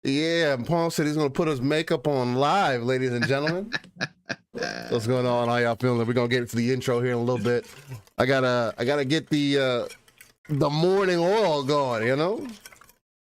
Yeah, Pong said he's gonna put his makeup on live, ladies and gentlemen. What's going on? How y'all feeling? We're gonna get into the intro here in a little bit. I gotta get the morning oil going, you know?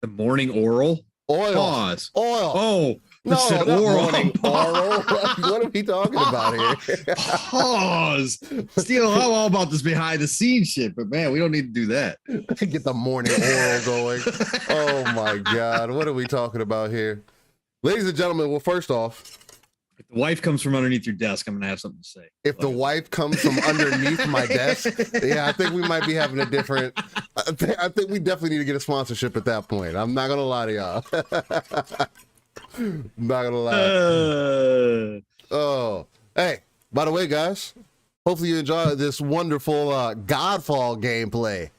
The morning oral? Oil. Pause. Oil. Oh, no, said not oral. Morning oral. What are we talking about here? Pause. Steel, I'm all about this behind the scenes shit, but man, we don't need to do that. Get the morning oral going. Oh my God. What are we talking about here? Ladies and gentlemen, well, first off, if the wife comes from underneath your desk, I'm going to have something to say. If the wife comes from underneath my desk, yeah, I think we might be having a different. I think we definitely need to get a sponsorship at that point. I'm not gonna lie to y'all. I'm not gonna lie. Oh, hey! By the way, guys, hopefully you enjoy this wonderful Godfall gameplay.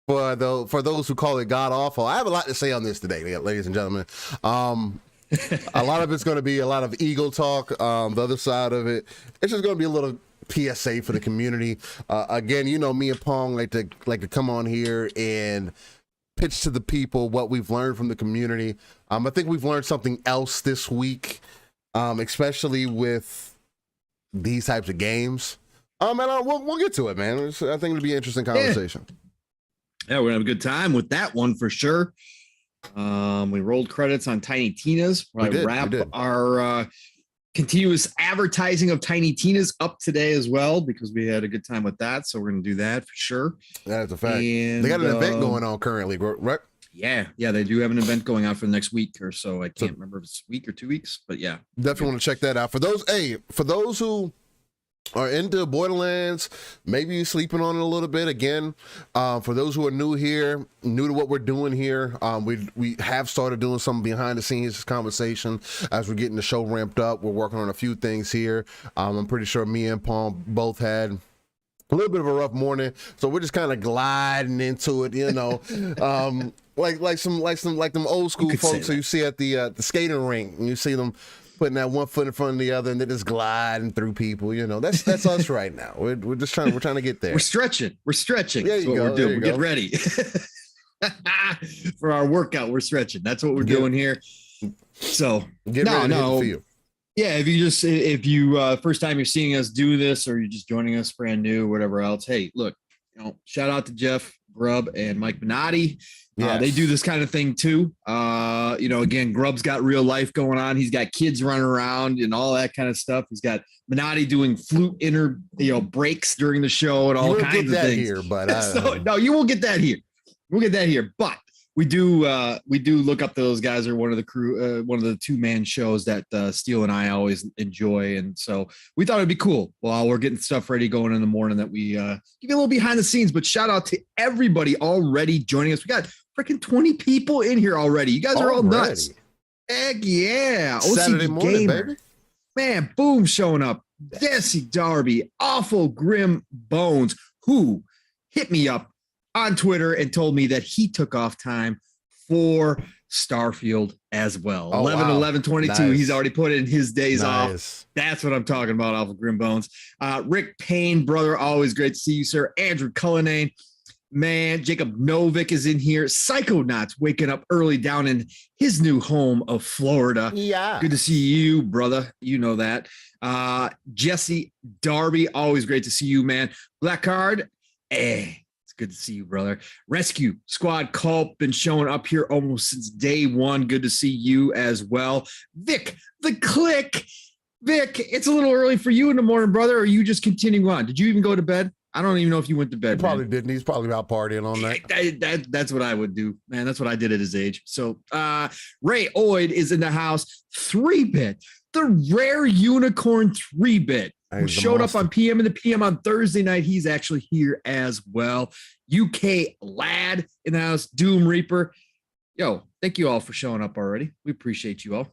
For those who call it God awful, I have a lot to say on this today, ladies and gentlemen. A lot of it's going to be a lot of ego talk. The other side of it, it's just going to be a little PSA for the community. Again, you know, me and Pong like to come on here and pitch to the people what we've learned from the community. I think we've learned something else this week, especially with these types of games. And we'll get to it, man. I think it'll be an interesting conversation. Yeah, we're gonna have a good time with that one for sure. We rolled credits on Tiny Tina's. We wrap our continuous advertising of Tiny Tina's up today as well because we had a good time with that. So we're going to do that for sure. That's a fact. And, they got an event going on currently, right? Yeah, they do have an event going on for the next week or so. I can't remember if it's a week or 2 weeks, but yeah. Definitely want to check that out. For those who are into Borderlands, maybe you're sleeping on it a little bit. Again, for those who are new to what we're doing here, we have started doing some behind the scenes conversation as we're getting the show ramped up. We're working on a few things here. I'm pretty sure me and Pong both had a little bit of a rough morning, so we're just kind of gliding into it, you know. like them old school folks who you see at the skating rink, and you see them putting that one foot in front of the other, and they're just gliding through people. You know, that's us right now. We're trying to get there. We're stretching. There you go. We're doing. We're getting ready for our workout. We're stretching. That's what we're doing here. So get ready to hit the field. Yeah, if you first time you're seeing us do this, or you're just joining us brand new, whatever else. Hey, look, shout out to Jeff Grubb and Mike Minotti. Yes. They do this kind of thing too. Again, Grubb's got real life going on. He's got kids running around and all that kind of stuff. He's got Minotti doing flute breaks during the show and all kinds of things. Here, but no, you won't get that here. We'll get that here, but we do look up to those guys. Are one of the crew, one of the 2-man shows that Steel and I always enjoy, and so we thought it'd be cool while we're getting stuff ready going in the morning that we give you a little behind the scenes. But shout out to everybody already joining us. We got freaking 20 people in here already. You guys are all nuts. Heck yeah! Saturday morning, baby. Man, boom, showing up. Jesse Darby, Awful Grim Bones, who hit me up on Twitter and told me that he took off time for Starfield as well. 11/11/22. Nice. He's already put in his days off. That's what I'm talking about, Awful Grim Bones. Rick Payne, brother, always great to see you, sir. Andrew Cullinane, man. Jacob Novick is in here. Psychonauts waking up early down in his new home of Florida. Yeah. Good to see you, brother. You know that. Jesse Darby, always great to see you, man. Black Card, good to see you, brother. Rescue Squad Culp been showing up here almost since day one. Good to see you as well. Vic, the Click. Vic, it's a little early for you in the morning, brother. Or are you just continuing on? Did you even go to bed? I don't even know if you went to bed. He probably didn't. He's probably out partying all night. That's what I would do, man. That's what I did at his age. So Ray Oid is in the house. 3-bit, the rare unicorn 3-bit. Who showed up on PM in the PM on Thursday night. He's actually here as well. UK Lad in the house. Doom Reaper. Yo, thank you all for showing up already. We appreciate you all.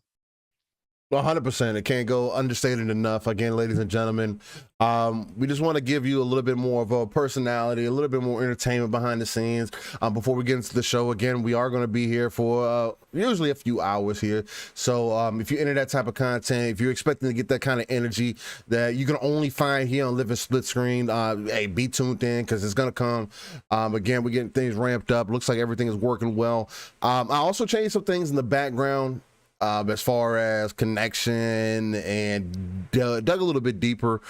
100%. It can't go understated enough. Again, ladies and gentlemen, we just want to give you a little bit more of a personality, a little bit more entertainment behind the scenes. Before we get into the show, again, we are going to be here for usually a few hours here. So if you're into that type of content, if you're expecting to get that kind of energy that you can only find here on Living Splitscreen, hey, be tuned in because it's going to come. Again, we're getting things ramped up. Looks like everything is working well. I also changed some things in the background. As far as connection and dug a little bit deeper,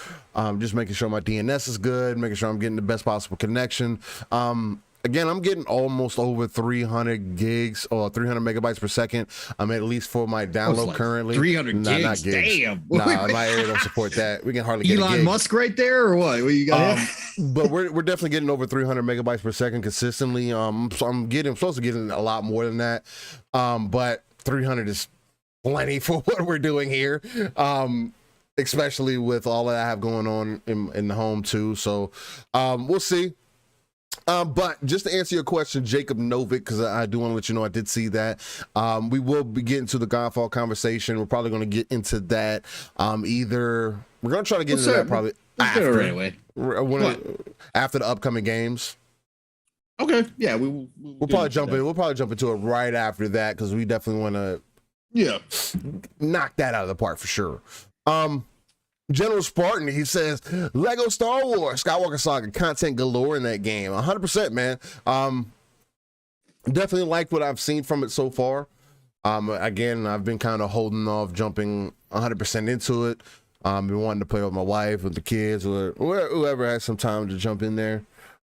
just making sure my DNS is good, making sure I'm getting the best possible connection. Again, I'm getting almost over 300 gigs or 300 megabytes per second. I'm at least for my download like currently. 300 gigs? Not gigs. Damn. Nah, my area don't support that. We can hardly get Elon Musk right there or what? What you got? But we're definitely getting over 300 megabytes per second consistently. So I'm supposed to get a lot more than that. But 300 is plenty for what we're doing here, especially with all that I have going on in the home too. So we'll see. But just to answer your question, Jacob Novick, because I do want to let you know I did see that. We will be getting to the Godfall conversation. We're probably going to get into that. Either we're going to try to get into that probably after the upcoming games. Okay, yeah, we'll probably jump in. We'll probably jump into it right after that because we definitely want to. Yeah, knock that out of the park for sure. General Spartan, he says Lego Star Wars Skywalker Saga content galore in that game. 100%, man. Definitely liked what I've seen from it so far. Again, I've been kind of holding off jumping 100% into it. Been wanting to play with my wife, with the kids, or whoever has some time to jump in there.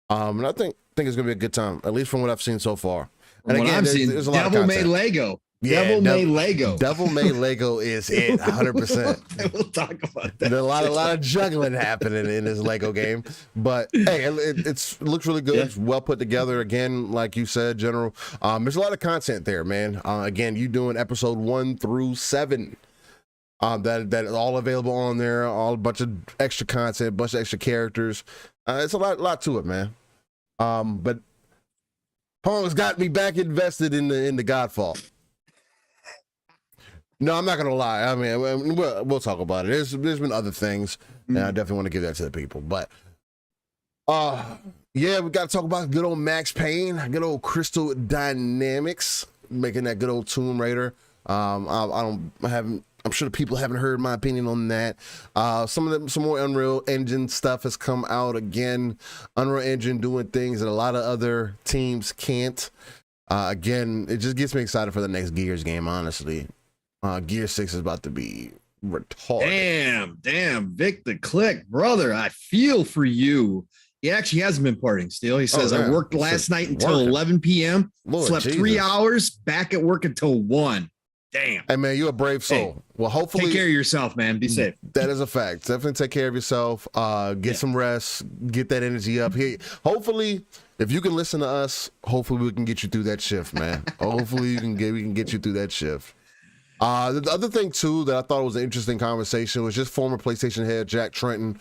And I think it's gonna be a good time, at least from what I've seen so far. And what again, there's a lot of Devil May Lego. Yeah, Devil May Lego. Devil May Lego is it, 100%. We'll talk about that. There's a lot of juggling happening in this Lego game, but hey, it looks really good. Yeah. It's well put together. Again, like you said, General, there's a lot of content there, man. Again, you doing episode 1 through 7. That is all available on there. All a bunch of extra content, a bunch of extra characters. It's a lot to it, man. But Pong's got me back invested in the Godfall. No, I'm not gonna lie. I mean, we'll talk about it. There's been other things, and I definitely want to give that to the people. But yeah, we got to talk about good old Max Payne, good old Crystal Dynamics, making that good old Tomb Raider. I'm sure the people haven't heard my opinion on that. Some more Unreal Engine stuff has come out again. Unreal Engine doing things that a lot of other teams can't. Again, it just gets me excited for the next Gears game, honestly. Gear 6 is about to be retarded. Damn, Vic the Click, brother, I feel for you. He actually hasn't been partying still. He says, I worked last night until 11 p.m., slept Jesus. 3 hours, back at work until 1. Damn. Hey, man, you're a brave soul. Hey, well, hopefully. Take care of yourself, man. Be safe. That is a fact. Definitely take care of yourself. Get some rest. Get that energy up here. Hopefully, if you can listen to us, hopefully we can get you through that shift, man. Hopefully we can get you through that shift. The other thing, too, that I thought was an interesting conversation was just former PlayStation head Jack Tretton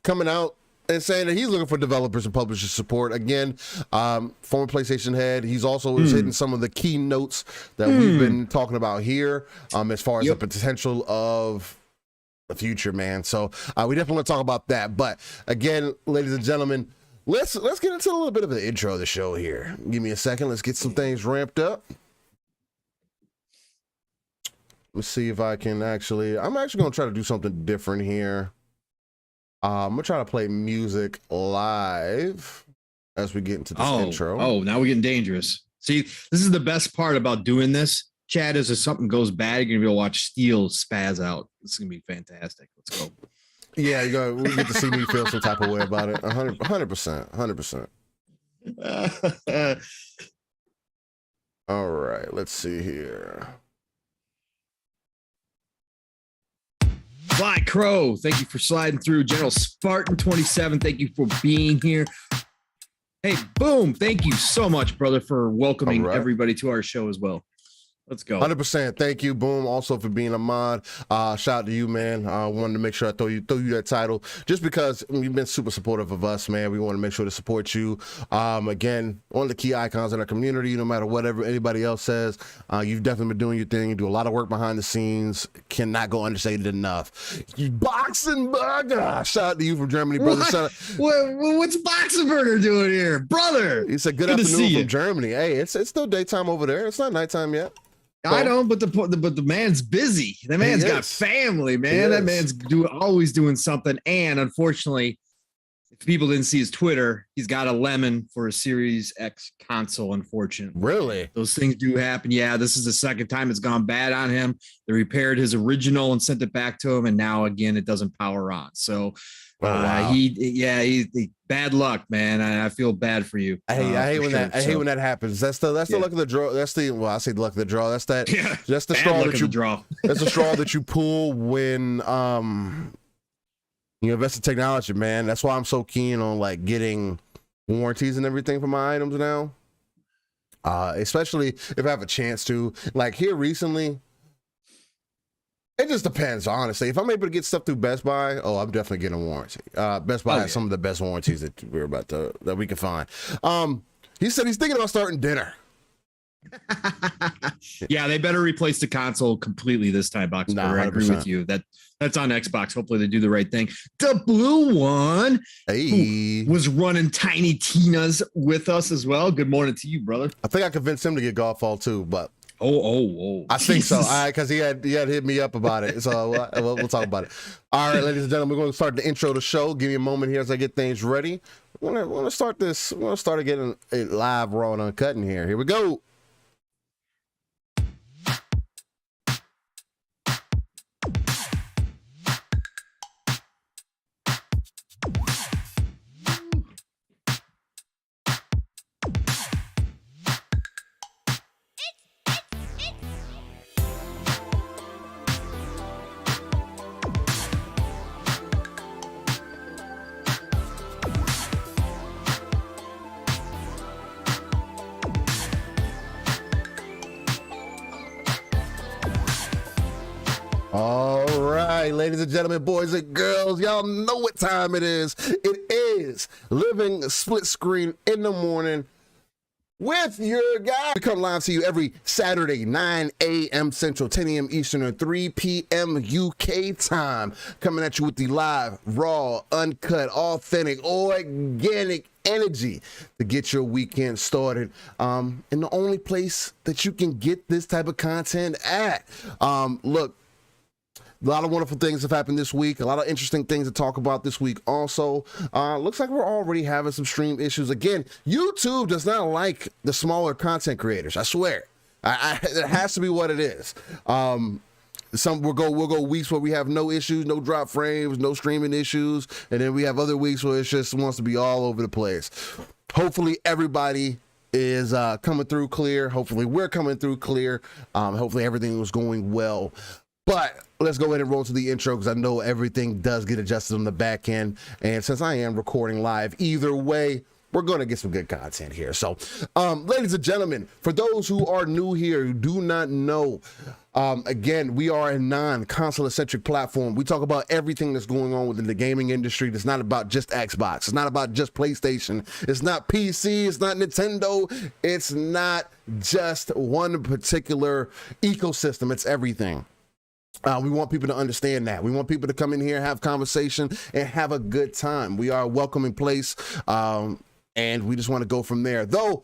coming out and saying that he's looking for developers and publisher support. Again, former PlayStation head. He's also hitting some of the key notes that we've been talking about here as far as the potential of the future, man. So we definitely want to talk about that. But again, ladies and gentlemen, let's get into a little bit of the intro of the show here. Give me a second. Let's get some things ramped up. Let's see if I can I'm actually going to try to do something different here. I'm going to try to play music live as we get into this intro. Oh, now we're getting dangerous. See, this is the best part about doing this, Chad, is if something goes bad, you're going to be able to watch Steel spaz out. This is going to be fantastic. Let's go. Yeah, we get to see me feel some type of way about it. 100%. All right, let's see here. Black Crow, thank you for sliding through. General Spartan 27, thank you for being here. Hey, Boom, thank you so much, brother, for welcoming everybody to our show as well. Let's go. 100%. Thank you, Boom, also for being a mod. Shout out to you, man. Wanted to make sure I throw you that title just because you've been super supportive of us, man. We want to make sure to support you. Again, one of the key icons in our community, no matter whatever anybody else says. You've definitely been doing your thing. You do a lot of work behind the scenes. Cannot go understated enough. You Boxing Burger. Shout out to you from Germany, brother. What's Boxing Burger doing here, brother? He said, good afternoon from Germany. Hey, it's still daytime over there. It's not nighttime yet. I know, but the man's busy. The man's got family, man. That man's always doing something. And unfortunately, if people didn't see his Twitter, he's got a lemon for a Series X console, unfortunately. Really? Those things do happen. Yeah, this is the second time it's gone bad on him. They repaired his original and sent it back to him, and now again it doesn't power on. So wow. he bad luck, man. I feel bad for you. I hate when that happens. That's the luck of the draw. I say the luck of the draw. That's the straw that you draw. That's the straw that you pull when you invest in technology, man. That's why I'm so keen on like getting warranties and everything for my items now. Especially if I have a chance to. Like here recently, it just depends, honestly. If I'm able to get stuff through Best Buy, I'm definitely getting a warranty. Best Buy has some of the best warranties that we can find. He said he's thinking about starting dinner. Yeah, they better replace the console completely this time, Boxing Burger. I agree with you. That's on Xbox. Hopefully they do the right thing. The blue one who was running Tiny Tina's with us as well. Good morning to you, brother. I think I convinced him to get Godfall too, but I Jesus. think so. Because he had hit me up about it. So we'll talk about it. All right, ladies and gentlemen, we're going to start the intro to the show. Give me a moment here as I get things ready. We're going to start this. We're going to start getting it live, raw, and uncut in here. Here we go. All right, ladies and gentlemen, boys and girls, y'all know what time it is. It is Living Splitscreen in the morning with your guy. We come live to you every Saturday, 9 a.m. Central, 10 a.m. Eastern, and 3 p.m. UK time. Coming at you with the live, raw, uncut, authentic, organic energy to get your weekend started. And the only place that you can get this type of content at. Look, a lot of wonderful things have happened this week. A lot of interesting things to talk about this week also. Looks like we're already having some stream issues. Again, YouTube does not like the smaller content creators. I swear. It has to be what it is. We'll go weeks where we have no issues, no drop frames, no streaming issues. And then we have other weeks where it just wants to be all over the place. Hopefully everybody is coming through clear. Hopefully we're coming through clear. Hopefully everything was going well. But let's go ahead and roll to the intro because I know everything does get adjusted on the back end. And since I am recording live, either way, we're going to get some good content here. So, ladies and gentlemen, for those who are new here, who do not know, again, we are a non-console-centric platform. We talk about everything that's going on within the gaming industry. It's not about just Xbox. It's not about just PlayStation. It's not PC. It's not Nintendo. It's not just one particular ecosystem. It's everything. We want people to understand that. We want people to come in here, have conversation, and have a good time. We are a welcoming place, and we just want to go from there. Though,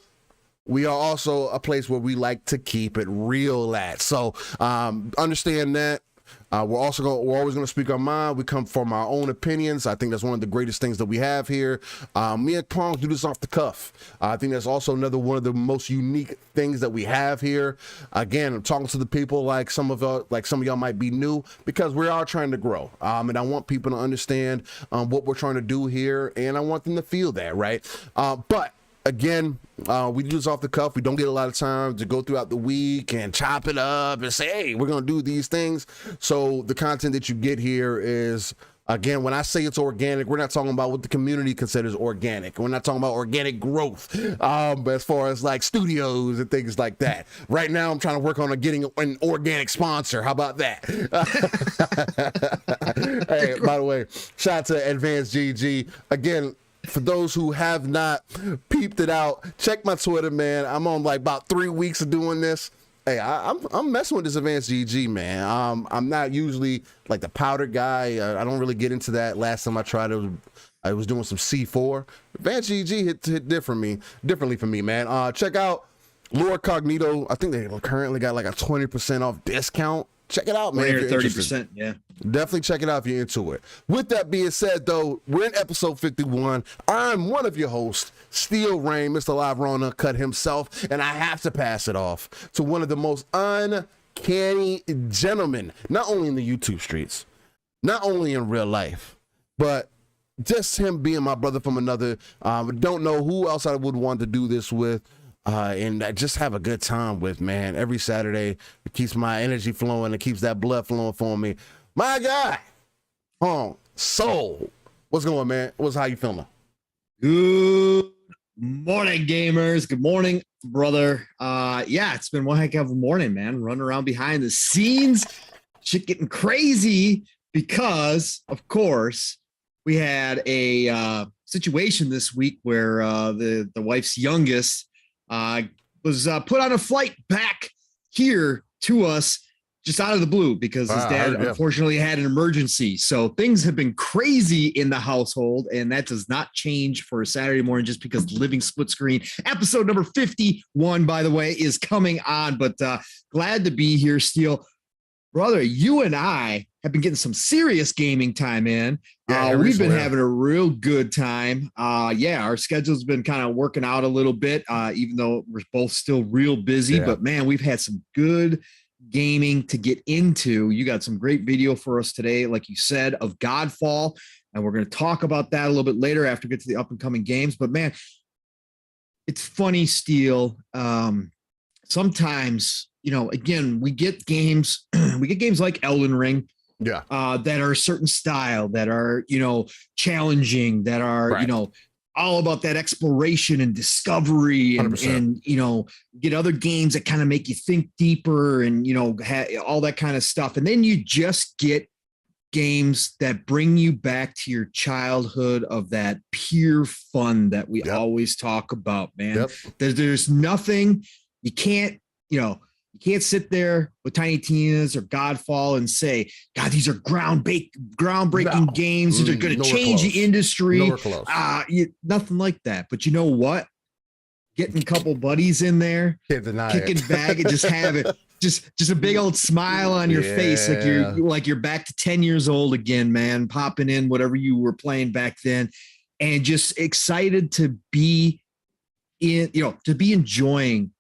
we are also a place where we like to keep it real at. So, understand that. We're always going to speak our mind. We come from our own opinions. I think that's one of the greatest things that we have here. Me and Pong do this off the cuff. I think that's also another one of the most unique things that we have here. Again, I'm talking to the people like some of y'all might be new because we are trying to grow. And I want people to understand what we're trying to do here, and I want them to feel that, right? But again, we do this off the cuff. We don't get a lot of time to go throughout the week and chop it up and say, hey, we're going to do these things. So the content that you get here is Again, when I say it's organic, we're not talking about what the community considers organic. We're not talking about organic growth, but as far as like studios and things like that. Right now, I'm trying to work on getting an organic sponsor. How about that? Hey, by the way, shout out to Advanced GG. Again, for those who have not peeped it out, check my Twitter, man. I'm on like about 3 weeks of doing this. Hey, I'm messing with this Advanced GG, man. I'm not usually like the powder guy. I don't really get into that. Last time I tried it, I was doing some C4. Advanced GG hit differently for me, man. Check out Lord Cognito. I think they currently got like a 20% off discount. Check it out, man. 20 or 30%, yeah. Definitely check it out if you're into it. With that being said, though, we're in episode 51. I'm one of your hosts, Steel Rain, Mr. Live Rona cut himself, and I have to pass it off to one of the most uncanny gentlemen, not only in the YouTube streets, not only in real life, but just him being my brother from another. Don't know who else I would want to do this with. And I just have a good time with, man. Every Saturday, it keeps my energy flowing. It keeps that blood flowing for me. My guy, Pong Steel. What's going on, man? How you feeling? Good morning, gamers. Good morning, brother. Yeah, it's been one heck of a morning, man. Running around behind the scenes. Shit getting crazy because, of course, we had a situation this week where the wife's youngest was put on a flight back here to us just out of the blue because his dad unfortunately had an emergency. So things have been crazy in the household, and that does not change for a Saturday morning just because Living Splitscreen episode number 51, by the way, is coming on. But glad to be here, Steel. Brother, you and I have been getting some serious gaming time in. We've been having a real good time. Our schedule's been kind of working out a little bit, even though we're both still real busy. Yeah. But, man, we've had some good gaming to get into. You got some great video for us today, like you said, of Godfall. And we're going to talk about that a little bit later after we get to the up-and-coming games. But, man, it's funny, Steel. Sometimes, again, we get games like Elden Ring, that are a certain style, that are, challenging, that are, all about that exploration and discovery and get other games that kind of make you think deeper and, all that kind of stuff. And then you just get games that bring you back to your childhood of that pure fun that we always talk about, man. There's nothing you can't sit there with Tiny Tina's or Godfall and say, God, these are groundbreaking games. These are going to change the industry. Nothing like that. But you know what? Getting a couple buddies in there, kicking back and just have it. Just a big old smile on your face, like you're back to 10 years old again, man, popping in whatever you were playing back then and just excited to be enjoying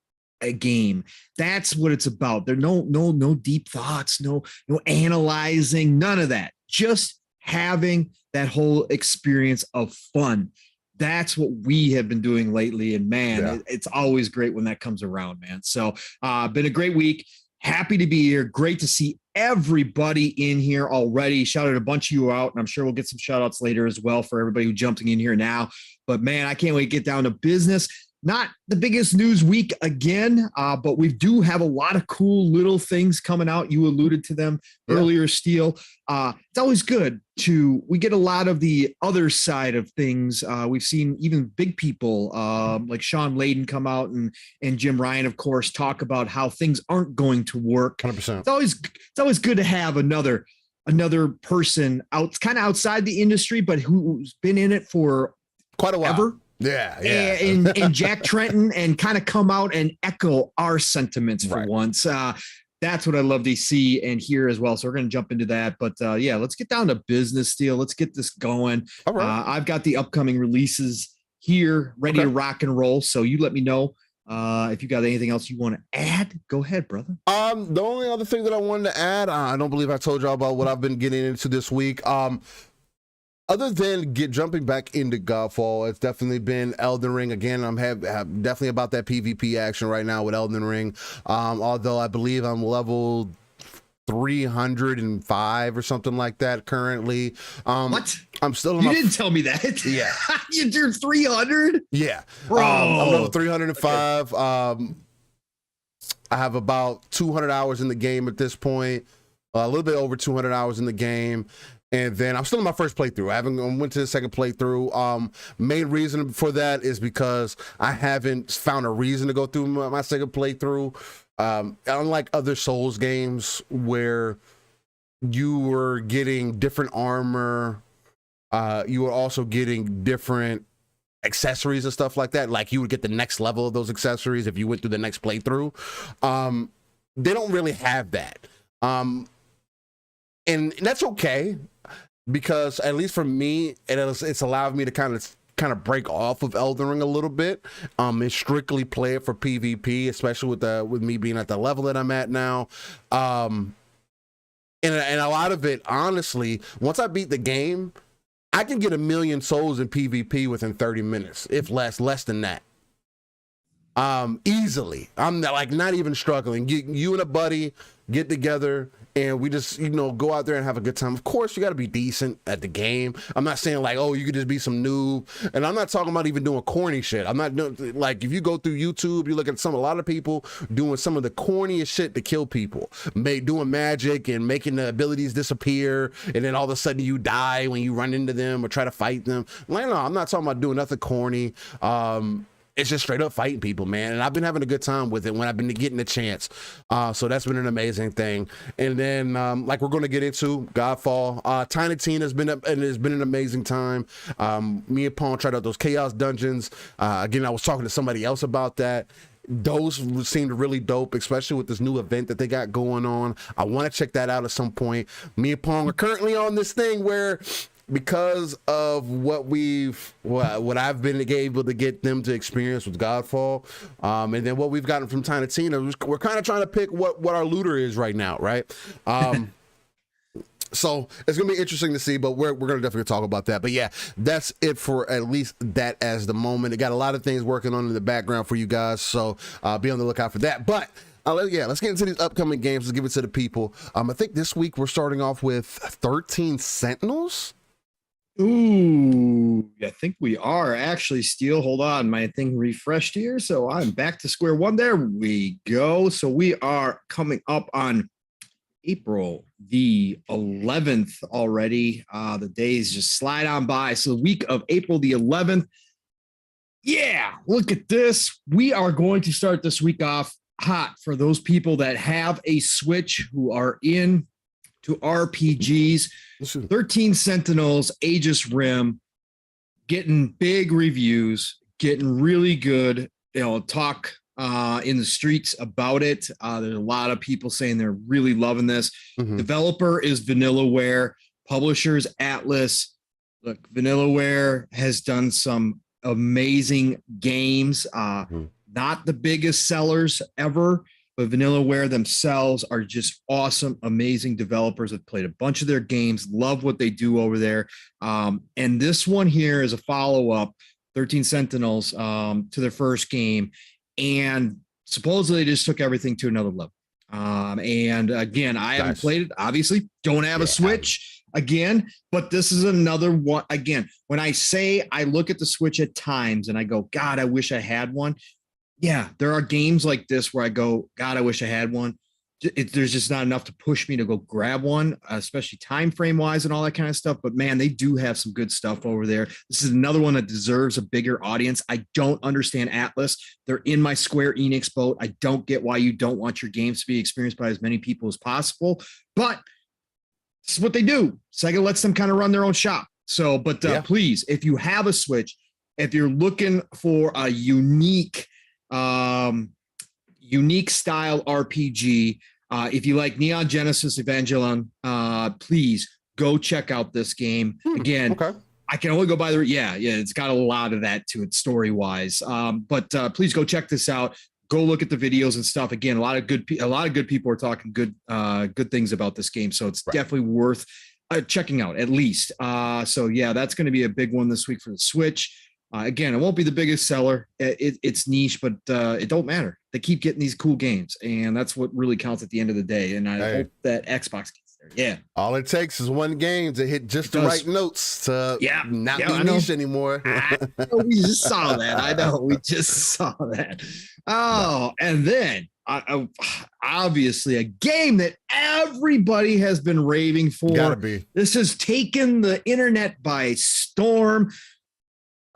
a game. That's what it's about. There no deep thoughts, no analyzing, none of that. Just having that whole experience of fun. That's what we have been doing lately. And man, it's always great when that comes around, man. So been a great week. Happy to be here. Great to see everybody in here already. Shouted a bunch of you out, and I'm sure we'll get some shout outs later as well for everybody who jumping in here now. But man, I can't wait to get down to business. Not the biggest news week again, but we do have a lot of cool little things coming out. You alluded to them earlier, Steel. It's always good we get a lot of the other side of things. We've seen even big people like Sean Layden come out and Jim Ryan, of course, talk about how things aren't going to work. 100%. It's always good to have another person kind of outside the industry, but who's been in it for quite a while. Ever. And Jack Tretton and kind of come out and echo our sentiments for once. That's what I love to see and hear as well. So we're going to jump into that. But let's get down to business, Steel. Let's get this going. All right. I've got the upcoming releases here ready to rock and roll. So you let me know if you got anything else you want to add. Go ahead, brother. The only other thing that I wanted to add, I don't believe I told y'all about what I've been getting into this week. Other than jumping back into Godfall, it's definitely been Elden Ring. Again, I'm definitely about that PvP action right now with Elden Ring. Although I believe I'm level 305 or something like that currently. What? I'm still You didn't tell me that. Yeah. You're 300? Yeah. Bro. I'm level 305. Okay. I have about 200 hours in the game at this point, a little bit over 200 hours in the game. And then I'm still in my first playthrough. I haven't went to the second playthrough. Main reason for that is because I haven't found a reason to go through my second playthrough. Unlike other Souls games where you were getting different armor, you were also getting different accessories and stuff like that. Like you would get the next level of those accessories if you went through the next playthrough. They don't really have that. And that's okay, because at least for me, it's allowed me to kind of break off of Elden Ring a little bit, and strictly play it for PvP, especially with me being at the level that I'm at now. And a lot of it, honestly, once I beat the game, I can get 1,000,000 souls in PvP within 30 minutes, if less than that. Easily. I'm not even struggling. You and a buddy get together and we just, go out there and have a good time. Of course, you got to be decent at the game. I'm not saying you could just be some noob. And I'm not talking about even doing corny shit. I'm not doing, if you go through YouTube, you look at a lot of people doing some of the corniest shit to kill people, doing magic and making the abilities disappear. And then all of a sudden you die when you run into them or try to fight them. No, I'm not talking about doing nothing corny. It's just straight up fighting people, man. And I've been having a good time with it when I've been getting the chance. So that's been an amazing thing. And then, we're going to get into Godfall. Tiny Tina has been an amazing time. Me and Pong tried out those Chaos Dungeons. Again, I was talking to somebody else about that. Those seemed really dope, especially with this new event that they got going on. I want to check that out at some point. Me and Pong are currently on this thing where, because of what I've been able to get them to experience with Godfall, and then what we've gotten from Tiny Tina, we're kind of trying to pick what our looter is right now, right? So it's gonna be interesting to see, but we're gonna definitely talk about that. But yeah, that's it for at least that as the moment. It got a lot of things working on in the background for you guys, so be on the lookout for that. But let's get into these upcoming games. Let's give it to the people. I think this week we're starting off with 13 Sentinels. Ooh, I think we are actually. Steel, hold on, my thing refreshed here, so I'm back to square one. There we go. So we are coming up on April the 11th already. The days just slide on by. So the week of April the 11th. Yeah, look at this. We are going to start this week off hot for those people that have a Switch who are in to RPGs. 13 Sentinels, Aegis Rim, getting big reviews, getting really good, talk in the streets about it. There's a lot of people saying they're really loving this. Mm-hmm. Developer is Vanillaware, publishers Atlas. Look, Vanillaware has done some amazing games. Not the biggest sellers ever, but Vanillaware themselves are just awesome, amazing developers. Have played a bunch of their games, love what they do over there. And this one here is a follow-up, 13 Sentinels, to their first game. And supposedly they just took everything to another level. And again, I haven't played it, obviously, don't have a Switch again, but this is another one. Again, when I say I look at the Switch at times and I go, God, I wish I had one. Yeah, there are games like this where I go, God, I wish I had one. There's just not enough to push me to go grab one, especially time frame wise and all that kind of stuff. But man, they do have some good stuff over there. This is another one that deserves a bigger audience. I don't understand Atlas. They're in my Square Enix boat. I don't get why you don't want your games to be experienced by as many people as possible. But this is what they do. Sega lets them kind of run their own shop. So, but please, if you have a Switch, if you're looking for a unique style RPG. If you like Neon Genesis Evangelion, please go check out this game. Again, I can only go by it's got a lot of that to it story wise. But please go check this out. Go look at the videos and stuff. Again, a lot of good people are talking good things about this game. So it's definitely worth checking out at least. So yeah, that's going to be a big one this week for the Switch. Again, it won't be the biggest seller. It's niche, but it don't matter. They keep getting these cool games, and that's what really counts at the end of the day. And I hope that Xbox gets there. Yeah. All it takes is one game to hit just the right notes to not be niche anymore. We just saw that. I know. We just saw that. Oh, and then obviously a game that everybody has been raving for. Gotta be. This has taken the internet by storm.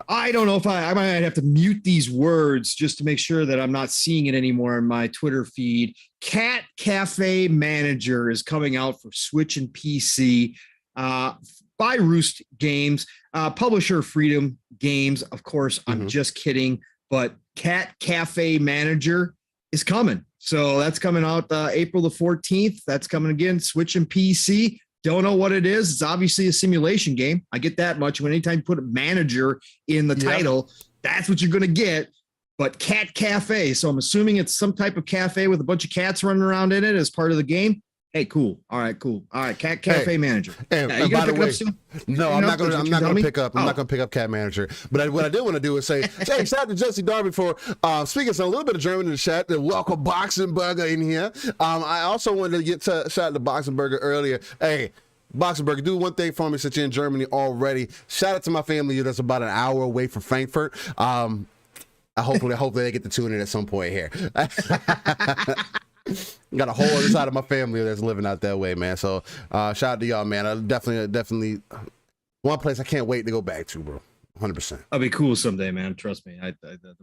I don't know if I might have to mute these words just to make sure that I'm not seeing it anymore in my Twitter feed. Cat Cafe Manager is coming out for Switch and PC by Roost Games, publisher Freedom Games. Of course, I'm just kidding, but Cat Cafe Manager is coming. So that's coming out April the 14th. That's coming again, Switch and PC. Don't know what it is. It's obviously a simulation game. I get that much. When anytime you put a manager in the title, that's what you're going to get. But Cat Cafe. So I'm assuming it's some type of cafe with a bunch of cats running around in it as part of the game. Hey, cool. All right, cool. All right, Cat Cafe Manager. And by the way, no, I'm not going to pick up. I'm not going to pick up Cat Manager. But what I did want to do is say, hey, shout out to Jesse Darby for speaking a little bit of German in the chat. Welcome Boxing Burger in here. I also wanted to get shout out to Boxing Burger earlier. Hey, Boxing Burger, do one thing for me since you're in Germany already. Shout out to my family that's about an hour away from Frankfurt. Hopefully they get to tune in at some point here. Got a whole other side of my family that's living out that way, man. So shout out to y'all, man. I definitely one place I can't wait to go back to, bro. 100%. I'll be cool someday, man. Trust me. That'd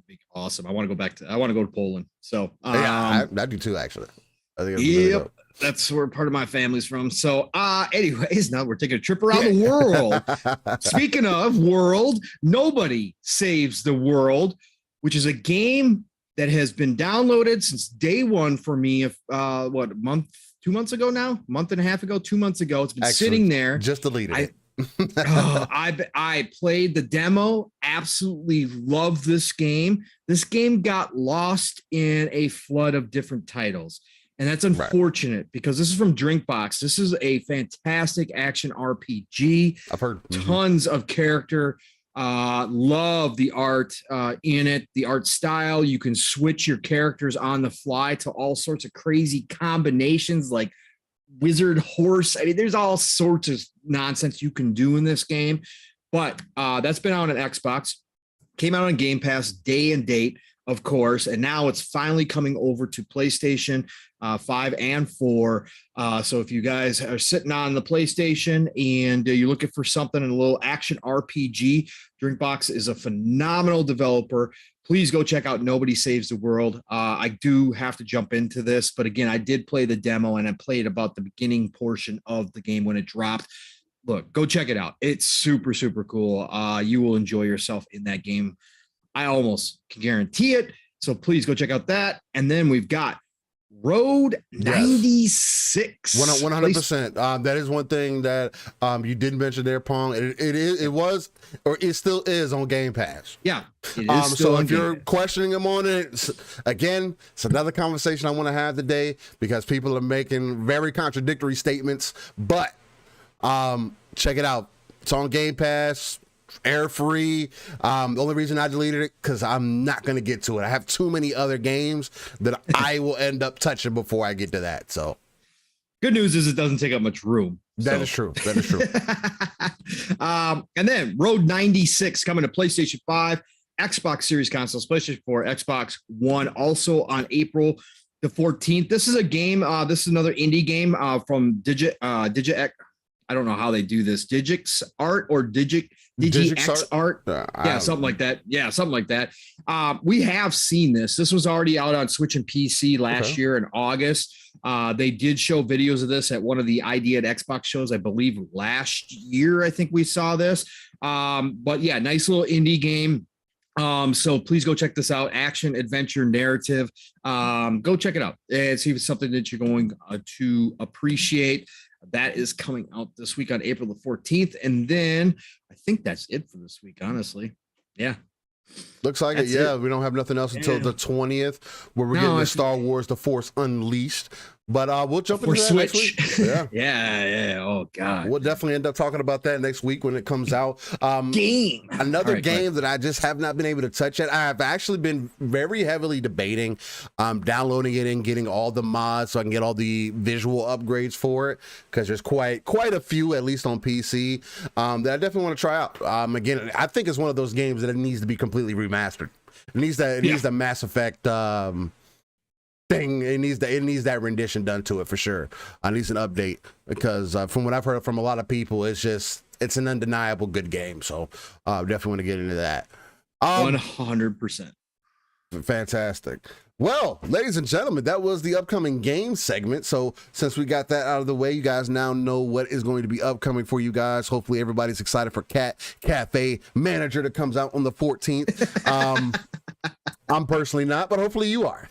be awesome. I want to go to Poland. So I do too, actually. I think really that's where part of my family's from. So anyways, now we're taking a trip around the world. Speaking of world, Nobody Saves the World, which is a game that has been downloaded since day one for me. A month, 2 months ago now, month and a half ago, 2 months ago. It's been sitting there. Just deleted it. I played the demo. Absolutely love this game. This game got lost in a flood of different titles. And that's unfortunate because this is from Drinkbox. This is a fantastic action RPG. I've heard tons of character. Love the art in it, the art style. You can switch your characters on the fly to all sorts of crazy combinations like wizard horse. I mean, there's all sorts of nonsense you can do in this game. But that's been out on Xbox. Came out on Game Pass day and date, of course, and now it's finally coming over to PlayStation 5 and 4. So if you guys are sitting on the PlayStation and you're looking for something in a little action RPG, Drinkbox is a phenomenal developer. Please go check out Nobody Saves the World. I do have to jump into this, but again, I did play the demo and I played about the beginning portion of the game when it dropped. Look, go check it out. It's super, super cool. You will enjoy yourself in that game. I almost can guarantee it. So please go check out that. And then we've got Road 96. 100%. That is one thing that you didn't mention there, Pong. It was, or it still is on Game Pass. Yeah. It is still so if you're questioning them on it, again, it's another conversation I want to have today because people are making very contradictory statements. But check it out. It's on Game Pass. Air free. The only reason I deleted it because I'm not going to get to it. I have too many other games that I will end up touching before I get to that. So good news is it doesn't take up much room. That is true. That is true. And then Road 96 coming to PlayStation 5, Xbox Series consoles, PlayStation 4, Xbox One, also on April the 14th. This is a game. This is another indie game from Digix. I don't know how they do this. Digix Art or Digix Art. Yeah, something like that. Yeah, something like that. We have seen this. This was already out on Switch and PC last year in August. They did show videos of this at one of the Idea at Xbox shows, I believe last year. I think we saw this. But yeah, nice little indie game. So please go check this out. Action, adventure, narrative. Go check it out and see if it's something that you're going to appreciate. That is coming out this week on April the 14th. And then I think that's it for this week, honestly. Yeah. Looks like it. Yeah. We don't have nothing else until the 20th, where we're getting the Star Wars The Force Unleashed, But we'll jump into For that next Switch. week. Yeah. yeah. Oh God. We'll definitely end up talking about that next week when it comes out. Game. Another game that I just have not been able to touch yet. I've actually been very heavily debating downloading it and getting all the mods so I can get all the visual upgrades for it, because there's quite a few, at least on PC, that I definitely want to try out. Again, I think it's one of those games that it needs to be completely remastered. It needs the Mass Effect thing. It needs that rendition done to it for sure. It needs an update, because from what I've heard from a lot of people, it's an undeniable good game. So definitely want to get into that. 100%. Fantastic. Well, ladies and gentlemen, that was the upcoming game segment. So since we got that out of the way, you guys now know what is going to be upcoming for you guys. Hopefully everybody's excited for Cat Cafe Manager that comes out on the 14th. I'm personally not, but hopefully you are.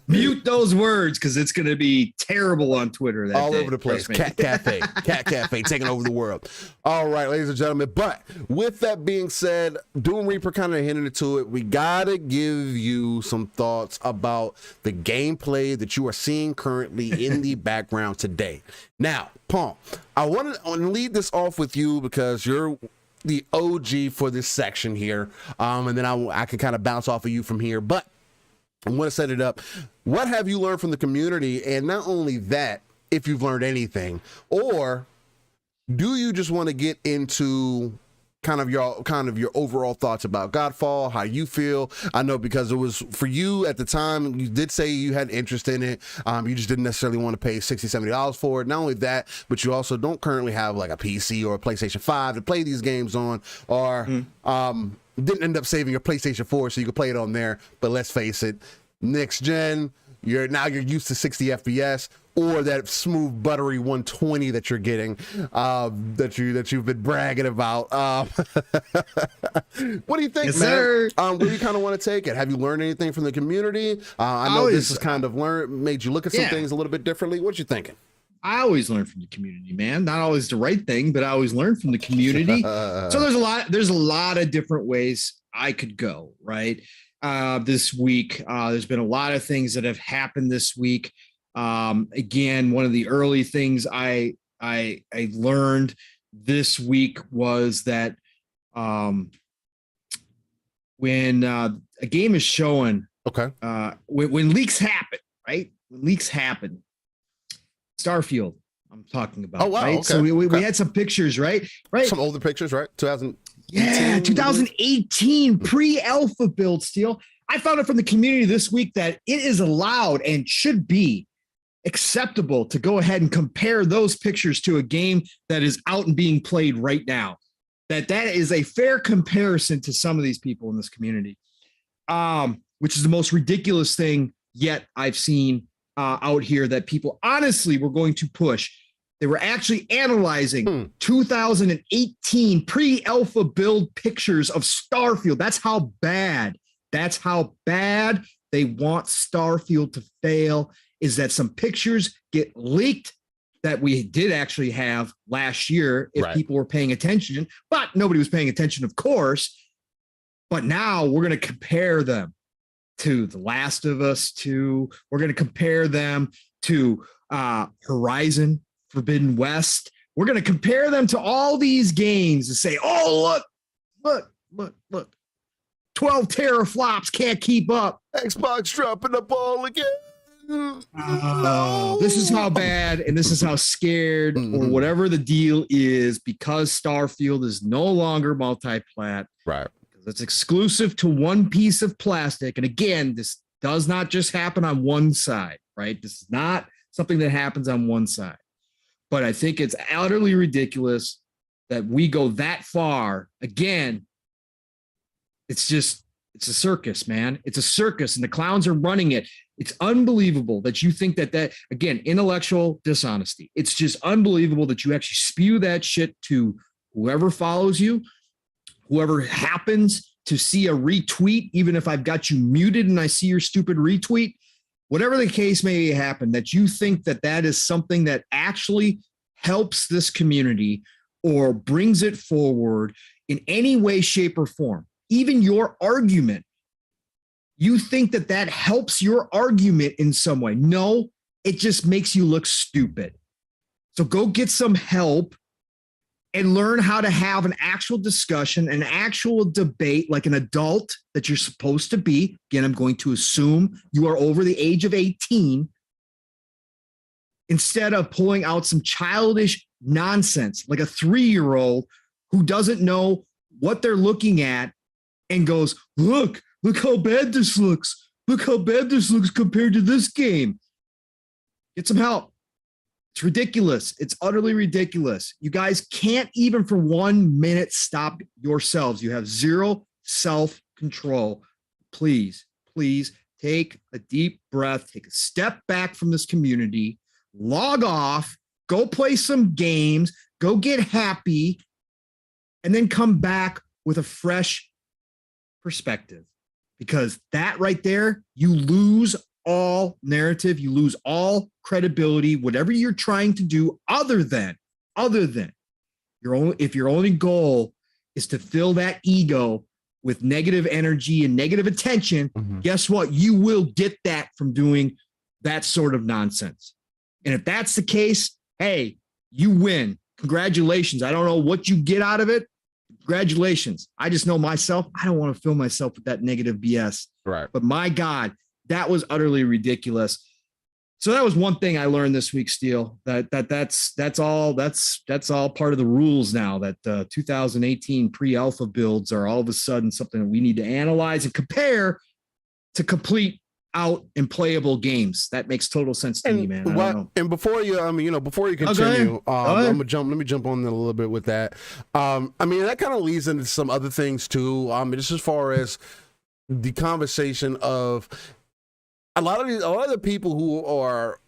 Mute those words, because it's going to be terrible on Twitter that all day. over the place. Cat Cafe taking over the world. All right, ladies and gentlemen. But with that being said, Doom Reaper kind of hinted into it. We gotta give you some thoughts about the gameplay that you are seeing currently in the background today. Now, Pong, I want to lead this off with you because you're the OG for this section here, and then I can kind of bounce off of you from here. But I want to set it up. What have you learned from the community? And not only that, if you've learned anything, or do you just want to get into kind of your overall thoughts about Godfall, how you feel? I know because it was for you at the time, you did say you had interest in it. You just didn't necessarily want to pay $60-$70 for it. Not only that, but you also don't currently have like a PC or a PlayStation 5 to play these games on, or didn't end up saving your PlayStation 4 so you could play it on there. But let's face it, next gen, you're used to 60 FPS, or that smooth buttery 120 that you're getting, that you've been bragging about. What do you think, yes, man? Sir. Where do you kind of want to take it? Have you learned anything from the community? I know this has kind of made you look at some things a little bit differently. What you thinking? I always learn from the community, man. Not always the right thing, but I always learn from the community. So there's a lot of different ways I could go, right? This week, there's been a lot of things that have happened this week. Again, one of the early things I learned this week was that when a game is showing, when leaks happen, right? When leaks happen, Starfield, I'm talking about. Oh wow! Right? Okay. So we had some pictures, right? Some older pictures, right? 2018. Yeah, 2018 pre-alpha build. Steel. I found it from the community this week that it is allowed and should be acceptable to go ahead and compare those pictures to a game that is out and being played right now. That is a fair comparison to some of these people in this community, which is the most ridiculous thing yet I've seen out here that people honestly were going to push. They were actually analyzing 2018 pre-alpha build pictures of Starfield. That's how bad they want Starfield to fail, is that some pictures get leaked that we did actually have last year if people were paying attention, but nobody was paying attention, of course. But now we're going to compare them to The Last of Us 2. We're going to compare them to Horizon Forbidden West. We're going to compare them to all these games and say, oh, look. 12 teraflops can't keep up. Xbox dropping the ball again. No. This is how bad and this is how scared or whatever the deal is, because Starfield is no longer multi-plat. Right. Because it's exclusive to one piece of plastic. And again, this does not just happen on one side, right? This is not something that happens on one side. But I think it's utterly ridiculous that we go that far. Again, it's a circus, man. It's a circus and the clowns are running it. It's unbelievable that you think that again, intellectual dishonesty. It's just unbelievable that you actually spew that shit to whoever follows you, whoever happens to see a retweet, even if I've got you muted and I see your stupid retweet, whatever the case may happen, that you think that is something that actually helps this community or brings it forward in any way, shape, or form. Even your argument, you think that helps your argument in some way. No, it just makes you look stupid. So go get some help and learn how to have an actual discussion, an actual debate like an adult that you're supposed to be. Again, I'm going to assume you are over the age of 18 instead of pulling out some childish nonsense like a 3-year-old who doesn't know what they're looking at and goes, look how bad this looks. Look how bad this looks compared to this game. Get some help. It's ridiculous. It's utterly ridiculous. You guys can't even for 1 minute stop yourselves. You have zero self-control. Please, please take a deep breath, take a step back from this community, log off, go play some games, go get happy, and then come back with a fresh perspective. Because that right there, you lose all narrative, you lose all credibility, whatever you're trying to do other than if your only goal is to fill that ego with negative energy and negative attention, guess what? You will get that from doing that sort of nonsense. And if that's the case, hey, you win. Congratulations. I don't know what you get out of it. Congratulations. I just know myself. I don't want to fill myself with that negative BS. Right. But my God, that was utterly ridiculous. So that was one thing I learned this week, Steele. That's all part of the rules now. That 2018 pre-alpha builds are all of a sudden something that we need to analyze and compare to complete out and playable games. That makes total sense to me, man. And before you, before you continue, let me jump on a little bit with that. That kind of leads into some other things too. Just as far as the conversation of a lot of the people who are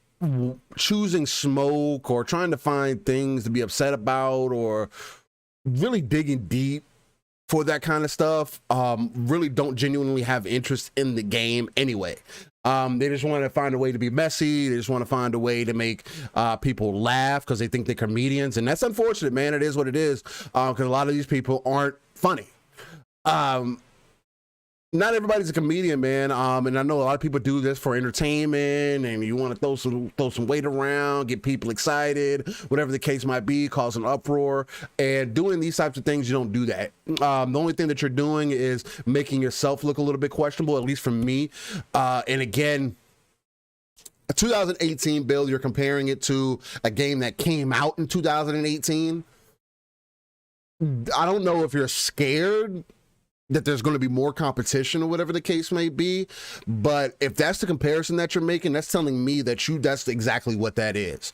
choosing smoke or trying to find things to be upset about or really digging deep for that kind of stuff, really don't genuinely have interest in the game anyway. They just want to find a way to be messy. They just want to find a way to make people laugh because they think they're comedians. And that's unfortunate, man. It is what it is, because a lot of these people aren't funny. Not everybody's a comedian, man. And I know a lot of people do this for entertainment, and you want to throw some weight around, get people excited, whatever the case might be, cause an uproar. And doing these types of things, you don't do that. The only thing that you're doing is making yourself look a little bit questionable, at least for me. And again, a 2018 build, you're comparing it to a game that came out in 2018. I don't know if you're scared that there's going to be more competition or whatever the case may be, but if that's the comparison that you're making, that's telling me that that's exactly what that is.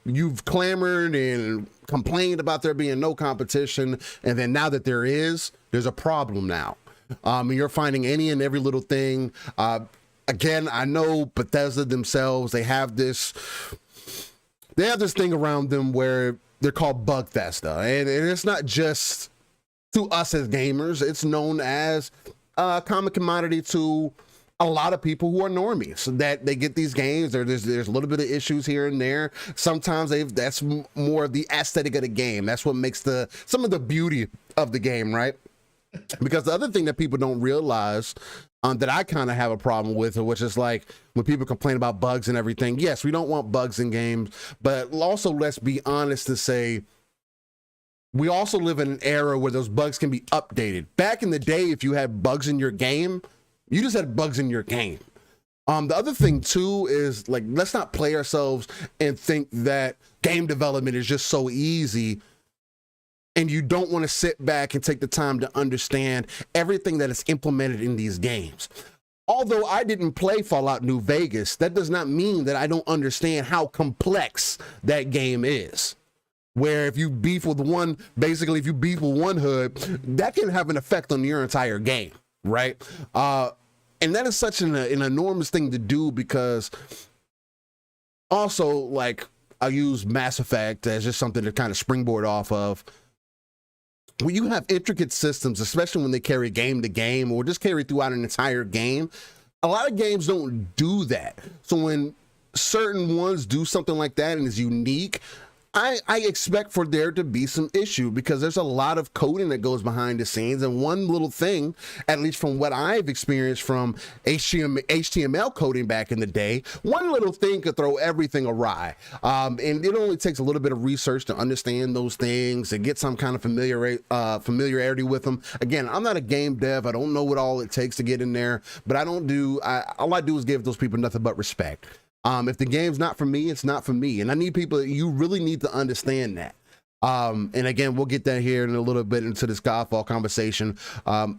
You've clamored and complained about there being no competition, and then now that there's a problem now. You're finding any and every little thing. Again, I know Bethesda themselves, they have this thing around them where they're called Bugfesta, and it's not just to us as gamers, it's known as a common commodity to a lot of people who are normies, that they get these games. There's a little bit of issues here and there. Sometimes that's more of the aesthetic of the game. That's what makes some of the beauty of the game, right? Because the other thing that people don't realize, that I kind of have a problem with, which is like when people complain about bugs and everything. Yes, we don't want bugs in games, but also let's be honest to say, we also live in an era where those bugs can be updated. Back in the day, if you had bugs in your game, you just had bugs in your game. The other thing too is, like, let's not play ourselves and think that game development is just so easy and you don't want to sit back and take the time to understand everything that is implemented in these games. Although I didn't play Fallout New Vegas, that does not mean that I don't understand how complex that game is. Where if you beef with one hood, that can have an effect on your entire game, right? And that is such an enormous thing to do, because also, like, I use Mass Effect as just something to kind of springboard off of. When you have intricate systems, especially when they carry game to game or just carry throughout an entire game, a lot of games don't do that. So when certain ones do something like that and is unique, I expect for there to be some issue because there's a lot of coding that goes behind the scenes, and one little thing, at least from what I've experienced from HTML coding back in the day, one little thing could throw everything awry. And it only takes a little bit of research to understand those things and get some kind of familiarity with them. Again, I'm not a game dev. I don't know what all it takes to get in there, but all I do is give those people nothing but respect. If the game's not for me, it's not for me. And I need people, you really need to understand that. And again, we'll get that here in a little bit into this Godfall conversation,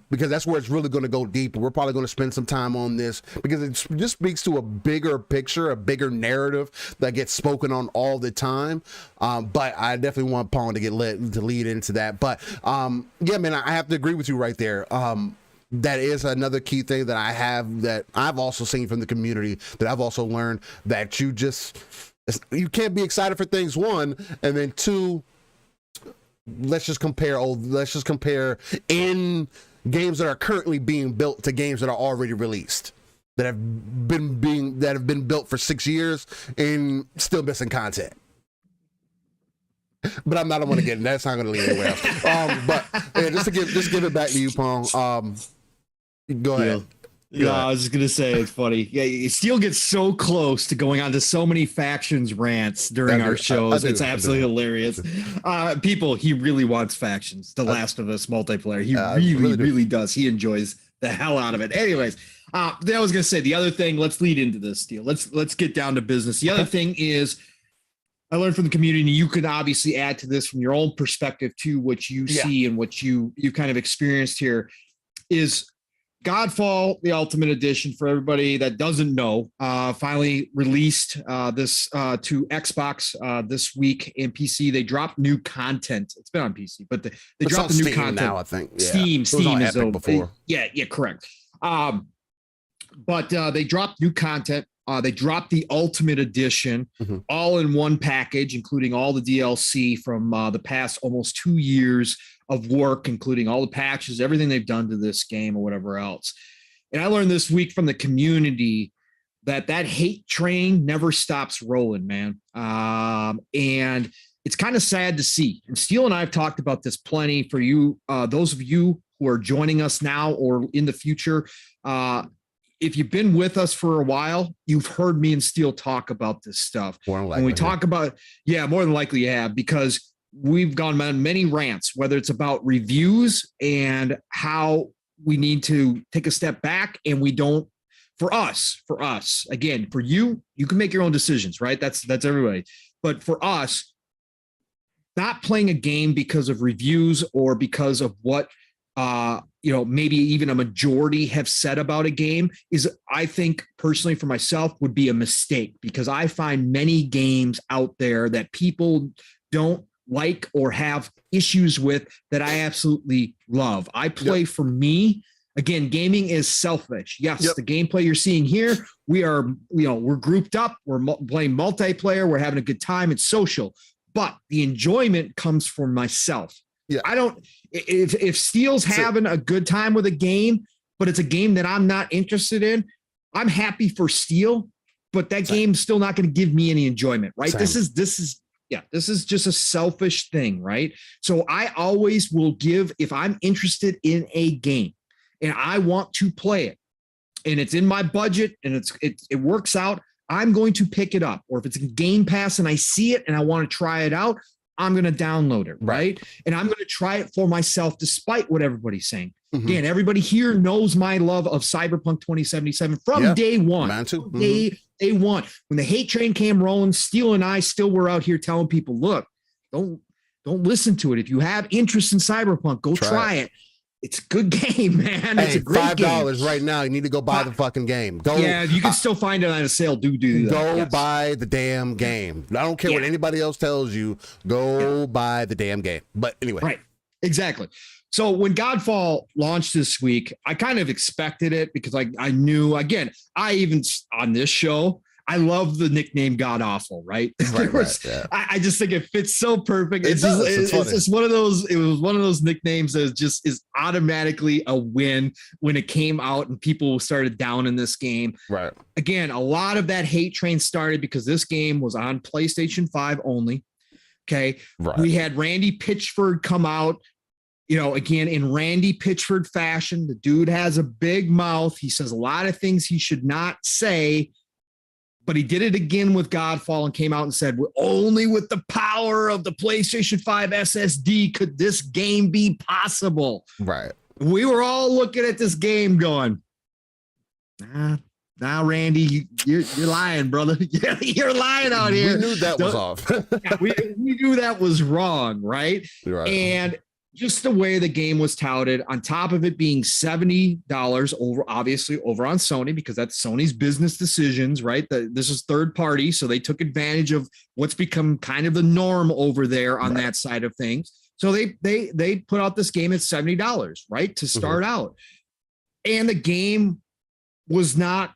because that's where it's really going to go deeper. We're probably going to spend some time on this because it just speaks to a bigger picture, a bigger narrative that gets spoken on all the time. But I definitely want Pong to lead into that. But yeah, man, I have to agree with you right there. That is another key thing that I've also seen from the community, that I've also learned, that you can't be excited for things, one, and then two, let's just compare in games that are currently being built to games that are already released, that have been built for 6 years and still missing content. But I don't want to get in. That's not going to lead anywhere else. But yeah, just give it back to you, Pong. Go ahead. I was just gonna say, it's funny. Yeah, Steel gets so close to going on to so many factions rants during our shows. It's absolutely hilarious. People, he really wants factions. The Last of Us multiplayer. He really does. He enjoys the hell out of it. Anyways, I was gonna say the other thing. Let's lead into this, Steel. Let's get down to business. The other thing is, I learned from the community, and you can obviously add to this from your own perspective too, what you see and what you kind of experienced here, is Godfall, the Ultimate Edition, for everybody that doesn't know, finally released this to Xbox this week and PC. They dropped new content. It's been on PC, but they dropped the new Steam content now, I think. Yeah. Steam is Epic before. Yeah, correct. But they dropped new content. They dropped the Ultimate Edition all in one package, including all the DLC from the past almost 2 years of work, including all the patches, everything they've done to this game or whatever else. And I learned this week from the community that hate train never stops rolling, man. And it's kind of sad to see. And Steel and I have talked about this plenty. For you, those of you who are joining us now or in the future, if you've been with us for a while, you've heard me and Steel talk about this stuff. When we talk about, more than likely you have, because we've gone on many rants, whether it's about reviews and how we need to take a step back, and we don't, for us, again, for you can make your own decisions, right? That's everybody. But for us, not playing a game because of reviews or because of what, maybe even a majority have said about a game is, I think personally for myself, would be a mistake, because I find many games out there that people don't like or have issues with that I absolutely love. I play for me. Again, gaming is selfish. Yes, the gameplay you're seeing here, we're grouped up, we're playing multiplayer, we're having a good time, it's social, but the enjoyment comes from myself. I don't, if Steel's having a good time with a game, but it's a game that I'm not interested in, I'm happy for Steel, but that game's still not going to give me any enjoyment, right? This is just a selfish thing, right? So I always will give, if I'm interested in a game and I want to play it and it's in my budget and it works out, I'm going to pick it up. Or if it's in Game Pass and I see it and I want to try it out, I'm going to download it, right? And I'm going to try it for myself, despite what everybody's saying. Again, everybody here knows my love of Cyberpunk 2077 from day one. Day one. When the hate train came rolling, Steel and I still were out here telling people, look, don't listen to it. If you have interest in Cyberpunk, go try it. It's a good game, man. It's a great game. $5 right now. You need to go buy the fucking game. You can still find it on a sale. Do that. Go buy the damn game. I don't care what anybody else tells you. Go buy the damn game. But anyway. Right. Exactly. So when Godfall launched this week, I kind of expected it, because I knew, again, I even on this show, I love the nickname God Awful, right? I just think it fits so perfect. It's just one of those. It was one of those nicknames that is automatically a win when it came out and people started down in this game. Right. Again, a lot of that hate train started because this game was on PlayStation 5 only. Okay. Right. We had Randy Pitchford come out, again, in Randy Pitchford fashion. The dude has a big mouth. He says a lot of things he should not say, but he did it again with Godfall and came out and said, only with the power of the PlayStation 5 SSD could this game be possible. Right. We were all looking at this game going, nah, Randy, you're lying, brother. You're lying out here. We knew that was off. we knew that was wrong, right? Right. And just the way the game was touted, on top of it being $70 over on Sony, because that's Sony's business decisions, right? This is third party, so they took advantage of what's become kind of the norm over there on that side of things. So they put out this game at $70, right, to start out. And the game was not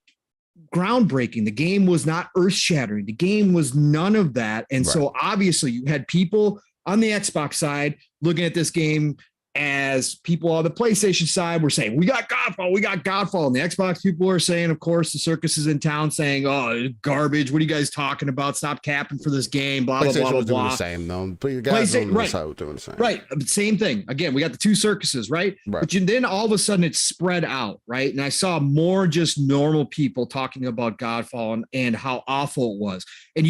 groundbreaking. The game was not earth-shattering. The game was none of that. And so obviously you had people on the Xbox side looking at this game as people on the PlayStation side were saying, we got Godfall. And the Xbox people are saying, of course, the circus is in town saying, oh, garbage. What are you guys talking about? Stop capping for this game, blah, blah, blah, blah, blah. Doing the same, though. But you guys doing the same. Right. Same thing. Again, we got the two circuses, right? But then all of a sudden it spread out, right? And I saw more just normal people talking about Godfall and how awful it was. And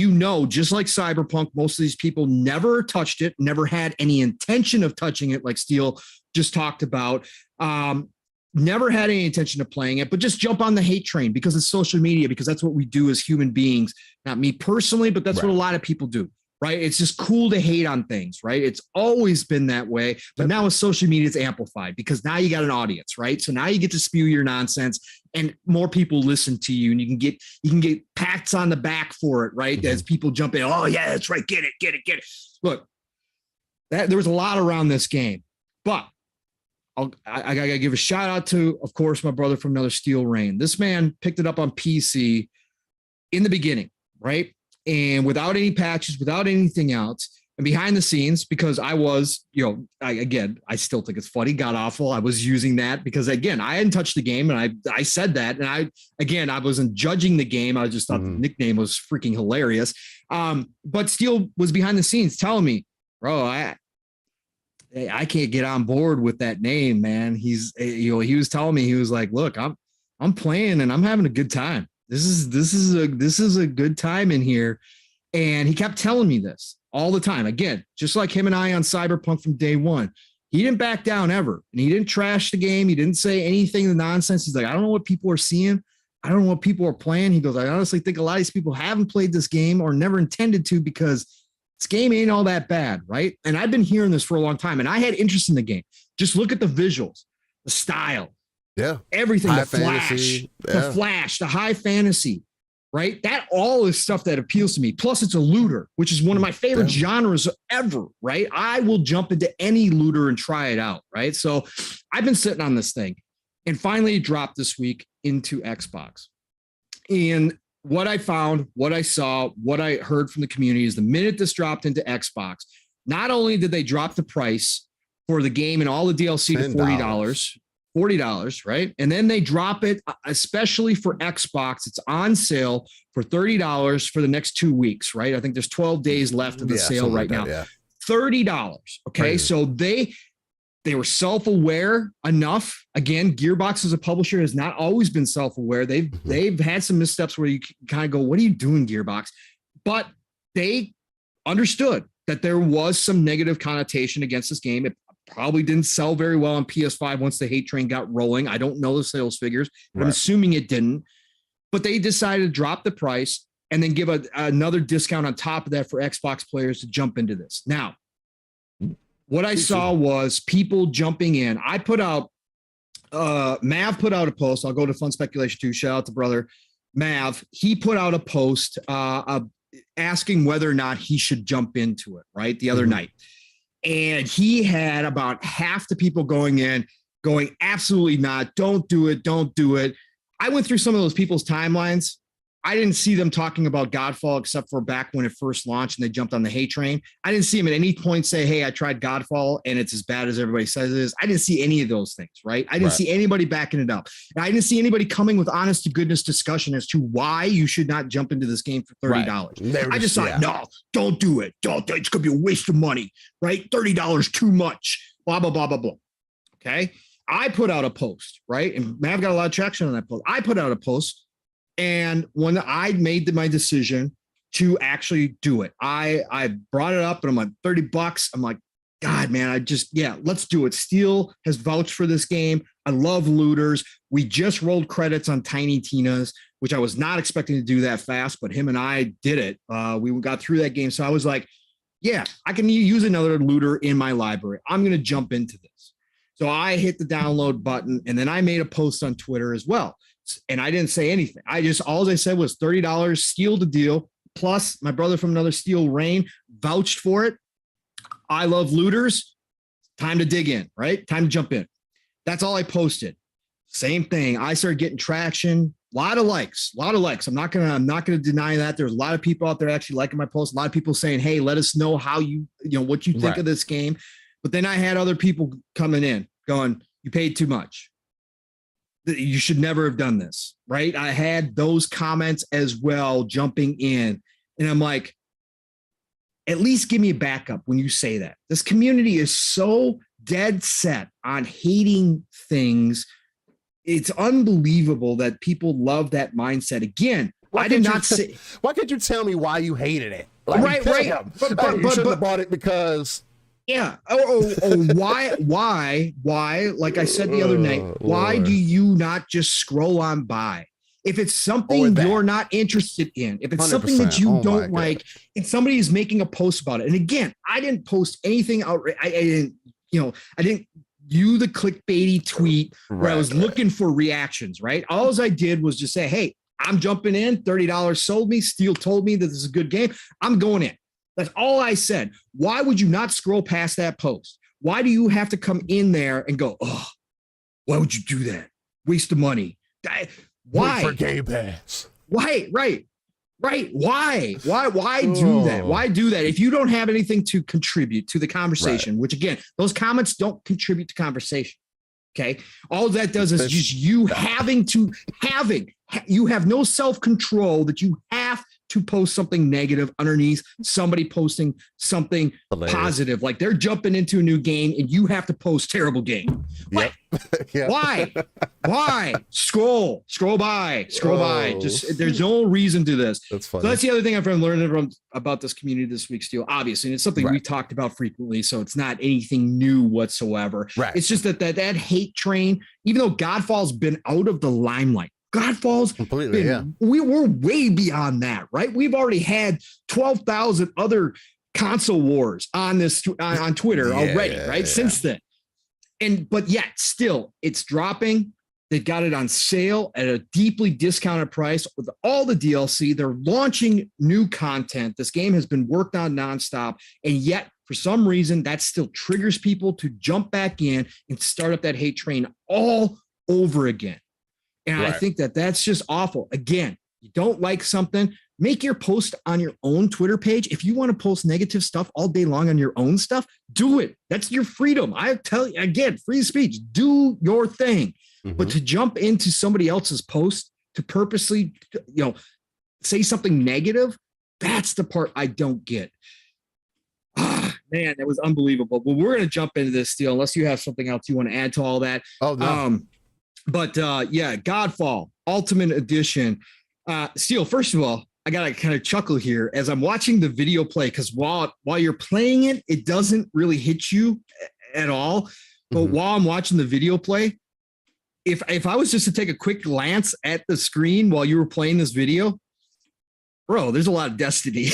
just like Cyberpunk, most of these people never touched it, never had any intention of touching it, like Steel just talked about. Never had any intention of playing it, but just jump on the hate train because it's social media, because that's what we do as human beings. Not me personally, but that's what a lot of people do, right? It's just cool to hate on things, right? It's always been that way, but now with social media, it's amplified because now you got an audience, right? So now you get to spew your nonsense and more people listen to you, and you can get pats on the back for it, right? As people jump in, oh yeah, that's right, get it. Look, there was a lot around this game. But I got to give a shout out to, of course, my brother from another Steel Rain. This man picked it up on PC in the beginning, right? And without any patches, without anything else. And behind the scenes, because I was, I still think it's funny, God awful. I was using that because, again, I hadn't touched the game. And I said that. And I wasn't judging the game. I just thought the nickname was freaking hilarious. But Steel was behind the scenes telling me, bro, I can't get on board with that name, man. He was telling me, he was like, look, I'm playing and I'm having a good time. This is a good time in here. And he kept telling me this all the time. Again, just like him and I on Cyberpunk from day one, he didn't back down ever. And he didn't trash the game. He didn't say anything nonsense. He's like, I don't know what people are seeing. I don't know what people are playing. He goes, I honestly think a lot of these people haven't played this game or never intended to, because this game ain't all that bad, right? And I've been hearing this for a long time, and I had interest in the game. Just look at the visuals, the style, everything, the flash, the high fantasy, right? That all is stuff that appeals to me. Plus, it's a looter, which is one of my favorite genres ever, right? I will jump into any looter and try it out, right? So I've been sitting on this thing, and finally it dropped this week into Xbox. And what I found, what I saw, what I heard from the community is the minute this dropped into Xbox, not only did they drop the price for the game and all the DLC to $40, right? And then they drop it, especially for Xbox. It's on sale for $30 for the next 2 weeks, right? I think there's 12 days left of the sale right now. $30. Okay. Crazy. So they were self-aware enough. Again, Gearbox as a publisher has not always been self-aware. They've had some missteps where you kind of go, what are you doing, Gearbox? But they understood that there was some negative connotation against this game. It probably didn't sell very well on PS5 once the hate train got rolling. I don't know the sales figures, but I'm assuming it didn't. But they decided to drop the price and then give another discount on top of that for Xbox players to jump into this. Now, what I saw was people jumping in. I put out, Mav put out a post. I'll go to Fun Speculation too. Shout out to brother Mav. He put out a post asking whether or not he should jump into it, right? The other night. And he had about half the people going, absolutely not. Don't do it. Don't do it. I went through some of those people's timelines. I didn't see them talking about Godfall except for back when it first launched and they jumped on the hate train. I didn't see them at any point say, hey, I tried Godfall and it's as bad as everybody says it is. I didn't see any of those things, right? I didn't see anybody backing it up. And I didn't see anybody coming with honest to goodness discussion as to why you should not jump into this game for $30. I just thought, no, don't do it. Don't. It's going to be a waste of money, right? $30 too much, blah, blah, blah, blah, blah. Okay. I put out a post, right? And Mav got a lot of traction on that post. I put out a post. And when I made my decision to actually do it, I brought it up and I'm like, $30. I'm like, God, man, let's do it. Steel has vouched for this game. I love looters. We just rolled credits on Tiny Tina's, which I was not expecting to do that fast, but him and I did it. We got through that game. So I was like, yeah, I can use another looter in my library. I'm going to jump into this. So I hit the download button and then I made a post on Twitter as well. And I didn't say anything. All I said was $30, Steel the deal. Plus my brother from another Steel, Rain, vouched for it. I love looters. Time to dig in, right? Time to jump in. That's all I posted. Same thing. I started getting traction. A lot of likes. I'm not gonna deny that. There's a lot of people out there actually liking my post. A lot of people saying, hey, let us know how what you think of this game. But then I had other people coming in going, you paid too much. You should never have done this, right? I had those comments as well jumping in. And I'm like, at least give me a backup when you say that. This community is so dead set on hating things. It's unbelievable that people love that mindset. Again, I did not say. Why can't you tell me why you hated it? Right. But you shouldn't have bought it because. Yeah. Why? Like I said the other night, why do you not just scroll on by? If it's something you're not interested in, if it's something that you don't like, and somebody is making a post about it. And again, I didn't post anything out. I didn't do the clickbaity tweet where I was looking for reactions, right? All I did was just say, hey, I'm jumping in. $30 sold me. Steel told me that this is a good game. I'm going in. That's all I said. Why would you not scroll past that post? Why do you have to come in there and go, oh, why would you do that? Waste of money. Why? For Game Pass. Why? Right. Why do that? Why do that? If you don't have anything to contribute to the conversation, which again, those comments don't contribute to conversation. Okay. All that does is just you you have no self-control that you have to post something negative underneath somebody posting something positive. Like they're jumping into a new game and you have to post terrible game. What? Yep. Why? Scroll by. Just there's no reason to this. That's funny. So that's the other thing I've learned about this community this week, Steel. Obviously, and it's something we talked about frequently, so it's not anything new whatsoever. Right. It's just that hate train, even though Godfall's been out of the limelight. Godfall's completely, we're way beyond that, right? We've already had 12,000 other console wars on this on Twitter already, right? Since then. But yet still it's dropping. They've got it on sale at a deeply discounted price with all the DLC. They're launching new content. This game has been worked on nonstop. And yet for some reason that still triggers people to jump back in and start up that hate train all over again. And I think that's just awful. Again, you don't like something, make your post on your own Twitter page. If you want to post negative stuff all day long on your own stuff, do it. That's your freedom. I tell you again, free speech, do your thing. But to jump into somebody else's post to purposely, say something negative, that's the part I don't get. Man, that was unbelievable. Well, we're going to jump into this, Steel, unless you have something else you want to add to all that. Oh, no. But Godfall Ultimate Edition. Steel, first of all, I gotta kind of chuckle here as I'm watching the video play because while you're playing it, it doesn't really hit you at all. But while I'm watching the video play, if I was just to take a quick glance at the screen while you were playing this video, bro, there's a lot of Destiny.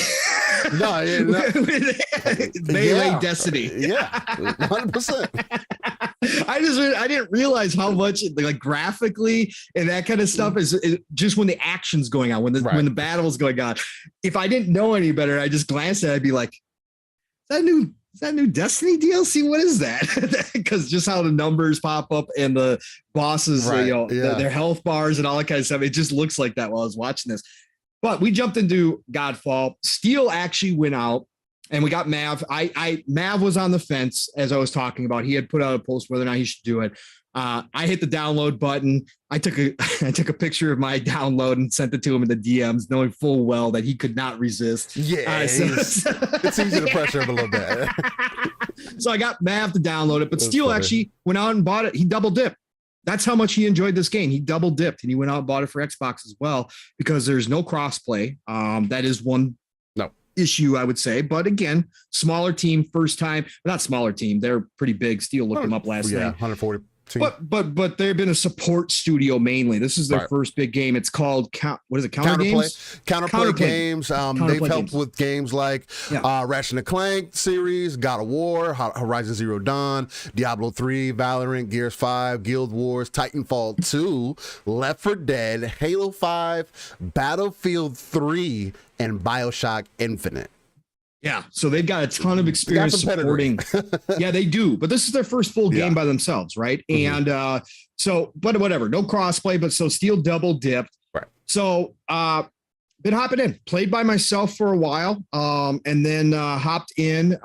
Melee Destiny. Yeah, 100%. I didn't realize how much like graphically and that kind of stuff is just when the action's going on, when the battle's going on. If I didn't know any better, I just glanced at it, I'd be like, is that new Destiny DLC? What is that? Because just how the numbers pop up and the bosses, their health bars and all that kind of stuff, it just looks like that while I was watching this. But we jumped into Godfall. Steel actually went out, and we got Mav. Mav was on the fence, as I was talking about. He had put out a post whether or not he should do it. I hit the download button. I took a picture of my download and sent it to him in the DMs, knowing full well that he could not resist. Yeah, it's easy to pressure him a little bit. So I got Mav to download it, but Steel funny. actually went out and bought it. He double dipped. That's how much he enjoyed this game. He double dipped, and he went out and bought it for Xbox as well, because there's no crossplay. That is one issue, I would say. But again, smaller team, first time, not smaller team. They're pretty big. Steel looked them up last night. 140. But they've been a support studio mainly. This is their first big game. It's called Counterplay Games? Counterplay Games. They've helped games. with games like Ratchet and Clank series, God of War, Horizon Zero Dawn, Diablo 3, Valorant, Gears 5, Guild Wars, Titanfall 2, Left 4 Dead, Halo 5, Battlefield 3, and BioShock Infinite. Yeah, so they've got a ton of experience supporting. Yeah, they do. But this is their first full game by themselves, right? Mm-hmm. And but whatever, no crossplay. But so Steel double dipped. Right. So been hopping in, played by myself for a while, and then hopped in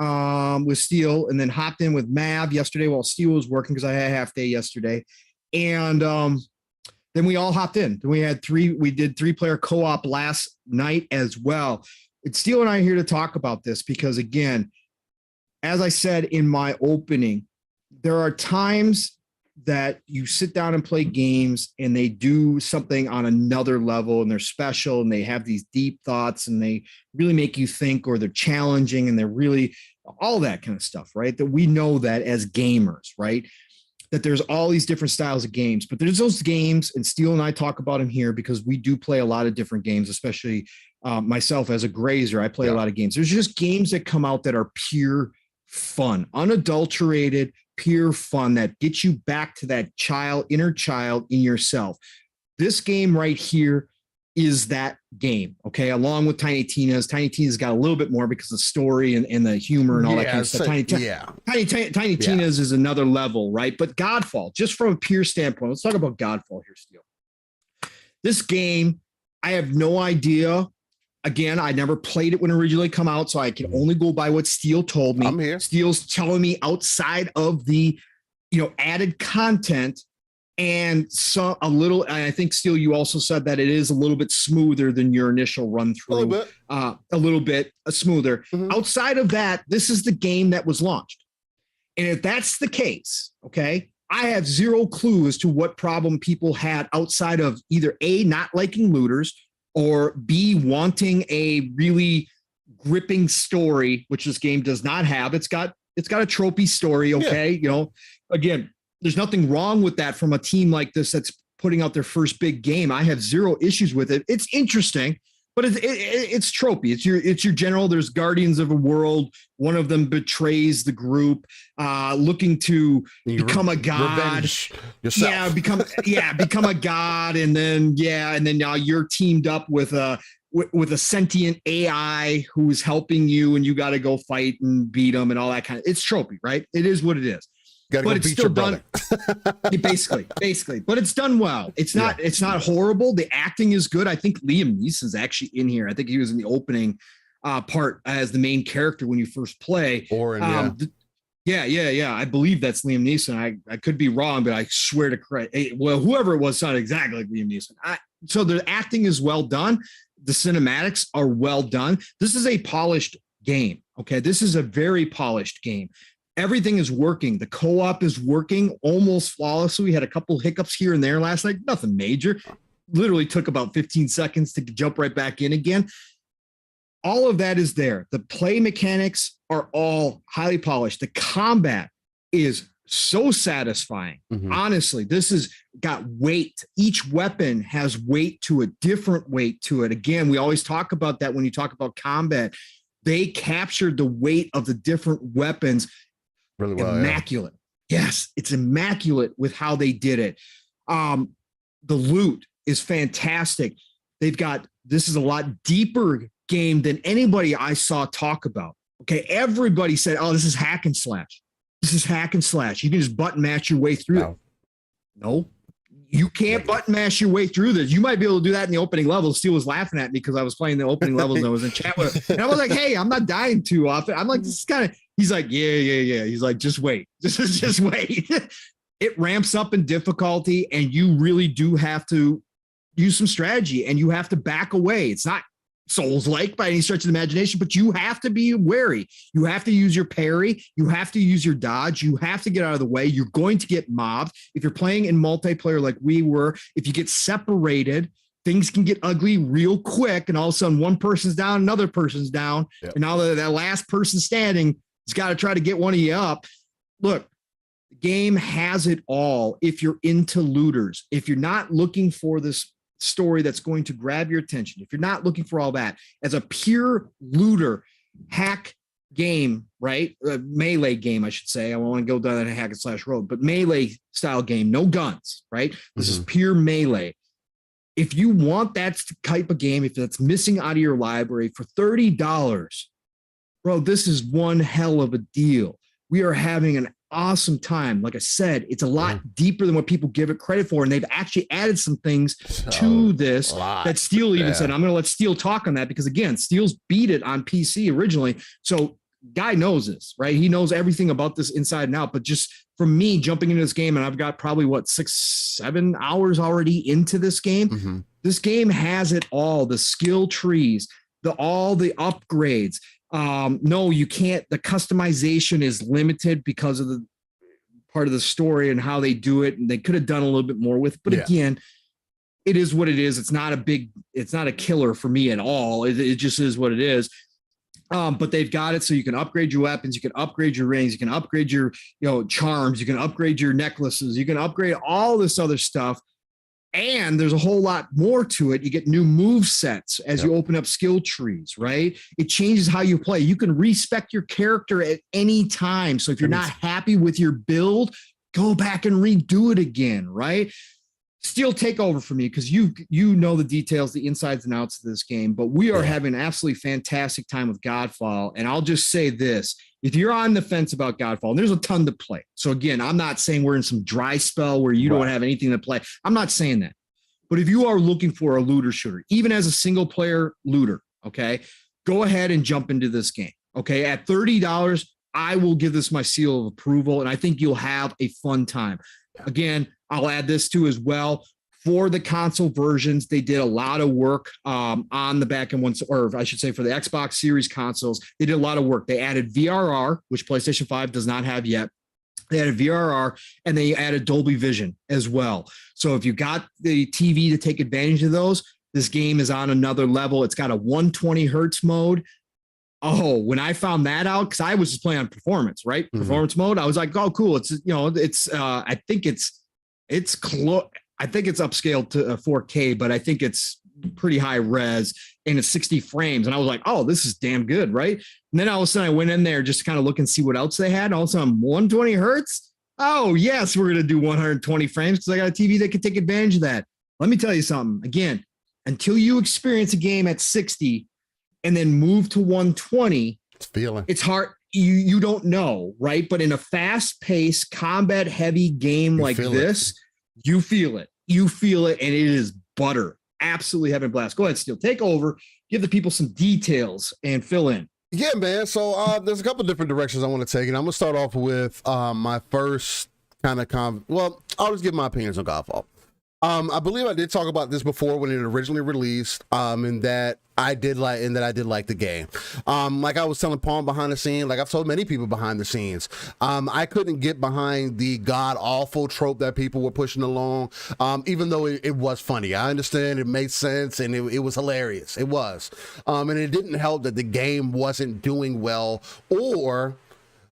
with Steel, and then hopped in with Mav yesterday while Steel was working because I had a half day yesterday, and then we all hopped in. Then we did 3-player co-op last night as well. It's Steel and I are here to talk about this because, again, as I said in my opening, there are times that you sit down and play games and they do something on another level and they're special and they have these deep thoughts and they really make you think, or they're challenging and they're really all that kind of stuff, right? That we know that as gamers, right? That there's all these different styles of games, but there's those games, and Steel and I talk about them here because we do play a lot of different games, especially myself as a grazer. I play a lot of games. There's just games that come out that are pure fun, unadulterated, pure fun that gets you back to that inner child in yourself. This game right here is that game, okay? Along with Tiny Tina's. Tiny Tina's got a little bit more because of the story and the humor and all that kind of stuff. Tiny Tina's is another level, right? But Godfall, just from a pure standpoint, let's talk about Godfall here, Steel. This game, I have no idea. Again, I never played it when it originally come out, so I can only go by what Steel told me. I'm here. Steel's telling me outside of the, added content and I think Steel, you also said that it is a little bit smoother than your initial run through. A little bit smoother. Mm-hmm. Outside of that, this is the game that was launched. And if that's the case, okay, I have zero clue as to what problem people had outside of either A, not liking looters, or B, wanting a really gripping story, which this game does not have. It's got a tropey story, okay? Yeah. Again, there's nothing wrong with that from a team like this that's putting out their first big game. I have zero issues with it. It's interesting, but it's tropey. It's your general. There's guardians of a world. One of them betrays the group, looking to become a god. Yourself. Become a god, and then now you're teamed up with a sentient AI who's helping you, and you got to go fight and beat them and all that kind of. It's tropey, right? It is what it is. But it's still done. basically, but it's done well. It's not horrible. The acting is good. I think Liam Neeson's actually in here. I think he was in the opening part as the main character when you first play. I believe that's Liam Neeson. I could be wrong, but I swear to Christ, whoever it was sounded exactly like Liam Neeson. So the acting is well done. The cinematics are well done. This is a polished game. Okay, this is a very polished game. Everything is working. The co-op is working almost flawlessly. We had a couple hiccups here and there last night. Nothing major. Literally took about 15 seconds to jump right back in again. All of that is there. The play mechanics are all highly polished. The combat is so satisfying. Mm-hmm. Honestly, this has got weight. Each weapon has weight to it, different weight to it. Again, we always talk about that when you talk about combat. They captured the weight of the different weapons really well. Immaculate. Yeah. Yes, it's immaculate with how they did it. The loot is fantastic. This is a lot deeper game than anybody I saw talk about. Okay, everybody said, "Oh, this is hack and slash. This is hack and slash. You can just button match your way through it." No, You can't button mash your way through this. You might be able to do that in the opening level. Steel was laughing at me because I was playing the opening levels and I was in chat with him. And I was like, hey, I'm not dying too often. I'm like, this is kind of, he's like, yeah. He's like, just wait. Just wait. It ramps up in difficulty and you really do have to use some strategy and you have to back away. It's not Souls-like by any stretch of the imagination, but you have to be wary. You have to use your parry. You have to use your dodge. You have to get out of the way. You're going to get mobbed. If you're playing in multiplayer like we were, if you get separated, things can get ugly real quick. And all of a sudden one person's down, another person's down. Yep. And now that last person standing has got to try to get one of you up. Look, the game has it all. If you're into looters, if you're not looking for this story that's going to grab your attention, if you're not looking for all that, as a pure looter hack game, right? Melee game, I should say. I want to go down that hack and slash road, but melee style game, no guns, right? This is pure melee. If you want that type of game, if that's missing out of your library for $30, bro, this is one hell of a deal. We are having an awesome time. Like I said, it's a lot deeper than what people give it credit for. And they've actually added some things to this that Steel even said. I'm going to let Steel talk on that because, again, Steel's beat it on PC originally. So guy knows this, right? He knows everything about this inside and out. But just from me jumping into this game, and I've got probably, 6-7 hours already into this game. This game has it all. The skill trees, all the upgrades. No, you can't. The customization is limited because of the part of the story and how they do it. And they could have done a little bit more with, but again, it is what it is. It's not a killer for me at all. It just is what it is. But they've got it so you can upgrade your weapons, you can upgrade your rings, you can upgrade your, charms, you can upgrade your necklaces, you can upgrade all this other stuff. And there's a whole lot more to it. You get new move sets as you open up skill trees, right? It changes how you play. You can respec your character at any time. So if you're not happy with your build, go back and redo it again, right? Steel, take over for me because you know the details, the insides and outs of this game. But we are having an absolutely fantastic time with Godfall. And I'll just say this. If you're on the fence about Godfall, and there's a ton to play. So again, I'm not saying we're in some dry spell where you don't have anything to play. I'm not saying that. But if you are looking for a looter shooter, even as a single player looter, okay, go ahead and jump into this game. Okay. At $30, I will give this my seal of approval. And I think you'll have a fun time. Again, I'll add this too as well. For the console versions, they did a lot of work on the back end ones, or I should say for the Xbox Series consoles, they did a lot of work. They added VRR, which PlayStation 5 does not have yet. They added VRR and they added Dolby Vision as well. So if you got the TV to take advantage of those, this game is on another level. It's got a 120 hertz mode. Oh, when I found that out, because I was just playing on performance, right? Performance mode. I was like, oh, cool. It's, I think it's close. I think it's upscaled to 4K, but I think it's pretty high res and it's 60 frames. And I was like, oh, this is damn good, right? And then all of a sudden I went in there just to kind of look and see what else they had. And all of a sudden 120 hertz. Oh, yes, we're going to do 120 frames because I got a TV that can take advantage of that. Let me tell you something. Again, until you experience a game at 60 and then move to 120, it's hard. You don't know, right? But in a fast-paced, combat-heavy game like this, you feel it. You feel it, and it is butter. Absolutely having a blast. Go ahead, Steel. Take over. Give the people some details and fill in. Yeah, man. So there's a couple different directions I want to take, and I'm going to start off with my first kind of well, I'll just give my opinions on Godfall. I believe I did talk about this before when it originally released, and that I did like the game. Like I was telling Pong behind the scene, like I've told many people behind the scenes, I couldn't get behind the god awful trope that people were pushing along, even though it was funny. I understand, it made sense, and it was hilarious. It was, and it didn't help that the game wasn't doing well or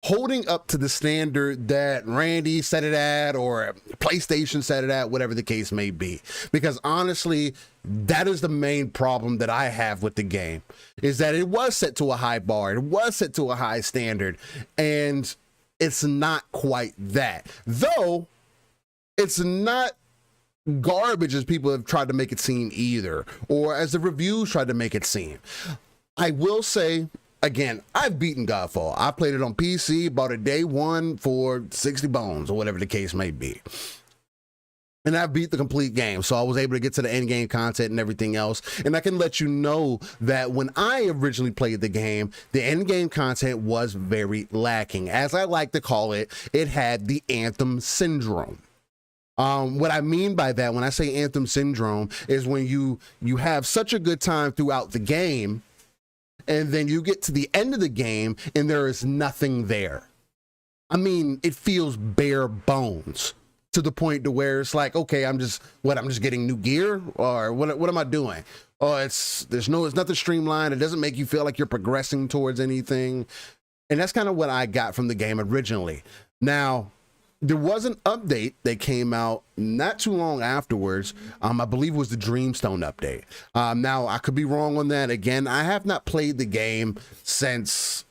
holding up to the standard that Randy set it at or PlayStation set it at, whatever the case may be. Because honestly, that is the main problem that I have with the game, is that it was set to a high bar, it was set to a high standard, and it's not quite that. Though, it's not garbage as people have tried to make it seem either, or as the reviews tried to make it seem. I will say, again, I've beaten Godfall. I played it on PC, bought it day one for 60 bones or whatever the case may be. And I beat the complete game. So I was able to get to the end game content and everything else. And I can let you know that when I originally played the game, the end game content was very lacking. As I like to call it, it had the Anthem syndrome. What I mean by that, when I say Anthem syndrome, is when you have such a good time throughout the game, and then you get to the end of the game and there is nothing there. I mean, it feels bare bones. To the point to where it's like, okay, I'm just getting new gear, or what am I doing? Oh, it's nothing streamlined. It doesn't make you feel like you're progressing towards anything. And that's kind of what I got from the game originally. Now, there was an update that came out not too long afterwards. I believe it was the Dreamstone update. Now, I could be wrong on that. Again, I have not played the game since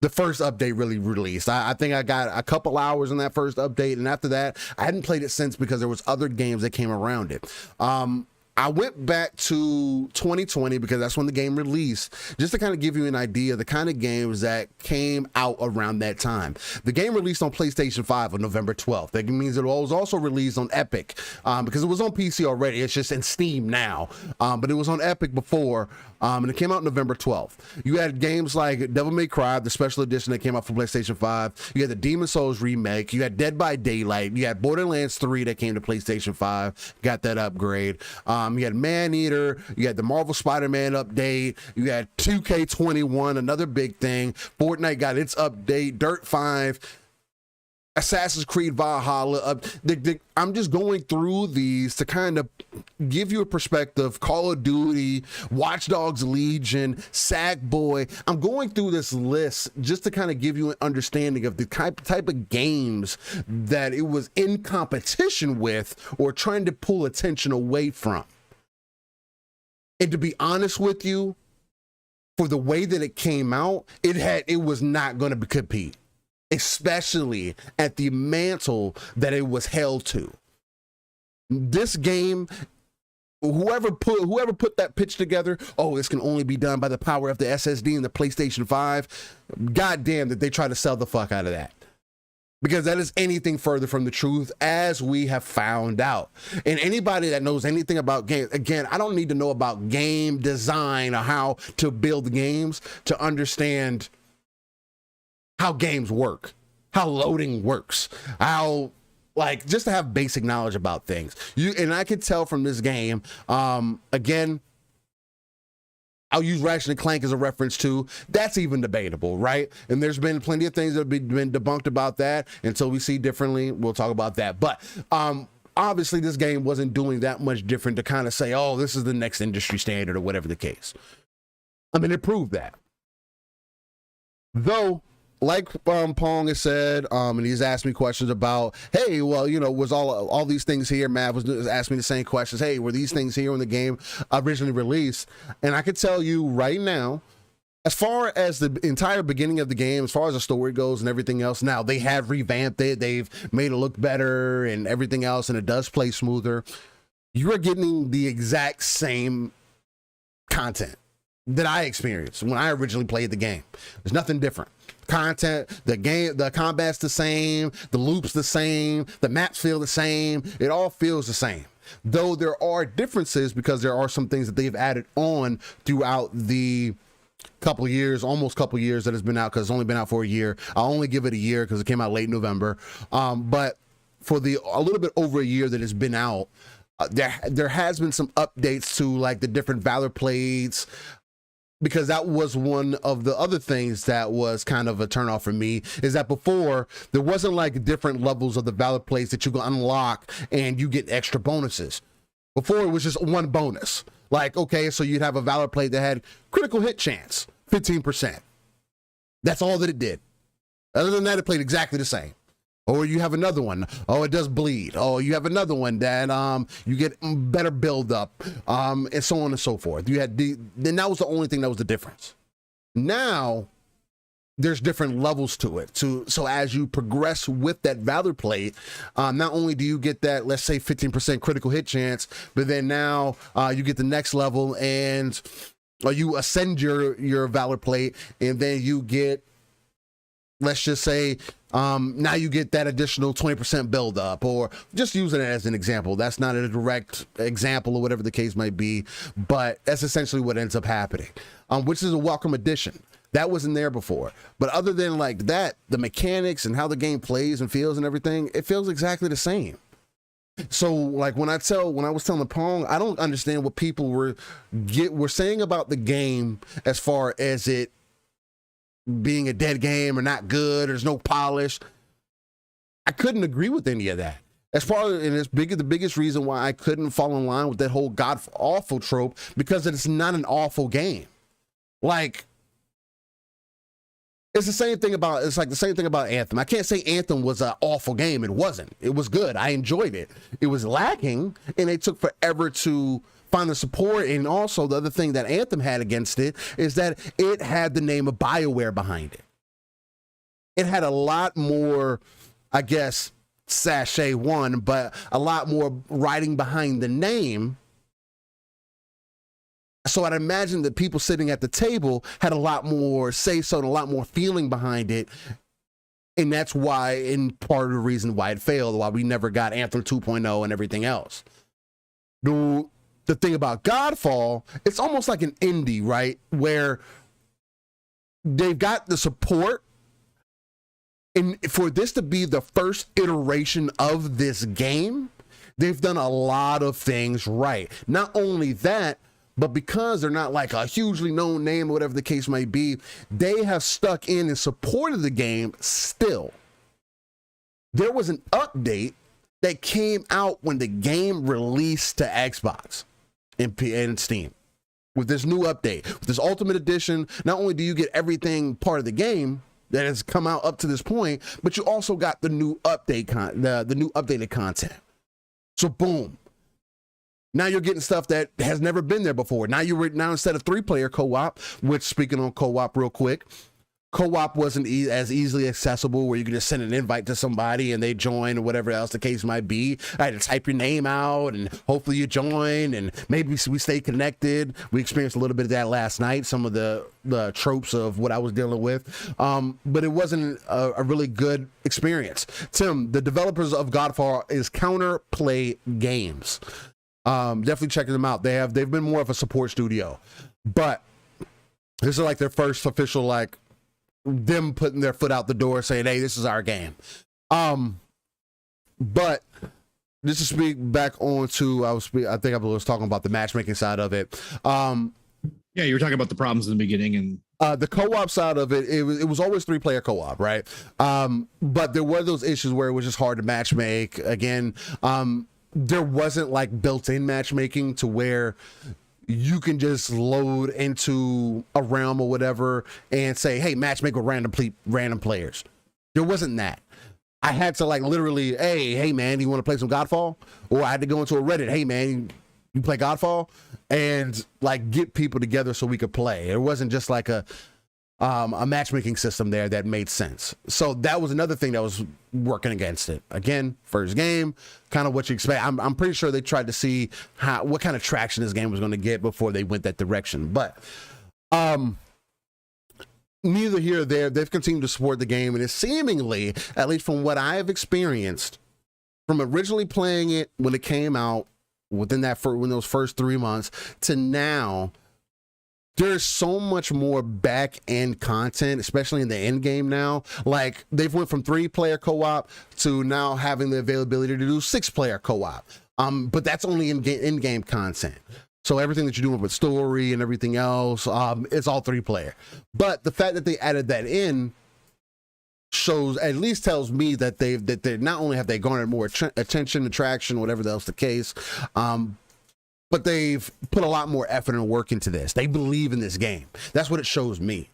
the first update really released. I think I got a couple hours in that first update, and after that, I hadn't played it since because there was other games that came around it. I went back to 2020 because that's when the game released, just to kind of give you an idea of the kind of games that came out around that time. The game released on PlayStation 5 on November 12th. That means it was also released on Epic because it was on PC already. It's just in Steam now, but it was on Epic before, and it came out November 12th. You had games like Devil May Cry, the special edition that came out for PlayStation 5. You had the Demon Souls remake. You had Dead by Daylight. You had Borderlands 3 that came to PlayStation 5. Got that upgrade. You had Maneater, you had the Marvel Spider-Man update, you had 2K21, another big thing. Fortnite got its update, Dirt 5, Assassin's Creed Valhalla. I'm just going through these to kind of give you a perspective. Call of Duty, Watch Dogs Legion, Sackboy. I'm going through this list just to kind of give you an understanding of the type of games that it was in competition with or trying to pull attention away from. And to be honest with you, for the way that it came out, it was not going to compete, especially at the mantle that it was held to. This game, whoever put that pitch together, oh, this can only be done by the power of the SSD and the PlayStation 5. God damn that they try to sell the fuck out of that. Because that is anything further from the truth, as we have found out. And anybody that knows anything about games, again, I don't need to know about game design or how to build games to understand how games work, how loading works, how, like, just to have basic knowledge about things. And I could tell from this game, again, I'll use Ratchet and Clank as a reference too. That's even debatable, right? And there's been plenty of things that have been debunked about that. Until we see differently, we'll talk about that. But obviously, this game wasn't doing that much different to kind of say, oh, this is the next industry standard or whatever the case. I mean, it proved that. Though, like Pong has said, and he's asked me questions about, hey, well, you know, was all these things here? Mav was asking me the same questions. Hey, were these things here when the game originally released? And I could tell you right now, as far as the entire beginning of the game, as far as the story goes and everything else, now they have revamped it. They've made it look better and everything else, and it does play smoother. You are getting the exact same content that I experienced when I originally played the game. There's nothing different. Content, the combat's the same, the loop's the same, the maps feel the same, it all feels the same. Though there are differences because there are some things that they've added on throughout the almost couple years that it's been out, because it's only been out for a year. I'll only give it a year because it came out late November. But for a little bit over a year that it's been out, there has been some updates to like the different Valor plates, because that was one of the other things that was kind of a turnoff for me, is that before there wasn't like different levels of the Valor plates that you can unlock and you get extra bonuses. Before it was just one bonus. Like, okay, so you'd have a Valor plate that had critical hit chance, 15%. That's all that it did. Other than that, it played exactly the same. Or you have another one, oh, it does bleed. Oh, you have another one that you get better build up, and so on and so forth. You had then that was the only thing that was the difference. Now there's different levels to it. So as you progress with that Valor plate, not only do you get that, let's say 15% critical hit chance, but then now you get the next level and you ascend your Valor plate, and then you get, let's just say, Now you get that additional 20% build up, or just using it as an example. That's not a direct example or whatever the case might be, but that's essentially what ends up happening, which is a welcome addition. That wasn't there before. But other than like that, the mechanics and how the game plays and feels and everything, it feels exactly the same. So like when I was telling Pong, I don't understand what people were saying about the game as far as it being a dead game or not good, or there's no polish. I couldn't agree with any of that. As far as, and it's the biggest reason why I couldn't fall in line with that whole awful trope, because it's not an awful game. Like, it's the same thing about Anthem. I can't say Anthem was an awful game. It wasn't. It was good. I enjoyed it. It was lacking, and it took forever to find the support. And also the other thing that Anthem had against it is that it had the name of BioWare behind it. It had a lot more, I guess, sachet one, but a lot more writing behind the name. So I'd imagine that people sitting at the table had a lot more say-so and a lot more feeling behind it. And that's why, and part of the reason why it failed, why we never got Anthem 2.0 and everything else. The thing about Godfall, it's almost like an indie, right? Where they've got the support. And for this to be the first iteration of this game, they've done a lot of things right. Not only that, but because they're not like a hugely known name or whatever the case might be, they have stuck in and supported the game still. There was an update that came out when the game released to Xbox and Steam. With this new update, with this Ultimate Edition, not only do you get everything part of the game that has come out up to this point, but you also got the new update, the new updated content. So boom. Now you're getting stuff that has never been there before. Now instead of 3-player co-op, which, speaking on co-op real quick, co-op wasn't as easily accessible, where you could just send an invite to somebody and they join or whatever else the case might be. I had to type your name out and hopefully you join, and maybe we stay connected. We experienced a little bit of that last night, some of the tropes of what I was dealing with. But it wasn't a really good experience. Tim, the developers of Godfall is Counterplay Games. Definitely checking them out. They've been more of a support studio, but this is like their first official, like, them putting their foot out the door saying, hey, this is our game. But just to speak back on to, I think I was talking about the matchmaking side of it. Yeah, you were talking about the problems in the beginning, and the co-op side of it, it was always 3-player co-op, right? But there were those issues where it was just hard to matchmake. Again, there wasn't like built-in matchmaking to where you can just load into a realm or whatever and say, hey, matchmake with random players. There wasn't that. I had to like literally, hey man, you want to play some Godfall? Or I had to go into a Reddit, hey man, you play Godfall? And like get people together so we could play. It wasn't just like a matchmaking system there that made sense. So that was another thing that was working against it. Again, first game, kind of what you expect. I'm pretty sure they tried to see what kind of traction this game was going to get before they went that direction. But neither here or there, they've continued to support the game, and it's seemingly, at least from what I have experienced, from originally playing it when it came out, within those first 3 months to now, there's so much more back end content, especially in the end game now. Like they've went from 3-player co-op to now having the availability to do 6-player co-op. But that's only in game content. So everything that you're doing with story and everything else, it's all 3-player. But the fact that they added that in tells me that they not only have they garnered more attention, attraction, whatever else the case, but they've put a lot more effort and work into this. They believe in this game. That's what it shows me.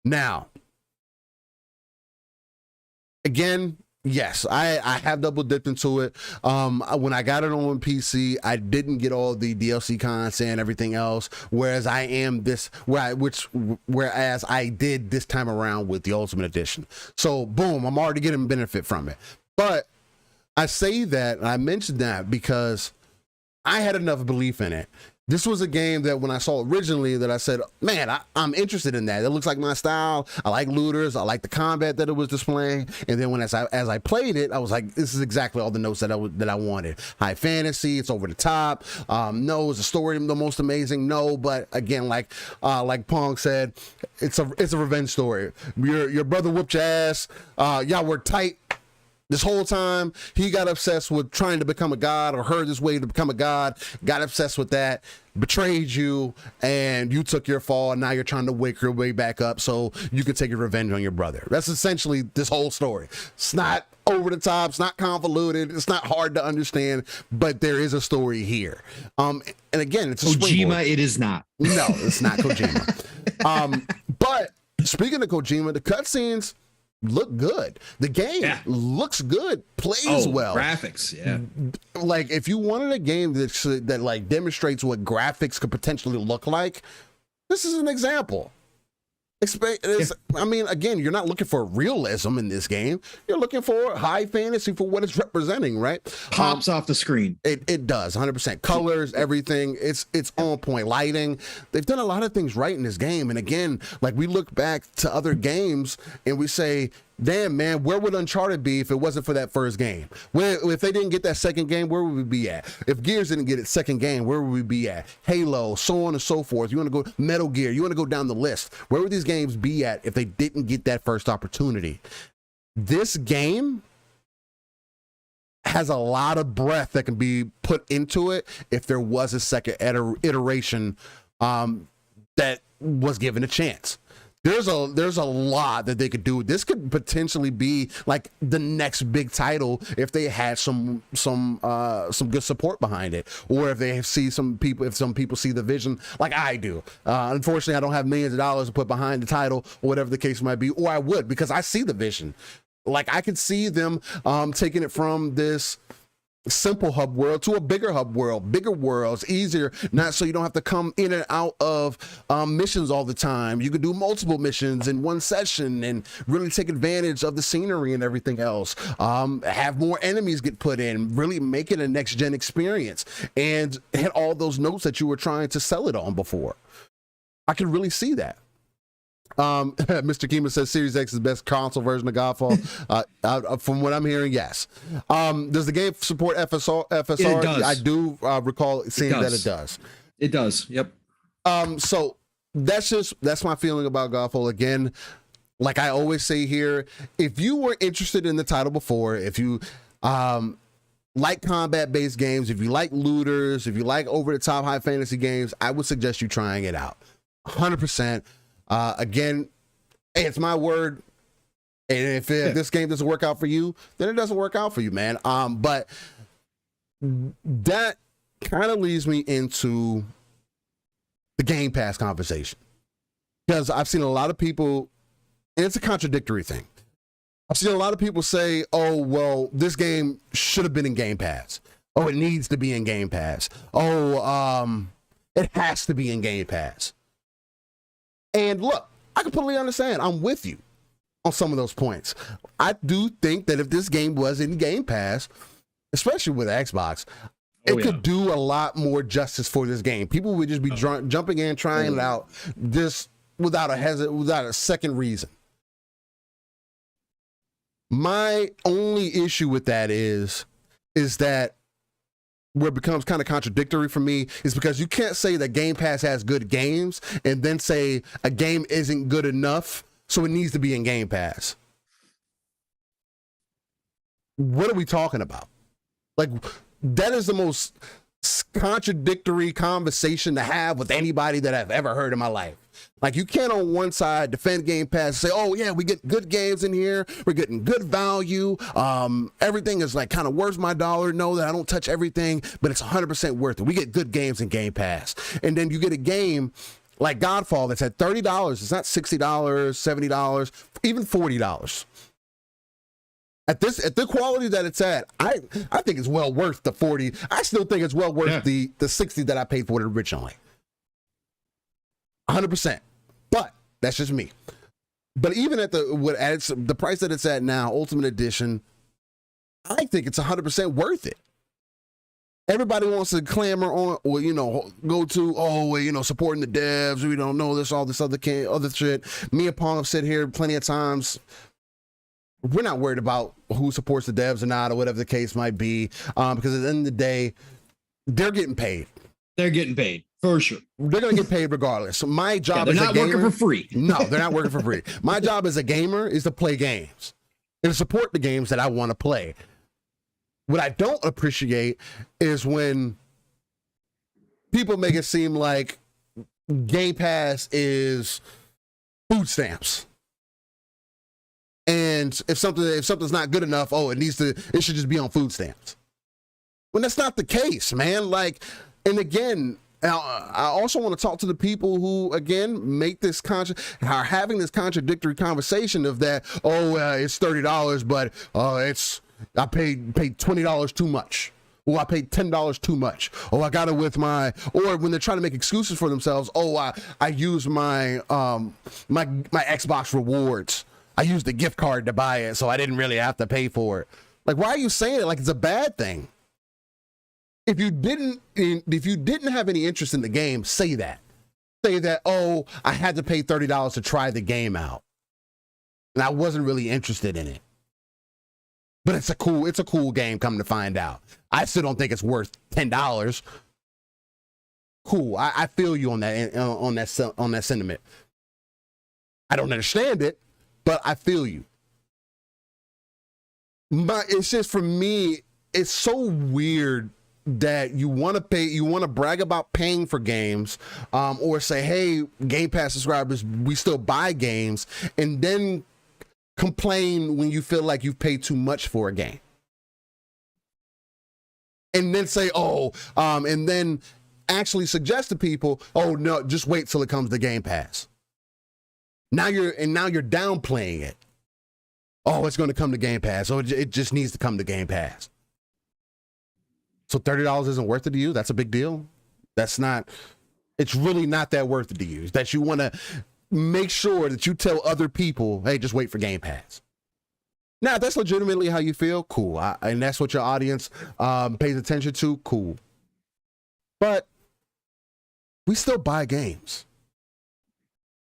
Now, again, yes, I have double dipped into it. When I got it on PC, I didn't get all the DLC content, everything else. Whereas I did this time around with the Ultimate Edition. So boom, I'm already getting benefit from it. But I say that, and I mentioned that because I had enough belief in it This was a game that when I saw originally that I said, man, I'm interested in that. It looks like my style. I like looters. I like the combat that it was displaying. And then as I played it, I was like, this is exactly all the notes that I wanted. High fantasy. It's over the top. No, is the story the most amazing? No, but again, like Pong said, it's a revenge story. Your brother whooped your ass. Y'all were tight. This whole time, he got obsessed with trying to become a god, or heard his way to become a god, got obsessed with that, betrayed you, and you took your fall, and now you're trying to wake your way back up so you can take your revenge on your brother. That's essentially this whole story. It's not over the top, it's not convoluted, it's not hard to understand, but there is a story here. And again, it's a Kojima, springboard. it is not. No, it's not Kojima. But speaking of Kojima, the cutscenes look good. The game looks good, plays well. Graphics, yeah. Like if you wanted a game that like demonstrates what graphics could potentially look like, this is an example. I mean, again, you're not looking for realism in this game. You're looking for high fantasy for what it's representing, right? Pops off the screen. It does, 100%. Colors, everything. It's on point. Lighting. They've done a lot of things right in this game. And again, like we look back to other games and we say, damn, man, where would Uncharted be if it wasn't for that first game? If they didn't get that second game, where would we be at? If Gears didn't get its second game, where would we be at? Halo, so on and so forth. You want to go Metal Gear, you want to go down the list. Where would these games be at if they didn't get that first opportunity? This game has a lot of breath that can be put into it if there was a second iteration that was given a chance. There's a lot that they could do. This could potentially be like the next big title if they had some good support behind it, or if some people see the vision like I do. Unfortunately, I don't have millions of dollars to put behind the title or whatever the case might be, or I would, because I see the vision. Like I could see them taking it from this simple hub world to a bigger hub world, bigger worlds, easier, not so you don't have to come in and out of missions all the time. You could do multiple missions in one session and really take advantage of the scenery and everything else. Have more enemies get put in, really make it a next gen experience, and hit all those notes that you were trying to sell it on before. I could really see that. Mr. Kima says Series X is the best console version of Godfall. From what I'm hearing, yes. Does the game support FSR? It does. I do recall seeing that it does. It does. Yep. So that's my feeling about Godfall. Again, like I always say here, if you were interested in the title before, if you like combat-based games, if you like looters, if you like over-the-top high fantasy games, I would suggest you trying it out. 100%. Again, hey, it's my word. And if this game doesn't work out for you, then it doesn't work out for you, man. But that kind of leads me into the Game Pass conversation, because I've seen a lot of people, and it's a contradictory thing. I've seen a lot of people say, oh, well, this game should have been in Game Pass. Oh, it needs to be in Game Pass. Oh, it has to be in Game Pass. And look, I completely understand. I'm with you on some of those points. I do think that if this game was in Game Pass, especially with Xbox, it could do a lot more justice for this game. People would just be jumping in, trying it out, just without a second reason. My only issue with that is that where it becomes kind of contradictory for me is because you can't say that Game Pass has good games and then say a game isn't good enough, so it needs to be in Game Pass. What are we talking about? Like, that is the most contradictory conversation to have with anybody that I've ever heard in my life. Like, you can't on one side defend Game Pass and say, oh yeah, we get good games in here, we're getting good value, everything is like kind of worth my dollar. No, that I don't touch everything, but it's 100% worth it. We get good games in Game Pass. And then you get a game like Godfall that's at $30. It's not $60, $70, even $40. At the quality that it's at, I think it's well worth the 40. I still think it's well worth the 60 that I paid for it originally. 100%. But that's just me. But even at the price that it's at now, Ultimate Edition, I think it's 100% worth it. Everybody wants to clamor on, or, you know, go to, oh, well, you know, supporting the devs. We don't know this, all this other shit. Me and Pong have said here plenty of times. We're not worried about who supports the devs or not, or whatever the case might be, because at the end of the day, they're getting paid. They're getting paid for sure. They're gonna get paid regardless. So my job they're as not a gamer, working for free. No, they're not working for free. My job as a gamer is to play games and to support the games that I want to play. What I don't appreciate is when people make it seem like Game Pass is food stamps. And if something's not good enough, it should just be on food stamps. When that's not the case, man. Like, and again, I also want to talk to the people who, again, make this are having this contradictory conversation of that. It's $30, but I paid $20 too much. Oh, I paid $10 too much. Oh, I got it with or when they're trying to make excuses for themselves. I used my Xbox rewards. I used the gift card to buy it, so I didn't really have to pay for it. Like, why are you saying it like it's a bad thing? If you didn't have any interest in the game, say that. Say that, I had to pay $30 to try the game out, and I wasn't really interested in it. But it's a cool game, come to find out. I still don't think it's worth $10. Cool. I feel you on that sentiment. I don't understand it, but I feel you. But it's just, for me, it's so weird that you want to brag about paying for games, or say, hey, Game Pass subscribers, we still buy games, and then complain when you feel like you've paid too much for a game. And then say, and then actually suggest to people, no, just wait till it comes to Game Pass. Now you're downplaying it. It's going to come to Game Pass. It just needs to come to Game Pass. So $30 isn't worth it to you? That's a big deal? It's really not that worth it to you. That you want to make sure that you tell other people, hey, just wait for Game Pass. Now, if that's legitimately how you feel, cool. And that's what your audience pays attention to, cool. But we still buy games.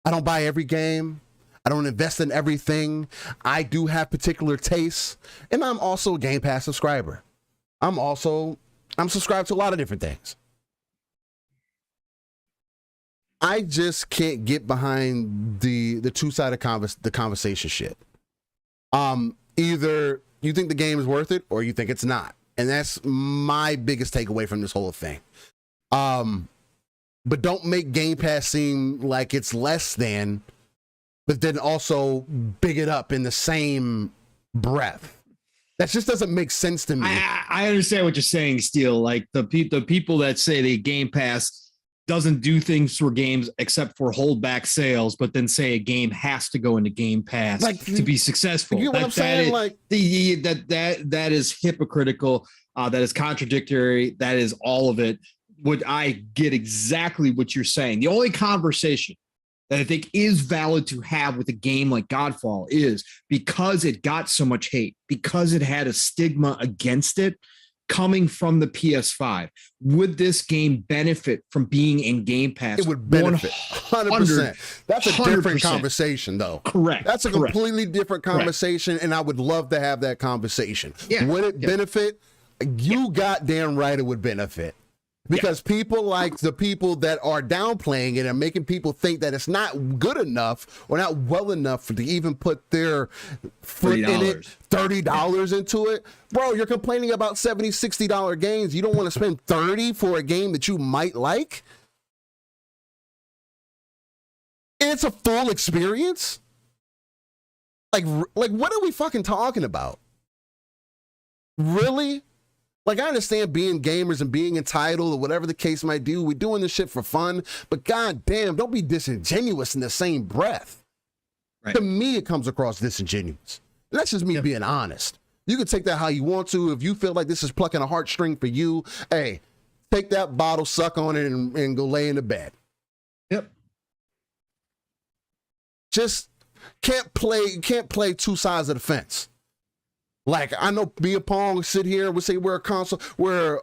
I don't buy every game. I don't invest in everything. I do have particular tastes, and I'm also a Game Pass subscriber. I'm subscribed to a lot of different things. I just can't get behind the two-sided conversation shit. Either you think the game is worth it or you think it's not. And that's my biggest takeaway from this whole thing. But don't make Game Pass seem like it's less than, but then also big it up in the same breath. That just doesn't make sense to me. I understand what you're saying, Steel. Like the people that say the Game Pass doesn't do things for games except for hold back sales, but then say a game has to go into Game Pass to be successful. You know what I'm saying? That is hypocritical. That is contradictory. That is all of it. Would I get exactly what you're saying? The only conversation that I think is valid to have with a game like Godfall is because it got so much hate, because it had a stigma against it coming from the PS5. Would this game benefit from being in Game Pass? It would benefit 100%. That's a different conversation, though. Correct. That's a completely different conversation, and I would love to have that conversation. Yeah. Would it benefit? You goddamn right it would benefit. Because people like the people that are downplaying it and making people think that it's not good enough or not well enough to even put their foot in it, $30 into it. Bro, you're complaining about $70, $60 games. You don't want to spend $30 for a game that you might like? It's a full experience? Like what are we fucking talking about? Really? Like, I understand being gamers and being entitled or whatever the case might be. We're doing this shit for fun, but goddamn, don't be disingenuous in the same breath. Right. To me, it comes across disingenuous. And that's just me being honest. You can take that how you want to. If you feel like this is plucking a heartstring for you, hey, take that bottle, suck on it, and go lay in the bed. Yep. Just can't play two sides of the fence. Like, I know me and Pong sit here and we say we're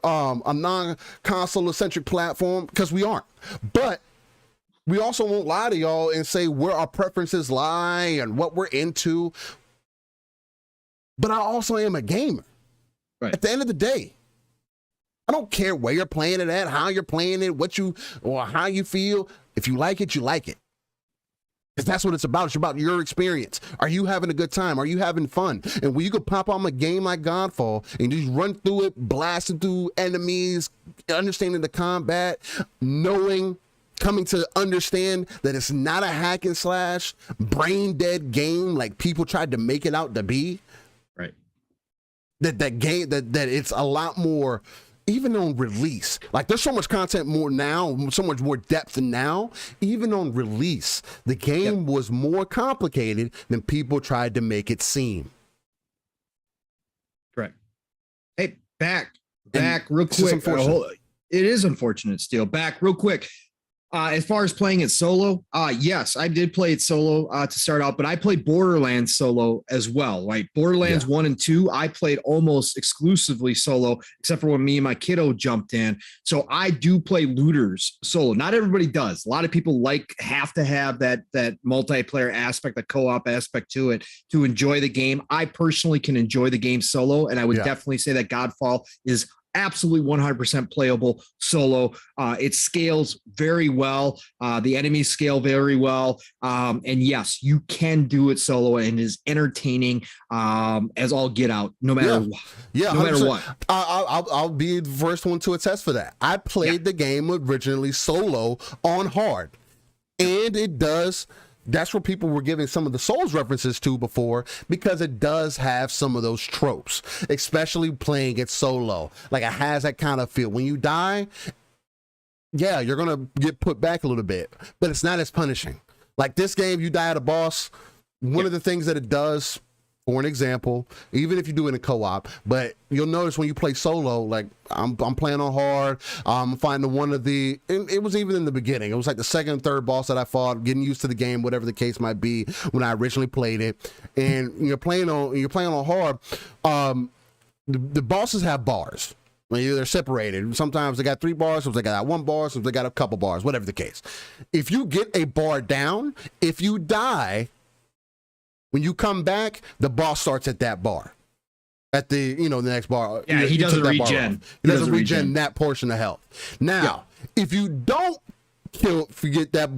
a non-console centric platform, because we aren't. But we also won't lie to y'all and say where our preferences lie and what we're into. But I also am a gamer. Right. At the end of the day, I don't care where you're playing it at, how you're playing it, or how you feel. If you like it, you like it. Because that's what it's about. It's about your experience. Are you having a good time? Are you having fun? And when you could pop on a game like Godfall and just run through it, blasting through enemies, understanding the combat, coming to understand that it's not a hack and slash, brain dead game like people tried to make it out to be. Right. That game, that it's a lot more, even on release. Like, there's so much content more now, so much more depth now. Even on release, the game was more complicated than people tried to make it seem. Correct. Hey, back real quick. It is unfortunate, Steel. Back real quick. As far as playing it solo, yes, I did play it solo to start out, but I played Borderlands solo as well, right? Borderlands 1 and 2, I played almost exclusively solo, except for when me and my kiddo jumped in. So I do play looters solo. Not everybody does. A lot of people have to have that multiplayer aspect, the co-op aspect to it to enjoy the game. I personally can enjoy the game solo, and I would definitely say that Godfall is absolutely 100% playable solo. It scales very well. The enemies scale very well. And yes, you can do it solo, and it is entertaining as all get out, no matter what. Yeah, no matter what. I'll be the first one to attest for that. I played the game originally solo on hard, and it does. That's where people were giving some of the Souls references to before, because it does have some of those tropes, especially playing it solo. Like, it has that kind of feel. When you die, you're going to get put back a little bit, but it's not as punishing. Like, this game, you die at a boss, one of the things that it does, for an example, even if you do it in co-op, but you'll notice when you play solo, like I'm playing on hard, I'm finding it was even in the beginning, it was like the second and third boss that I fought, getting used to the game, whatever the case might be, when I originally played it, and you're playing on hard, the bosses have bars. They're separated. Sometimes they got 3 bars, sometimes they got 1 bar, sometimes they got a couple bars, whatever the case. If you get a bar down, if you die, when you come back, the boss starts at that bar. At the next bar. Yeah, he doesn't regen. He doesn't regen that portion of health. Now, if you don't forget that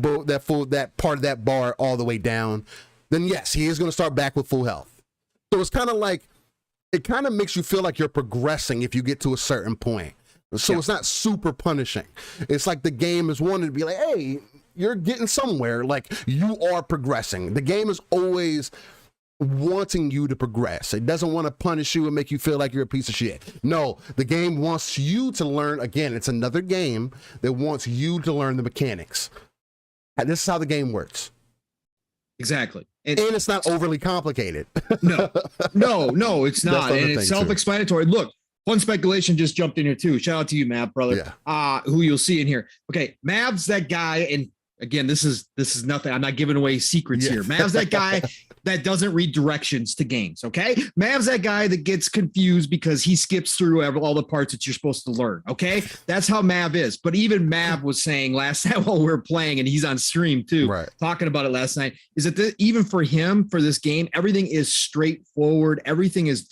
part of that bar all the way down, then yes, he is going to start back with full health. So it's kind of like, it kind of makes you feel like you're progressing if you get to a certain point. So it's not super punishing. It's like the game is wanting to be like, hey, you're getting somewhere, like you are progressing. The game is always wanting you to progress. It doesn't want to punish you and make you feel like you're a piece of shit. No, the game wants you to learn. Again, it's another game that wants you to learn the mechanics. And this is how the game works. Exactly. And it's not overly complicated. No, it's not. And it's self-explanatory. Look, Fun Speculation just jumped in here too. Shout out to you, Mav, brother. Who you'll see in here. Okay, Mav's that guy, and again, this is nothing. I'm not giving away secrets here. Mav's that guy that doesn't read directions to games. Okay, Mav's that guy that gets confused because he skips through all the parts that you're supposed to learn. Okay, that's how Mav is. But even Mav was saying last night while we were playing, and he's on stream too, talking about it last night, is that even for him, for this game, everything is straightforward. Everything is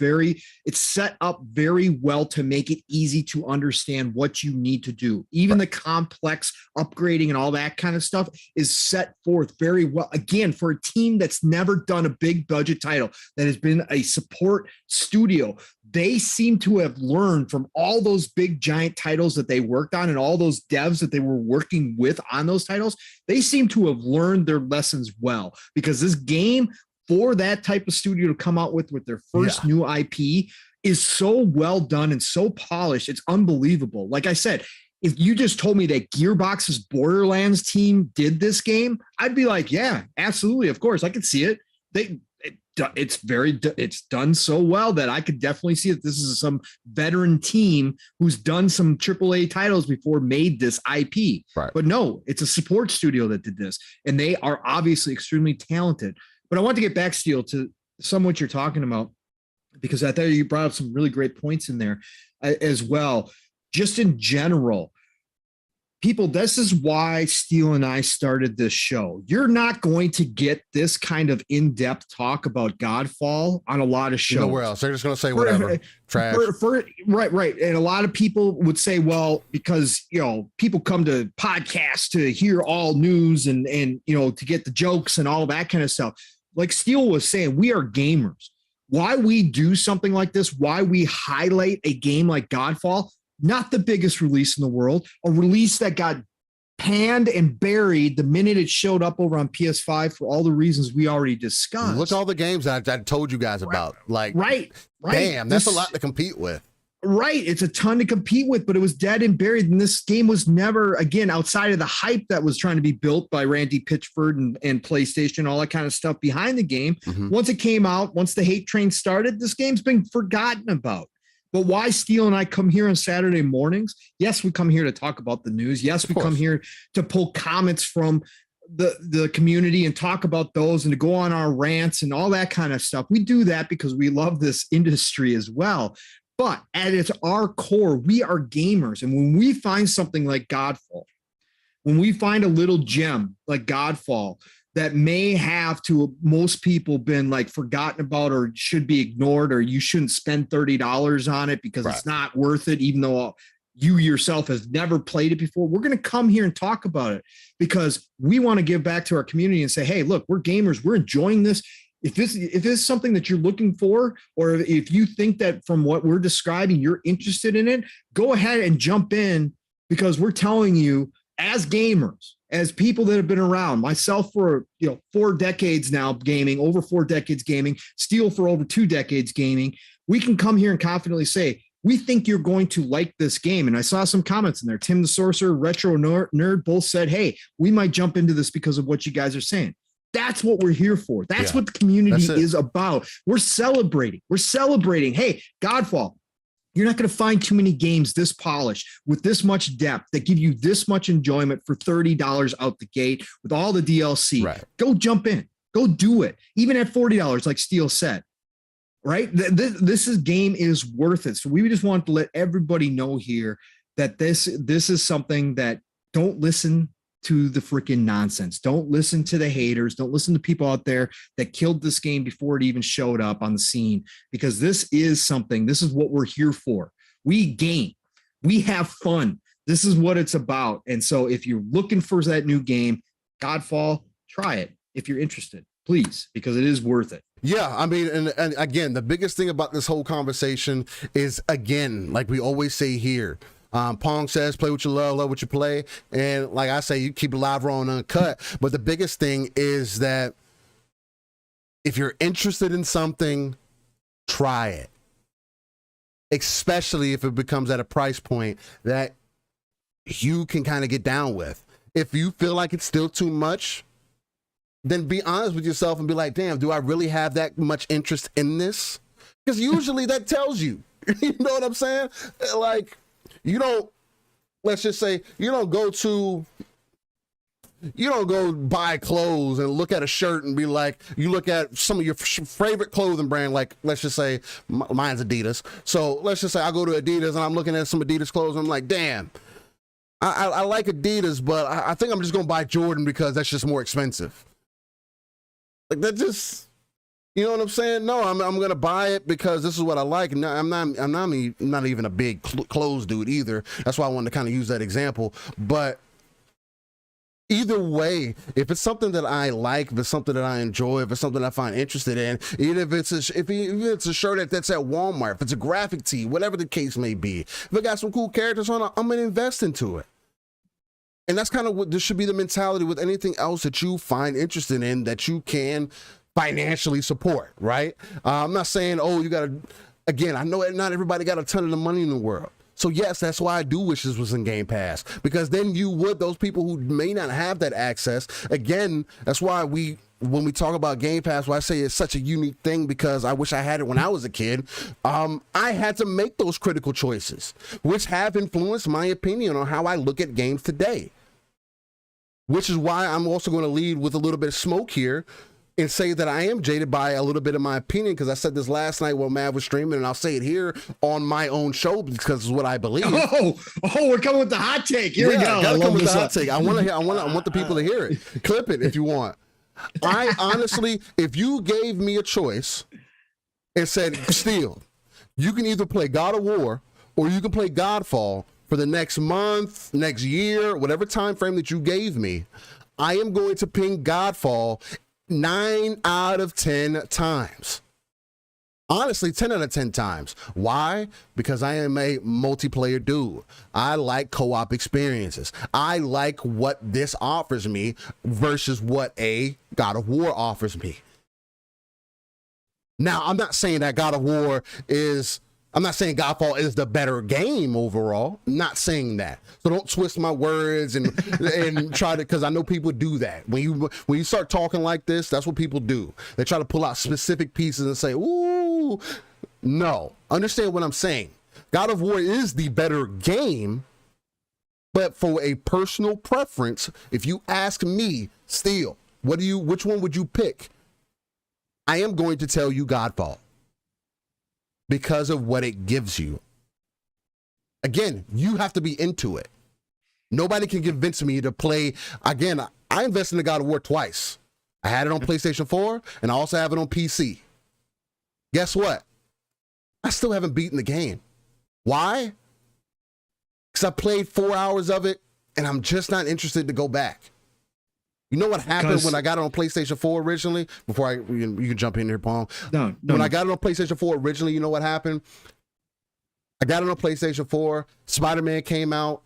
it's set up very well to make it easy to understand what you need to do. Even the complex upgrading and all that kind of stuff is set forth very well. Again, for a team that's never done a big budget title, that has been a support studio, they seem to have learned from all those big giant titles that they worked on and all those devs that they were working with on those titles. They seem to have learned their lessons well, because this game, for that type of studio to come out with their first new IP, is so well done and so polished. It's unbelievable. Like I said, if you just told me that Gearbox's Borderlands team did this game, I'd be like, yeah, absolutely. Of course, I could see it. It's done so well that I could definitely see that this is some veteran team who's done some AAA titles before, made this IP. Right. But no, it's a support studio that did this, and they are obviously extremely talented. But I want to get back, Steel, to some what you're talking about. because I thought you brought up some really great points in there as well. Just in general, people, this is why Steele and I started this show. You're not going to get this kind of in-depth talk about Godfall on a lot of shows. Nowhere else. They're just going to say whatever. Trash. Right. And a lot of people would say, well, because, people come to podcasts to hear all news and to get the jokes and all that kind of stuff. Like Steele was saying, we are gamers. Why we do something like this, why we highlight a game like Godfall, not the biggest release in the world, a release that got panned and buried the minute it showed up over on PS5 for all the reasons we already discussed. Look at all the games that I told you guys about. Like, right. Damn, that's a lot to compete with. Right. It's a ton to compete with, but it was dead and buried. And this game was never, again, outside of the hype that was trying to be built by Randy Pitchford and PlayStation, all that kind of stuff behind the game. Mm-hmm. Once it came out, once the hate train started, this game's been forgotten about. But why Steele and I come here on Saturday mornings? Yes, we come here to talk about the news. Yes, we come here to pull comments from the community and talk about those and to go on our rants and all that kind of stuff. We do that because we love this industry as well. But at its our core, we are gamers. And when we find something like Godfall, when we find a little gem like Godfall that may have to most people been like forgotten about or should be ignored, or you shouldn't spend $30 on it because it's not worth it, even though you yourself has never played it before, we're going to come here and talk about it because we want to give back to our community and say, hey, look, we're gamers. We're enjoying this. If this is something that you're looking for, or if you think that from what we're describing, you're interested in it, go ahead and jump in, because we're telling you as gamers, as people that have been around, myself for 4 decades now gaming, over 4 decades gaming, Steele for over 2 decades gaming, we can come here and confidently say, we think you're going to like this game. And I saw some comments in there. Tim the Sorcerer, Retro Nerd both said, hey, we might jump into this because of what you guys are saying. That's what we're here for. That's what the community is about. We're celebrating. Hey, Godfall, you're not going to find too many games this polished with this much depth that give you this much enjoyment for $30 out the gate with all the DLC. Right. Go jump in. Go do it. Even at $40, like Steele said. Right? This game is worth it. So we just want to let everybody know here that this is something that, don't listen to the freaking nonsense. Don't listen to the haters. Don't listen to people out there that killed this game before it even showed up on the scene, because this is what we're here for. We game. We have fun. This is what it's about. And so if you're looking for that new game, Godfall, try it if you're interested, please, because it is worth it. Yeah, I mean, and again, the biggest thing about this whole conversation is, again, like we always say here, Pong says, play what you love what you play. And like I say, you keep it live, raw, and uncut. But the biggest thing is that if you're interested in something, try it. Especially if it becomes at a price point that you can kind of get down with. If you feel like it's still too much, then be honest with yourself and be like, damn, do I really have that much interest in this? Because usually that tells you. You know what I'm saying? Like, you don't, let's just say, you don't go buy clothes and look at a shirt and be like, you look at some of your favorite clothing brand, like, let's just say, mine's Adidas. So let's just say I go to Adidas and I'm looking at some Adidas clothes and I'm like, damn, I like Adidas, but I think I'm just going to buy Jordan because that's just more expensive. Like, that just, you know what I'm saying? No, I'm going to buy it because this is what I like. And I'm not even a big clothes dude either. That's why I wanted to kind of use that example. But either way, if it's something that I like, if it's something that I enjoy, if it's something I find interested in, even if it's a shirt that's at Walmart, if it's a graphic tee, whatever the case may be, if it got some cool characters on it, I'm going to invest into it. And that's kind of what this should be, the mentality with anything else that you find interested in that you can financially support, right? I'm not saying, oh, you got to, again, I know not everybody got a ton of the money in the world. So yes, that's why I do wish this was in Game Pass, because then those people who may not have that access, again, that's why when we talk about Game Pass, why I say it's such a unique thing, because I wish I had it when I was a kid. I had to make those critical choices, which have influenced my opinion on how I look at games today, which is why I'm also going to lead with a little bit of smoke here. and say that I am jaded by a little bit of my opinion, because I said this last night while Mav was streaming, and I'll say it here on my own show because it's what I believe. Oh, we're coming with the hot take. Here we go. Gotta come with the hot take. I want the people to hear it. Clip it if you want. I honestly, if you gave me a choice and said, Steel, you can either play God of War or you can play Godfall for the next month, next year, whatever time frame that you gave me, I am going to ping Godfall 9 out of 10 times. Honestly, 10 out of 10 times. Why? Because I am a multiplayer dude. I like co-op experiences. I like what this offers me versus what a God of War offers me. Now, I'm not saying that I'm not saying Godfall is the better game overall. I'm not saying that. So don't twist my words and try to, because I know people do that. When you start talking like this, that's what people do. They try to pull out specific pieces and say, ooh, no. Understand what I'm saying. God of War is the better game, but for a personal preference, if you ask me, Steel, which one would you pick? I am going to tell you Godfall, because of what it gives you. Again, you have to be into it. Nobody can convince me to play. Again, I invested in God of War twice. I had it on PlayStation 4, and I also have it on PC. Guess what? I still haven't beaten the game. Why? Because I played 4 hours of it, and I'm just not interested to go back. You know what happened when I got it on PlayStation 4 originally? Before you can jump in here, Pong. No. When I got it on PlayStation 4 originally, you know what happened? I got it on PlayStation 4, Spider-Man came out,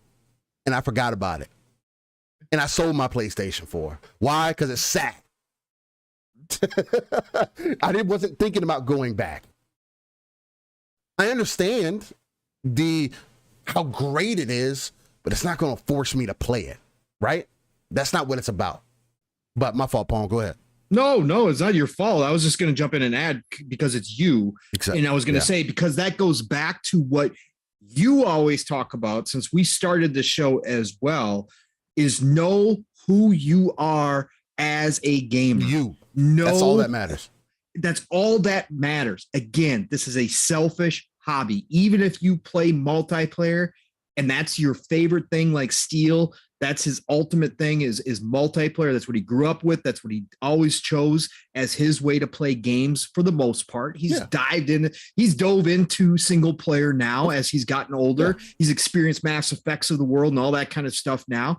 and I forgot about it. And I sold my PlayStation 4. Why? Because it sat. I wasn't thinking about going back. I understand how great it is, but it's not going to force me to play it, right? That's not what it's about. But my fault, Pong. Go ahead. No, it's not your fault. I was just going to jump in and add because it's you. Exactly. And I was going to say, because that goes back to what you always talk about since we started the show as well, is know who you are as a gamer. That's all that matters. That's all that matters. Again, this is a selfish hobby. Even if you play multiplayer and that's your favorite thing, like Steel, that's his ultimate thing is multiplayer. That's what he grew up with. That's what he always chose as his way to play games for the most part. He's dove into single player now as he's gotten older. Yeah. He's experienced Mass Effects of the world and all that kind of stuff now.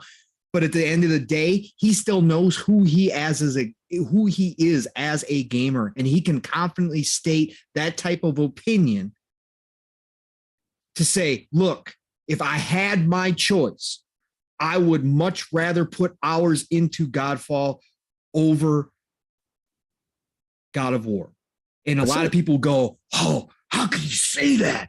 But at the end of the day, he still knows who he is as a gamer, and he can confidently state that type of opinion to say, look, if I had my choice, I would much rather put hours into Godfall over God of War. And a lot of people go, oh, how could you say that?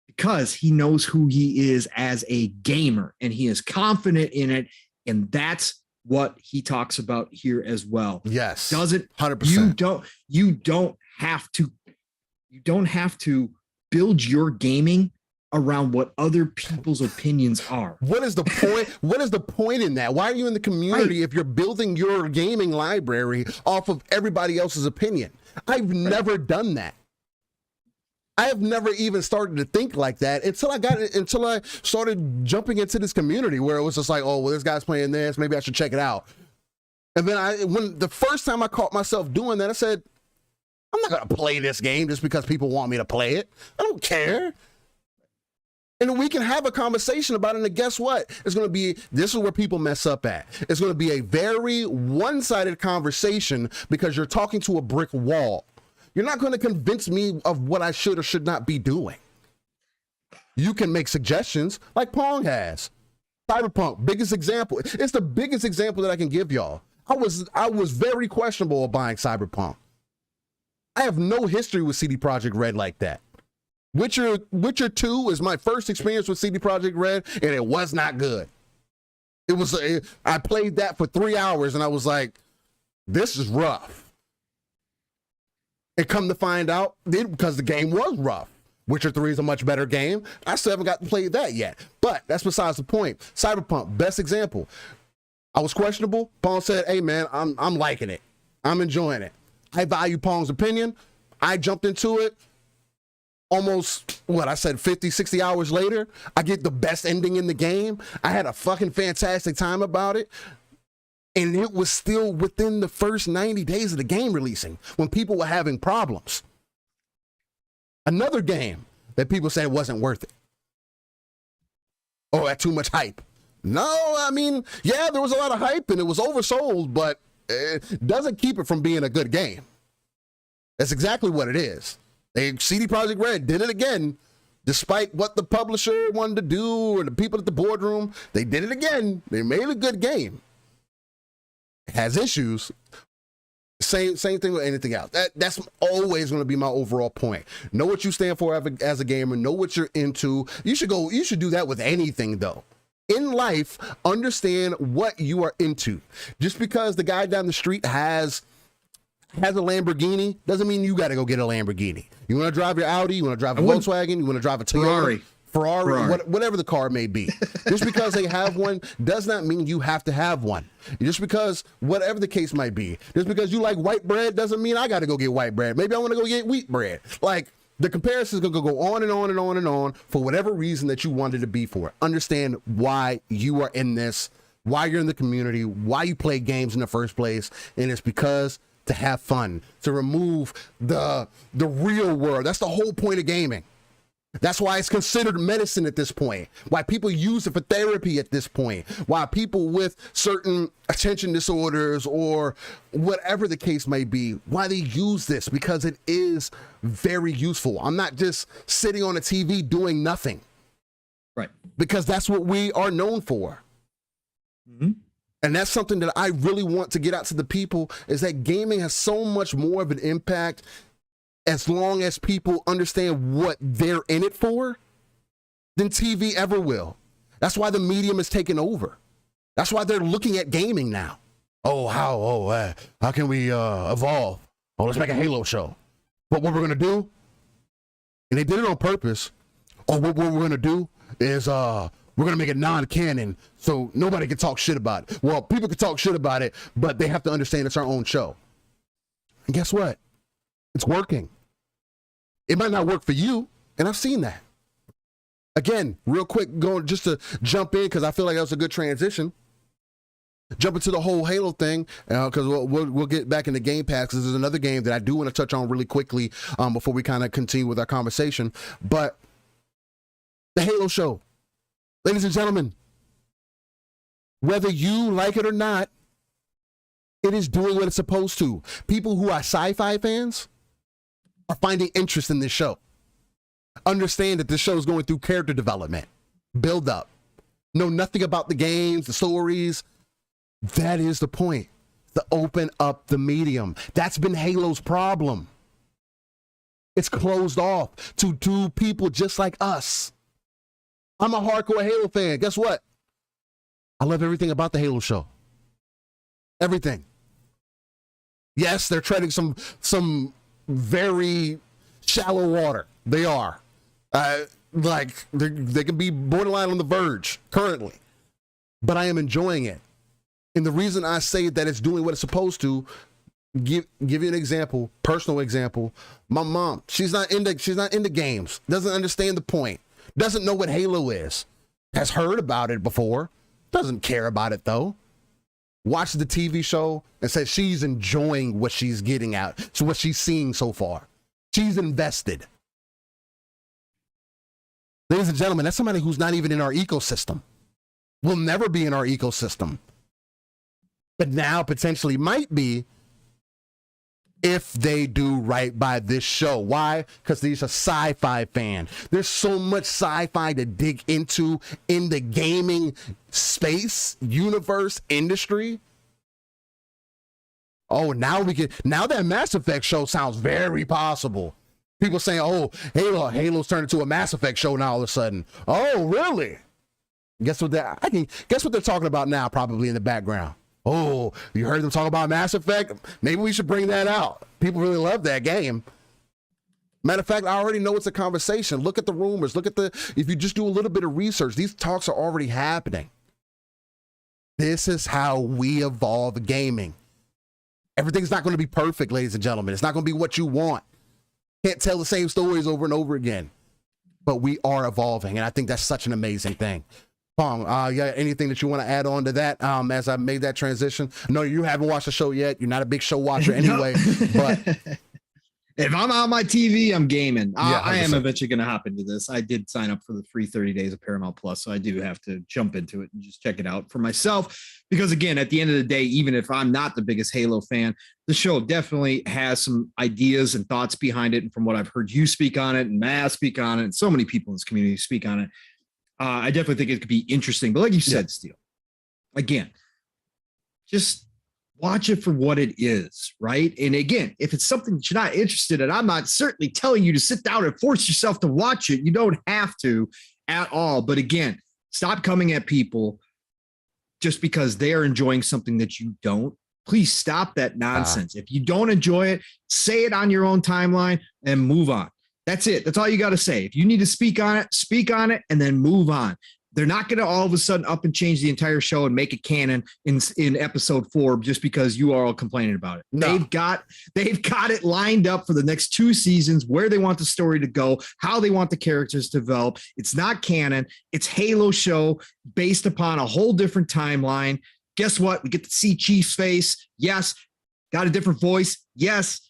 Because he knows who he is as a gamer and he is confident in it. And that's what he talks about here as well. Yes. 100%. You don't have to build your gaming around what other people's opinions are. What is the point? What is the point in that? Why are you in the community if you're building your gaming library off of everybody else's opinion? I've never done that. I have never even started to think like that until I started jumping into this community where it was just like, oh, well, this guy's playing this, maybe I should check it out. And then when the first time I caught myself doing that, I said, I'm not going to play this game just because people want me to play it. I don't care. And we can have a conversation about it, and guess what? It's going to be, this is where people mess up at. It's going to be a very one-sided conversation because you're talking to a brick wall. You're not going to convince me of what I should or should not be doing. You can make suggestions like Pong has. Cyberpunk, biggest example. It's the biggest example that I can give y'all. I was very questionable of buying Cyberpunk. I have no history with CD Projekt Red like that. Witcher 2 is my first experience with CD Projekt Red, and it was not good. I played that for 3 hours, and I was like, this is rough. And come to find out, because the game was rough. Witcher 3 is a much better game. I still haven't got to play that yet, but that's besides the point. Cyberpunk, best example. I was questionable. Paul said, hey man, I'm liking it. I'm enjoying it. I value Pong's opinion. I jumped into it almost, I said 50, 60 hours later. I get the best ending in the game. I had a fucking fantastic time about it. And it was still within the first 90 days of the game releasing when people were having problems. Another game that people said wasn't worth it. Oh, had too much hype. No, I mean, yeah, there was a lot of hype and it was oversold, but it doesn't keep it from being a good game. That's exactly what it is. CD Projekt Red did it again, despite what the publisher wanted to do or the people at the boardroom. They did it again. They made a good game. It has issues. Same thing with anything else. That's always going to be my overall point. Know what you stand for as a gamer. Know what you're into. You should do that with anything, though. In life, understand what you are into. Just because the guy down the street has a Lamborghini doesn't mean you got to go get a Lamborghini. You want to drive your Audi, you want to drive a Volkswagen, you want to drive a Toyota, Ferrari. Whatever the car may be. Just because they have one does not mean you have to have one. Just because, whatever the case might be, just because you like white bread doesn't mean I got to go get white bread. Maybe I want to go get wheat bread. Like, the comparison is going to go on and on and on and on for whatever reason that you wanted to be for. Understand why you are in this, why you're in the community, why you play games in the first place, and it's because to have fun, to remove the real world. That's the whole point of gaming. That's why it's considered medicine at this point. Why people use it for therapy at this point. Why people with certain attention disorders or whatever the case may be, why they use this, because it is very useful. I'm not just sitting on a TV doing nothing. Right. Because that's what we are known for. Mm-hmm. And that's something that I really want to get out to the people, is that gaming has so much more of an impact as long as people understand what they're in it for than TV ever will. That's why the medium is taking over. That's why they're looking at gaming now. How can we evolve? Oh, let's make a Halo show. But what we're going to do, and they did it on purpose, what we're going to do is we're going to make it non-canon so nobody can talk shit about it. Well, people can talk shit about it, but they have to understand it's our own show. And guess what? It's working. It might not work for you, and I've seen that. Again, real quick, going just to jump in, because I feel like that was a good transition. Jump into the whole Halo thing, because we'll get back into Game Pass, because there's another game that I do want to touch on really quickly before we kind of continue with our conversation. But the Halo show, ladies and gentlemen, whether you like it or not, it is doing what it's supposed to. People who are sci-fi fans are finding interest in this show. Understand that this show is going through character development, build up, know nothing about the games, the stories. That is the point, to open up the medium. That's been Halo's problem. It's closed off to people just like us. I'm a hardcore Halo fan. Guess what? I love everything about the Halo show. Everything. Yes, they're treading some very shallow water. They are. Like, they can be borderline on the verge currently. But I am enjoying it. And the reason I say that it's doing what it's supposed to, give you an example, personal example. My mom, she's not into games, doesn't understand the point, doesn't know what Halo is, has heard about it before, doesn't care about it though. Watches the TV show and says she's enjoying what she's getting out, so what she's seeing so far. She's invested. Ladies and gentlemen, that's somebody who's not even in our ecosystem. Will never be in our ecosystem. But now potentially might be if they do right by this show. Why? Because these are sci-fi fan. There's so much sci-fi to dig into in the gaming space, universe, industry. Oh, now that Mass Effect show sounds very possible. People saying, oh, Halo's turned into a Mass Effect show now all of a sudden. Oh, really? Guess what they're talking about now, probably in the background. Oh, you heard them talk about Mass Effect? Maybe we should bring that out. People really love that game. Matter of fact, I already know it's a conversation. Look at the rumors. If you just do a little bit of research, these talks are already happening. This is how we evolve gaming. Everything's not going to be perfect, ladies and gentlemen. It's not going to be what you want. Can't tell the same stories over and over again. But we are evolving, and I think that's such an amazing thing. Pong, yeah, anything that you want to add on to that as I made that transition? No, you haven't watched the show yet. You're not a big show watcher anyway, but if I'm on my TV, I'm gaming. Yeah, I am eventually going to hop into this. I did sign up for the free 30 days of Paramount Plus, so I do have to jump into it and just check it out for myself. Because again, at the end of the day, even if I'm not the biggest Halo fan, the show definitely has some ideas and thoughts behind it. And from what I've heard you speak on it, and Matt speak on it, and so many people in this community speak on it, I definitely think it could be interesting. But like you said, Steel, again, just watch it for what it is, right? And again, if it's something that you're not interested in, I'm not certainly telling you to sit down and force yourself to watch it. You don't have to at all. But again, stop coming at people just because they are enjoying something that you don't. Please stop that nonsense. If you don't enjoy it, say it on your own timeline and move on. That's it. That's all you got to say. If you need to speak on it, and then move on. They're not going to all of a sudden up and change the entire show and make it canon in episode 4 just because you are all complaining about it. No. They've got it lined up for the next 2 seasons, where they want the story to go, how they want the characters to develop. It's not canon. It's Halo show based upon a whole different timeline. Guess what? We get to see Chief's face. Yes. Got a different voice. Yes.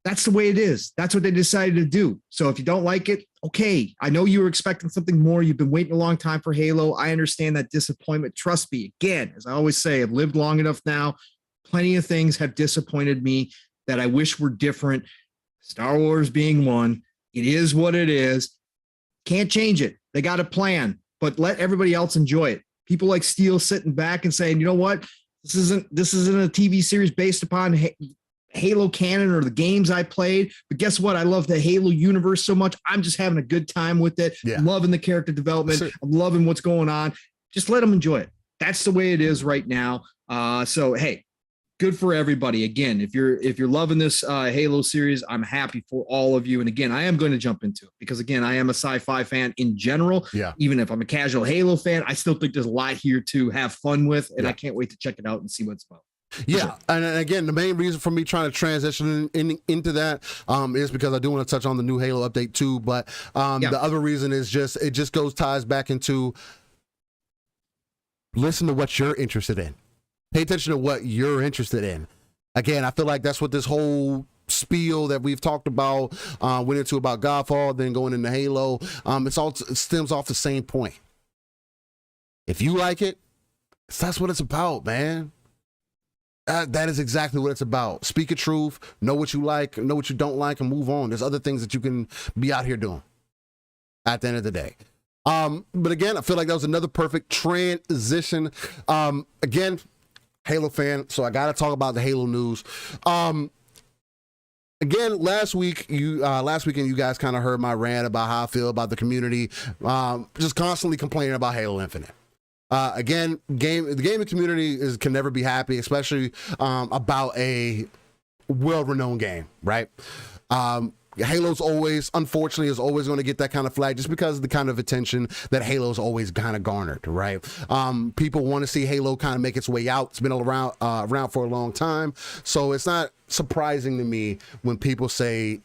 That's the way it is. That's what they decided to do. So if you don't like it, okay. I know you were expecting something more. You've been waiting a long time for Halo. I understand that disappointment. Trust me, again, as I always say, I've lived long enough now. Plenty of things have disappointed me that I wish were different. Star Wars being one. It is what it is. Can't change it. They got a plan, but let everybody else enjoy it. People like Steel sitting back and saying, you know what? This isn't a TV series based upon Halo canon or the games I played, but guess what? I love the Halo universe so much. I'm just having a good time with it. Yeah. I'm loving the character development. I'm loving what's going on. Just let them enjoy it. That's the way it is right now. So, hey, good for everybody. Again, if you're loving this Halo series, I'm happy for all of you. And again, I am going to jump into it because again, I am a sci-fi fan in general. Yeah. Even if I'm a casual Halo fan, I still think there's a lot here to have fun with, and I can't wait to check it out and see what it's about. Yeah, and again, the main reason for me trying to transition into that is because I do want to touch on the new Halo update too. But the other reason is it just ties back into listen to what you're interested in. Pay attention to what you're interested in. Again, I feel like that's what this whole spiel that we've talked about went into about Godfall, then going into Halo. It stems off the same point. If you like it, that's what it's about, man. That is exactly what it's about. Speak your truth, know what you like, know what you don't like, and move on. There's other things that you can be out here doing at the end of the day. But again, I feel like that was another perfect transition. Again, Halo fan, so I got to talk about the Halo news. Again, last weekend, you guys kind of heard my rant about how I feel about the community, just constantly complaining about Halo Infinite. Again, the gaming community can never be happy, especially about a well-renowned game, right? Halo's unfortunately, is always going to get that kind of flag just because of the kind of attention that Halo's always kind of garnered, right? People want to see Halo kind of make its way out. It's been around for a long time, so it's not surprising to me when people say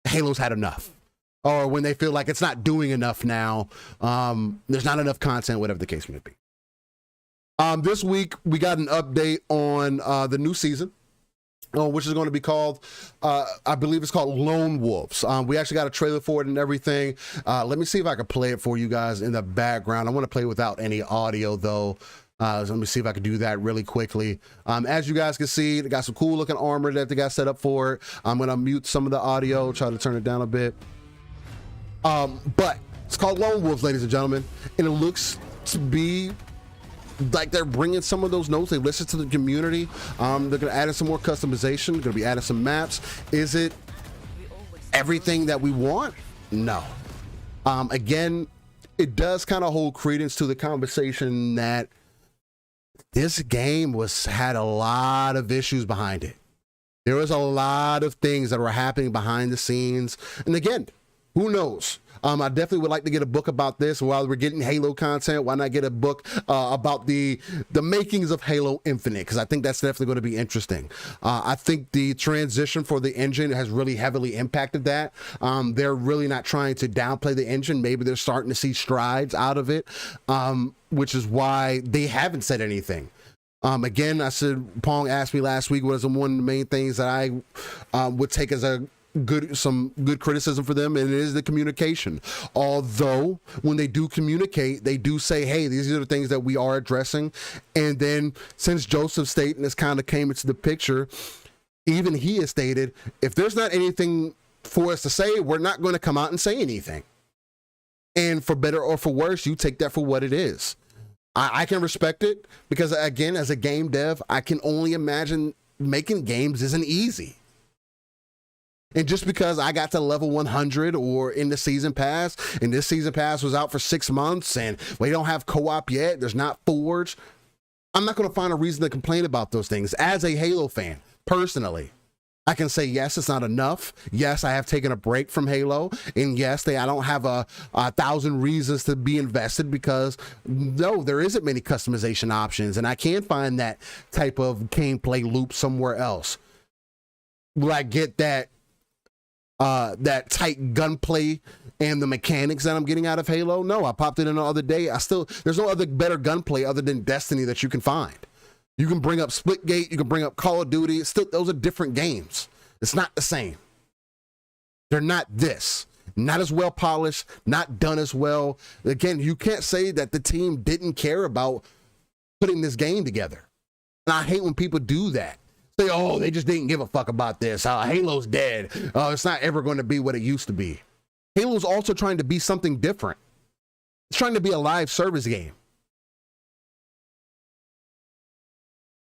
Halo's had enough. Or when they feel like it's not doing enough now, there's not enough content, whatever the case may be. This week, we got an update on the new season, which is going to be called, I believe it's called Lone Wolves. We actually got a trailer for it and everything. Let me see if I can play it for you guys in the background. I want to play without any audio, though. So let me see if I can do that really quickly. As you guys can see, they got some cool looking armor that they got set up for it. I'm going to mute some of the audio, try to turn it down a bit. But it's called Lone Wolves, ladies and gentlemen, and it looks to be like they're bringing some of those notes. They listened to the community. They're going to add in some more customization. They're going to be adding some maps. Is it everything that we want? No. Again, it does kind of hold credence to the conversation that this game had a lot of issues behind it. There was a lot of things that were happening behind the scenes. And again, Who knows? I definitely would like to get a book about this. While we're getting Halo content, why not get a book about the makings of Halo Infinite? Because I think that's definitely going to be interesting. I think the transition for the engine has really heavily impacted that. They're really not trying to downplay the engine. Maybe they're starting to see strides out of it, which is why they haven't said anything. Again, I said, Pong asked me last week what is one of the main things that I would take as some good criticism for them, and it is the communication. Although when they do communicate, they do say, hey, these are the things that we are addressing. And then since Joseph Staten has kind of came into the picture, even he has stated, if there's not anything for us to say, we're not going to come out and say anything. And for better or for worse, you take that for what it is. I can respect it because, again, as a game dev, I can only imagine making games isn't easy. And just because I got to level 100 or in the season pass, and this season pass was out for 6 months and we don't have co-op yet, there's not Forge, I'm not going to find a reason to complain about those things. As a Halo fan, personally, I can say, yes, it's not enough. Yes, I have taken a break from Halo. And yes, I don't have a 1,000 reasons to be invested because, no, there isn't many customization options. And I can find that type of gameplay loop somewhere else. Will I get that tight gunplay and the mechanics that I'm getting out of Halo? No, I popped it in the other day. There's no other better gunplay other than Destiny that you can find. You can bring up Splitgate, you can bring up Call of Duty. Those are different games. It's not the same. They're not this. Not as well polished, not done as well. Again, you can't say that the team didn't care about putting this game together. And I hate when people do that. Say, oh, they just didn't give a fuck about this. Halo's dead. It's not ever going to be what it used to be. Halo's also trying to be something different. It's trying to be a live service game.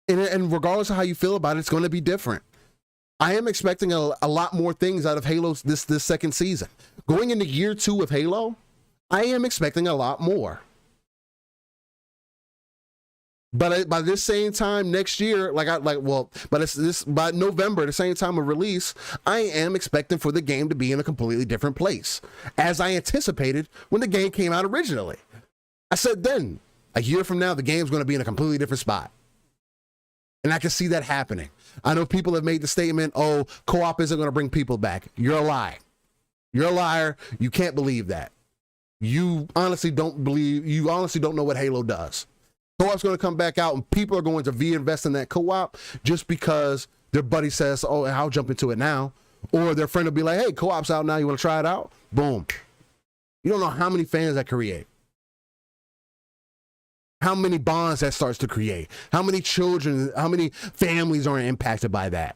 And regardless of how you feel about it, it's going to be different. I am expecting a lot more things out of Halo this second season. Going into year 2 of Halo, I am expecting a lot more. But by this same time next year, by November, the same time of release, I am expecting for the game to be in a completely different place, as I anticipated when the game came out originally. I said then, a year from now, the game's going to be in a completely different spot. And I can see that happening. I know people have made the statement, oh, co-op isn't going to bring people back. You're a lie. You're a liar. You can't believe that. You honestly don't know what Halo does. Co-op's going to come back out and people are going to reinvest in that co-op just because their buddy says, oh, I'll jump into it now. Or their friend will be like, hey, co-op's out now. You want to try it out? Boom. You don't know how many fans that create. How many bonds that starts to create. How many children, how many families are impacted by that.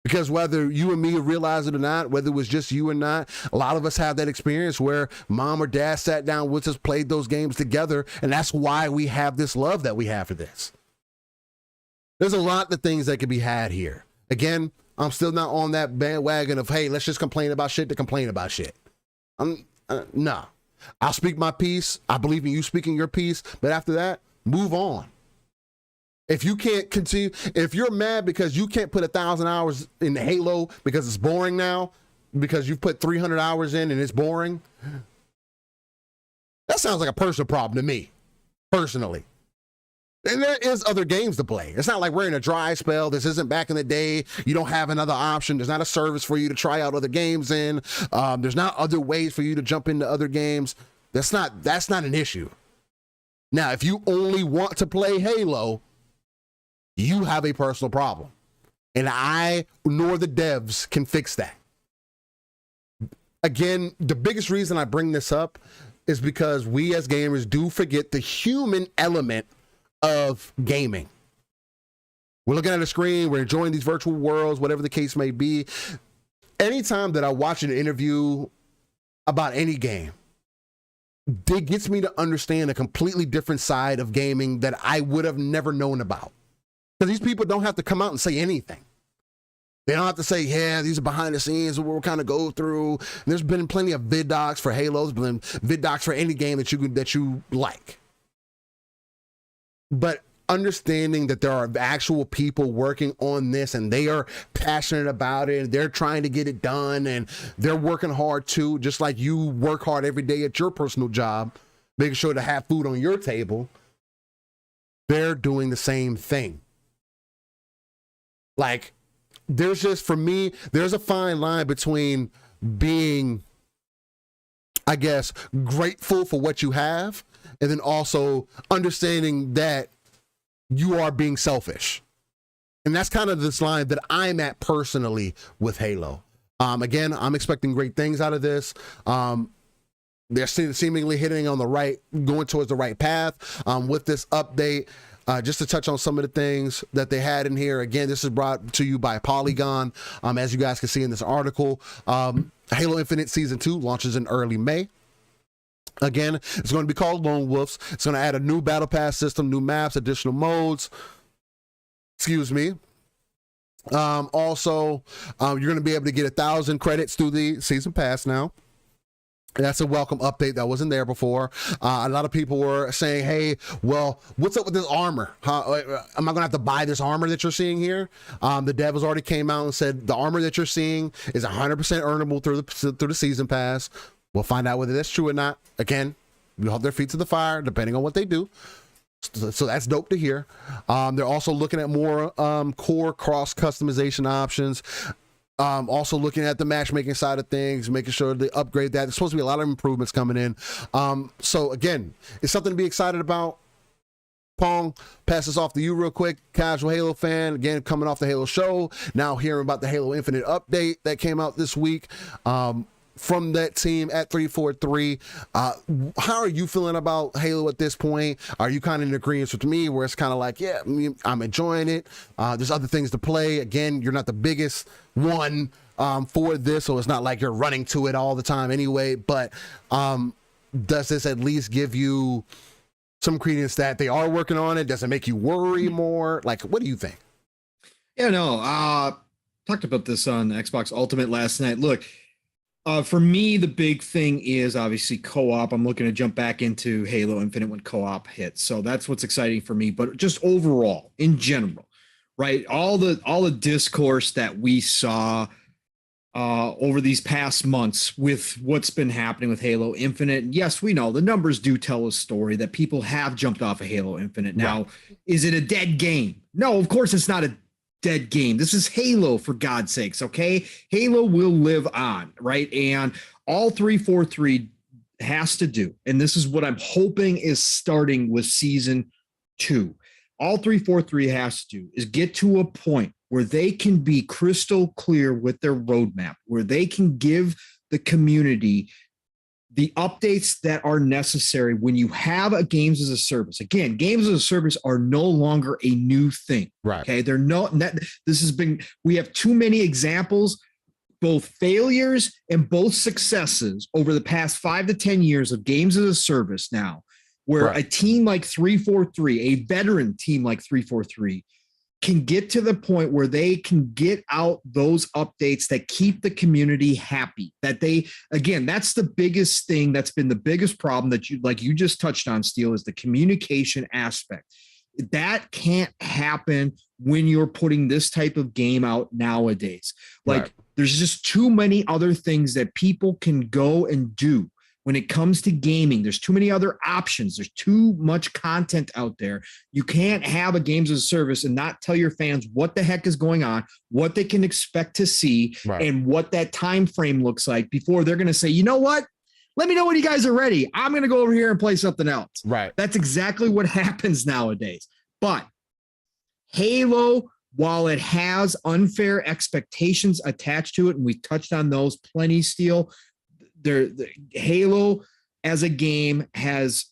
Because whether you and me realize it or not, whether it was just you or not, a lot of us have that experience where mom or dad sat down with us, played those games together, and that's why we have this love that we have for this. There's a lot of things that could be had here. Again, I'm still not on that bandwagon of, hey, let's just complain about shit to complain about shit. No. I'll speak my piece. I believe in you speaking your piece, but after that, move on. If you can't continue, if you're mad because you can't put 1,000 hours in Halo because it's boring now, because you've put 300 hours in and it's boring, that sounds like a personal problem to me, personally. And there is other games to play. It's not like we're in a dry spell. This isn't back in the day. You don't have another option. There's not a service for you to try out other games in. There's not other ways for you to jump into other games. That's not an issue. Now, if you only want to play Halo, you have a personal problem. And I nor the devs can fix that. Again, the biggest reason I bring this up is because we as gamers do forget the human element of gaming. We're looking at a screen, we're enjoying these virtual worlds, whatever the case may be. Anytime that I watch an interview about any game, it gets me to understand a completely different side of gaming that I would have never known about. Because these people don't have to come out and say anything. They don't have to say, yeah, these are behind the scenes what we'll kind of go through. And there's been plenty of vid docs for Halo, there's been vid docs for any game that you like. But understanding that there are actual people working on this and they are passionate about it and they're trying to get it done and they're working hard too, just like you work hard every day at your personal job, making sure to have food on your table. They're doing the same thing. Like, there's just, for me, there's a fine line between being, I guess, grateful for what you have and then also understanding that you are being selfish. And that's kind of this line that I'm at personally with Halo. Again, I'm expecting great things out of this. They're seemingly hitting on the right, going towards the right path with this update. Just to touch on some of the things that they had in here. Again, this is brought to you by Polygon. As you guys can see in this article, Halo Infinite Season 2 launches in early May. Again, it's going to be called Lone Wolves. It's going to add a new battle pass system, new maps, additional modes. Excuse me. Also, you're going to be able to get 1,000 credits through the season pass now. That's a welcome update that wasn't there before. A lot of people were saying, hey, well, what's up with this armor? Am I going to have to buy this armor that you're seeing here? The dev has already came out and said the armor that you're seeing is 100% earnable through the season pass. We'll find out whether that's true or not. Again, we'll hold their feet to the fire depending on what they do. So that's dope to hear. They're also looking at more core cross customization options. Also looking at the matchmaking side of things, making sure they upgrade that. There's supposed to be a lot of improvements coming in. So again, it's something to be excited about. Pong, pass this off to you real quick. Casual Halo fan, again, coming off the Halo show. Now hearing about the Halo Infinite update that came out this week. From that team at 343, how are you feeling about Halo at this point? Are you kind of in agreement with me where it's kind of like, yeah, I'm enjoying it. There's other things to play. Again, you're not the biggest one for this, so it's not like you're running to it all the time anyway, but does this at least give you some credence that they are working on it? Does it make you worry more? Like, what do you think? Yeah, no, talked about this on Xbox Ultimate last night. Look, for me, the big thing is obviously co-op. I'm looking to jump back into Halo Infinite when co-op hits. So that's what's exciting for me. But just overall, in general, right? All the discourse that we saw over these past months with what's been happening with Halo Infinite. Yes, we know the numbers do tell a story that people have jumped off of Halo Infinite. Now, right. Is it a dead game? No, of course it's not a dead game. This is Halo, for God's sakes, okay? Halo will live on, right? And all 343 has to do, and this is what I'm hoping is starting with season 2. All 343 has to do is get to a point where they can be crystal clear with their roadmap, where they can give the community the updates that are necessary when you have a games as a service. Again, games as a service are no longer a new thing. Right. Okay. They're not, we have too many examples, both failures and both successes over the past 5 to 10 years of games as a service now, where right. A team like 343, a veteran team like 343, can get to the point where they can get out those updates that keep the community happy. That they, again, that's the biggest thing. That's been the biggest problem that you just touched on, Steel, is the communication aspect. That can't happen when you're putting this type of game out nowadays. Like, right. There's just too many other things that people can go and do. When it comes to gaming, there's too many other options. There's too much content out there. You can't have a games as a service and not tell your fans what the heck is going on, what they can expect to see, right. And what that time frame looks like before they're going to say, you know what? Let me know when you guys are ready. I'm going to go over here and play something else. Right. That's exactly what happens nowadays. But Halo, while it has unfair expectations attached to it, and we touched on those plenty, Steel, the Halo as a game has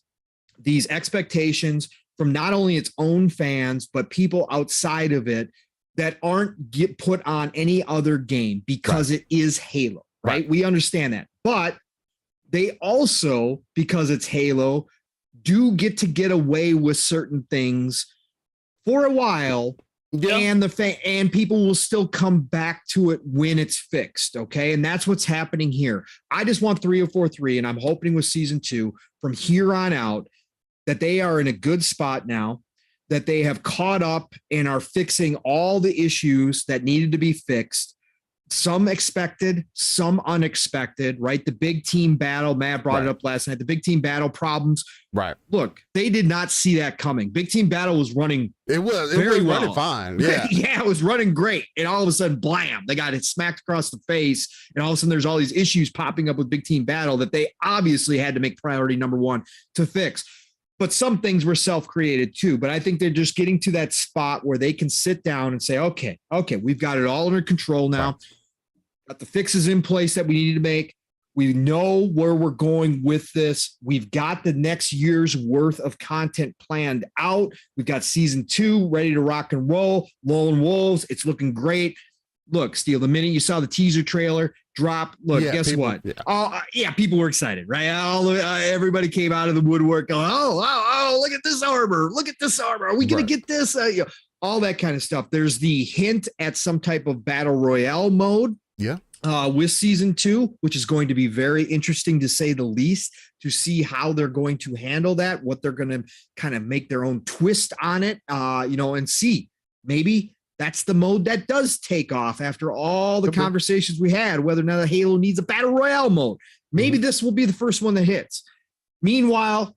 these expectations from not only its own fans, but people outside of it that aren't get put on any other game because right. It is Halo, right? We understand that. But they also, because it's Halo, do get away with certain things for a while. Yep. And people will still come back to it when it's fixed, okay? And that's what's happening here. I just want 343, and I'm hoping with season 2 from here on out that they are in a good spot now, that they have caught up and are fixing all the issues that needed to be fixed. Some expected, some unexpected, right? The big team battle, Matt brought it up last night, the big team battle problems. Right. Look, they did not see that coming. Big team battle was running It was running fine. Yeah. Yeah, it was running great. And all of a sudden, blam, they got it smacked across the face. And all of a sudden, there's all these issues popping up with big team battle that they obviously had to make priority number one to fix. But some things were self-created too. But I think they're just getting to that spot where they can sit down and say, okay, we've got it all under control now. Right. Got the fixes in place that we need to make. We know where we're going with this. We've got the next year's worth of content planned out. We've got season 2 ready to rock and roll. Lone Wolves, it's looking great. Look, Steel, the minute you saw the teaser trailer drop, guess people, what? People were excited, right? Everybody came out of the woodwork going, oh, look at this armor. Look at this armor. Are we going to get this? All that kind of stuff. There's the hint at some type of battle royale mode. Yeah. With season 2, which is going to be very interesting to say the least, to see how they're going to handle that, what they're going to kind of make their own twist on it, and see maybe that's the mode that does take off after all the conversations we had, whether or not Halo needs a battle royale mode. Maybe this will be the first one that hits. Meanwhile,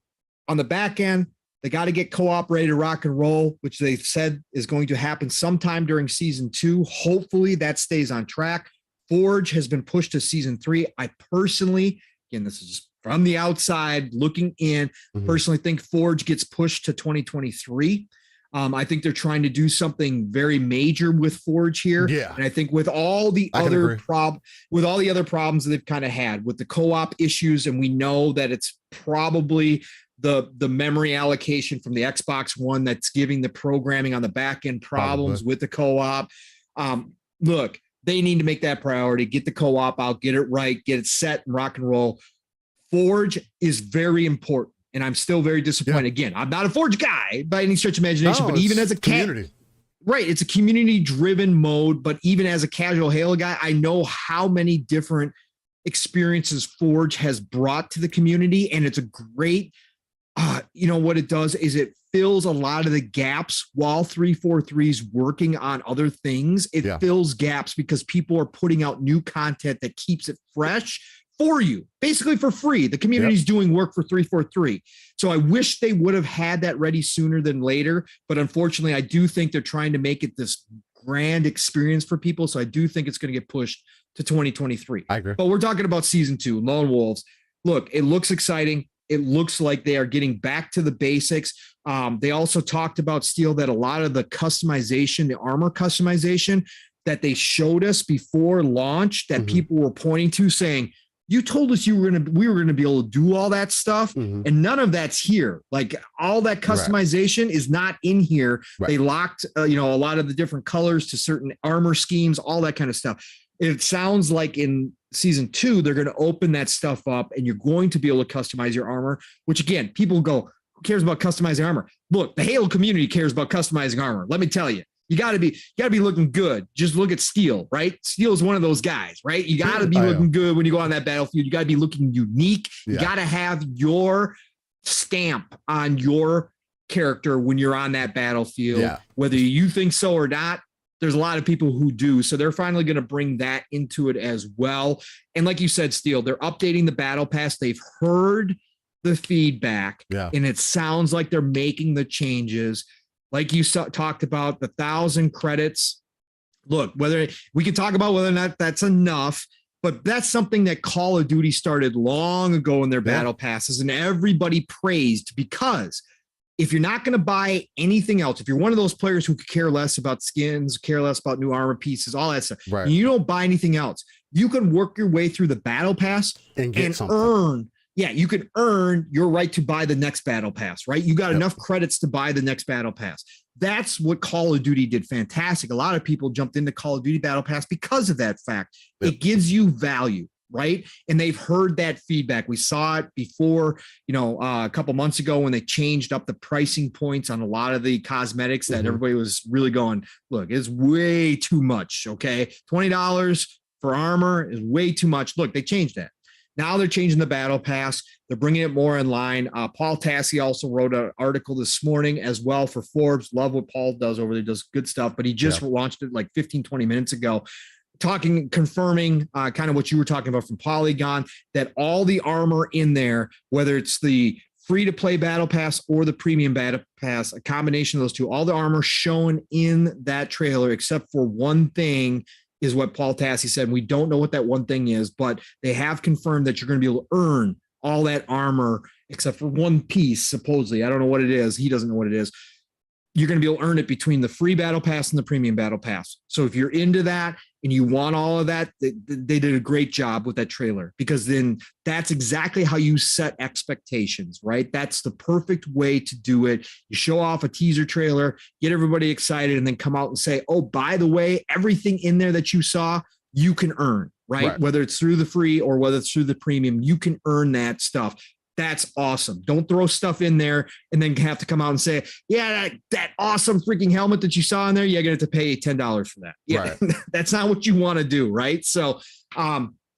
on the back end, they got to get co-op ready to rock and roll, which they've said is going to happen sometime during season 2. Hopefully that stays on track. Forge has been pushed to season 3. I personally, again, this is just from the outside looking in, personally think Forge gets pushed to 2023. I think they're trying to do something very major with Forge here. Yeah. And I think with all the other problems that they've kind of had with the co-op issues, and we know that it's probably the memory allocation from the Xbox One that's giving the programming on the back end problems with the co-op. Look, they need to make that priority, get the co-op out, get it right, get it set and rock and roll. Forge is very important. And I'm still very disappointed. Again, I'm not a Forge guy by any stretch of imagination, but even as a community, right? It's a community-driven mode. But even as a casual Halo guy, I know how many different experiences Forge has brought to the community, and it's a great. What it does is it fills a lot of the gaps while 343's working on other things. It fills gaps because people are putting out new content that keeps it fresh for you, basically for free. The community's doing work for 343. So I wish they would have had that ready sooner than later. But unfortunately, I do think they're trying to make it this grand experience for people. So I do think it's going to get pushed to 2023. I agree. But we're talking about season 2, Lone Wolves. Look, it looks exciting. It looks like they are getting back to the basics. They also talked about, Steel, that a lot of the customization, the armor customization that they showed us before launch that people were pointing to saying, you told us we were going to be able to do all that stuff, and none of that's here. Like all that customization is not in here. They locked, a lot of the different colors to certain armor schemes, all that kind of stuff. It sounds like in season 2, they're going to open that stuff up and you're going to be able to customize your armor, which again, people go, who cares about customizing armor? Look, the Halo community cares about customizing armor. Let me tell you. You gotta be looking good. Just look at Steel, right? Steel is one of those guys, right? You gotta be looking good when you go on that battlefield. You gotta be looking unique. You gotta have your stamp on your character when you're on that battlefield, whether you think so or not. There's a lot of people who do. So they're finally going to bring that into it as well. And like you said, Steel, they're updating the battle pass. They've heard the feedback and it sounds like they're making the changes. Like you talked about, the 1,000 credits. Look, whether we can talk about whether or not that's enough, but that's something that Call of Duty started long ago in their battle passes, and everybody praised, because if you're not going to buy anything else, if you're one of those players who could care less about skins, care less about new armor pieces, all that stuff, and you don't buy anything else, you can work your way through the battle pass and earn. Yeah, you can earn your right to buy the next battle pass, right? You got enough credits to buy the next battle pass. That's what Call of Duty did fantastic. A lot of people jumped into Call of Duty battle pass because of that fact. It gives you value, right? And they've heard that feedback. We saw it before, a couple months ago when they changed up the pricing points on a lot of the cosmetics that everybody was really going, look, it's way too much, okay? $20 for armor is way too much. Look, they changed that. Now they're changing the battle pass. They're bringing it more in line. Paul Tassi also wrote an article this morning as well for Forbes. Love what Paul does over there. Does good stuff, but he just launched it like 15, 20 minutes ago, confirming kind of what you were talking about from Polygon, that all the armor in there, whether it's the free-to-play battle pass or the premium battle pass, a combination of those two, all the armor shown in that trailer, except for one thing, is what Paul Tassi said. We don't know what that one thing is, but they have confirmed that you're going to be able to earn all that armor except for one piece, supposedly. I don't know what it is. He doesn't know what it is. You're going to be able to earn it between the free battle pass and the premium battle pass. So if you're into that and you want all of that, they did a great job with that trailer, because then that's exactly how you set expectations, right? That's the perfect way to do it. You show off a teaser trailer, get everybody excited, and then come out and say, oh, by the way, everything in there that you saw, you can earn, right? Whether it's through the free or whether it's through the premium, you can earn that stuff. That's awesome. Don't throw stuff in there and then have to come out and say, yeah, that awesome freaking helmet that you saw in there, you're going to have to pay $10 for that. Yeah, that's not what you want to do, right? So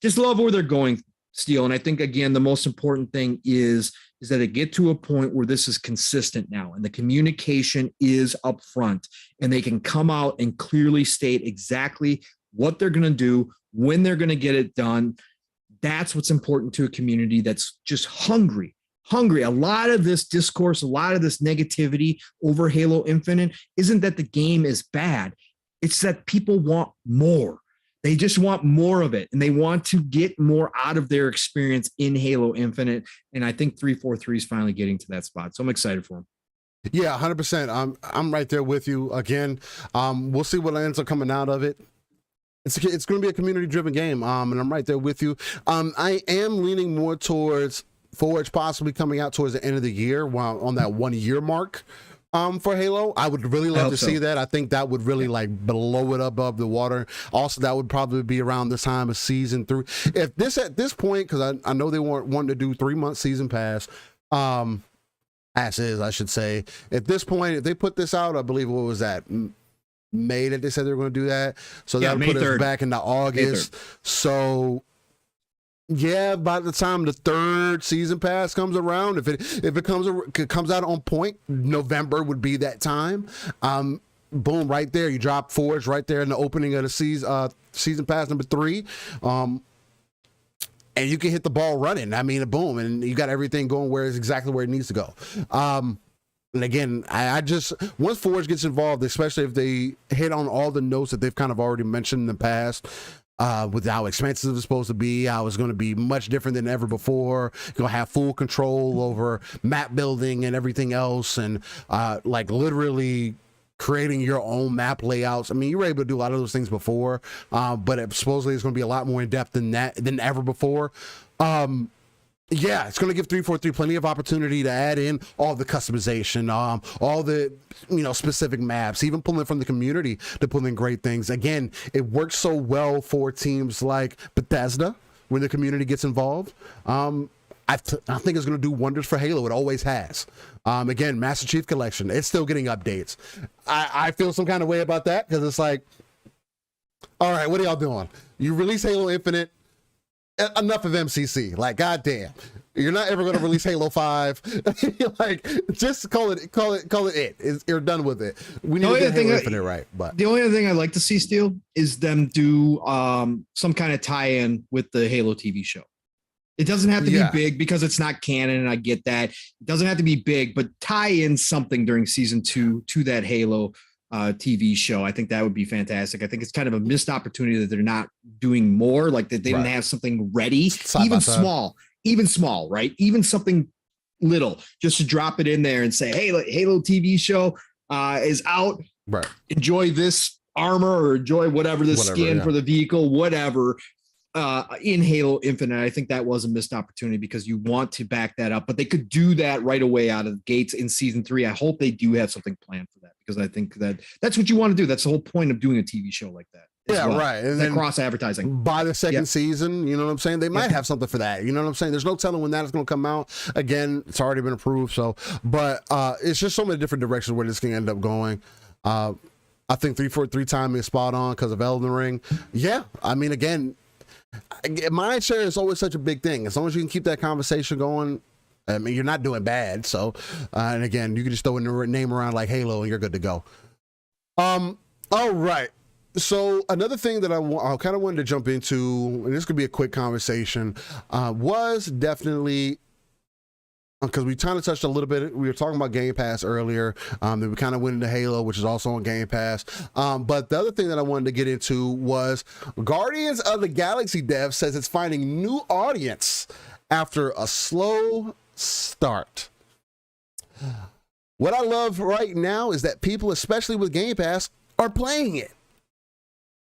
just love where they're going, Steel. And I think, again, the most important thing is that it get to a point where this is consistent now and the communication is up front and they can come out and clearly state exactly what they're going to do, when they're going to get it done. That's what's important to a community that's just hungry. A lot of this discourse, a lot of this negativity over Halo Infinite isn't that the game is bad. It's that people want more. They just want more of it, and they want to get more out of their experience in Halo Infinite. And I think 343 is finally getting to that spot. So I'm excited for them. Yeah, 100%. I'm right there with you. Again, we'll see what ends up coming out of it. It's going to be a community-driven game, and I'm right there with you. I am leaning more towards Forge possibly coming out towards the end of the year, while on that 1 year mark for Halo. I would really love to see that. I think that would really like blow it above the water. Also, that would probably be around the time of season 3. If this at this point, because I know they weren't wanting to do 3-month season pass, as is, I should say. At this point, if they put this out, I believe, what was that? May that they said they were going to do that, so that would put us back into August. So yeah, by the time the 3rd season pass comes around, if it comes out on point, November would be that time. Boom, right there, you drop Forge right there in the opening of the season pass number 3, and you can hit the ball running. I mean, boom, and you got everything going exactly where it needs to go. And again, I just, once Forge gets involved, especially if they hit on all the notes that they've kind of already mentioned in the past, with how expensive it's supposed to be, how it's going to be much different than ever before. You're going to have full control over map building and everything else, and like literally creating your own map layouts. I mean, you were able to do a lot of those things before, but supposedly it's going to be a lot more in depth than ever before. Yeah, it's going to give 343 plenty of opportunity to add in all the customization, all the specific maps, even pulling from the community to pull in great things. Again, it works so well for teams like Bethesda when the community gets involved. I think it's going to do wonders for Halo. It always has. Again, Master Chief Collection, it's still getting updates. I feel some kind of way about that, because it's like, all right, what are y'all doing? You release Halo Infinite, enough of MCC. Like, goddamn, you're not ever going to release Halo 5. Like, just call it. You're done with it. We need to get Halo Infinite right. But the only other thing I'd like to see, Steel, is them do some kind of tie-in with the Halo TV show. It doesn't have to be big, because it's not canon, and I get that. It doesn't have to be big, but tie in something during season 2 to that Halo TV show. I think that would be fantastic. I think it's kind of a missed opportunity that they're not doing more, like that they didn't have something ready, even small, right? Even something little, just to drop it in there and say, hey, Halo TV show is out. Right. Enjoy this armor, or enjoy whatever skin for the vehicle, whatever. In Halo Infinite, I think that was a missed opportunity, because you want to back that up, but they could do that right away out of the gates in season 3. I hope they do have something planned for that, because I think that's what you want to do. That's the whole point of doing a TV show like that. Yeah, well. Right. And then cross advertising. By the second season, you know what I'm saying? They might have something for that. You know what I'm saying? There's no telling when that is going to come out. Again, it's already been approved. So, but it's just so many different directions where this can end up going. I think 343 timing is spot on because of Elden Ring. Yeah, I mean, again, Mind share is always such a big thing. As long as you can keep that conversation going, I mean, you're not doing bad. So, and again, you can just throw a name around like Halo and you're good to go. All right. So another thing that I kind of wanted to jump into, and this could be a quick conversation, was definitely because we kind of touched a little bit. We were talking about Game Pass earlier. Then we kind of went into Halo, which is also on Game Pass. But the other thing that I wanted to get into was Guardians of the Galaxy dev says it's finding new audience after a slow start. What I love right now is that people, especially with Game Pass, are playing it.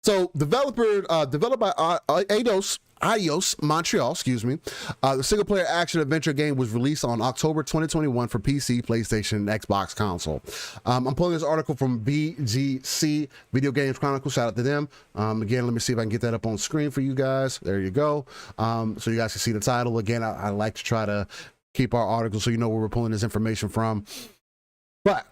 So developed by Adios Montreal, the single-player action-adventure game was released on October 2021 for PC, PlayStation, and Xbox console. I'm pulling this article from VGC, Video Games Chronicle. Shout out to them. Again, let me see if I can get that up on screen for you guys. There you go. So you guys can see the title. Again, I like to try to keep our articles so you know where we're pulling this information from. But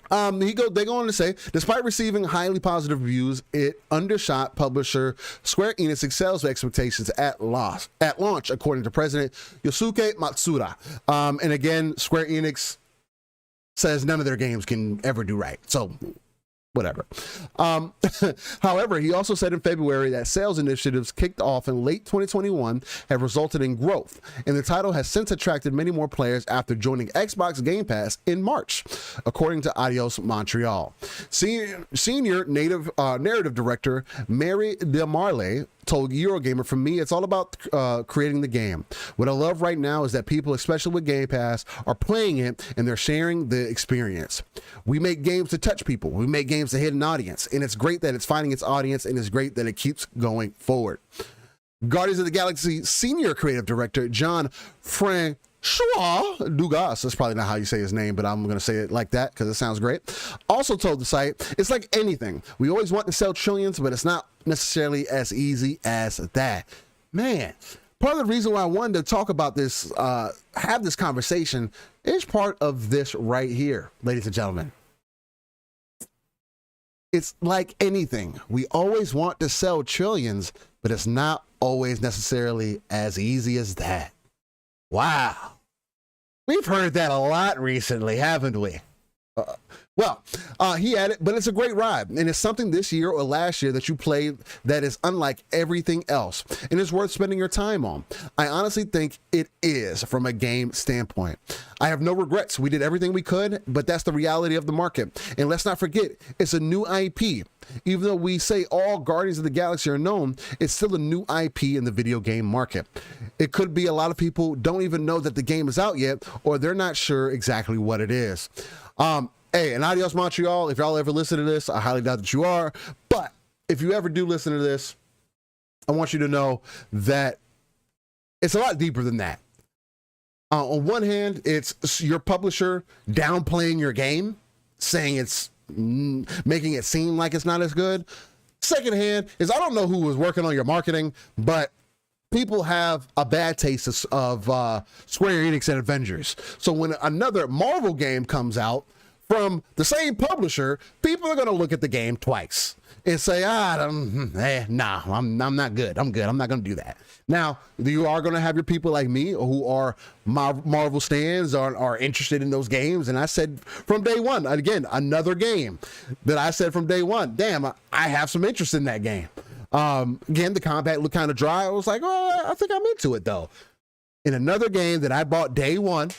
they go on to say, despite receiving highly positive reviews, it undershot publisher Square Enix's sales expectations at launch, according to President Yosuke Matsuda. And again, Square Enix says none of their games can ever do right. So whatever. However, he also said in February that sales initiatives kicked off in late 2021 have resulted in growth, and the title has since attracted many more players after joining Xbox Game Pass in March, according to Adios Montreal. Senior narrative director Mary DeMarle told Eurogamer, "For me, it's all about creating the game. What I love right now is that people, especially with Game Pass, are playing it and they're sharing the experience. We make games to touch people. We make games to hit an audience, and it's great that it's finding its audience, and it's great that it keeps going forward." Guardians of the Galaxy senior creative director John Francois Dugas, that's probably not how you say his name, but I'm going to say it like that because it sounds great, also told the site, "It's like anything. We always want to sell trillions, but it's not necessarily as easy as that." Man, part of the reason why I wanted to talk about this, have this conversation, is part of this right here, ladies and gentlemen. It's like anything. We always want to sell trillions, but it's not always necessarily as easy as that. Wow. We've heard that a lot recently, haven't we? He added, but it's a great ride, and it's something this year or last year that you played that is unlike everything else, and it's worth spending your time on. I honestly think it is from a game standpoint. I have no regrets. We did everything we could, but that's the reality of the market. And let's not forget, it's a new IP. Even though we say all Guardians of the Galaxy are known, it's still a new IP in the video game market. It could be a lot of people don't even know that the game is out yet, or they're not sure exactly what it is. Hey, and Adios Montreal, if y'all ever listen to this, I highly doubt that you are, but if you ever do listen to this, I want you to know that it's a lot deeper than that. On one hand, it's your publisher downplaying your game, saying it's making it seem like it's not as good. Second hand is, I don't know who was working on your marketing, but people have a bad taste of Square Enix and Avengers. So when another Marvel game comes out from the same publisher, people are going to look at the game twice and say, I'm not good. I'm good. I'm not going to do that. Now, you are going to have your people like me who are Marvel stands, are interested in those games. And I said from day one, again, another game that I said from day one, damn, I have some interest in that game. Again, the combat looked kind of dry. I was like, oh, I think I'm into it though. In another game that I bought day one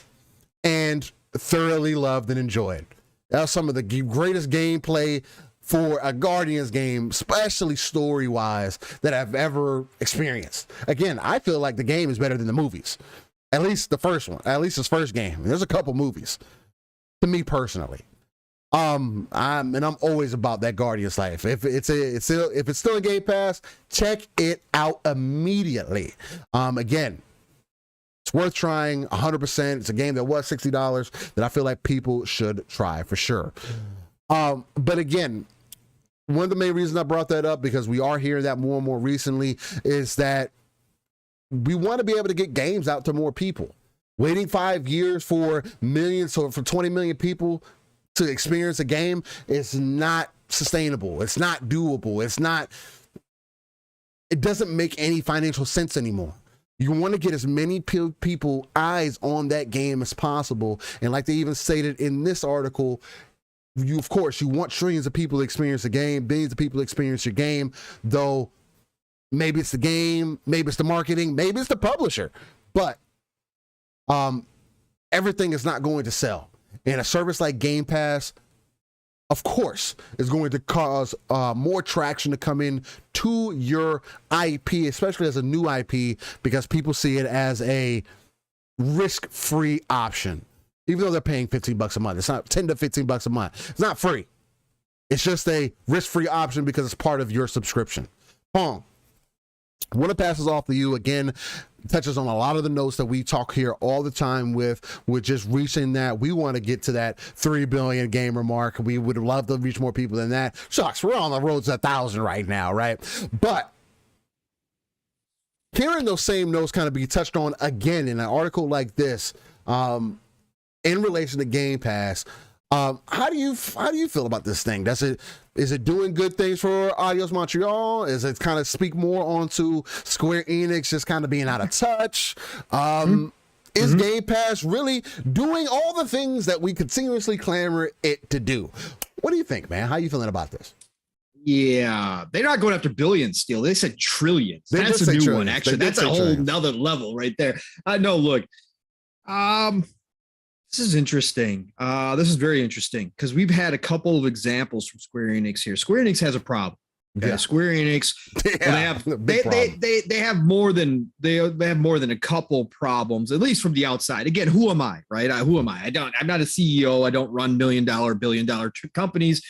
and thoroughly loved and enjoyed. That was some of the greatest gameplay for a Guardians game, especially story-wise, that I've ever experienced. Again, I feel like the game is better than the movies. At least the first one. At least his first game. There's a couple movies. To me personally. I'm always about that Guardians life. If it's still in Game Pass, check it out immediately. Again, it's worth trying 100%. It's a game that was $60 that I feel like people should try for sure. But again, one of the main reasons I brought that up, because we are hearing that more and more recently, is that we want to be able to get games out to more people. Waiting 5 years for millions or for 20 million people to experience a game is not sustainable. It's not doable. It's not it doesn't make any financial sense anymore. You want to get as many people eyes on that game as possible. And like they even stated in this article, of course, you want trillions of people to experience the game, billions of people to experience your game, though maybe it's the game, maybe it's the marketing, maybe it's the publisher, but everything is not going to sell. And a service like Game Pass, of course, is going to cause more traction to come in to your IP, especially as a new IP, because people see it as a risk-free option. Even though they're paying $15 a month, it's not $10 to $15 a month. It's not free. It's just a risk-free option because it's part of your subscription. Pong, want to pass this off to you again. Touches on a lot of the notes that we talk here all the time with just reaching that. We want to get to that 3 billion gamer mark. We would love to reach more people than that. Shucks, we're on the road to 1,000 right now, right? But hearing those same notes kind of be touched on again in an article like this, in relation to Game Pass, how do you feel about this thing? Is it doing good things for Eidos Montreal? Is it kind of speak more onto Square Enix just kind of being out of touch? Is Game Pass really doing all the things that we continuously clamor it to do? What do you think, man? How are you feeling about this? Yeah, they're not going after billions, Steel. They said trillions. That's a new one, actually. That's a whole nother level right there. No, look, this is interesting. This is very interesting because we've had a couple of examples from Square Enix here. Square Enix has a problem. Okay? Yeah. Square Enix, they have more than a couple problems, at least from the outside. Again, who am I, right? Who am I? I'm not a CEO. I don't run $1 million, billion-dollar companies,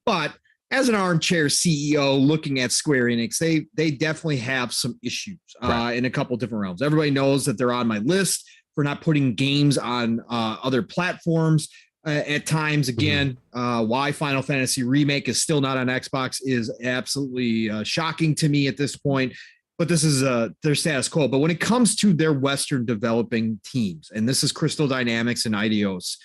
but as an armchair CEO looking at Square Enix, they definitely have some issues in a couple different realms. Everybody knows that they're on my list for not putting games on other platforms at times. Again, why Final Fantasy Remake is still not on Xbox is absolutely shocking to me at this point. But this is their status quo. But when it comes to their Western developing teams, and this is Crystal Dynamics and Eidos,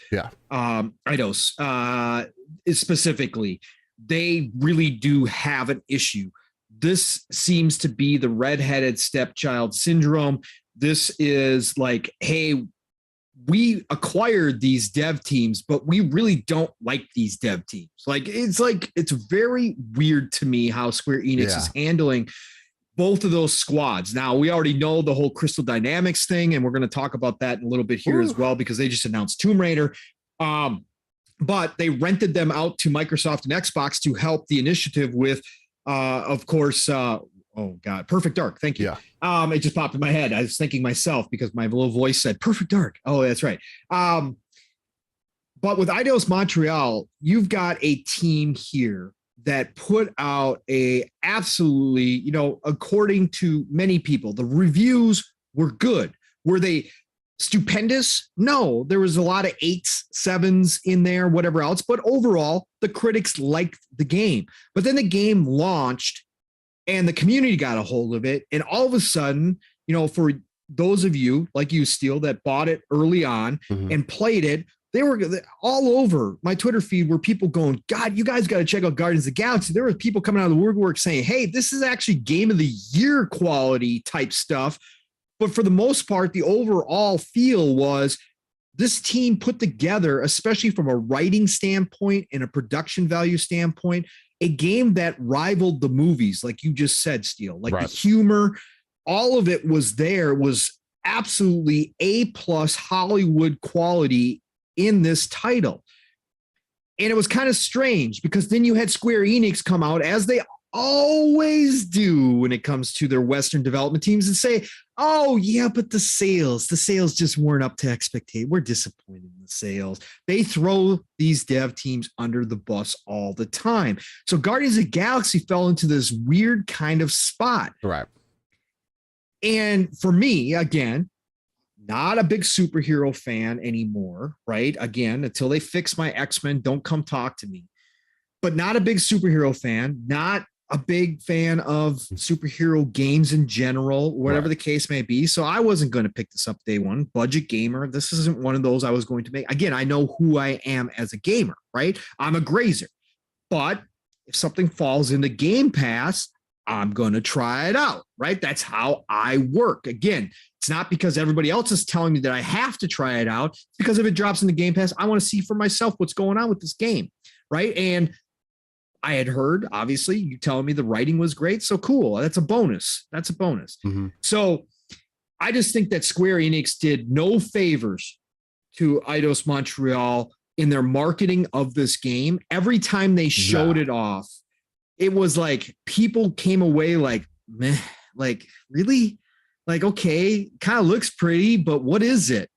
Eidos specifically, they really do have an issue. This seems to be the redheaded stepchild syndrome. This is like, hey, we acquired these dev teams, but we really don't like these dev teams. It's very weird to me how Square Enix is handling both of those squads. Now, we already know the whole Crystal Dynamics thing, and we're going to talk about that in a little bit here as well, because they just announced Tomb Raider. But they rented them out to Microsoft and Xbox to help the initiative with, of course, oh God, Perfect Dark. Thank you. Yeah. It just popped in my head. I was thinking myself because my little voice said Perfect Dark. Oh, that's right. But with Eidos Montreal, you've got a team here that put out a absolutely, according to many people, the reviews were good. Were they stupendous? No, there was a lot of 8s, 7s in there, whatever else. But overall, the critics liked the game. But then the game launched and the community got a hold of it. And all of a sudden, for those of you like you, Steel, that bought it early on and played it, they were all over my Twitter feed where people going, God, you guys got to check out Guardians of the Galaxy. There were people coming out of the woodwork saying, hey, this is actually game of the year quality type stuff. But for the most part, the overall feel was this team put together, especially from a writing standpoint and a production value standpoint, a game that rivaled the movies, like you just said, Steel. Like the humor, all of it was there. It was absolutely A+ Hollywood quality in this title. And it was kind of strange because then you had Square Enix come out, as they always do when it comes to their Western development teams, and say, oh yeah, but the sales just weren't up to expectation. We're disappointed in the sales. They throw these dev teams under the bus all the time. So Guardians of the Galaxy fell into this weird kind of spot. Right. And for me, again, not a big superhero fan anymore, right? Again, until they fix my X-Men, don't come talk to me. But not a big superhero fan, not a big fan of superhero games in general, whatever the case may be. So I wasn't going to pick this up day one. Budget gamer. This isn't one of those I was going to make. Again, I know who I am as a gamer, right? I'm a grazer. But if something falls into Game Pass, I'm going to try it out, right? That's how I work. Again, it's not because everybody else is telling me that I have to try it out. It's because if it drops in the Game Pass, I want to see for myself what's going on with this game, right? And I had heard, obviously, you telling me the writing was great. So cool. That's a bonus. That's a bonus. Mm-hmm. So I just think that Square Enix did no favors to Eidos Montreal in their marketing of this game. Every time they showed it off, it was like people came away like, meh, like, really? Like, okay, kind of looks pretty, but what is it?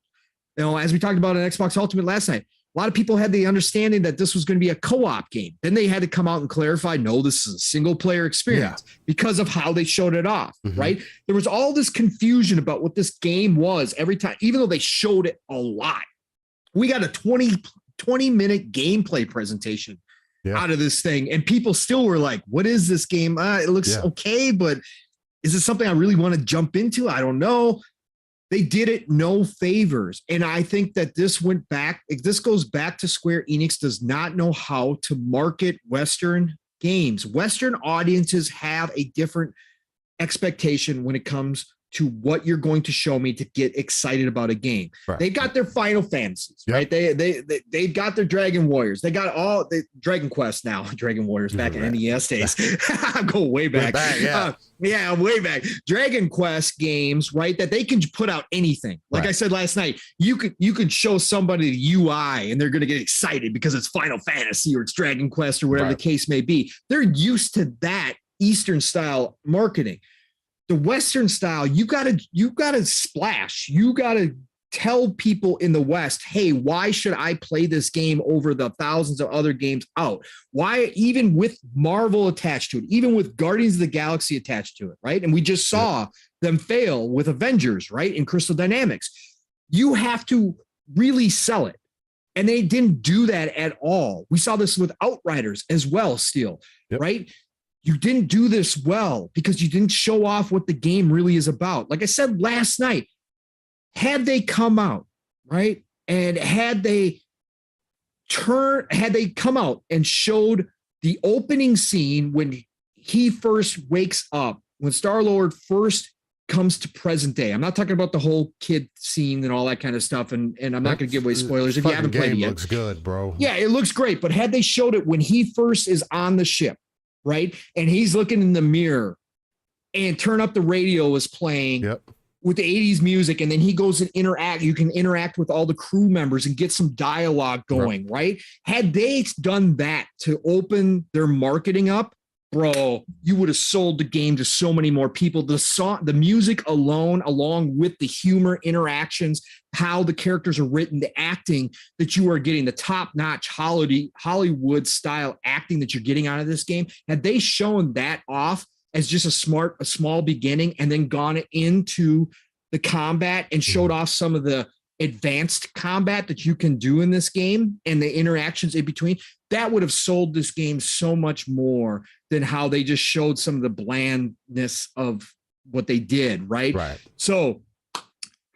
You know, as we talked about on Xbox Ultimate last night, a lot of people had the understanding that this was going to be a co-op game. Then they had to come out and clarify, no, this is a single player experience because of how they showed it off, right? There was all this confusion about what this game was every time, even though they showed it a lot. We got a 20-minute gameplay presentation out of this thing. And people still were like, what is this game? It looks okay, but is it something I really want to jump into? I don't know. They did it no favors. And I think that this goes back to Square Enix does not know how to market Western games. Western audiences have a different expectation when it comes to what you're going to show me to get excited about a game. Right. They've got their Final Fantasies, right? They've got their Dragon Warriors. They got all the Dragon Quest now. Dragon Warriors back in NES days. I go way back. Way back. Dragon Quest games, right? That they can put out anything. Like I said last night, you could show somebody the UI and they're going to get excited because it's Final Fantasy or it's Dragon Quest or whatever the case may be. They're used to that Eastern style marketing. The Western style, you gotta splash. You gotta tell people in the West, hey, why should I play this game over the thousands of other games out? Why, even with Marvel attached to it, even with Guardians of the Galaxy attached to it, right? And we just saw them fail with Avengers, right? In Crystal Dynamics. You have to really sell it. And they didn't do that at all. We saw this with Outriders as well, Steel, right? You didn't do this well because you didn't show off what the game really is about. Like I said last night, had they come out, right? And had they come out and showed the opening scene when he first wakes up, when Star-Lord first comes to present day. I'm not talking about the whole kid scene and all that kind of stuff. And I'm not going to give away spoilers if you haven't played it yet. Looks good, bro. Yeah, it looks great. But had they showed it when he first is on the ship, right? And he's looking in the mirror and turn up the radio is playing with the 80s music. And then he goes and you can interact with all the crew members and get some dialogue going, right? Had they done that to open their marketing up, bro, you would have sold the game to so many more people. The music alone, along with the humor, interactions, how the characters are written, the acting that you are getting, the top-notch Hollywood style acting that you're getting out of this game. Had they shown that off as just a small beginning and then gone into the combat and showed off some of the advanced combat that you can do in this game and the interactions in between, that would have sold this game so much more than how they just showed some of the blandness of what they did, right? So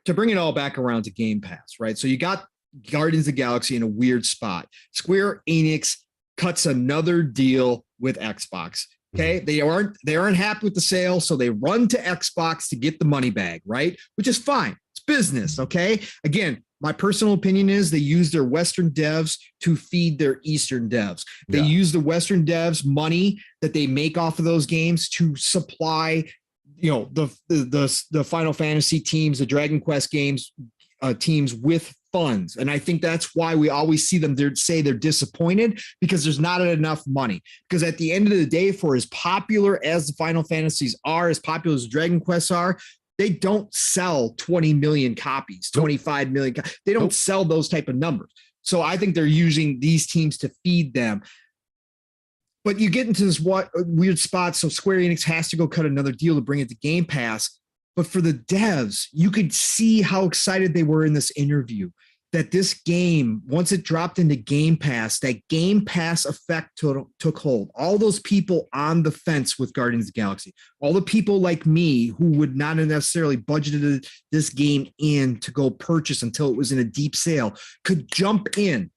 to bring it all back around to Game Pass, right? So you got Guardians of the Galaxy in a weird spot. Square Enix cuts another deal with Xbox. Okay, they aren't happy with the sale, so they run to Xbox to get the money bag, right? Which is fine. It's business, okay? Again, my personal opinion is they use their Western devs to feed their Eastern devs. They use the Western devs' money that they make off of those games to supply, the Final Fantasy teams, the Dragon Quest games teams with funds. And I think that's why we always see them say they're disappointed, because there's not enough money. Because at the end of the day, for as popular as the Final Fantasies are, as popular as Dragon Quests are, they don't sell 20 million copies, 25 million. They don't sell those type of numbers. So I think they're using these teams to feed them. But you get into this weird spot. So Square Enix has to go cut another deal to bring it to Game Pass. But for the devs, you could see how excited they were in this interview that this game, once it dropped into Game Pass, that Game Pass effect took hold. All those people on the fence with Guardians of the Galaxy, all the people like me who would not have necessarily budgeted this game in to go purchase until it was in a deep sale, could jump in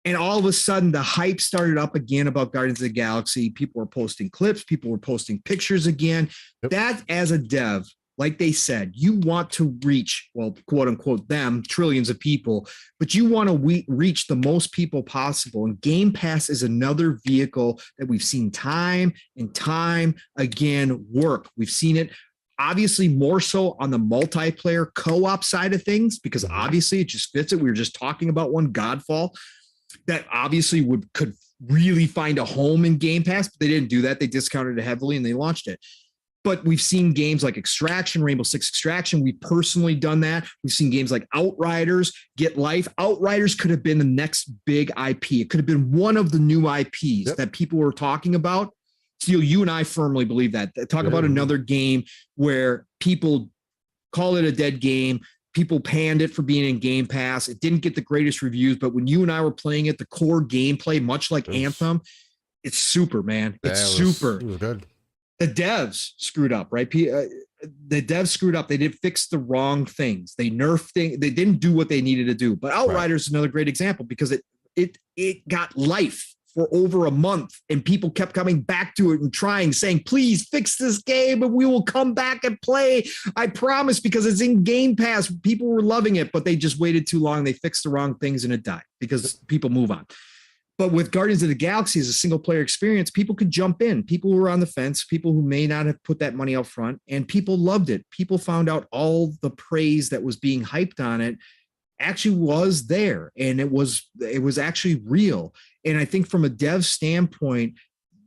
And all of a sudden, the hype started up again about Guardians of the Galaxy. People were posting clips. People were posting pictures again. Yep. That, as a dev, like they said, you want to reach, well, quote unquote, them, trillions of people, but you want to reach the most people possible. And Game Pass is another vehicle that we've seen time and time again work. We've seen it obviously more so on the multiplayer co-op side of things, because obviously it just fits it. We were just talking about one, Godfall, that obviously could really find a home in Game Pass, but they didn't do that. They discounted it heavily and they launched it. But we've seen games like Extraction, Rainbow Six Extraction. We've personally done that. We've seen games like Outriders, Get Life. Outriders could have been the next big IP. It could have been one of the new IPs that people were talking about. Steel, you and I firmly believe that. Talk about another game where people call it a dead game. People panned it for being in Game Pass. It didn't get the greatest reviews, but when you and I were playing it, the core gameplay, much like Anthem, it's super, man. It's super. It was good. The devs screwed up, right? The devs screwed up. They did fix the wrong things. They nerfed things. They didn't do what they needed to do. But Outriders is another great example because it got life for over a month, and people kept coming back to it and trying, saying, please fix this game and we will come back and play. I promise, because it's in Game Pass. People were loving it, but they just waited too long. They fixed the wrong things and it died because people move on. But with Guardians of the Galaxy as a single player experience, people could jump in. People who were on the fence, people who may not have put that money up front, and people loved it. People found out all the praise that was being hyped on it actually was there, and it was actually real. And I think from a dev standpoint,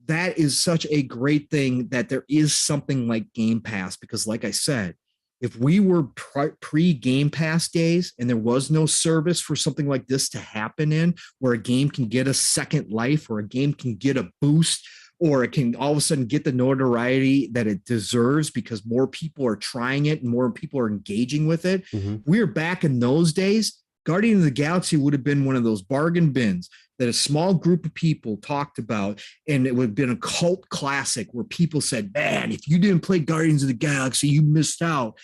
that is such a great thing that there is something like Game Pass, because like I said, if we were pre-Game Pass days and there was no service for something like this to happen in, where a game can get a second life or a game can get a boost, or it can all of a sudden get the notoriety that it deserves because more people are trying it and more people are engaging with it. We're back in those days. Guardian of the Galaxy would have been one of those bargain bins that a small group of people talked about, and it would have been a cult classic where people said, man, if you didn't play Guardians of the Galaxy, you missed out,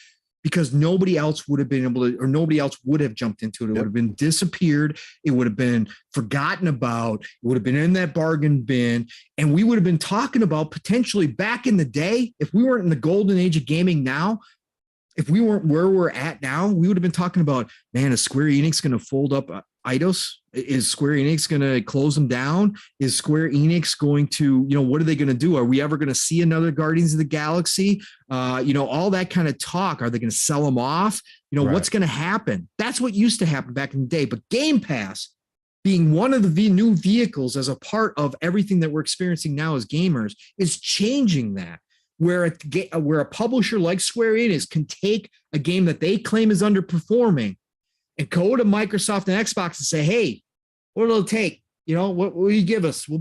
because nobody else would have been able to, or nobody else would have jumped into it. It would have been disappeared. It would have been forgotten about. It would have been in that bargain bin. And we would have been talking about potentially back in the day, if we weren't in the golden age of gaming now, if we weren't where we're at now, we would have been talking about, man, is Square Enix going to fold up Eidos? Is Square Enix going to close them down? Is Square Enix going to, what are they going to do? Are we ever going to see another Guardians of the Galaxy? All that kind of talk. Are they going to sell them off? What's going to happen? That's what used to happen back in the day. But Game Pass, being one of the new vehicles as a part of everything that we're experiencing now as gamers, is changing that. Where a publisher like Square Enix can take a game that they claim is underperforming and go to Microsoft and Xbox and say, hey, what will it take? What will you give us? We'll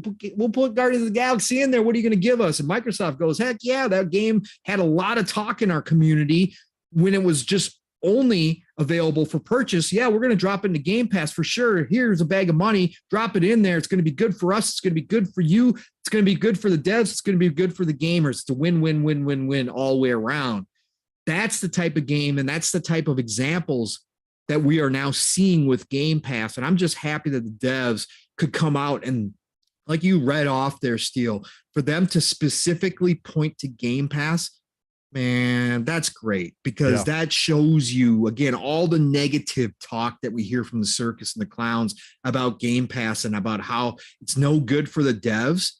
put Guardians of the Galaxy in there. What are you going to give us? And Microsoft goes, heck yeah, that game had a lot of talk in our community when it was just only available for purchase. Yeah, we're going to drop it into Game Pass for sure. Here's a bag of money. Drop it in there. It's going to be good for us. It's going to be good for you. It's going to be good for the devs. It's going to be good for the gamers. It's a win-win-win-win-win all the way around. That's the type of game, and that's the type of examples that we are now seeing with Game Pass. And I'm just happy that the devs could come out and, like you read off there, Steel, for them to specifically point to Game Pass. Man, that's great, because that shows you, again, all the negative talk that we hear from the circus and the clowns about Game Pass and about how it's no good for the devs.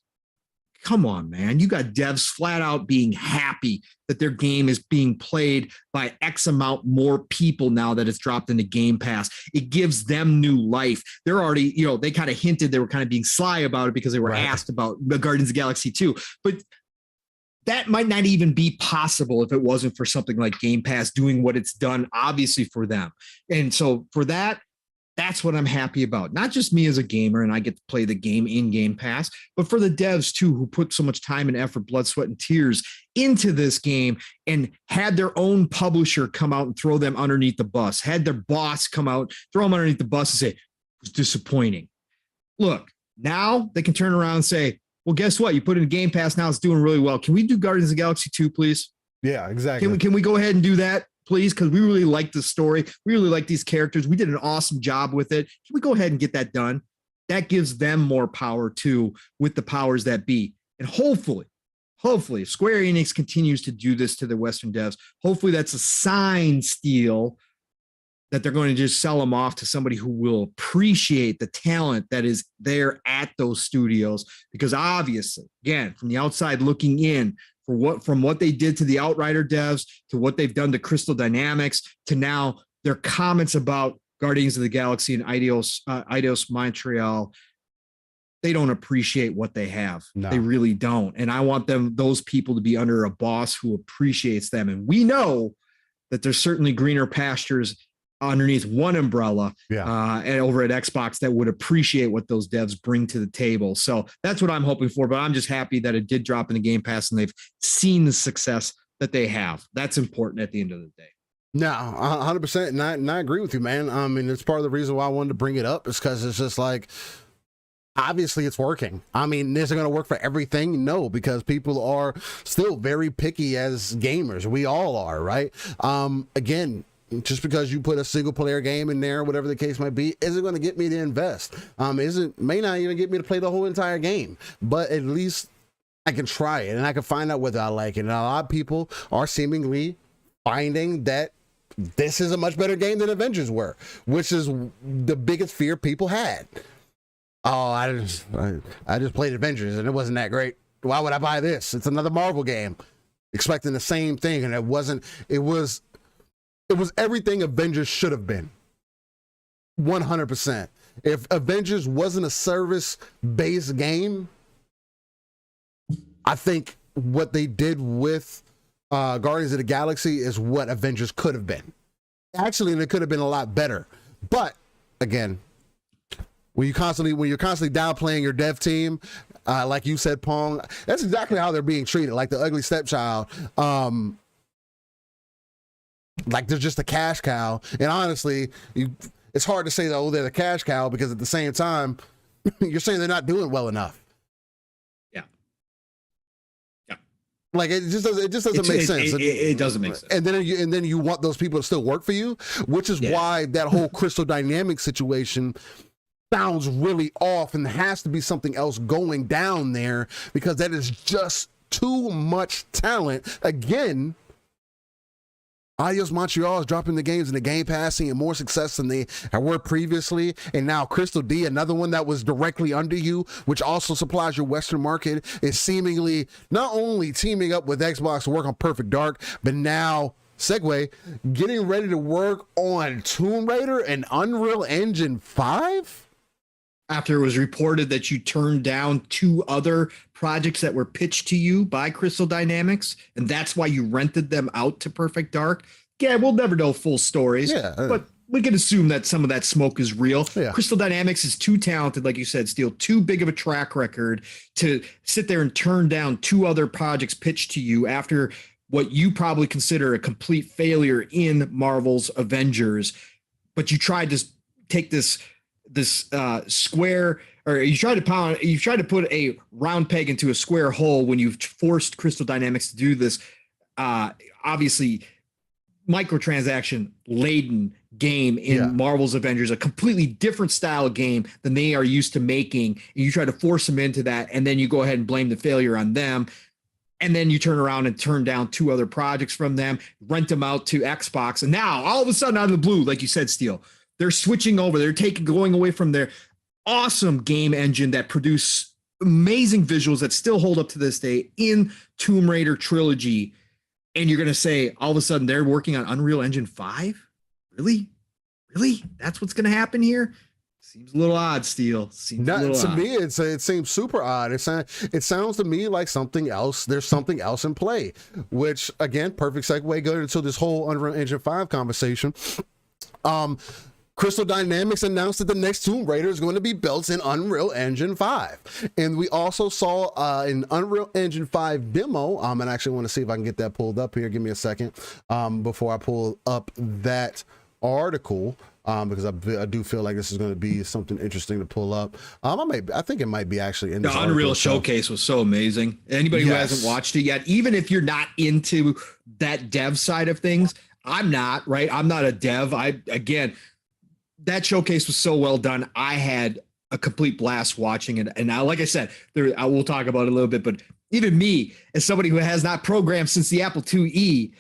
Come on, man. You got devs flat out being happy that their game is being played by X amount more people now that it's dropped into Game Pass. It gives them new life. They're already, they kind of hinted they were kind of being sly about it because they were asked about the Guardians of the Galaxy 2. But that might not even be possible if it wasn't for something like Game Pass doing what it's done, obviously, for them. And so for that, that's what I'm happy about. Not just me as a gamer, and I get to play the game in Game Pass, but for the devs too, who put so much time and effort, blood, sweat, and tears into this game and had their own publisher come out and throw them underneath the bus, had their boss come out, throw them underneath the bus and say, it was disappointing. Look, now they can turn around and say, well, guess what? You put it in Game Pass now, it's doing really well. Can we do Guardians of the Galaxy 2, please? Yeah, exactly. Can we go ahead and do that, please? Because we really like the story. We really like these characters. We did an awesome job with it. Can we go ahead and get that done? that gives them more power too with the powers that be. And hopefully, if Square Enix continues to do this to the Western devs, hopefully that's a sign, Steel, that they're going to just sell them off to somebody who will appreciate the talent that is there at those studios. Because obviously, again, from the outside looking in, from what they did to the Outrider devs, to what they've done to Crystal Dynamics, to now their comments about Guardians of the Galaxy and Eidos Montreal, they don't appreciate what they have. No. They really don't. And I want those people to be under a boss who appreciates them. And we know that there's certainly greener pastures underneath one umbrella and over at Xbox that would appreciate what those devs bring to the table. So that's what I'm hoping for, but I'm just happy that it did drop in the Game Pass and they've seen the success that they have. That's important at the end of the day. No, 100%. And I agree with you, man. I mean, it's part of the reason why I wanted to bring it up is because it's just like, obviously it's working. I mean, is it going to work for everything? No, because people are still very picky as gamers. We all are, right? Again, just because you put a single player game in there, whatever the case might be, isn't going to get me to invest. May not even get me to play the whole entire game, but at least I can try it and I can find out whether I like it. And a lot of people are seemingly finding that this is a much better game than Avengers were, which is the biggest fear people had. Oh, I just played Avengers and it wasn't that great. Why would I buy this? It's another Marvel game, expecting the same thing, and it wasn't. It was everything Avengers should have been. 100%. If Avengers wasn't a service-based game, I think what they did with Guardians of the Galaxy is what Avengers could have been. Actually, it could have been a lot better. But again, when you're constantly downplaying your dev team, like you said, Pong, that's exactly how they're being treated, like the ugly stepchild. Like they're just a cash cow. And honestly, it's hard to say that, oh, they're the cash cow, because at the same time, you're saying they're not doing well enough. Yeah. Like it just doesn't make sense. It doesn't make sense. And then you want those people to still work for you, which is why that whole Crystal Dynamics situation sounds really off, and there has to be something else going down there, because that is just too much talent. Again, Eidos Montreal is dropping the games in the Game Pass, seeing more success than they were previously. And now Crystal D, another one that was directly under you, which also supplies your Western market, is seemingly not only teaming up with Xbox to work on Perfect Dark, but now, segue, getting ready to work on Tomb Raider and Unreal Engine 5? After it was reported that you turned down 2 other projects that were pitched to you by Crystal Dynamics, and that's why you rented them out to Perfect Dark. Yeah, we'll never know full stories, but we can assume that some of that smoke is real. Yeah. Crystal Dynamics is too talented, like you said, Steel, too big of a track record to sit there and turn down 2 other projects pitched to you after what you probably consider a complete failure in Marvel's Avengers. But you tried to take this square, or you tried to put a round peg into a square hole when you've forced Crystal Dynamics to do this obviously microtransaction laden game in Marvel's Avengers, a completely different style of game than they are used to making, and you try to force them into that, and then you go ahead and blame the failure on them. And then you turn around and turn down 2 other projects from them, rent them out to Xbox, and now all of a sudden out of the blue, like you said, Steel, they're switching over. They're going away from their awesome game engine that produce amazing visuals that still hold up to this day in Tomb Raider trilogy. And you're going to say all of a sudden they're working on Unreal Engine 5? Really? That's what's going to happen here? Seems a little odd, Steel. To me, it seems super odd. It sounds to me like something else. There's something else in play, which, again, perfect segue going into this whole Unreal Engine 5 conversation. Crystal Dynamics announced that the next Tomb Raider is going to be built in Unreal Engine 5. And we also saw an Unreal Engine 5 demo. And I actually want to see if I can get that pulled up here. Give me a second before I pull up that article, because I do feel like this is going to be something interesting to pull up. I think it might be actually in the Unreal Showcase was so amazing. Anybody who hasn't watched it yet, even if you're not into that dev side of things, I'm not, right? I'm not a dev. That showcase was so well done. I had a complete blast watching it. And now, like I said, I will talk about it a little bit, but even me, as somebody who has not programmed since the Apple IIe,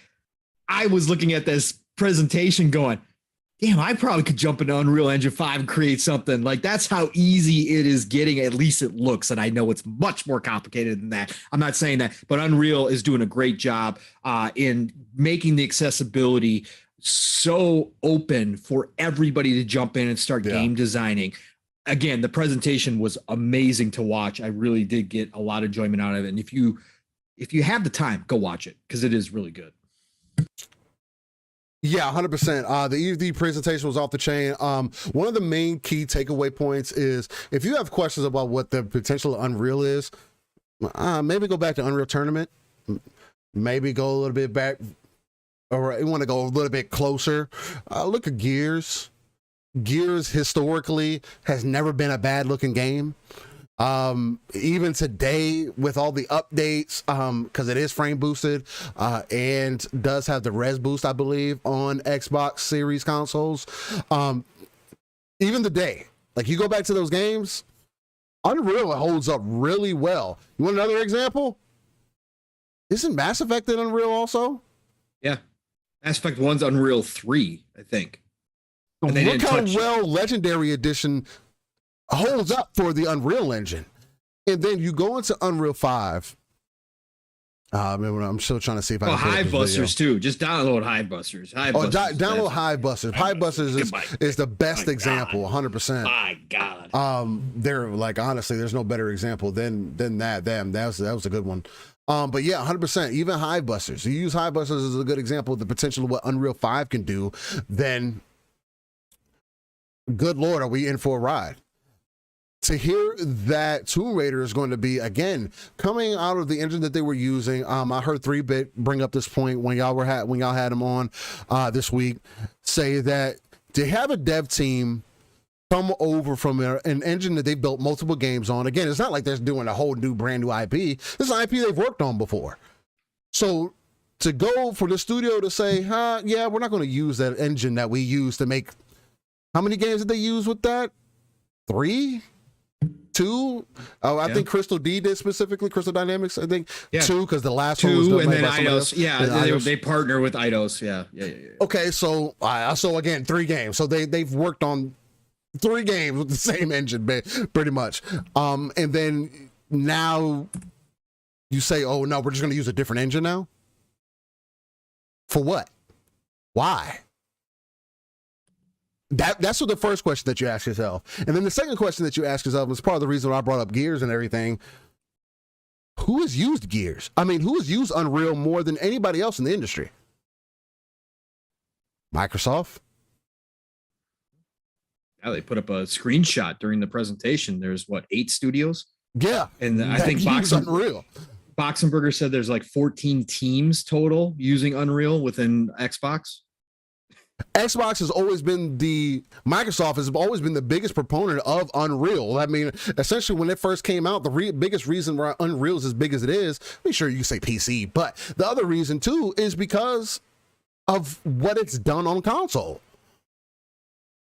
I was looking at this presentation going, damn, I probably could jump into Unreal Engine 5 and create something. Like, that's how easy it is getting. At least it looks. And I know it's much more complicated than that. I'm not saying that, but Unreal is doing a great job in making the accessibility so open for everybody to jump in and start game designing. Again, the presentation was amazing to watch. I really did get a lot of enjoyment out of it. And if you have the time, go watch it, because it is really good. Yeah, 100%. The ED presentation was off the chain. One of the main key takeaway points is, if you have questions about what the potential of Unreal is, maybe go back to Unreal Tournament. Maybe go a little bit back, or you want to go a little bit closer. Look at Gears. Gears historically has never been a bad looking game. Even today with all the updates, because it is frame boosted and does have the res boost, I believe, on Xbox Series consoles. Even today, like, you go back to those games, Unreal holds up really well. You want another example? Isn't Mass Effect in Unreal also? Yeah, Mass Effect 1's Unreal 3, I think. Look how well Legendary Edition holds up for the Unreal Engine. And then you go into Unreal 5. I'm still trying to see if I can Hive Busters too. Just download Hive Busters. Download Hive Busters. Hive Busters is the best example, 100%. My God. They're like, honestly, there's no better example than that. Damn, that was a good one. But yeah, 100%. Even Hive Busters. You use Hive Busters as a good example of the potential of what Unreal 5 can do. Then, good Lord, are we in for a ride? To hear that Tomb Raider is going to be, again, coming out of the engine that they were using. I heard 3-Bit bring up this point when y'all had him on this week, say that to have a dev team come over from an engine that they built multiple games on. Again, it's not like they're doing a whole brand new IP. This is an IP they've worked on before. So to go for the studio to say, yeah, we're not going to use that engine that we used to make. How many games did they use with that? 3? 2? I think Crystal D did specifically, Crystal Dynamics, I think. 2, because the last one was done and then by Eidos. Yeah, they partner with Eidos. Yeah. Okay, so again, 3 games. So they've worked on 3 games with the same engine, pretty much. And then now you say, oh no, we're just going to use a different engine now? For what? Why? That's what the first question that you ask yourself. And then the second question that you ask yourself is part of the reason why I brought up Gears and everything. Who has used Gears? I mean, who has used Unreal more than anybody else in the industry? Microsoft? Yeah, they put up a screenshot during the presentation. There's 8 studios? Yeah. And I think Boxenberger said there's like 14 teams total using Unreal within Xbox. Xbox has always been Microsoft has always been the biggest proponent of Unreal. I mean, essentially when it first came out, the biggest reason why Unreal is as big as it is, I'm sure you can say PC, but the other reason too is because of what it's done on console.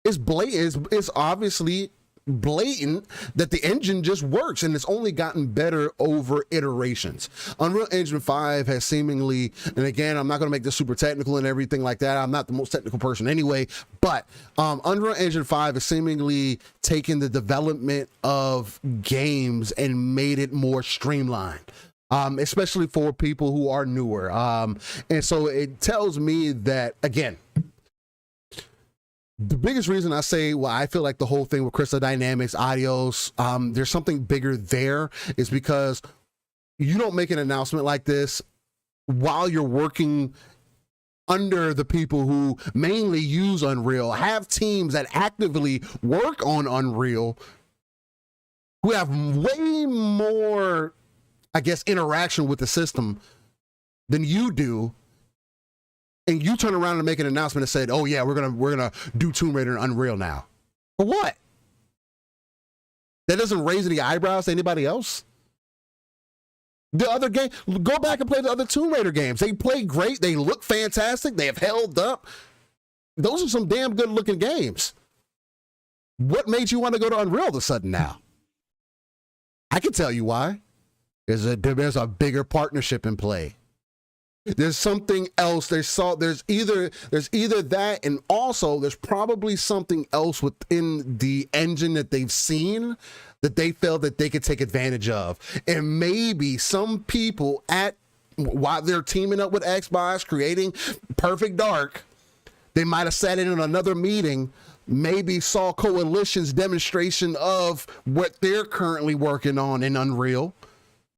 It's blatant. It's obviously blatant that the engine just works, and it's only gotten better over iterations. Unreal Engine 5 has seemingly, and again, I'm not going to make this super technical and everything like that. I'm not the most technical person anyway, but Unreal Engine 5 has seemingly taken the development of games and made it more streamlined. Especially for people who are newer. And so it tells me that, again, the biggest reason I say, well, I feel like the whole thing with Crystal Dynamics, Eidos, there's something bigger there, is because you don't make an announcement like this while you're working under the people who mainly use Unreal, have teams that actively work on Unreal, who have way more, I guess, interaction with the system than you do. And you turn around and make an announcement and said, "Oh yeah, we're gonna do Tomb Raider and Unreal now." For what? That doesn't raise any eyebrows to anybody else. The other game, go back and play the other Tomb Raider games. They play great. They look fantastic. They have held up. Those are some damn good looking games. What made you want to go to Unreal all of a sudden now? I can tell you why. There's a bigger partnership in play. There's something else. There's either that, and also there's probably something else within the engine that they've seen that they felt that they could take advantage of. And maybe some people while they're teaming up with Xbox, creating Perfect Dark, they might have sat in another meeting, maybe saw Coalition's demonstration of what they're currently working on in Unreal.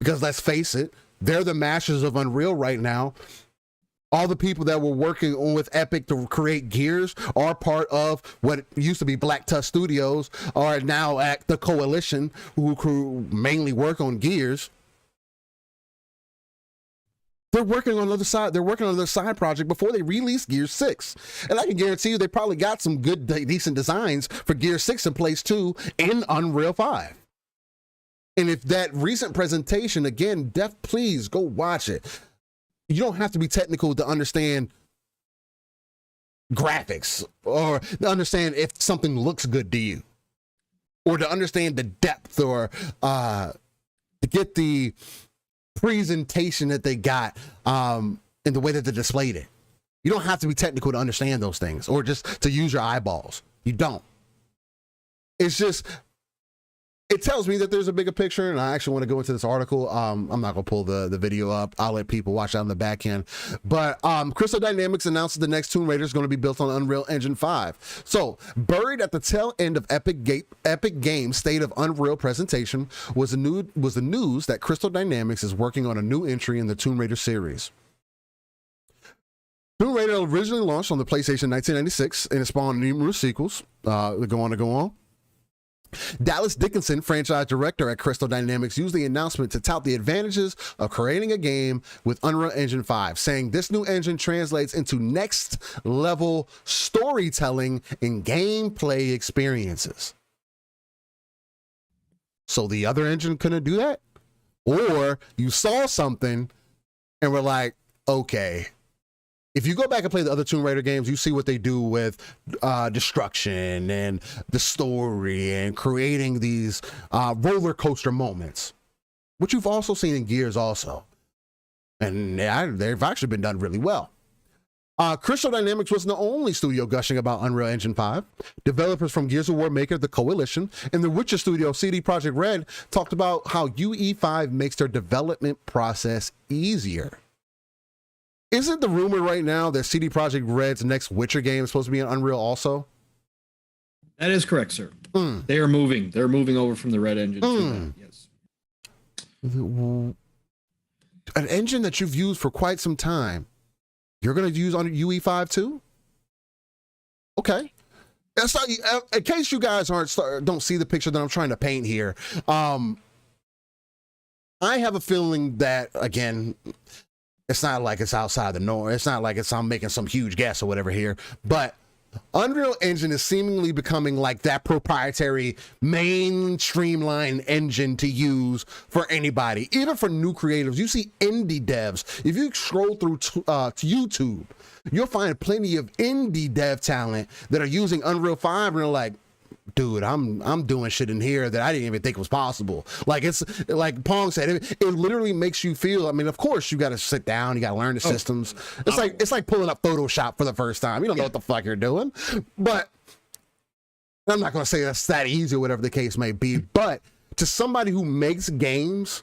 Because let's face it, they're the masters of Unreal right now. All the people that were working on with Epic to create Gears are part of what used to be Black Tusk Studios, are now at the Coalition, who mainly work on Gears. They're working on another side. They're working on their side project before they release Gears 6. And I can guarantee you they probably got some good, decent designs for Gears 6 in place too in Unreal 5. And if that recent presentation, again, please go watch it. You don't have to be technical to understand graphics or to understand if something looks good to you, or to understand the depth, or to get the presentation that they got in the way that they displayed it. You don't have to be technical to understand those things or just to use your eyeballs. You don't. It's just... It tells me that there's a bigger picture, and I actually want to go into this article. I'm not going to pull the video up. I'll let people watch that on the back end. But Crystal Dynamics announced that the next Tomb Raider is going to be built on Unreal Engine 5. So, buried at the tail end of Epic Games' State of Unreal presentation was the news that Crystal Dynamics is working on a new entry in the Tomb Raider series. Tomb Raider originally launched on the PlayStation in 1996, and it spawned numerous sequels. Go on. Dallas Dickinson, franchise director at Crystal Dynamics, used the announcement to tout the advantages of creating a game with Unreal Engine 5, saying this new engine translates into next-level storytelling and gameplay experiences. So the other engine couldn't do that? Or you saw something and were like, okay. If you go back and play the other Tomb Raider games, you see what they do with destruction and the story and creating these roller coaster moments, which you've also seen in Gears also. And they've actually been done really well. Crystal Dynamics wasn't the only studio gushing about Unreal Engine 5. Developers from Gears of War maker The Coalition and the Witcher studio CD Projekt Red talked about how UE5 makes their development process easier. Isn't the rumor right now that CD Projekt Red's next Witcher game is supposed to be in Unreal also? That is correct, sir. They are moving. They're moving over from the Red engine to that. Yes. An engine that you've used for quite some time, you're going to use on UE5 too? Okay. In case you guys don't see the picture that I'm trying to paint here, I have a feeling that, again, it's not like it's outside the norm. It's not like I'm making some huge guess or whatever here, but Unreal Engine is seemingly becoming like that proprietary main streamlined engine to use for anybody, even for new creatives. You see indie devs. If you scroll through to YouTube, you'll find plenty of indie dev talent that are using Unreal 5 and they're like, dude, I'm doing shit in here that I didn't even think was possible. Like, it's like Pong said, it literally makes you feel, I mean, of course you got to sit down, you got to learn the systems. It's like pulling up Photoshop for the first time. You don't know what the fuck you're doing, but I'm not going to say that's that easy or whatever the case may be, but to somebody who makes games,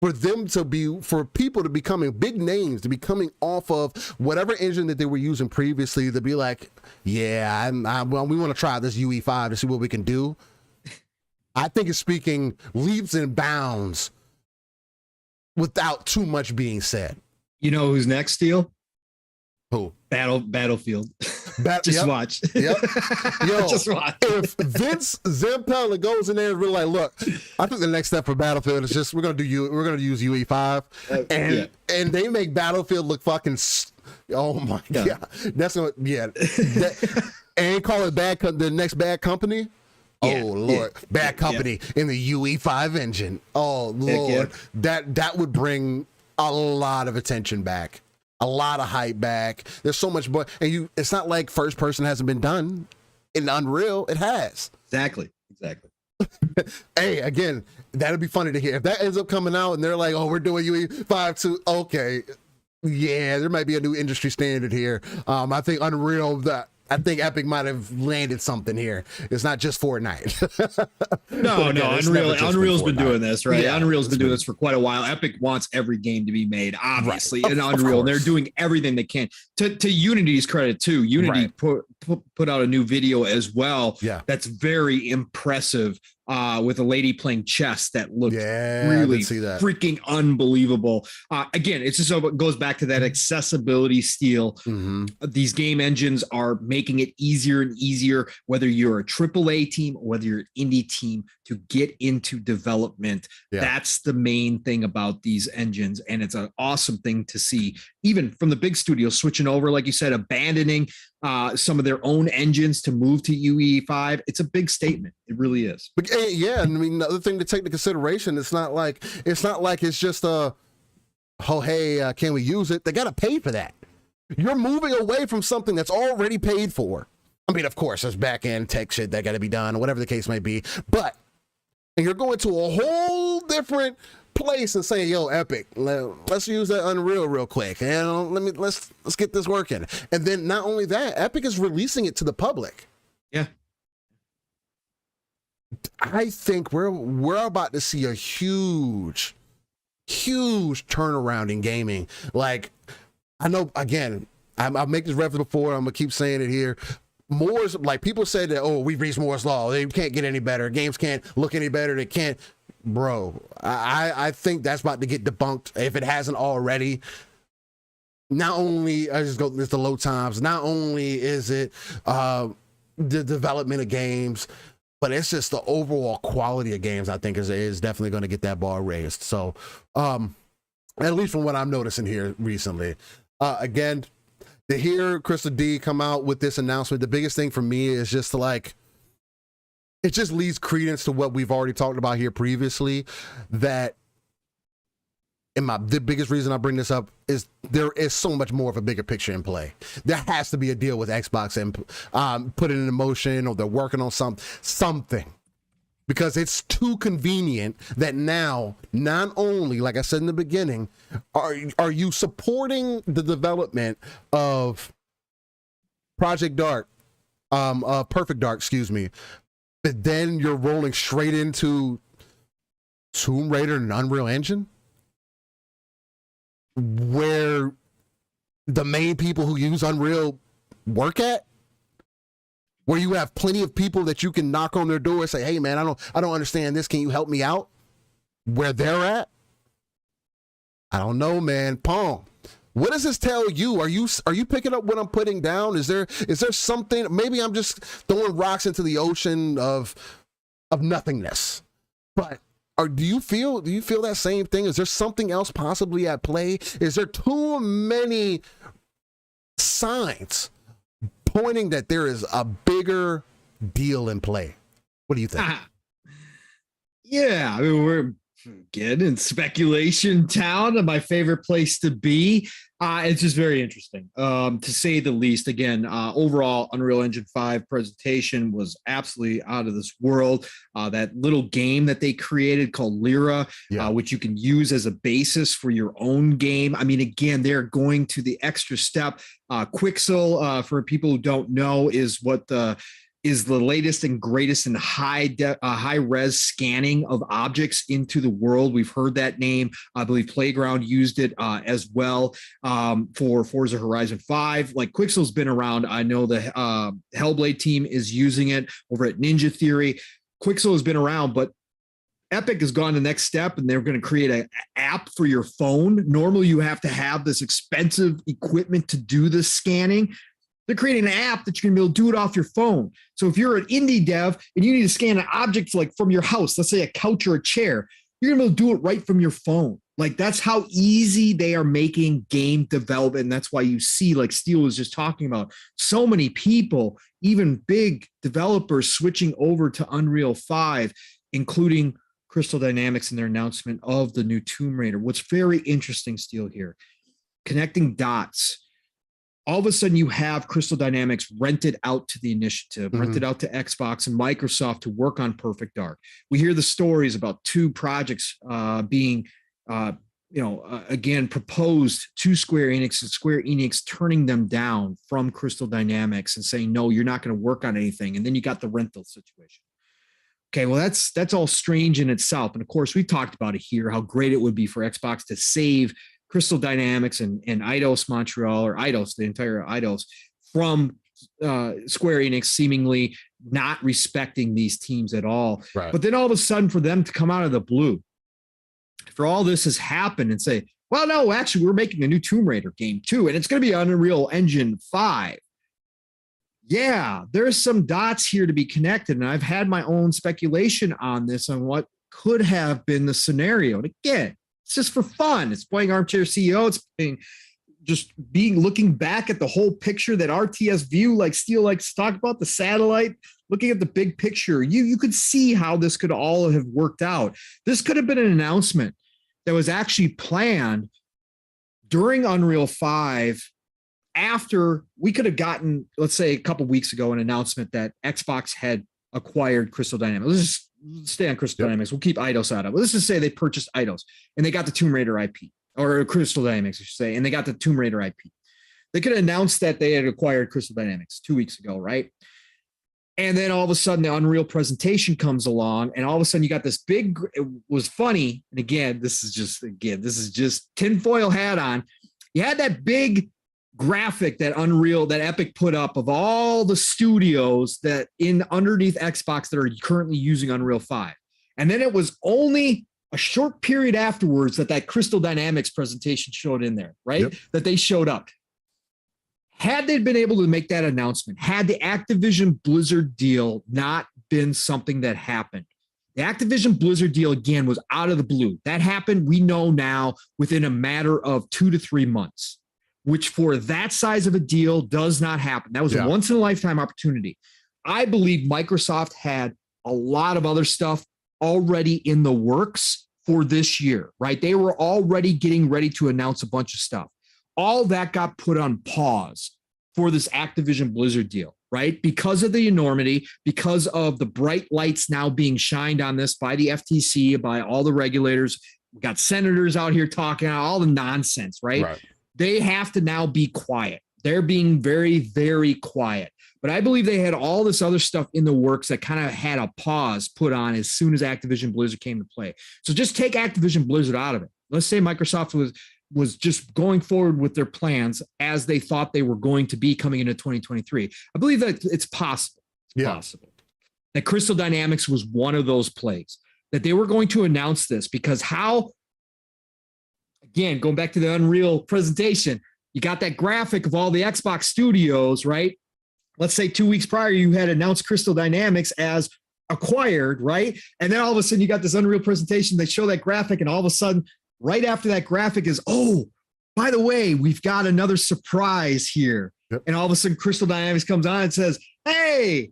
for people to becoming big names, to be coming off of whatever engine that they were using previously, to be like, yeah, well, we want to try this UE5 to see what we can do. I think it's speaking leaps and bounds without too much being said. You know who's next, Steel? Who? Battlefield. Just watch. Yep. Yo, just watch. If Vince Zampella goes in there and really like, look, I think the next step for Battlefield is just we're gonna use UE5, and they make Battlefield look fucking. Oh my god, that's not and call it the next Bad Company. Oh Lord, Bad Company in the UE5 engine. Oh Lord, that would bring a lot of attention back. A lot of hype back. There's so much more, and it's not like first person hasn't been done in Unreal. It has. Exactly. Hey, again, that'd be funny to hear if that ends up coming out and they're like, "Oh, we're doing UE 5.2." Okay, yeah, there might be a new industry standard here. I think I think Epic might have landed something here. It's not just Fortnite. No, Unreal's been doing this, right? Yeah, Unreal's been doing this for quite a while. Epic wants every game to be made, obviously, right. in Unreal. And they're doing everything they can. To Unity's credit, too. Unity put out a new video as well. Yeah. That's very impressive with a lady playing chess that looked really freaking unbelievable. Again, it's just it goes back to that accessibility Steel. Mm-hmm. These game engines are making it easier and easier, whether you're a AAA team or whether you're an indie team, to get into development. Yeah. That's the main thing about these engines, and it's an awesome thing to see, even from the big studios switching over, like you said, abandoning some of their own engines to move to UE5. It's a big statement. It really is. But yeah, I mean, another thing to take into consideration, it's not like it's just can we use it? They got to pay for that. You're moving away from something that's already paid for. I mean, of course, there's back end tech shit that got to be done, or whatever the case may be. But you're going to a whole different place and saying, "Yo, Epic, let's use that Unreal real quick, and let's get this working." And then not only that, Epic is releasing it to the public. Yeah, I think we're about to see a huge turnaround in gaming. Like, I know, again, I'll make this reference before. I'm gonna keep saying it here. Moore's, like, people said that, "Oh, we've reached Moore's law. They can't get any better. Games can't look any better. They can't." Bro, I think that's about to get debunked if it hasn't already. Not only it's the load times, not only is it the development of games, but it's just the overall quality of games. I think is definitely going to get that bar raised. So, at least from what I'm noticing here recently, again, to hear Crystal D come out with this announcement, the biggest thing for me is just it just leads credence to what we've already talked about here previously, that the biggest reason I bring this up is there is so much more of a bigger picture in play. There has to be a deal with Xbox and put it in motion, or they're working on something, because it's too convenient that now, not only, like I said in the beginning, are you supporting the development of Perfect Dark, excuse me, but then you're rolling straight into Tomb Raider and Unreal Engine, where the main people who use Unreal work at, where you have plenty of people that you can knock on their door and say, "Hey man, I don't understand this. Can you help me out?" Where they're at, I don't know, man. Pong, what does this tell you? Are you picking up what I'm putting down? Is there something? Maybe I'm just throwing rocks into the ocean of nothingness. But do you feel that same thing? Is there something else possibly at play? Is there too many signs pointing that there is a bigger deal in play? What do you think? Yeah, I mean, we're getting in speculation town, my favorite place to be. It's just very interesting, to say the least. Again, overall, Unreal Engine 5 presentation was absolutely out of this world. That little game that they created called Lyra, which you can use as a basis for your own game. I mean, again, they're going to the extra step. Quixel, for people who don't know, is the latest and greatest in high res scanning of objects into the world. We've heard that name. I believe Playground used it as well for Forza Horizon 5. Like, Quixel's been around. I know the Hellblade team is using it over at Ninja Theory. Quixel has been around, but Epic has gone the next step, and they're going to create an app for your phone. Normally, you have to have this expensive equipment to do the scanning. They're creating an app that you can be able to do it off your phone. So if you're an indie dev and you need to scan an object like from your house, let's say a couch or a chair, you're gonna be able to do it right from your phone. Like, that's how easy they are making game development. And that's why you see, like Steel was just talking about, so many people, even big developers, switching over to Unreal 5, including Crystal Dynamics in their announcement of the new Tomb Raider. What's very interesting, Steel, here, connecting dots. all of a sudden you have Crystal Dynamics rented out to the initiative, Mhm. rented out to Xbox and Microsoft to work on Perfect Dark. We hear the stories about 2 projects being, again, proposed to Square Enix, and Square Enix turning them down from Crystal Dynamics and saying, no, you're not going to work on anything. And then you got the rental situation. Okay, well, that's all strange in itself. And of course, we've talked about it here, how great it would be for Xbox to save Crystal Dynamics and Eidos Montreal, or Eidos, the entire Eidos, from Square Enix seemingly not respecting these teams at all. Right. But then all of a sudden, for them to come out of the blue, for all this has happened and say, well, no, actually, we're making a new Tomb Raider game too, and it's going to be Unreal Engine 5. Yeah, there's some dots here to be connected, and I've had my own speculation on this, on what could have been the scenario. And again, it's just for fun. It's playing Armchair CEO. It's looking back at the whole picture, that RTS view, like Steel likes to talk about, the satellite, looking at the big picture. You could see how this could all have worked out. This could have been an announcement that was actually planned during Unreal 5, after we could have gotten, let's say a couple weeks ago, an announcement that Xbox had acquired Crystal Dynamics. Let's just stay on Crystal Dynamics. We'll keep Eidos out of it. Let's just say they purchased Eidos and they got the Tomb Raider IP, or Crystal Dynamics, I should say, and they got the Tomb Raider IP. They could have announced that they had acquired Crystal Dynamics 2 weeks ago, right? And then all of a sudden the Unreal presentation comes along, and all of a sudden you got this big, it was funny. And again, this is just tinfoil hat on. You had that big graphic that Epic put up of all the studios that underneath Xbox that are currently using Unreal 5. And then it was only a short period afterwards that Crystal Dynamics presentation showed in there, right? Yep. That they showed up. Had they been able to make that announcement, had the Activision Blizzard deal not been something that happened, the Activision Blizzard deal, again, was out of the blue. That happened, we know now, within a matter of 2 to 3 months, which for that size of a deal does not happen. That was a once-in-a-lifetime opportunity. I believe Microsoft had a lot of other stuff already in the works for this year, right? They were already getting ready to announce a bunch of stuff. All that got put on pause for this Activision Blizzard deal, right? Because of the enormity, because of the bright lights now being shined on this by the FTC, by all the regulators. We got senators out here talking all the nonsense, right? They have to now be quiet. They're being very, very quiet. But I believe they had all this other stuff in the works that kind of had a pause put on as soon as Activision Blizzard came to play. So just take Activision Blizzard out of it. Let's say Microsoft was just going forward with their plans as they thought they were going to be coming into 2023. I believe that it's possible. It's possible that Crystal Dynamics was one of those plays, that they were going to announce this, because again, going back to the Unreal presentation, you got that graphic of all the Xbox studios, right? Let's say 2 weeks prior, you had announced Crystal Dynamics as acquired, right? And then all of a sudden you got this Unreal presentation. They show that graphic, and all of a sudden, right after that graphic is, oh, by the way, we've got another surprise here. Yep. And all of a sudden Crystal Dynamics comes on and says, hey,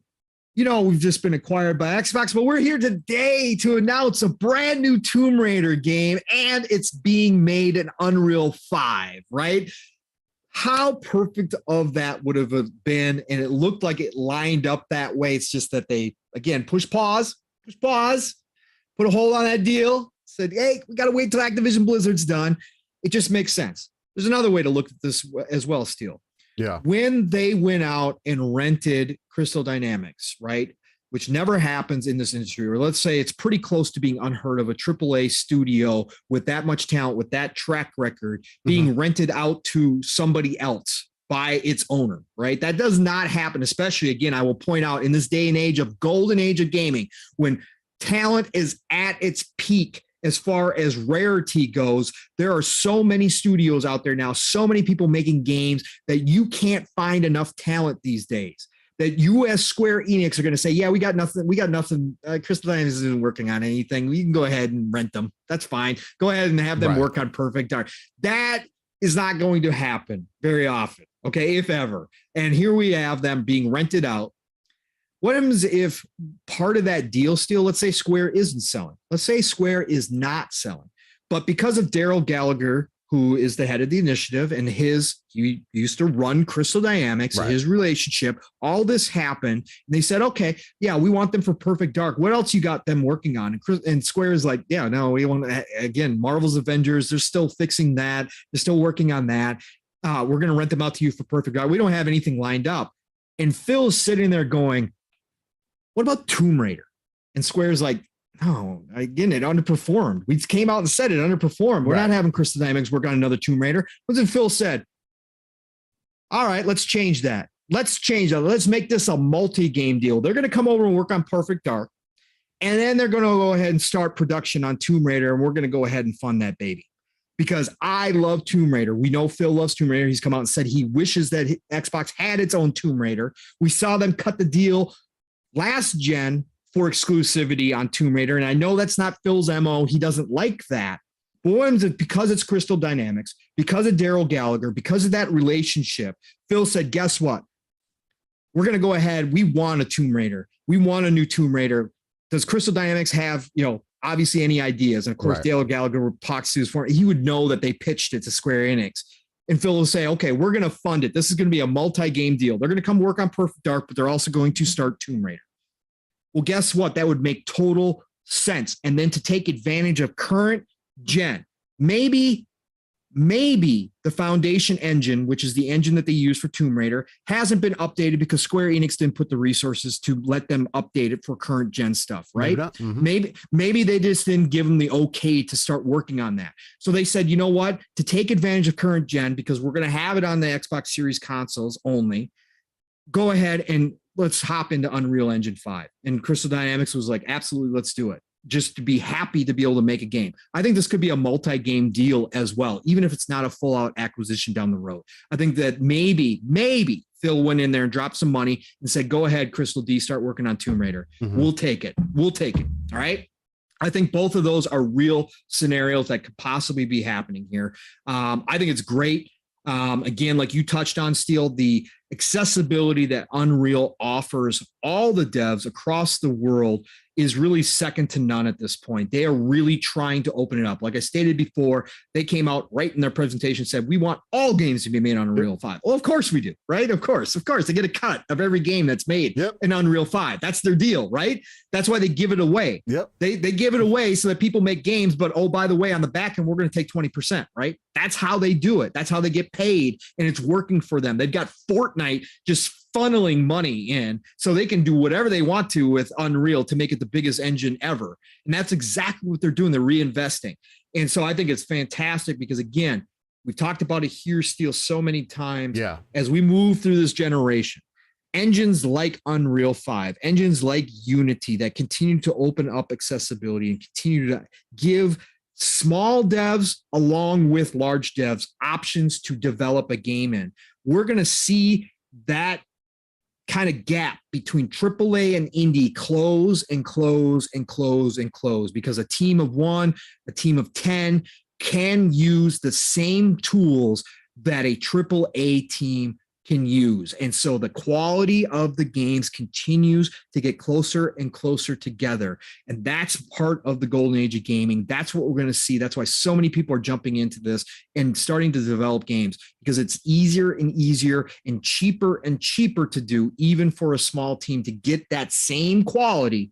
we've just been acquired by Xbox, but we're here today to announce a brand new Tomb Raider game, and it's being made in Unreal 5, right? How perfect of that would have been, and it looked like it lined up that way. It's just that they, again, push pause, put a hold on that deal, said, hey, we got to wait till Activision Blizzard's done. It just makes sense. There's another way to look at this as well, Steel. Yeah. When they went out and rented Crystal Dynamics, right, which never happens in this industry, or let's say it's pretty close to being unheard of, a AAA studio with that much talent, with that track record, being rented out to somebody else by its owner, right? That does not happen, especially, again, I will point out, in this day and age of golden age of gaming, when talent is at its peak. As far as rarity goes, there are so many studios out there now, so many people making games, that you can't find enough talent these days. That you as Square Enix are going to say, yeah, we got nothing. Crystal Dynamics isn't working on anything. We can go ahead and rent them. That's fine. Go ahead and have them work on Perfect Dark. That is not going to happen very often, okay, if ever. And here we have them being rented out. What happens if part of that deal still, let's say Square isn't selling. Let's say Square is not selling. But because of Daryl Gallagher, who is the head of the initiative, and he used to run Crystal Dynamics, Right. his relationship, all this happened. And they said, okay, yeah, we want them for Perfect Dark. What else you got them working on? And Square is like, yeah, no, we want, again, Marvel's Avengers. They're still fixing that. They're still working on that. We're going to rent them out to you for Perfect Dark. We don't have anything lined up. And Phil's sitting there going, what about Tomb Raider? And Square's like, no, again, it underperformed. We came out and said it underperformed. We're not having Crystal Dynamics work on another Tomb Raider. But then Phil said, all right, let's change that. Let's change that. Let's make this a multi-game deal. They're going to come over and work on Perfect Dark. And then they're going to go ahead and start production on Tomb Raider. And we're going to go ahead and fund that baby. Because I love Tomb Raider. We know Phil loves Tomb Raider. He's come out and said he wishes that Xbox had its own Tomb Raider. We saw them cut the deal last gen for exclusivity on Tomb Raider. And I know that's not Phil's MO. He doesn't like that. But because it's Crystal Dynamics, because of Daryl Gallagher, because of that relationship, Phil said, guess what? We're going to go ahead. We want a Tomb Raider. We want a new Tomb Raider. Does Crystal Dynamics have, obviously any ideas? And of course, Daryl Gallagher talks to his form. He would know that they pitched it to Square Enix. And Phil will say, okay, we're going to fund it. This is going to be a multi-game deal. They're going to come work on Perfect Dark, but they're also going to start Tomb Raider. Well, guess what? That would make total sense. And then to take advantage of current gen, maybe the Foundation engine, which is the engine that they use for Tomb Raider, hasn't been updated because Square Enix didn't put the resources to let them update it for current gen stuff, right? Maybe they just didn't give them the okay to start working on that. So they said, you know what? To take advantage of current gen, because we're going to have it on the Xbox Series consoles only, go ahead and let's hop into Unreal Engine 5. And Crystal Dynamics was like, absolutely, let's do it. Just to be happy to be able to make a game. I think this could be a multi-game deal as well, even if it's not a full-out acquisition down the road. I think that maybe Phil went in there and dropped some money and said, go ahead, Crystal D, start working on Tomb Raider. We'll take it. All right. I think both of those are real scenarios that could possibly be happening here. I think it's great. Again, like you touched on, Steel, the accessibility that Unreal offers all the devs across the world is really second to none at this point. They are really trying to open it up. Like I stated before, they came out right in their presentation, said, we want all games to be made on Unreal 5. Well, of course we do, right? Of course. They get a cut of every game that's made in Unreal 5. That's their deal, right? That's why they give it away. They give it away so that people make games, but oh, by the way, on the back end, we're going to take 20%, right? That's how they do it. That's how they get paid, and it's working for them. They've got Fortnite just funneling money in so they can do whatever they want to with Unreal to make it the biggest engine ever. And that's exactly what they're doing. They're reinvesting. And so I think it's fantastic because, again, we've talked about it here, Steel, so many times as we move through this generation. Engines like Unreal 5, engines like Unity that continue to open up accessibility and continue to give small devs along with large devs options to develop a game in. We're going to see that kind of gap between AAA and indie close because a team of 1, a team of 10 can use the same tools that a AAA team can use. And so the quality of the games continues to get closer and closer together. And that's part of the golden age of gaming. That's what we're going to see. That's why so many people are jumping into this and starting to develop games, because it's easier and easier and cheaper to do, even for a small team, to get that same quality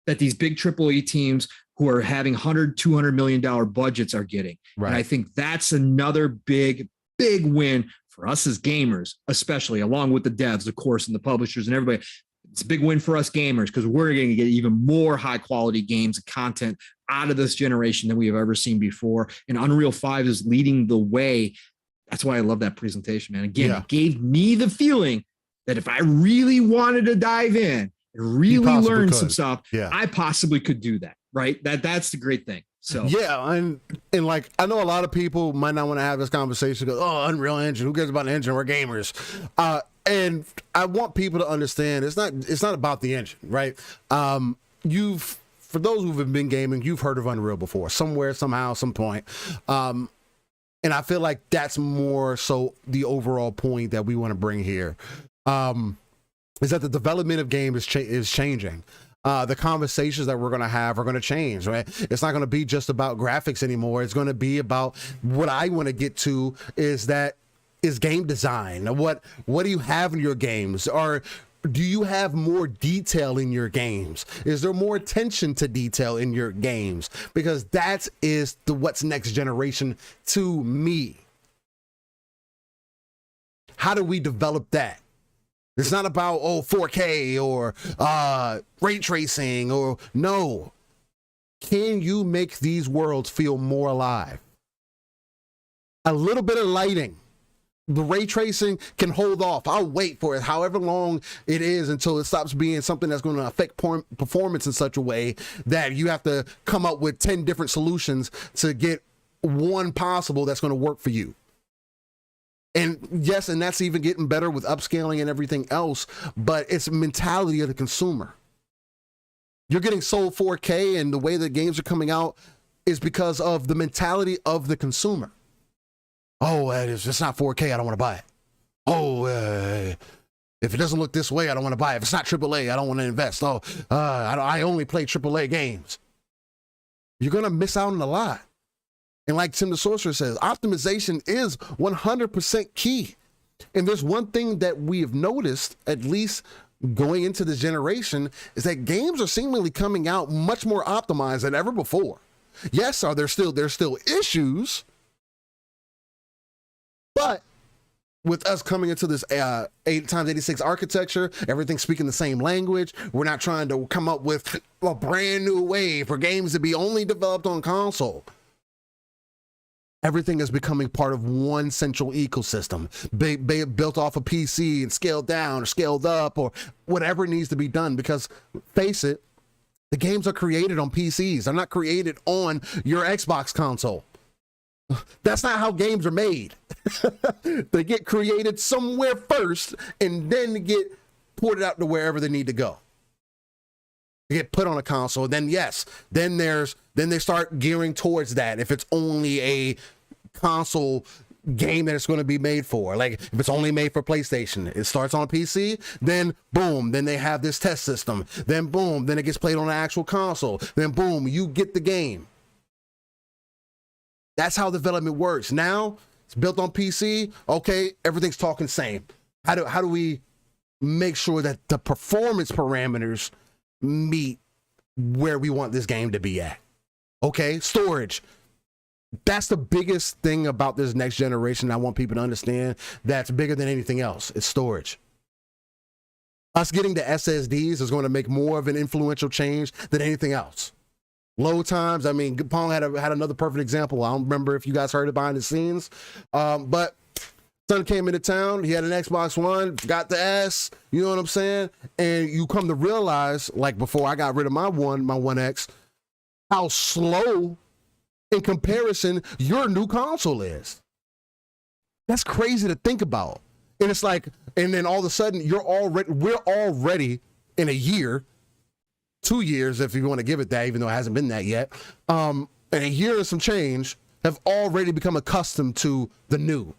that these big AAA teams who are having $100, $200 million budgets are getting. Right. And I think that's another big win for us as gamers, especially along with the devs, of course, and the publishers and everybody. It's a big win for us gamers because we're going to get even more high quality games and content out of this generation than we have ever seen before. And Unreal 5 is leading the way. That's why I love that presentation, man. Again, it gave me the feeling that if I really wanted to dive in and really learn some stuff, I possibly could do that. Right. That's the great thing. So and like, I know a lot of people might not want to have this conversation. Go, oh, Unreal Engine, who cares about an engine? We're gamers. And I want people to understand it's not about the engine, right? For those who've been gaming, you've heard of Unreal before, somewhere, somehow, some point. And I feel like that's more so the overall point that we want to bring here, is that the development of game is changing. The conversations that we're going to have are going to change, right? It's not going to be just about graphics anymore. It's going to be about what I want to get to is game design. What do you have in your games? Or do you have more detail in your games? Is there more attention to detail in your games? Because that is what's next generation to me. How do we develop that? It's not about 4K or ray tracing or no. Can you make these worlds feel more alive? A little bit of lighting. The ray tracing can hold off. I'll wait for it however long it is until it stops being something that's going to affect performance in such a way that you have to come up with 10 different solutions to get one possible that's going to work for you. And yes, and that's even getting better with upscaling and everything else, but it's mentality of the consumer. You're getting sold 4K, and the way that games are coming out is because of the mentality of the consumer. Oh, it's not 4K, I don't want to buy it. Oh, if it doesn't look this way, I don't want to buy it. If it's not AAA, I don't want to invest. Oh, I only play AAA games. You're going to miss out on a lot. And like Tim the Sorcerer says, optimization is 100% key. And there's one thing that we have noticed, at least going into this generation, is that games are seemingly coming out much more optimized than ever before. Yes, there's still issues, but with us coming into this 8x86 architecture, everything speaking the same language, we're not trying to come up with a brand new way for games to be only developed on console. Everything is becoming part of one central ecosystem, built off a PC and scaled down or scaled up or whatever needs to be done. Because face it, the games are created on PCs. They're not created on your Xbox console. That's not how games are made. They get created somewhere first and then get ported out to wherever they need to go. They get put on a console. Then then they start gearing towards that. If it's only a console game that it's going to be made for, like if it's only made for PlayStation, it starts on PC, then boom, then they have this test system, then boom, then it gets played on an actual console, then boom, you get the game. That's how development works. Now it's built on PC. Okay, everything's talking same. How do we make sure that the performance parameters meet where we want this game to be at? Okay, storage. That's the biggest thing about this next generation I want people to understand. That's bigger than anything else. It's storage. Us getting to SSDs is going to make more of an influential change than anything else. Load times. I mean, Pong had another perfect example. I don't remember if you guys heard it behind the scenes, but son came into town. He had an Xbox One, got the S. You know what I'm saying? And you come to realize, like before I got rid of my 1X, how slow in comparison your new console is. That's crazy to think about. And it's like, and then all of a sudden we're already in a year, 2 years, if you want to give it that, even though it hasn't been that yet, and a year and some change have already become accustomed to the new.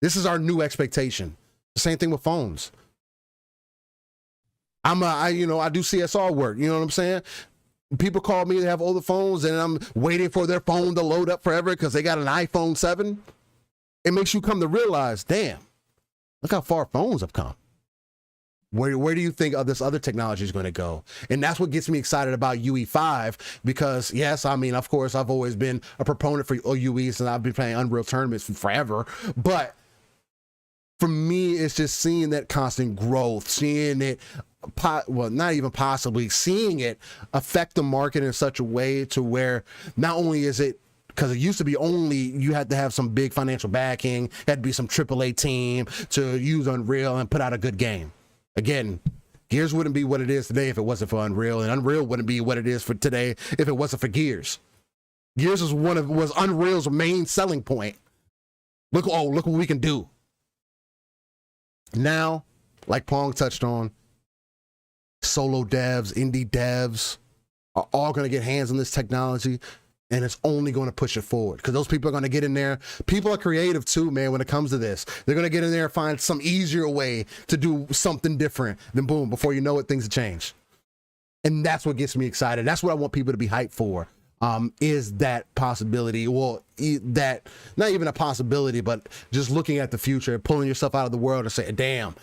This is our new expectation. The same thing with phones. I do CSR work, you know what I'm saying? People call me, they have older phones, and I'm waiting for their phone to load up forever because they got an iPhone 7. It makes you come to realize, damn, look how far phones have come. Where do you think this other technology is going to go? And that's what gets me excited about UE5, because yes, I mean, of course, I've always been a proponent for UEs and I've been playing Unreal tournaments forever. But for me, it's just seeing that constant growth, seeing it, not even possibly, seeing it affect the market in such a way to where not only is it, because it used to be only you had to have some big financial backing, had to be some AAA team to use Unreal and put out a good game. Again, Gears wouldn't be what it is today if it wasn't for Unreal, and Unreal wouldn't be what it is for today if it wasn't for Gears. Gears was Unreal's main selling point. Look what we can do. Now, like Pong touched on, solo devs, indie devs are all going to get hands on this technology, and it's only going to push it forward because those people are going to get in there. People are creative too, man, when it comes to this. They're going to get in there and find some easier way to do something different. Then boom, before you know it, things have changed. And that's what gets me excited. That's what I want people to be hyped for. Is that possibility? Well, that not even a possibility, but just looking at the future, pulling yourself out of the world and saying, damn,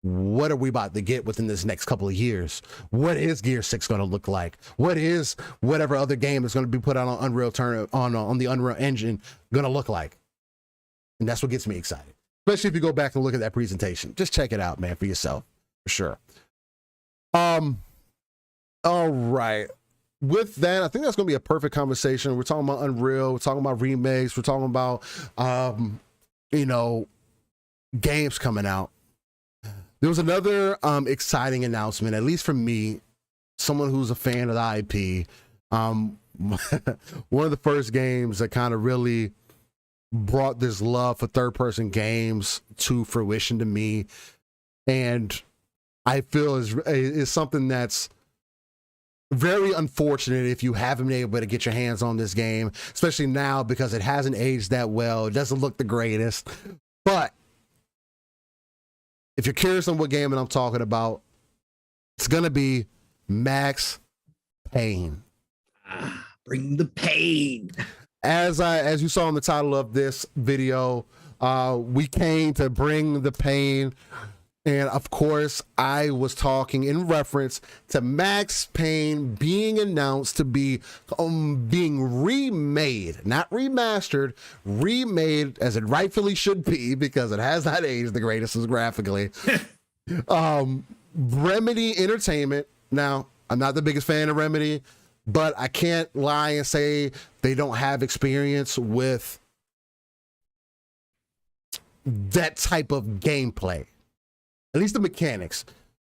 what are we about to get within this next couple of years? What is Gear 6 going to look like? What is whatever other game is going to be put out on on the Unreal Engine going to look like? And that's what gets me excited. Especially if you go back and look at that presentation. Just check it out, man, for yourself. For sure. All right. With that, I think that's going to be a perfect conversation. We're talking about Unreal. We're talking about remakes. We're talking about, games coming out. There was another exciting announcement, at least for me, someone who's a fan of the IP. One of the first games that kind of really brought this love for third-person games to fruition to me, and I feel is something that's very unfortunate if you haven't been able to get your hands on this game, especially now because it hasn't aged that well. It doesn't look the greatest, but if you're curious on what game I'm talking about, it's gonna be Max Payne. Bring the pain. As you saw in the title of this video, we came to bring the pain. And of course, I was talking in reference to Max Payne being announced to be being remade, not remastered, remade as it rightfully should be, because it has not aged the greatest as graphically. Remedy Entertainment. Now, I'm not the biggest fan of Remedy, but I can't lie and say they don't have experience with that type of gameplay. At least the mechanics.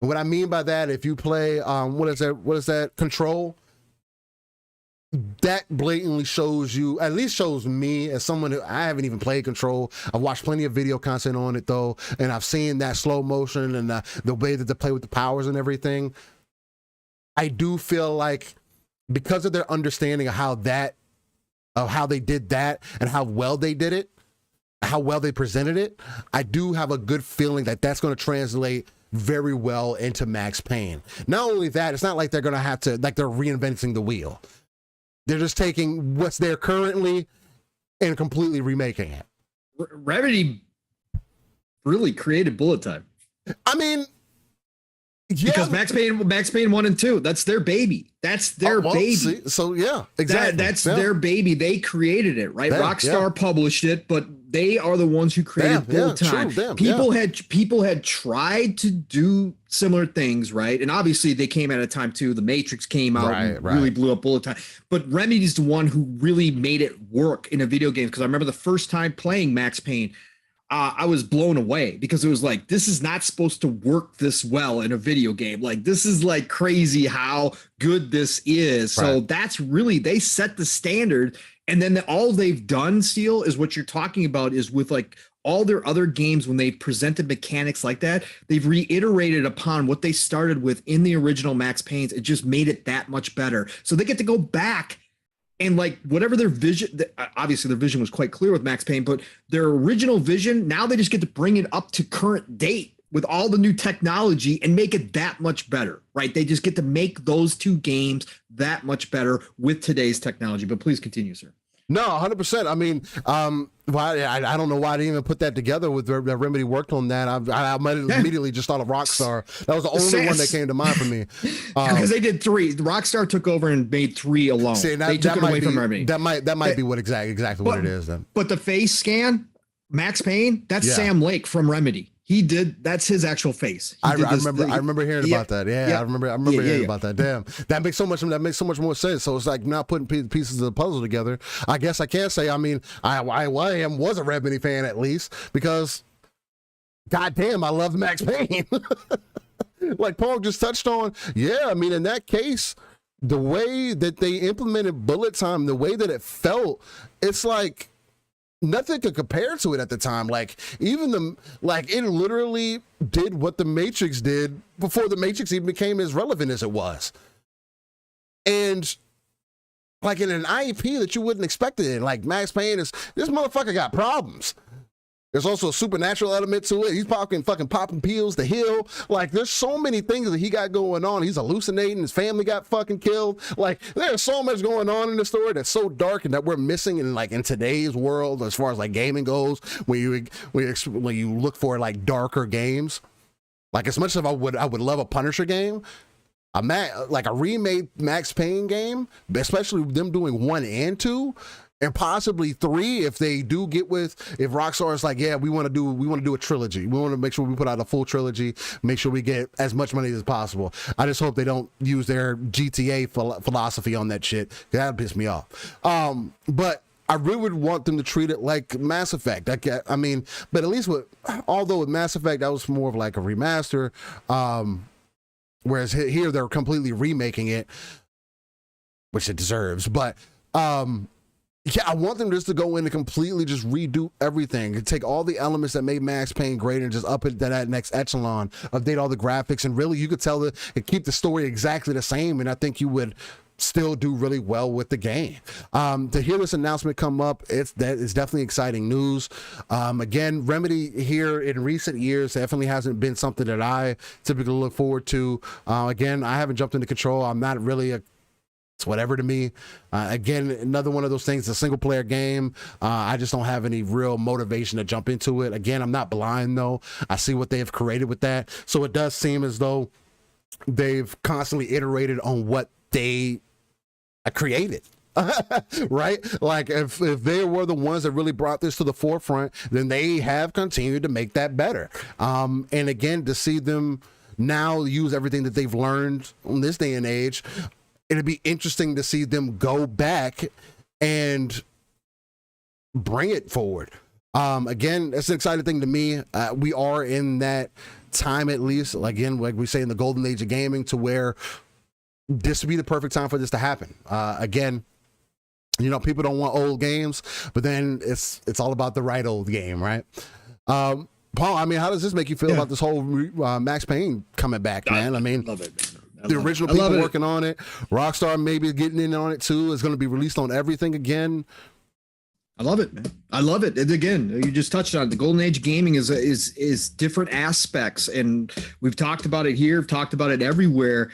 And what I mean by that, if you play, what is that, Control? That blatantly shows you, at least shows me as someone who, I haven't even played Control. I've watched plenty of video content on it though, and I've seen that slow motion and the way that they play with the powers and everything. I do feel like because of their understanding of how they did that and how well they did it, how well they presented it, I do have a good feeling that that's going to translate very well into Max Payne. Not only that, it's not like they're going to have to, like they're reinventing the wheel. They're just taking what's there currently and completely remaking it. Remedy really created bullet time. I mean, yeah. Because Max Payne 1 and 2, that's their baby. That's their baby. See, so yeah, exactly. That's their baby. They created it, right? Rockstar published it, but they are the ones who created bullet time. People had tried to do similar things, right? And obviously they came at a time too. The Matrix came out and really blew up bullet time. But Remedy's the one who really made it work in a video game. Because I remember the first time playing Max Payne, I was blown away because it was like, this is not supposed to work this well in a video game. Like, this is like crazy how good this is. Right. So that's really, they set the standard. And then all they've done, Steel, is what you're talking about is with like all their other games, when they presented mechanics like that, they've reiterated upon what they started with in the original Max Payne's. It just made it that much better. So they get to go back and like whatever their vision, obviously their vision was quite clear with Max Payne, but their original vision, now they just get to bring it up to current date with all the new technology and make it that much better, right? They just get to make those two games that much better with today's technology. But please continue, sir. No, 100%. I mean, I don't know why I didn't even put that together with that Remedy worked on that. I might have immediately just thought of Rockstar. That was the only one that came to mind for me. Because they did 3. Rockstar took over and made 3 alone. See, they took it away from Remedy. That might be what exactly what it is then. But the face scan, Max Payne, that's Sam Lake from Remedy. He did. That's his actual face. I remember hearing about that. Yeah, I remember hearing about that. Damn, that makes so much more sense. So it's like not putting pieces of the puzzle together. I guess I can't say. I mean, I was a Remedy fan at least because, goddamn, I love Max Payne. Like Pong just touched on. Yeah, I mean, in that case, the way that they implemented bullet time, the way that it felt, it's like nothing could compare to it at the time. Like even it literally did what the Matrix did before the Matrix even became as relevant as it was. And like in an IP that you wouldn't expect it in, like Max Payne this motherfucker got problems. There's also a supernatural element to it. He's fucking popping pills to heal. Like, there's so many things that he got going on. He's hallucinating. His family got fucking killed. Like, there's so much going on in the story that's so dark and that we're missing in today's world as far as like gaming goes. When you look for like darker games, like as much as I would love a Punisher game, like a remade Max Payne game, especially them doing 1 and 2. And possibly 3 if they do get with, if Rockstar is like, yeah, we want to do a trilogy. We want to make sure we put out a full trilogy, make sure we get as much money as possible. I just hope they don't use their GTA philosophy on that shit. That'll piss me off. But I really would want them to treat it like Mass Effect. I mean, but at least although with Mass Effect, that was more of like a remaster. Whereas here they're completely remaking it, which it deserves. But, yeah, I want them just to go in and completely just redo everything and take all the elements that made Max Payne great and just up it to that next echelon, update all the graphics, and really you could tell and keep the story exactly the same, and I think you would still do really well with the game. To hear this announcement come up, it's definitely exciting news. Again, Remedy here in recent years definitely hasn't been something that I typically look forward to. Again, I haven't jumped into Control. I'm not really it's whatever to me. Again, another one of those things, a single player game. I just don't have any real motivation to jump into it. Again, I'm not blind though. I see what they have created with that. So it does seem as though they've constantly iterated on what they created. Right? Like if they were the ones that really brought this to the forefront, then they have continued to make that better. And again, to see them now use everything that they've learned in this day and age, it'd be interesting to see them go back and bring it forward. Again, that's an exciting thing to me. We are in that time, at least, again, like we say, in the golden age of gaming, to where this would be the perfect time for this to happen. Again, you know, people don't want old games, but then it's all about the right old game, right? Paul, I mean, how does this make you feel about this whole Max Payne coming back, man? I mean, love it, man. The original people working on it, Rockstar maybe getting in on it too. Is going to be released on everything again. I love it, man. I love it. And again, you just touched on it. The golden age of gaming is different aspects, and we've talked about it here. We've talked about it everywhere.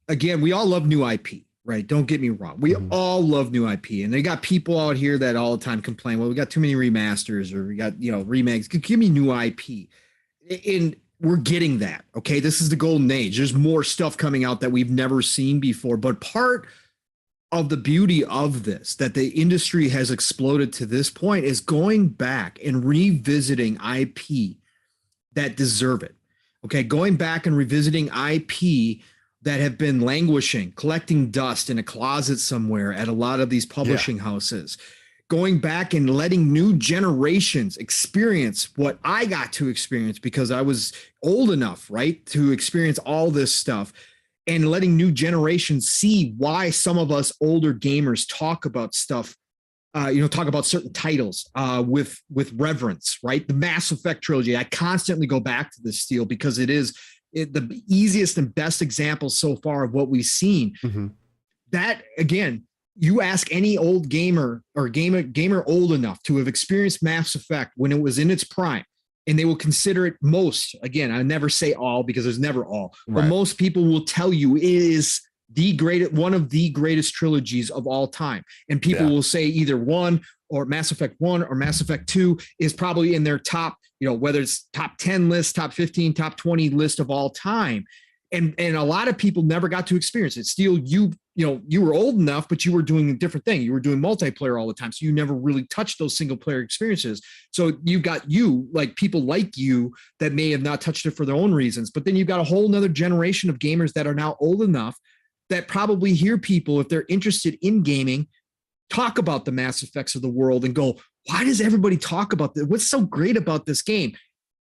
Again, we all love new IP, right? Don't get me wrong. We all love new IP, and they got people out here that all the time complain, well, we got too many remasters, or we got remakes. Give me new IP. And we're getting that. Okay. This is the golden age. There's more stuff coming out that we've never seen before. But part of the beauty of this, that the industry has exploded to this point, is going back and revisiting IP that deserve it. Okay. Going back and revisiting IP that have been languishing, collecting dust in a closet somewhere at a lot of these publishing houses. Going back and letting new generations experience what I got to experience because I was old enough, right, to experience all this stuff, and letting new generations see why some of us older gamers talk about stuff, talk about certain titles with reverence, right? The Mass Effect trilogy, I constantly go back to this, Steel, because it is the easiest and best example so far of what we've seen. That, again, you ask any old gamer or gamer old enough to have experienced Mass Effect when it was in its prime, and they will consider it most, again, I never say all because there's never all, but most people will tell you it is one of the greatest trilogies of all time. And people will say either one, or Mass Effect 1 or Mass Effect 2 is probably in their top, whether it's top 10 list, top 15, top 20 list of all time. And a lot of people never got to experience it. Steel, you were old enough, but you were doing a different thing. You were doing multiplayer all the time. So you never really touched those single player experiences. So you've got people like you that may have not touched it for their own reasons. But then you've got a whole nother generation of gamers that are now old enough that probably hear people, if they're interested in gaming, talk about the Mass Effects of the world and go, why does everybody talk about this? What's so great about this game?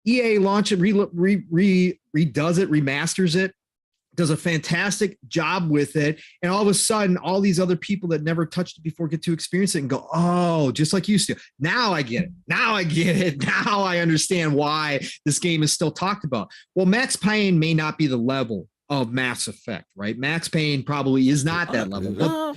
EA launch it, redoes it, remasters it, does a fantastic job with it. And all of a sudden, all these other people that never touched it before get to experience it and go, oh, just like you, Steel. Now I get it. Now I get it. Now I understand why this game is still talked about. Well, Max Payne may not be the level of Mass Effect, right? Max Payne probably is not that level.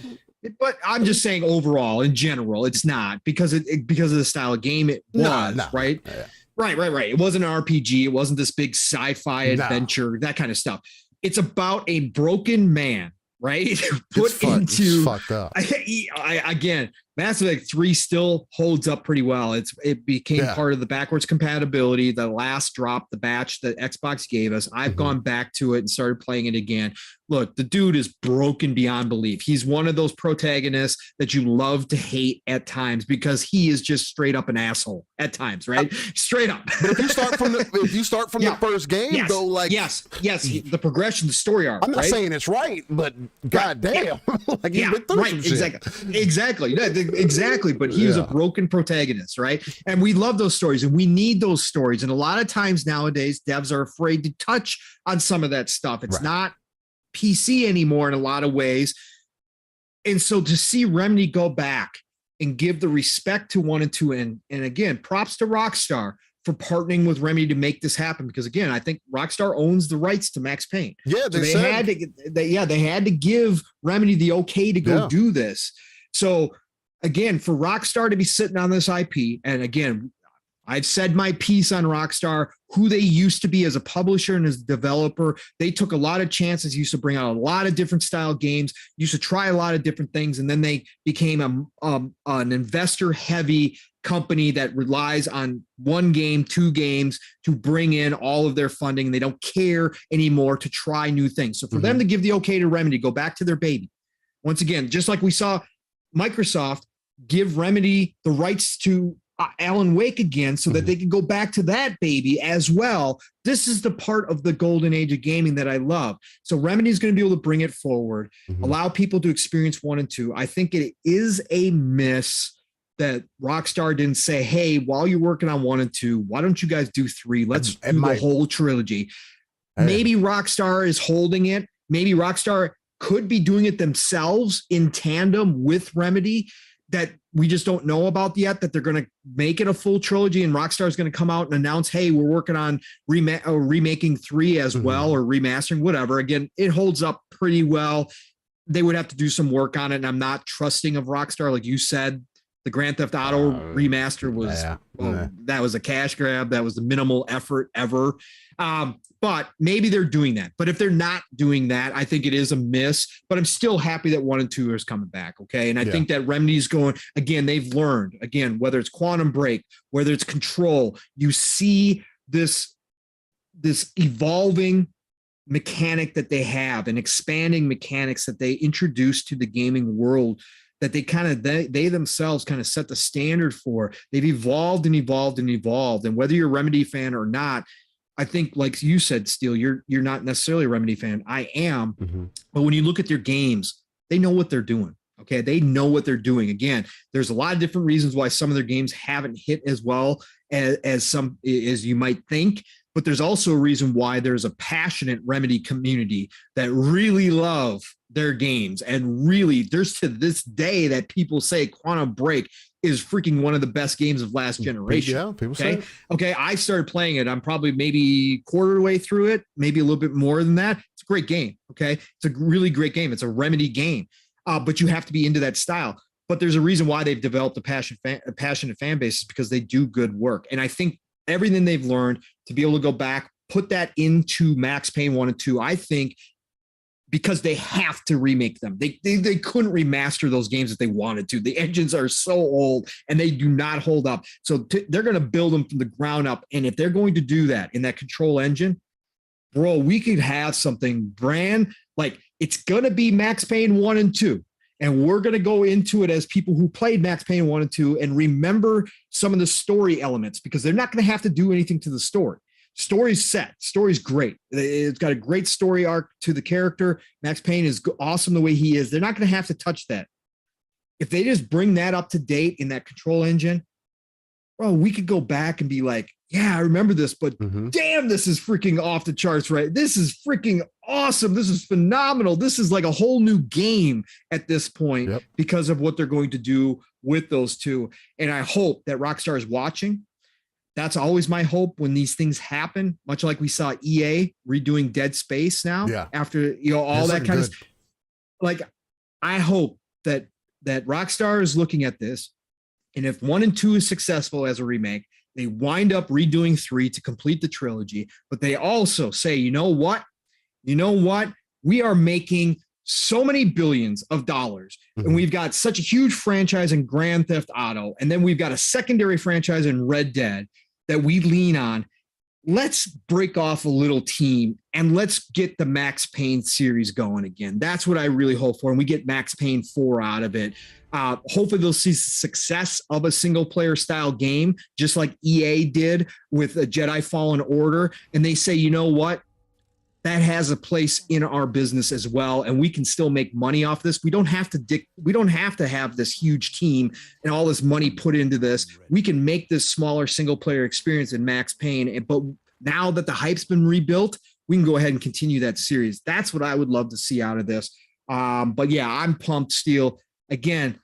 But I'm just saying overall, in general, it's not because because of the style of game it was, right? Yeah. Right. It wasn't an RPG. It wasn't this big sci-fi adventure, that kind of stuff. It's about a broken man, right? It's fucked up. Again, Mass Effect 3 still holds up pretty well. It became part of the backwards compatibility, the last drop, the batch that Xbox gave us. I've gone back to it and started playing it again. Look, the dude is broken beyond belief. He's one of those protagonists that you love to hate at times because he is just straight up an asshole at times, right? Straight up. But if you start from the first game, though, like the progression, the story arc. I'm not saying it's right, but goddamn, like you've been through some shit. Exactly. But he was a broken protagonist, right? And we love those stories, and we need those stories. And a lot of times nowadays, devs are afraid to touch on some of that stuff. It's not PC anymore in a lot of ways. And so to see Remedy go back and give the respect to 1 and 2, and again, props to Rockstar for partnering with Remedy to make this happen, because again, I think Rockstar owns the rights to Max Payne. Yeah, they had to give Remedy the okay to go do this. So again, for Rockstar to be sitting on this IP, and again, I've said my piece on Rockstar, who they used to be as a publisher and as a developer. They took a lot of chances, used to bring out a lot of different style games, used to try a lot of different things, and then they became an investor-heavy company that relies on 1 game, 2 games to bring in all of their funding. They don't care anymore to try new things. So for them to give the okay to Remedy, go back to their baby. Once again, just like we saw Microsoft give Remedy the rights to Alan Wake again so that they can go back to that baby as well. This is the part of the golden age of gaming that I love. So Remedy is going to be able to bring it forward, allow people to experience 1 and 2. I think it is a miss that Rockstar didn't say, hey, while you're working on 1 and 2, why don't you guys do 3? Let's do the whole trilogy. Maybe Rockstar is holding it. Maybe Rockstar could be doing it themselves in tandem with Remedy, that we just don't know about yet, that they're going to make it a full trilogy, and Rockstar is going to come out and announce, hey, we're working on remaking 3 as well, or remastering, whatever. Again, it holds up pretty well. They would have to do some work on it, and I'm not trusting of Rockstar. Like you said, the Grand Theft Auto remaster was, that was a cash grab. That was the minimal effort ever. But maybe they're doing that. But if they're not doing that, I think it is a miss. But I'm still happy that 1 and 2 is coming back. Okay. And I think that Remedy's going, again, they've learned, again, whether it's Quantum Break, whether it's Control, you see this evolving mechanic that they have, and expanding mechanics that they introduce to the gaming world, that they themselves kind of set the standard for. They've evolved and evolved and evolved. And whether you're a Remedy fan or not, I think, like you said, Steel, you're not necessarily a Remedy fan. I am. But when you look at their games, they know what they're doing. Okay. They know what they're doing. Again, there's a lot of different reasons why some of their games haven't hit as well as you might think. But there's also a reason why there's a passionate Remedy community that really love their games. And really, there's to this day that people say Quantum Break is freaking one of the best games of last generation. Yeah, people say. Okay, I started playing it. I'm probably maybe quarter way through it, maybe a little bit more than that. It's a great game. Okay, it's a really great game. It's a Remedy game, but you have to be into that style. But there's a reason why they've developed a passionate fan base, is because they do good work. And I think everything they've learned, to be able to go back, put that into Max Payne 1 and 2, I think, because they have to remake them. They couldn't remaster those games if they wanted to. The engines are so old and they do not hold up. So they're going to build them from the ground up. And if they're going to do that in that Control engine, bro, we could have something brand, like, it's going to be Max Payne 1 and 2. And we're going to go into it as people who played Max Payne 1 and 2 and remember some of the story elements, because they're not going to have to do anything to the story. Story's set. Story's great. It's got a great story arc to the character. Max Payne is awesome the way he is. They're not going to have to touch that. If they just bring that up to date in that Control engine, bro, we could go back and be like, yeah, I remember this, but damn, this is freaking off the charts, right? This is freaking awesome. This is phenomenal. This is like a whole new game at this point because of what they're going to do with those two. And I hope that Rockstar is watching. That's always my hope when these things happen, much like we saw EA redoing Dead Space now after, all that kind of, like, I hope that that Rockstar is looking at this, and if 1 and 2 is successful as a remake, they wind up redoing 3 to complete the trilogy. But they also say, you know what? We are making so many billions of dollars, and we've got such a huge franchise in Grand Theft Auto, and then we've got a secondary franchise in Red Dead that we lean on. Let's break off a little team and let's get the Max Payne series going again. That's what I really hope for. And we get Max Payne 4 out of it. Hopefully they'll see success of a single player style game, just like EA did with a Jedi Fallen Order. And they say, you know what? That has a place in our business as well, and we can still make money off this. We don't have to have this huge team and all this money put into this. We can make this smaller single player experience in Max Payne. But now that the hype's been rebuilt, we can go ahead and continue that series. That's what I would love to see out of this. But yeah, I'm pumped, Steel. Again,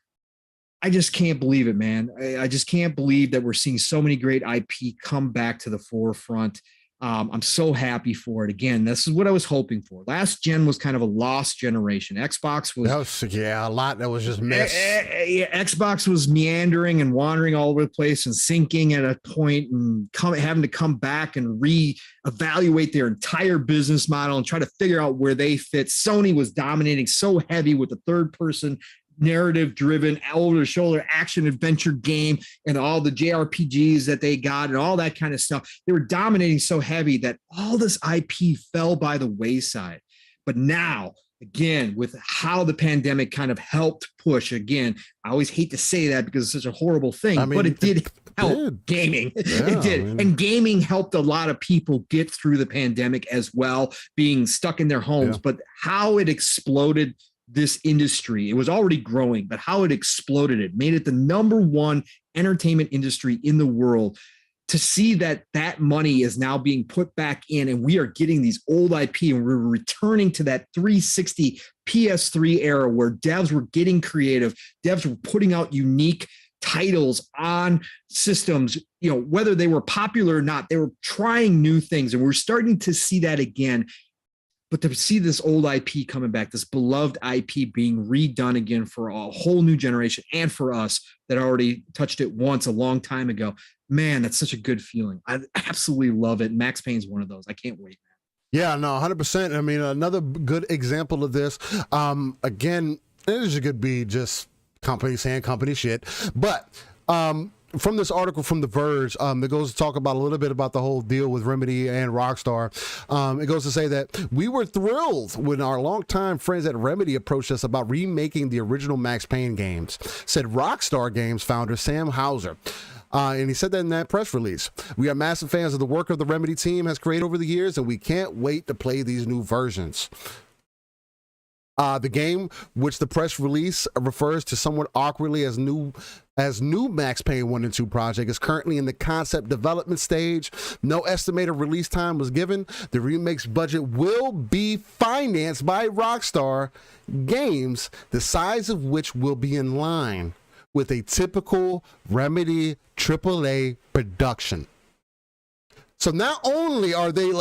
I just can't believe it, man. I just can't believe that we're seeing so many great IP come back to the forefront. I'm so happy for it. Again, this is what I was hoping for. Last gen was kind of a lost generation. Xbox was a lot that was just missed. Xbox was meandering and wandering all over the place and sinking at a point and having to come back and reevaluate their entire business model and try to figure out where they fit. Sony was dominating so heavy with the third person narrative driven over the shoulder action adventure game and all the JRPGs that they got and all that kind of stuff. They were dominating so heavy that all this IP fell by the wayside. But now, again, with how the pandemic kind of helped push, again, I always hate to say that because it's such a horrible thing, but it did help gaming. It did. And gaming helped a lot of people get through the pandemic as well, being stuck in their homes. But how it exploded this industry, it was already growing, but how it exploded, it made it the #1 entertainment industry in the world. To see that money is now being put back in and we are getting these old IP and we're returning to that 360 PS3 era where devs were getting creative, devs were putting out unique titles on systems, whether they were popular or not, they were trying new things, and we're starting to see that again. But to see this old IP coming back, this beloved IP being redone again for a whole new generation and for us that already touched it once a long time ago, man, that's such a good feeling. I absolutely love it. Max Payne's one of those. I can't wait, man. Yeah, no, 100%. I mean, another good example of this, again, it could be just company saying company shit, but from this article from The Verge, that goes to talk about a little bit about the whole deal with Remedy and Rockstar. It goes to say that we were thrilled when our longtime friends at Remedy approached us about remaking the original Max Payne games, said Rockstar Games founder Sam Houser. And he said that in that press release. We are massive fans of the work of the Remedy team has created over the years, and we can't wait to play these new versions. The game, which the press release refers to somewhat awkwardly as new Max Payne 1 and 2 project, is currently in the concept development stage. No estimated release time was given. The remake's budget will be financed by Rockstar Games, the size of which will be in line with a typical Remedy AAA production. So not only are they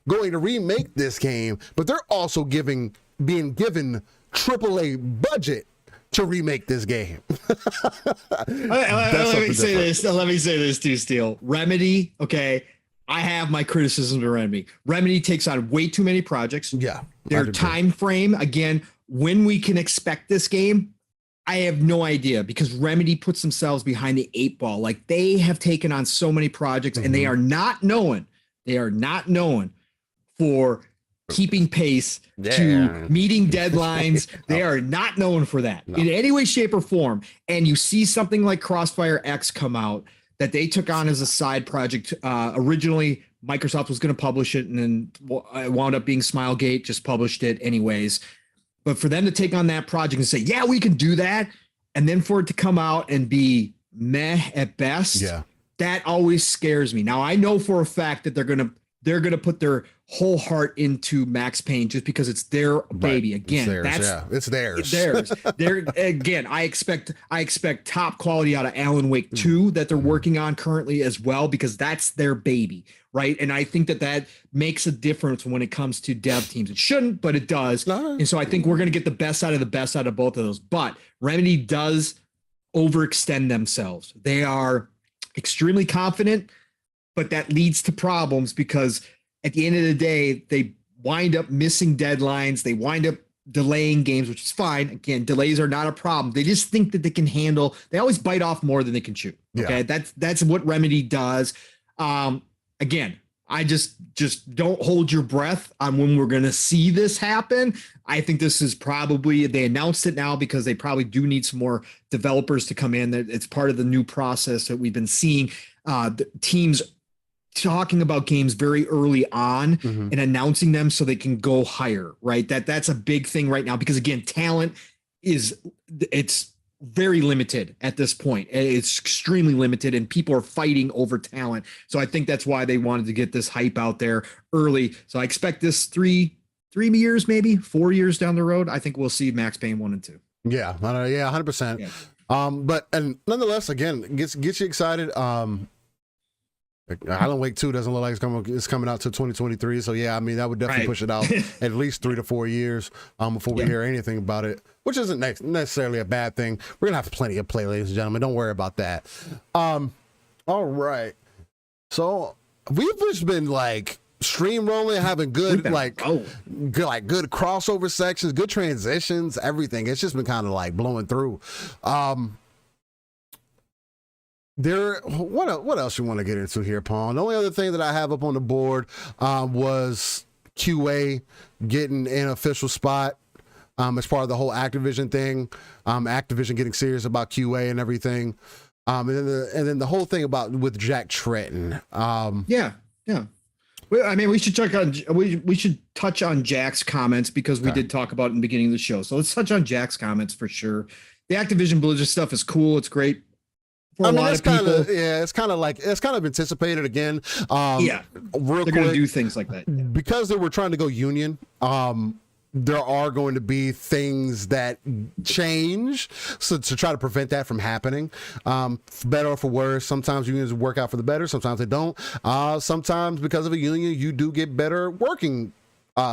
going to remake this game, but they're also being given AAA budget to remake this game. Let me say this too, Steel. Remedy, okay, I have my criticisms of Remedy. Remedy takes on way too many projects. Yeah. Their time frame, again, when we can expect this game, I have no idea, because Remedy puts themselves behind the 8 ball. Like, they have taken on so many projects, and they are not known for keeping pace to meeting deadlines. They are not known for that in any way, shape, or form. And you see something like Crossfire X come out that they took on as a side project. Originally, Microsoft was going to publish it, and then it wound up being Smilegate, just published it anyways. But for them to take on that project and say, yeah, we can do that, and then for it to come out and be meh at best, that always scares me. Now, I know for a fact that they're going to they're going to put their whole heart into Max Payne just because it's their baby. Again, it's theirs. They're again, I expect top quality out of Alan Wake 2 that they're working on currently as well, because that's their baby, right? And I think that makes a difference when it comes to dev teams. It shouldn't, but it does. And so I think we're going to get the best out of both of those. But Remedy does overextend themselves. They are extremely confident, but that leads to problems because at the end of the day, they wind up missing deadlines. They wind up delaying games, which is fine. Again, delays are not a problem. They just think that they can handle. They always bite off more than they can chew. Okay, that's what Remedy does. Again, I just don't hold your breath on when we're going to see this happen. I think this is probably, they announced it now because they probably do need some more developers to come in. It's part of the new process that we've been seeing. The teams talking about games very early on and announcing them so they can go higher, right? That's a big thing right now because again, talent it's very limited at this point. It's extremely limited and people are fighting over talent. So I think that's why they wanted to get this hype out there early. So I expect this 3 years, maybe 4 years down the road, I think we'll see Max Payne 1 and 2. Yeah, 100%. Yeah. But nonetheless, again, gets you excited. Alan Wake 2 doesn't look like it's coming out till 2023. So yeah, I mean that would definitely push it out at least 3 to 4 years before we hear anything about it, which isn't necessarily a bad thing. We're gonna have plenty of play, ladies and gentlemen. Don't worry about that. All right. So we've just been like stream rolling, having good good crossover sections, good transitions, everything. It's just been kind of like blowing through. What else you want to get into here, Pong? The only other thing that I have up on the board was QA getting an official spot as part of the whole Activision thing. Activision getting serious about QA and everything. And then the whole thing with Jack Tretton. Yeah. Well, I mean, we should touch on Jack's comments because we did talk about it in the beginning of the show. So let's touch on Jack's comments for sure. The Activision Blizzard stuff is cool. It's great. It's kind of anticipated again. They're going to do things like that because they were trying to go union. There are going to be things that change, so to try to prevent that from happening, for better or for worse. Sometimes unions work out for the better, sometimes they don't. Sometimes because of a union, you do get better working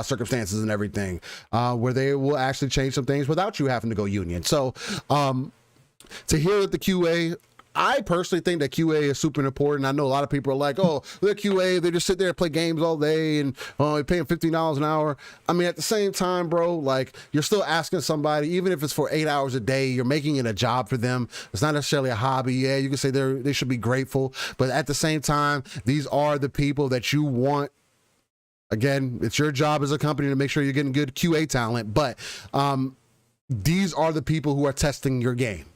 circumstances and everything, where they will actually change some things without you having to go union. So to hear that the QA, I personally think that QA is super important. I know a lot of people are like, oh, they're QA, they just sit there and play games all day and they pay them $15 an hour. I mean, at the same time, bro, like you're still asking somebody, even if it's for 8 hours a day, you're making it a job for them. It's not necessarily a hobby. Yeah, you can say they should be grateful, but at the same time, these are the people that you want. Again, it's your job as a company to make sure you're getting good QA talent, but these are the people who are testing your game.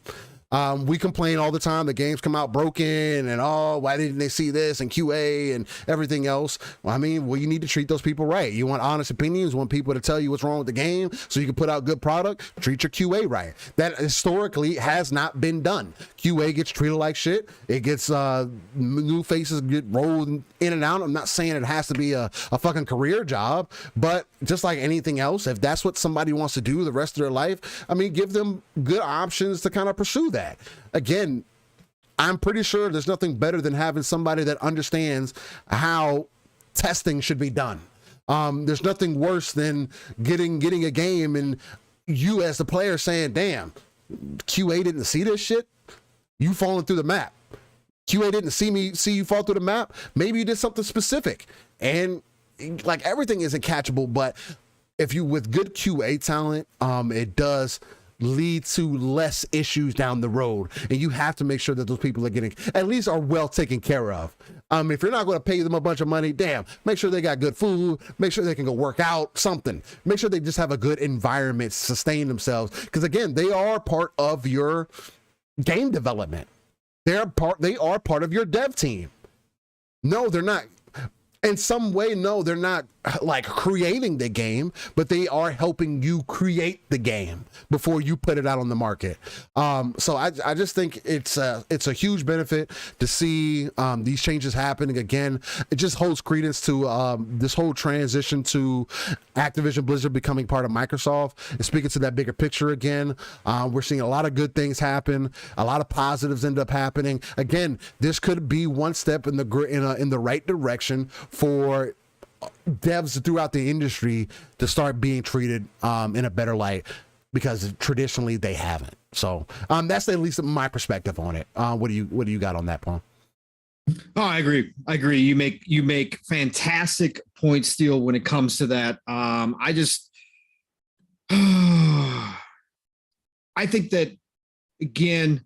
We complain all the time that games come out broken and why didn't they see this and QA and everything else. Well, I mean, you need to treat those people right. You want honest opinions, you want people to tell you what's wrong with the game so you can put out good product. Treat your QA right. That historically has not been done. QA gets treated like shit. It gets new faces get rolled in and out. I'm not saying it has to be a fucking career job, but just like anything else, if that's what somebody wants to do the rest of their life, I mean, give them good options to kind of pursue that. Again, I'm pretty sure there's nothing better than having somebody that understands how testing should be done. There's nothing worse than getting a game and you as the player saying, damn, QA didn't see this shit. You falling through the map. QA didn't see you fall through the map. Maybe you did something specific. And like everything isn't catchable, but if you with good QA talent, it does lead to less issues down the road, and you have to make sure that those people are getting at least are well taken care of. If you're not going to pay them a bunch of money, damn, make sure they got good food, make sure they can go work out, something, make sure they just have a good environment to sustain themselves, because again, they are part of your game development. They are part of your dev team. No, they're not. In some way, no, they're not like creating the game, but they are helping you create the game before you put it out on the market. So I just think it's a huge benefit to see these changes happening again. It just holds credence to this whole transition to Activision Blizzard becoming part of Microsoft and speaking to that bigger picture again. We're seeing a lot of good things happen. A lot of positives end up happening. Again, this could be one step in the right direction for devs throughout the industry to start being treated in a better light, because traditionally they haven't. So that's at least my perspective on it. What do you got on that, Pong? Oh, I agree. You make fantastic points, Steel, when it comes to that. I think that, again,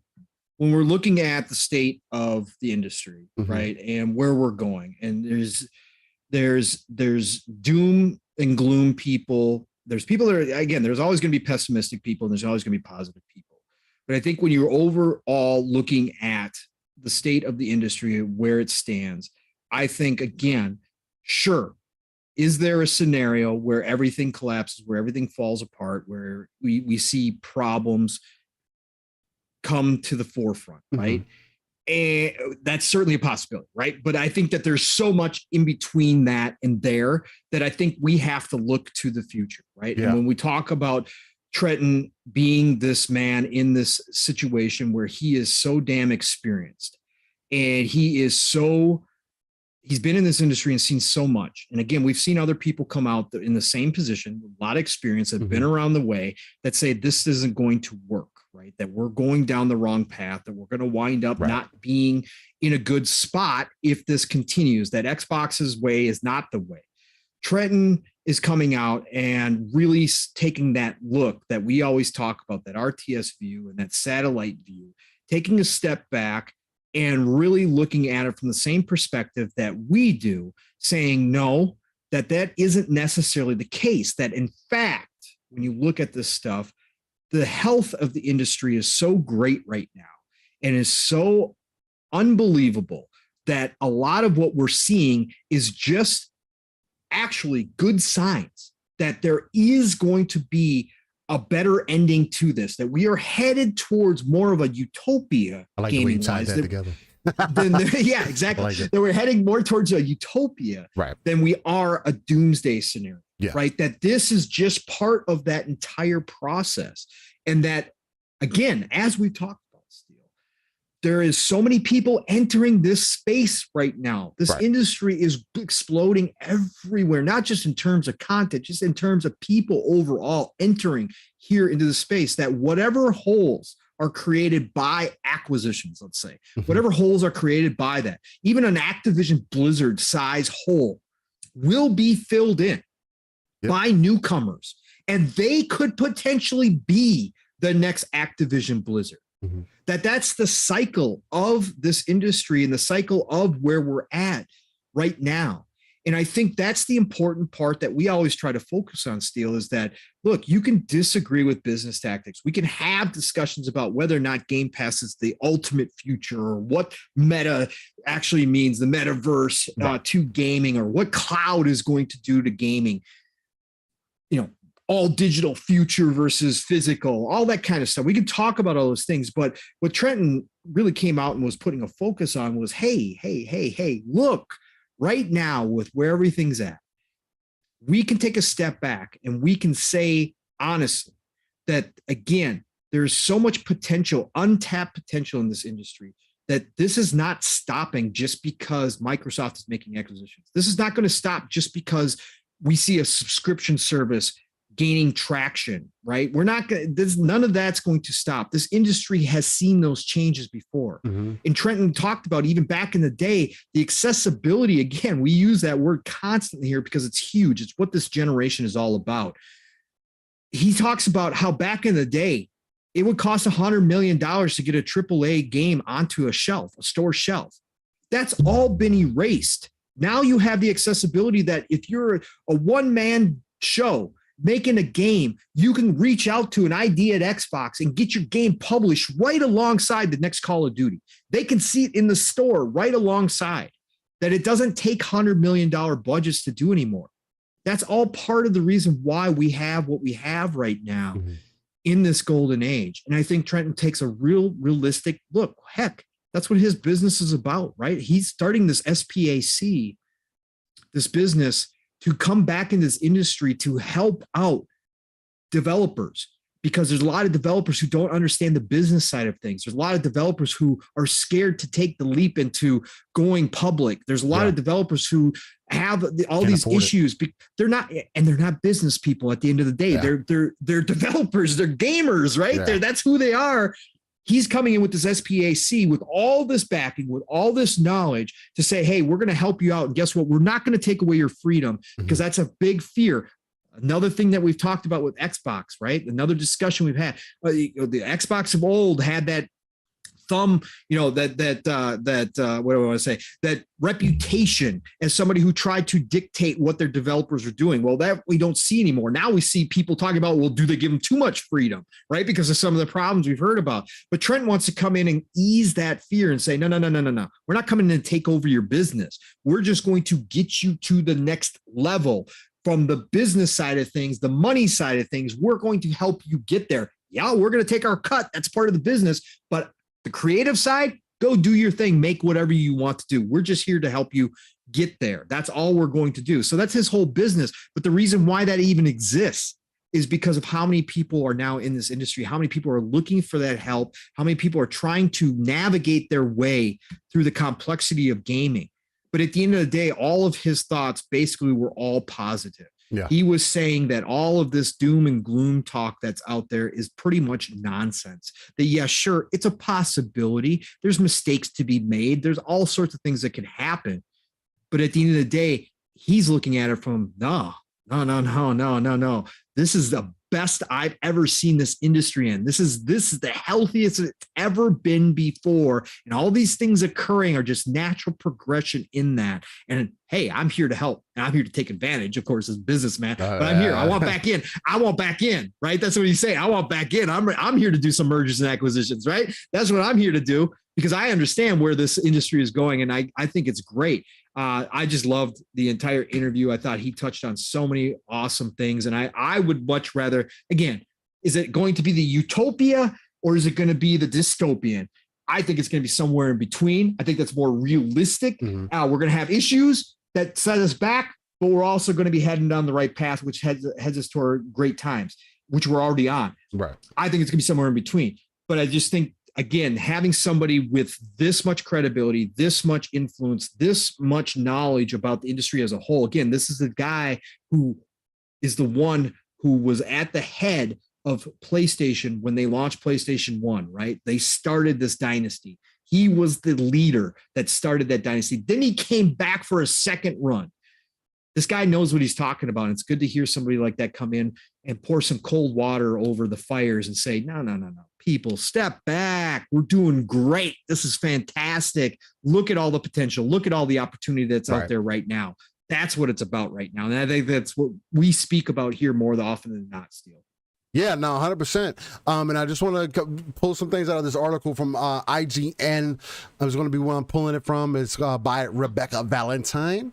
when we're looking at the state of the industry, right, and where we're going, and there's doom and gloom people. There's people that are, again, there's always going to be pessimistic people, and there's always going to be positive people. But I think when you're overall looking at the state of the industry, where it stands, I think, again, sure, is there a scenario where everything collapses, where everything falls apart, where we see problems come to the forefront, right? And that's certainly a possibility, right? But I think that there's so much in between that and there that I think we have to look to the future, right? Yeah. And when we talk about Tretton being this man in this situation where he is so damn experienced, and he's been in this industry and seen so much. And again, we've seen other people come out in the same position with a lot of experience that have been around the way that say this isn't going to work, right? That we're going down the wrong path, that we're going to wind up not being in a good spot if this continues, that Xbox's way is not the way. Tretton is coming out and really taking that look that we always talk about, that RTS view and that satellite view, taking a step back and really looking at it from the same perspective that we do, saying, no, that isn't necessarily the case, that in fact, when you look at this stuff, the health of the industry is so great right now and is so unbelievable that a lot of what we're seeing is just actually good signs that there is going to be a better ending to this, that we are headed towards more of a utopia. I like the way you tied that together. Yeah, exactly. Like that we're heading more towards a utopia than we are a doomsday scenario, right? That this is just part of that entire process. And that, again, as we've talked about, Steel, there is so many people entering this space right now. This industry is exploding everywhere, not just in terms of content, just in terms of people overall entering here into the space, that whatever holes are created by acquisitions, let's say, whatever holes are created by that, even an Activision Blizzard size hole will be filled in by newcomers, and they could potentially be the next Activision Blizzard. That's the cycle of this industry and the cycle of where we're at right now. And I think that's the important part that we always try to focus on, Steel, is that, look, you can disagree with business tactics. We can have discussions about whether or not Game Pass is the ultimate future, or what meta actually means, the metaverse to gaming, or what cloud is going to do to gaming. You know, all digital future versus physical, all that kind of stuff. We can talk about all those things, but what Tretton really came out and was putting a focus on was, hey, look, right now with where everything's at, we can take a step back and we can say honestly that, again, there's so much potential, untapped potential in this industry, that this is not stopping just because Microsoft is making acquisitions. This is not going to stop just because we see a subscription service gaining traction, right? We're not going to, none of that's going to stop. This industry has seen those changes before. And Tretton talked about, even back in the day, the accessibility. Again, we use that word constantly here because it's huge. It's what this generation is all about. He talks about how back in the day, it would cost $100 million to get a AAA game onto a shelf, a store shelf. That's all been erased. Now you have the accessibility that if you're a one-man show making a game, you can reach out to an ID at Xbox and get your game published right alongside the next Call of Duty. They can see it in the store right alongside. That it doesn't take $100 million budgets to do anymore. That's all part of the reason why we have what we have right now Mhm. in this golden age. And I think Tretton takes a realistic look. Heck, that's what his business is about, right? He's starting this SPAC, this business, to come back in this industry to help out developers, because there's a lot of developers who don't understand the business side of things. There's a lot of developers who are scared to take the leap into going public. There's a lot of developers who have all these issues. They're not business people at the end of the day. Yeah. They're developers, they're gamers, right? Yeah. That's who they are. He's coming in with this SPAC with all this backing, with all this knowledge to say, hey, we're going to help you out. And guess what? We're not going to take away your freedom, because that's a big fear. Another thing that we've talked about with Xbox, right? Another discussion we've had, the Xbox of old had that thumb, what do I want to say? That reputation as somebody who tried to dictate what their developers are doing. Well, that we don't see anymore. Now we see people talking about, well, do they give them too much freedom, right? Because of some of the problems we've heard about. But Trent wants to come in and ease that fear and say, no. We're not coming in to take over your business. We're just going to get you to the next level. From the business side of things, the money side of things, we're going to help you get there. Yeah, we're going to take our cut. That's part of the business. But the creative side, go do your thing. Make whatever you want to do. We're just here to help you get there. That's all we're going to do. So that's his whole business. But the reason why that even exists is because of how many people are now in this industry, how many people are looking for that help, how many people are trying to navigate their way through the complexity of gaming. But at the end of the day, all of his thoughts basically were all positive. Yeah. He was saying that all of this doom and gloom talk that's out there is pretty much nonsense. That, yeah, sure, it's a possibility. There's mistakes to be made. There's all sorts of things that can happen. But at the end of the day, he's looking at it from, no. This is the best I've ever seen this industry in. This is the healthiest it's ever been before. And all these things occurring are just natural progression in that. And hey, I'm here to help. And I'm here to take advantage, of course, as a businessman. But I'm here. I want back in. I want back in, right? That's what he's saying. I want back in. I'm here to do some mergers and acquisitions, right? That's what I'm here to do, because I understand where this industry is going. And I think it's great. I just loved the entire interview. I thought he touched on so many awesome things. And I would much rather, again, is it going to be the utopia or is it going to be the dystopian? I think it's going to be somewhere in between. I think that's more realistic. We're going to have issues that set us back, but we're also going to be heading down the right path, which heads us toward great times, which we're already on. Right. I think it's going to be somewhere in between. But I just think, again, having somebody with this much credibility, this much influence, this much knowledge about the industry as a whole. Again, this is the guy who is the one who was at the head of PlayStation when they launched PlayStation 1, right? They started this dynasty. He was the leader that started that dynasty. Then he came back for a second run. This guy knows what he's talking about. It's good to hear somebody like that come in and pour some cold water over the fires and say, no. People, step back. We're doing great. This is fantastic. Look at all the potential. Look at all the opportunity that's out there right now. That's what it's about right now. And I think that's what we speak about here more often than not, Steel. Yeah, no, 100%. And I just want to pull some things out of this article from IGN. I was going to be one I'm pulling it from. It's by Rebecca Valentine.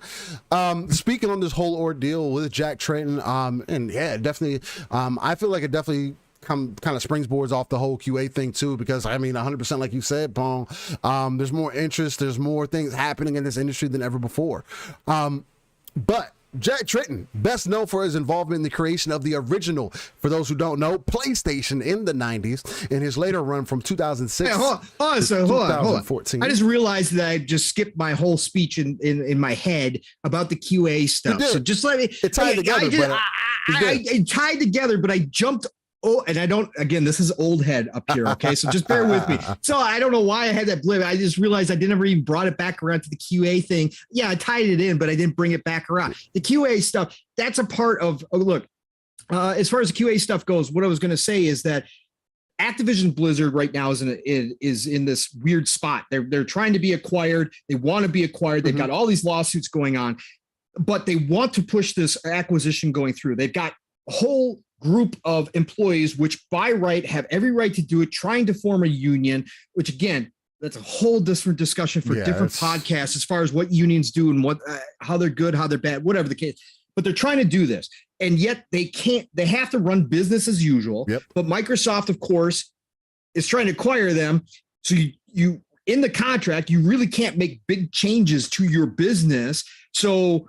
Speaking on this whole ordeal with Jack Tretton, and yeah, definitely, I feel like it definitely kind of springboards off the whole QA thing too, because I mean, 100% like you said, Pong, there's more interest, there's more things happening in this industry than ever before. But Jack Tretton, best known for his involvement in the creation of the original, for those who don't know, PlayStation in the 90s, in his later run from 2006 to 2014. I just realized that I just skipped my whole speech in my head about the QA stuff. So just let me. It tied together. It tied together, but I jumped. Oh, and I don't, again, this is old head up here, okay? So just bear with me. So I don't know why I had that blip. I just realized I never even brought it back around to the QA thing. Yeah, I tied it in, but I didn't bring it back around. The QA stuff, that's a part of, look, as far as the QA stuff goes, what I was going to say is that Activision Blizzard right now is in this weird spot. They're trying to be acquired. They want to be acquired. They've got all these lawsuits going on, but they want to push this acquisition going through. They've got a whole group of employees, which by right have every right to do it, trying to form a union, which again, that's a whole different discussion for different podcasts as far as what unions do and what how they're good, how they're bad, whatever the case. but they're trying to do this. And yet they can't, they have to run business as usual. Yep. But Microsoft, of course, is trying to acquire them. So you in the contract, you really can't make big changes to your business. So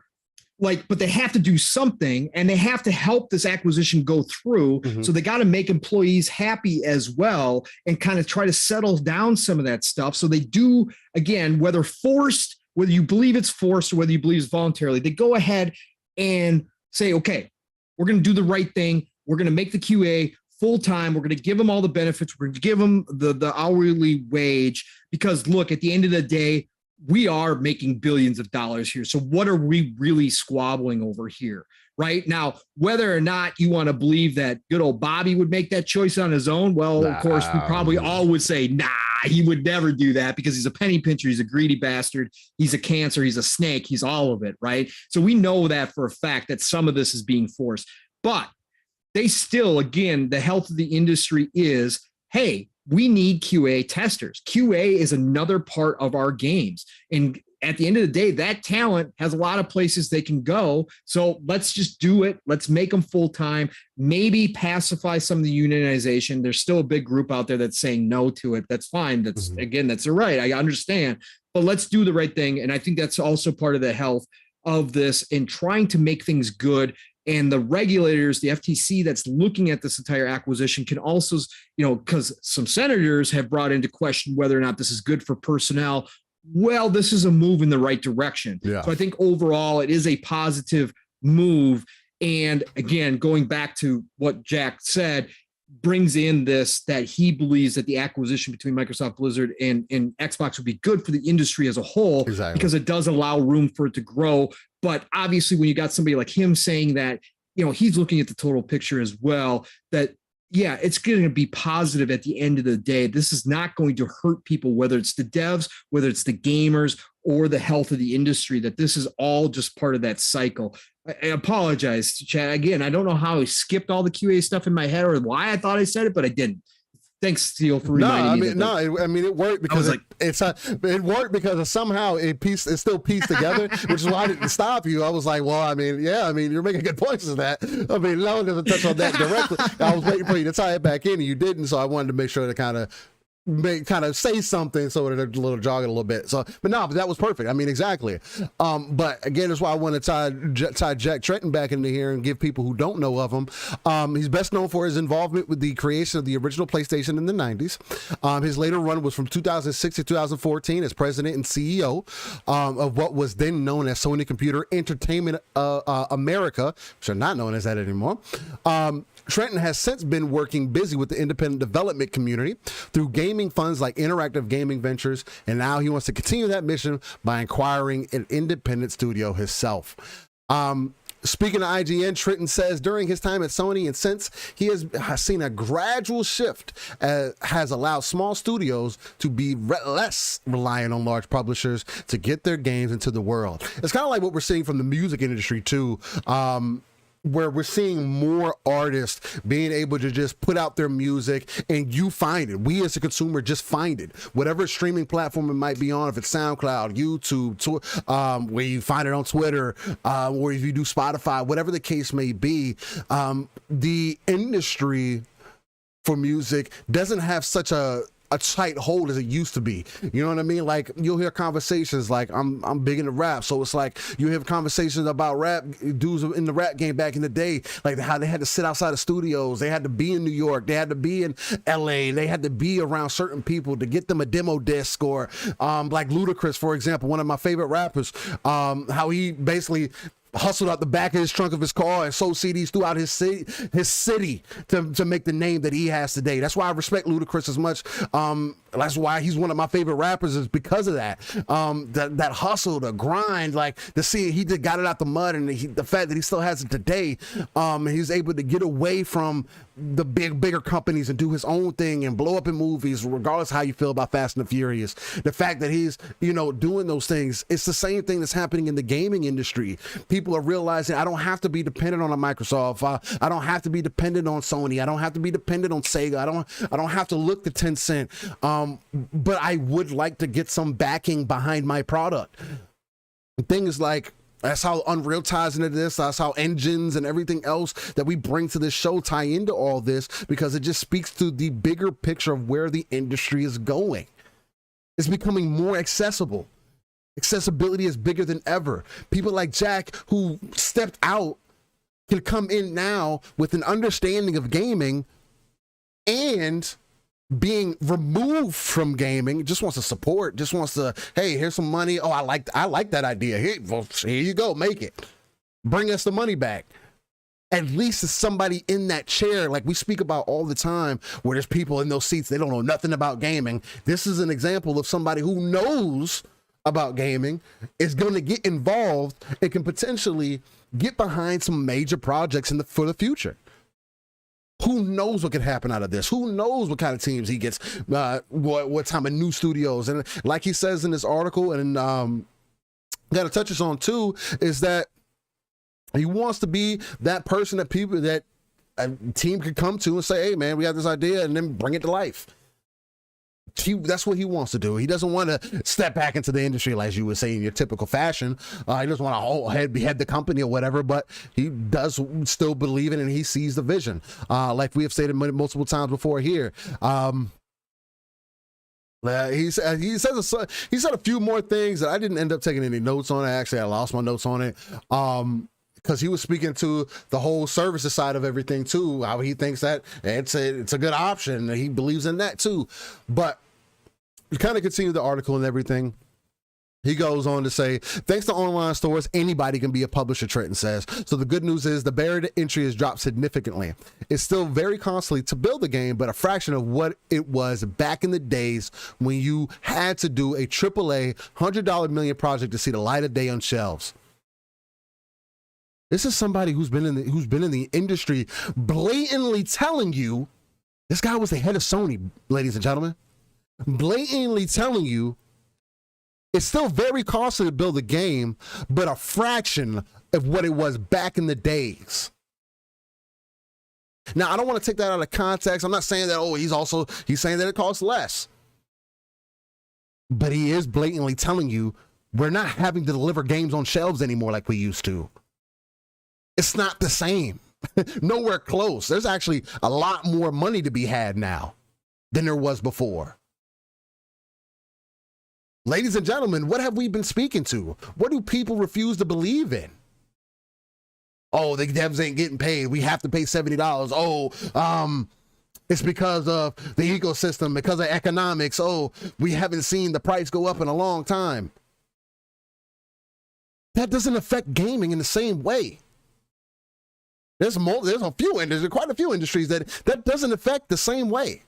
but they have to do something, and they have to help this acquisition go through. So they got to make employees happy as well and kind of try to settle down some of that stuff. So they do, again, whether forced, whether you believe it's forced or whether you believe it's voluntarily, they go ahead and say, okay, we're going to do the right thing. We're going to make the QA full-time. We're going to give them all the benefits. We're going to give them the hourly wage, because look, at the end of the day, we are making billions of dollars here. So what are we really squabbling over here? Right now, whether or not you want to believe that good old Bobby would make that choice on his own, well, of course, we probably all would say, nah, he would never do that, because he's a penny pincher. He's a greedy bastard. He's a cancer. He's a snake. He's all of it. Right. So we know that for a fact that some of this is being forced, but they still, again, the health of the industry is, hey, we need QA testers. QA is another part of our games. And at the end of the day, that talent has a lot of places they can go. So let's just do it. Let's make them full-time, maybe pacify some of the unionization. There's still a big group out there that's saying no to it. That's fine. That's again, that's all right. I understand, but let's do the right thing. And I think that's also part of the health of this and trying to make things good. And the regulators, the FTC that's looking at this entire acquisition can also, because some senators have brought into question whether or not this is good for personnel. Well, this is a move in the right direction. Yeah. So I think overall it is a positive move. And again, going back to what Jack said, brings in this, that he believes that the acquisition between Microsoft Blizzard and Xbox would be good for the industry as a whole, because it does allow room for it to grow. But obviously, when you got somebody like him saying that, he's looking at the total picture as well, that, yeah, it's going to be positive at the end of the day. This is not going to hurt people, whether it's the devs, whether it's the gamers, or the health of the industry, that this is all just part of that cycle. I apologize, Chad. Again, I don't know how I skipped all the QA stuff in my head or why I thought I said it, but I didn't. Thanks, Steele, for reminding me. It worked because it worked because somehow it still pieced together, which is why I didn't stop you. I was like, well, you're making good points of that. No one doesn't touch on that directly. I was waiting for you to tie it back in, and you didn't, so I wanted to make sure to kind of say something so that a little jog it a little bit. So, but that was perfect. Exactly. But again, that's why I want to tie Jack Tretton back into here and give people who don't know of him. He's best known for his involvement with the creation of the original PlayStation in the 90s. His later run was from 2006 to 2014 as president and CEO of what was then known as Sony Computer Entertainment America, which are not known as that anymore. Tretton has since been working busy with the independent development community through gaming funds like Interactive Gaming Ventures, and now he wants to continue that mission by acquiring an independent studio himself. Speaking of IGN, Tretton says during his time at Sony and since, he has seen a gradual shift has allowed small studios to be less reliant on large publishers to get their games into the world. It's kind of like what we're seeing from the music industry too. Where we're seeing more artists being able to just put out their music and you find it. We as a consumer just find it. Whatever streaming platform it might be on, if it's SoundCloud, YouTube, where you find it on Twitter, or if you do Spotify, whatever the case may be, the industry for music doesn't have such a tight hold as it used to be. You know what I mean? Like, you'll hear conversations like, I'm big into rap, so it's like you have conversations about rap dudes in the rap game back in the day, like how they had to sit outside of studios, they had to be in New York, they had to be in LA, they had to be around certain people to get them a demo disc, or like Ludacris, for example, one of my favorite rappers, how he basically hustled out the back of his trunk of his car and sold CDs throughout his city to make the name that he has today. That's why I respect Ludacris as much. That's why he's one of my favorite rappers, is because of that. That hustle, the grind, like to see he just got it out the mud, and the fact that he still has it today. He's able to get away from the bigger companies and do his own thing and blow up in movies, regardless of how you feel about Fast and the Furious. The fact that he's, doing those things, it's the same thing that's happening in the gaming industry. People are realizing I don't have to be dependent on a Microsoft. I don't have to be dependent on Sony. I don't have to be dependent on Sega. I don't have to look to Tencent. But I would like to get some backing behind my product. Things like That's how Unreal ties into this. That's how engines and everything else that we bring to this show tie into all this, because it just speaks to the bigger picture of where the industry is going. It's becoming more accessible. Accessibility is bigger than ever. People like Jack, who stepped out, can come in now with an understanding of gaming and being removed from gaming, just wants to support, just wants to, hey, here's some money. Oh, I like that idea. Here you go, make it. Bring us the money back. At least it's somebody in that chair, like we speak about all the time, where there's people in those seats, they don't know nothing about gaming. This is an example of somebody who knows about gaming, is going to get involved, and can potentially get behind some major projects for the future. Who knows what could happen out of this? Who knows what kind of teams he gets, what time of new studios. And like he says in this article, and got to touch this on too, is that he wants to be that person that a team could come to and say, hey man, we got this idea, and then bring it to life. That's what he wants to do. He doesn't want to step back into the industry, like you would say, in your typical fashion. He doesn't want to behead the company or whatever, but he does still believe in it, and he sees the vision. Like we have stated multiple times before here. He said a few more things that I didn't end up taking any notes on. Actually, I lost my notes on it. Because he was speaking to the whole services side of everything too, how he thinks that it's a good option, and he believes in that too. But you kind of continue the article and everything. He goes on to say, thanks to online stores, anybody can be a publisher, Tretton says. So the good news is the barrier to entry has dropped significantly. It's still very costly to build a game, but a fraction of what it was back in the days when you had to do a AAA $100 million project to see the light of day on shelves. This is somebody who's been in the industry, blatantly telling you, this guy was the head of Sony, ladies and gentlemen, blatantly telling you it's still very costly to build a game, but a fraction of what it was back in the days. Now, I don't want to take that out of context. I'm not saying that, he's saying that it costs less. But he is blatantly telling you we're not having to deliver games on shelves anymore like we used to. It's not the same. Nowhere close. There's actually a lot more money to be had now than there was before. Ladies and gentlemen, what have we been speaking to? What do people refuse to believe in? Oh, the devs ain't getting paid. We have to pay $70. Oh, it's because of the ecosystem, because of economics. Oh, we haven't seen the price go up in a long time. That doesn't affect gaming in the same way. There's quite a few industries that doesn't affect the same way.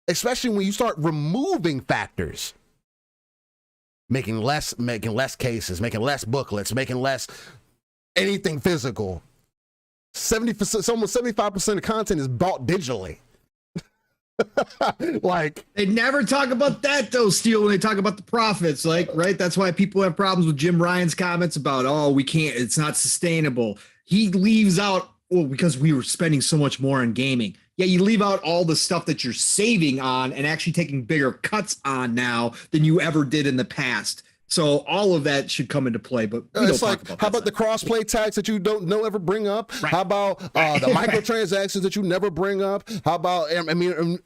Especially when you start removing factors. Making less cases, making less booklets, making less anything physical. 70%, almost 75% of content is bought digitally. Like, they never talk about that though, Steel, when they talk about the profits, like, right? That's why people have problems with Jim Ryan's comments about, it's not sustainable. He leaves out, because we were spending so much more on gaming. Yeah, you leave out all the stuff that you're saving on and actually taking bigger cuts on now than you ever did in the past. So all of that should come into play, but we don't talk about that. How about the cross-play tax that you don't ever bring up? Right. How about the microtransactions that you never bring up? How about,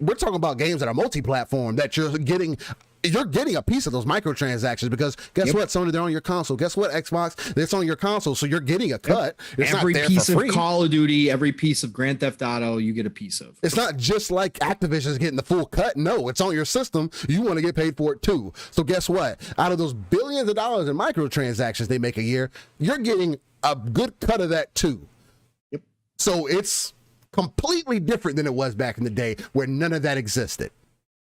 we're talking about games that are multi-platform that you're getting a piece of those microtransactions, because guess what, Sony, they're on your console. Guess what, Xbox, it's on your console, so you're getting a cut. It's every not there piece for free. Of Call of Duty, every piece of Grand Theft Auto, you get a piece of. It's not just like Activision is getting the full cut. No, it's on your system. You want to get paid for it too. So guess what? Out of those billions of dollars in microtransactions they make a year, you're getting a good cut of that too. Yep. So it's completely different than it was back in the day where none of that existed.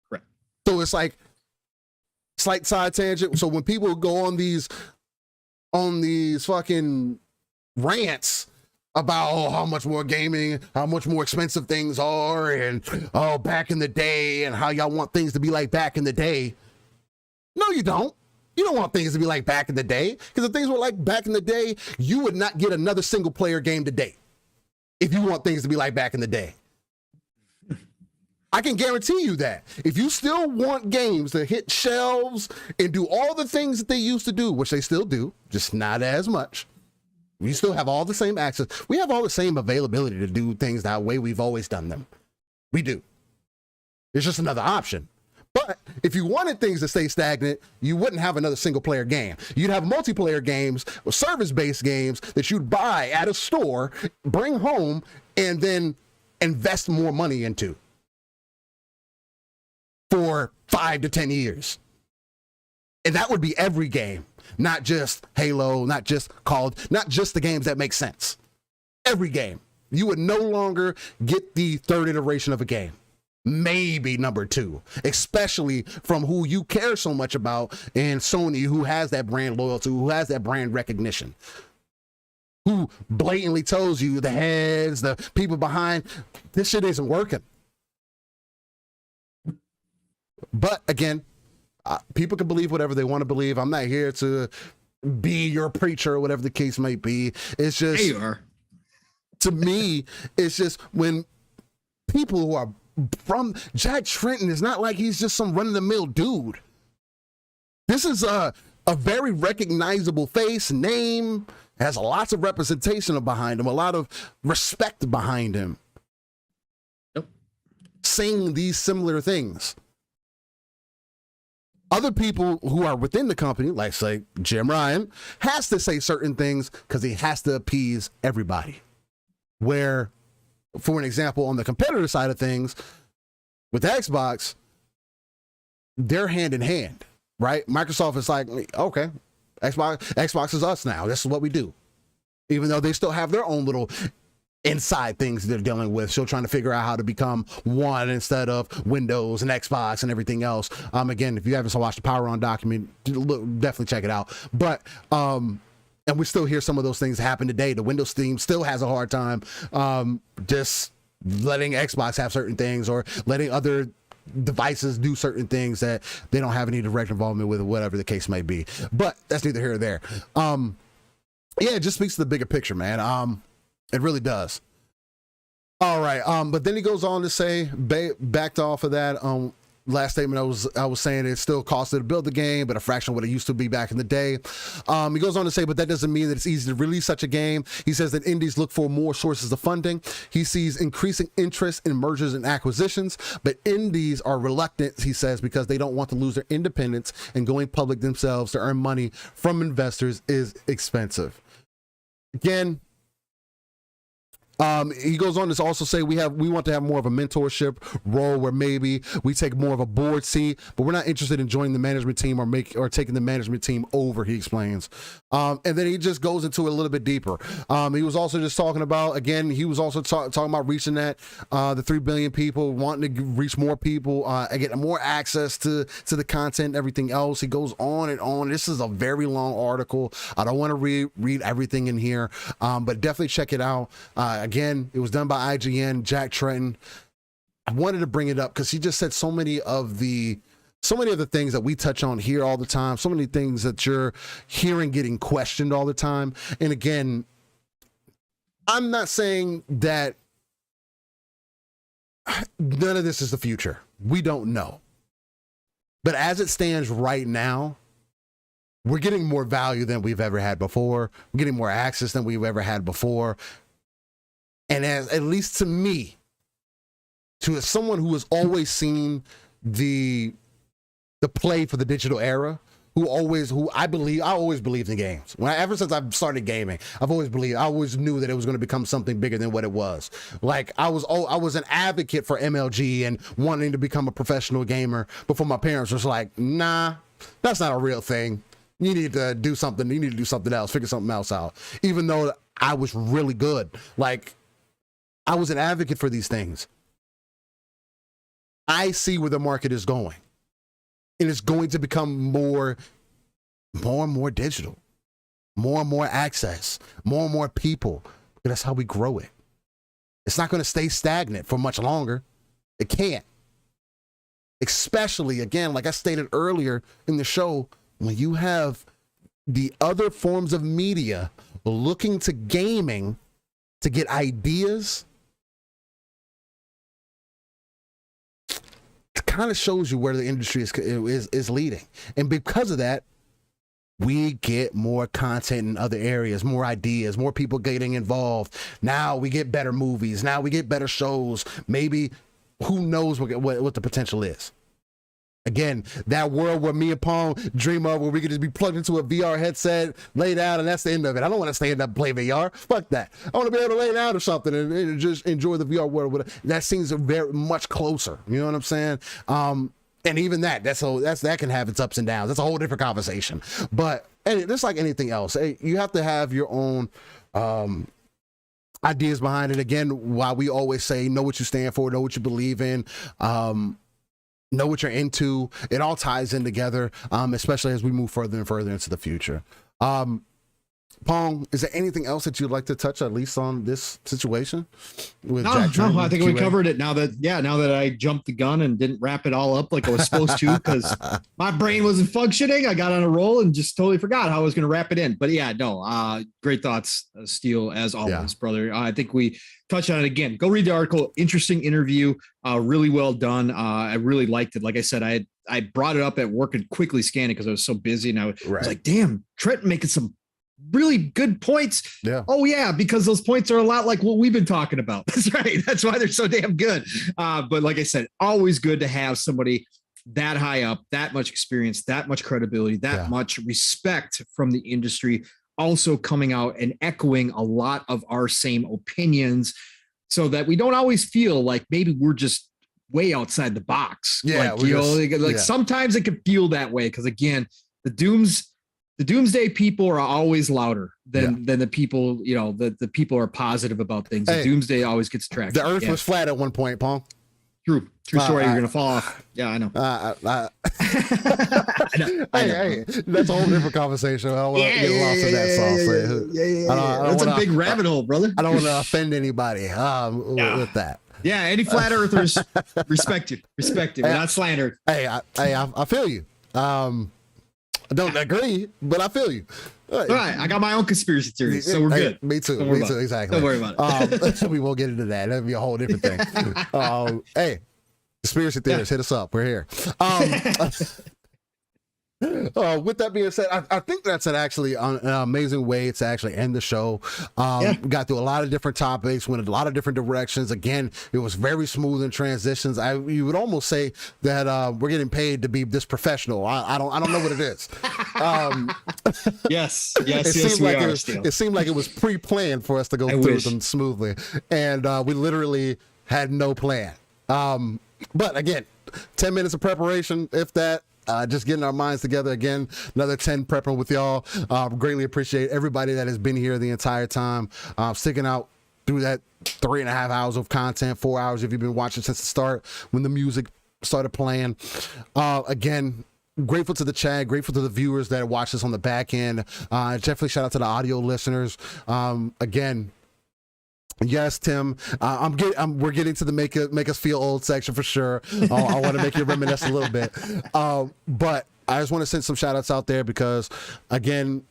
Correct. So it's like, slight side tangent. So when people go on these fucking rants about how much more gaming, how much more expensive things are, and back in the day, and how y'all want things to be like back in the day. No, you don't. You don't want things to be like back in the day, because if things were like back in the day, you would not get another single player game today if you want things to be like back in the day. I can guarantee you that if you still want games to hit shelves and do all the things that they used to do, which they still do, just not as much, we still have all the same access. We have all the same availability to do things that way we've always done them. We do. It's just another option. But if you wanted things to stay stagnant, you wouldn't have another single player game. You'd have multiplayer games or service-based games that you'd buy at a store, bring home, and then invest more money into for 5 to 10 years. And that would be every game, not just Halo, not just Call, not just the games that make sense. Every game. You would no longer get the third iteration of a game. Maybe number 2, especially from who you care so much about, and Sony, who has that brand loyalty, who has that brand recognition, who blatantly tells you, the heads, the people behind, this shit isn't working. But again, people can believe whatever they want to believe. I'm not here to be your preacher or whatever the case might be. It's just, There you are. To me, it's just when people who are from Jack Tretton, is not like he's just some run-of-the-mill dude. This is a very recognizable face, name, has lots of representation behind him, a lot of respect behind him. Yep. Saying these similar things. Other people who are within the company, like say Jim Ryan, has to say certain things because he has to appease everybody. Where, for an example, on the competitor side of things, with Xbox, they're hand in hand, right? Microsoft is like, okay, Xbox is us now. This is what we do. Even though they still have their own little inside things they're dealing with, still trying to figure out how to become one instead of Windows and Xbox and everything else. Again, if you haven't watched the Power On document, definitely check it out. But and we still hear some of those things happen today. The Windows team still has a hard time just letting Xbox have certain things or letting other devices do certain things that they don't have any direct involvement with, or whatever the case may be. But that's neither here or there. Yeah, it just speaks to the bigger picture, man. It really does. All right. But then he goes on to say, backed off of that, last statement I was saying it still costed to build the game, but a fraction of what it used to be back in the day. He goes on to say, but that doesn't mean that it's easy to release such a game. He says that indies look for more sources of funding. He sees increasing interest in mergers and acquisitions, but indies are reluctant, he says, because they don't want to lose their independence, and going public themselves to earn money from investors is expensive. Again, he goes on to also say we want to have more of a mentorship role where maybe we take more of a board seat, but we're not interested in joining the management team or taking the management team over, he explains. And then he just goes into it a little bit deeper. He was also just talking about, again, he was also talking about reaching that the 3 billion people, wanting to reach more people, get more access to the content and everything else. He goes on and on. This is a very long article. I don't want to read everything in here, but definitely check it out. Again, it was done by IGN, Jack Tretton. I wanted to bring it up because he just said so many of the things that we touch on here all the time, so many things that you're hearing getting questioned all the time. And again, I'm not saying that none of this is the future. We don't know. But as it stands right now, we're getting more value than we've ever had before. We're getting more access than we've ever had before. And at least to me, to someone who has always seen the play for the digital era, I always believed in games. Ever since I've started gaming, I always knew that it was going to become something bigger than what it was. Like I was an advocate for MLG and wanting to become a professional gamer before my parents was like, nah, that's not a real thing. You need to do something. You need to do something else, figure something else out. Even though I was really good. Like, I was an advocate for these things. I see where the market is going. And it's going to become more and more digital. More and more access. More and more people. But that's how we grow it. It's not going to stay stagnant for much longer. It can't. Especially, again, like I stated earlier in the show, when you have the other forms of media looking to gaming to get ideas, kind of shows you where the industry is leading. And because of that, we get more content in other areas, more ideas, more people getting involved. Now we get better movies. Now we get better shows. Maybe, who knows what the potential is. Again, that world where me and Pong dream of, where we could just be plugged into a VR headset, lay down, and that's the end of it. I don't want to stand up and play VR. Fuck that. I want to be able to lay down or something and just enjoy the VR world. That seems very much closer. You know what I'm saying? And even that can have its ups and downs. That's a whole different conversation. But just like anything else, you have to have your own ideas behind it. Again, why we always say, know what you stand for, know what you believe in. Know what you're into. It all ties in together, especially as we move further and further into the future. Pong, is there anything else that you'd like to touch, at least on this situation with Jack Tretton? No, I think we covered it. Now that I jumped the gun and didn't wrap it all up like I was supposed to, because my brain wasn't functioning. I got on a roll and just totally forgot how I was going to wrap it in. But yeah, no, great thoughts, Steel, as always, brother. I think we touched on it again. Go read the article. Interesting interview. Really well done. I really liked it. Like I said, I brought it up at work and quickly scanned it because I was so busy, and I was like, damn, Tretton making some really good points. Yeah. Oh yeah, because those points are a lot like what we've been talking about. That's right. That's why they're so damn good. But like I said, always good to have somebody that high up, that much experience, that much credibility, that much respect from the industry, also coming out and echoing a lot of our same opinions, so that we don't always feel like maybe we're just way outside the box. Yeah. Like, sometimes it can feel that way. Cause again, the doomsday people are always louder than the people, the people are positive about things. The doomsday always gets traction. The earth was flat at one point, Pong. True story. You're gonna fall off. Yeah, I know. I know. Hey, that's a whole different conversation. I don't want to get lost in that sauce. That's a big rabbit hole, brother. I don't want to offend anybody with that. Yeah, any flat earthers, respect you. We're not slandered. I feel you. I don't agree, but I feel you. All right, I got my own conspiracy theories, so we're good. Me too. Exactly. Don't worry about it. We won't get into that. That'd be a whole different thing. Hey, conspiracy theorists, hit us up. We're here. With that being said, I think that's an amazing way to actually end the show. We got through a lot of different topics, went in a lot of different directions. Again, it was very smooth in transitions. You would almost say that we're getting paid to be this professional. I don't know what it is. Yes, it seemed like it was pre-planned for us to go through them smoothly, and we literally had no plan. But again, 10 minutes of preparation, if that. Just getting our minds together again, another 10 prepping with y'all. Greatly appreciate everybody that has been here the entire time, sticking out through that 3.5 hours of content, 4 hours if you've been watching since the start when the music started playing. Again, grateful to the chat, grateful to the viewers that watch us on the back end. Definitely shout out to the audio listeners. Again, yes, Tim. We're getting to the make us feel old section for sure. I want to make you reminisce a little bit, but I just want to send some shout outs out there because, again,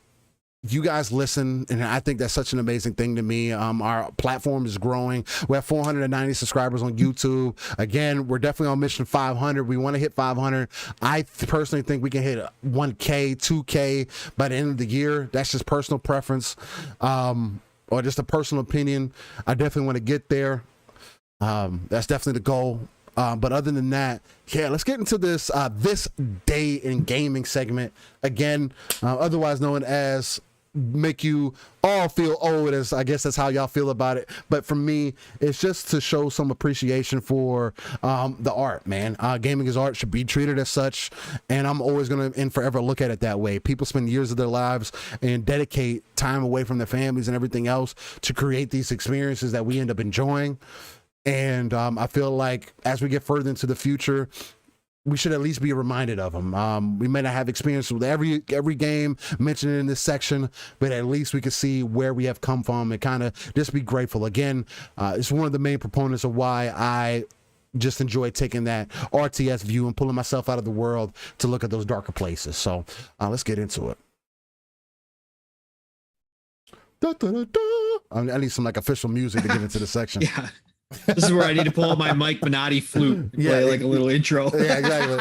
you guys listen, and I think that's such an amazing thing to me. Our platform is growing. We have 490 subscribers on YouTube. Again, we're definitely on mission 500. We want to hit 500. I personally think we can hit 1K, 2K by the end of the year. That's just personal preference. Or just a personal opinion. I definitely want to get there. That's definitely the goal. But other than that, let's get into this this day in gaming segment again, otherwise known as make you all feel old, as I guess that's how y'all feel about it. But for me, it's just to show some appreciation for the art, man. Gaming is art, should be treated as such, and I'm always gonna and forever look at it that way. People spend years of their lives and dedicate time away from their families and everything else to create these experiences that we end up enjoying. And I feel like as we get further into the future, we should at least be reminded of them. We may not have experience with every game mentioned in this section, but at least we can see where we have come from and kind of just be grateful. Again, it's one of the main proponents of why I just enjoy taking that RTS view and pulling myself out of the world to look at those darker places. So let's get into it. Da, da, da, da. I need some like official music to get into the section. Yeah. This is where I need to pull out my Mike Minotti flute and play like a little intro. Yeah, exactly.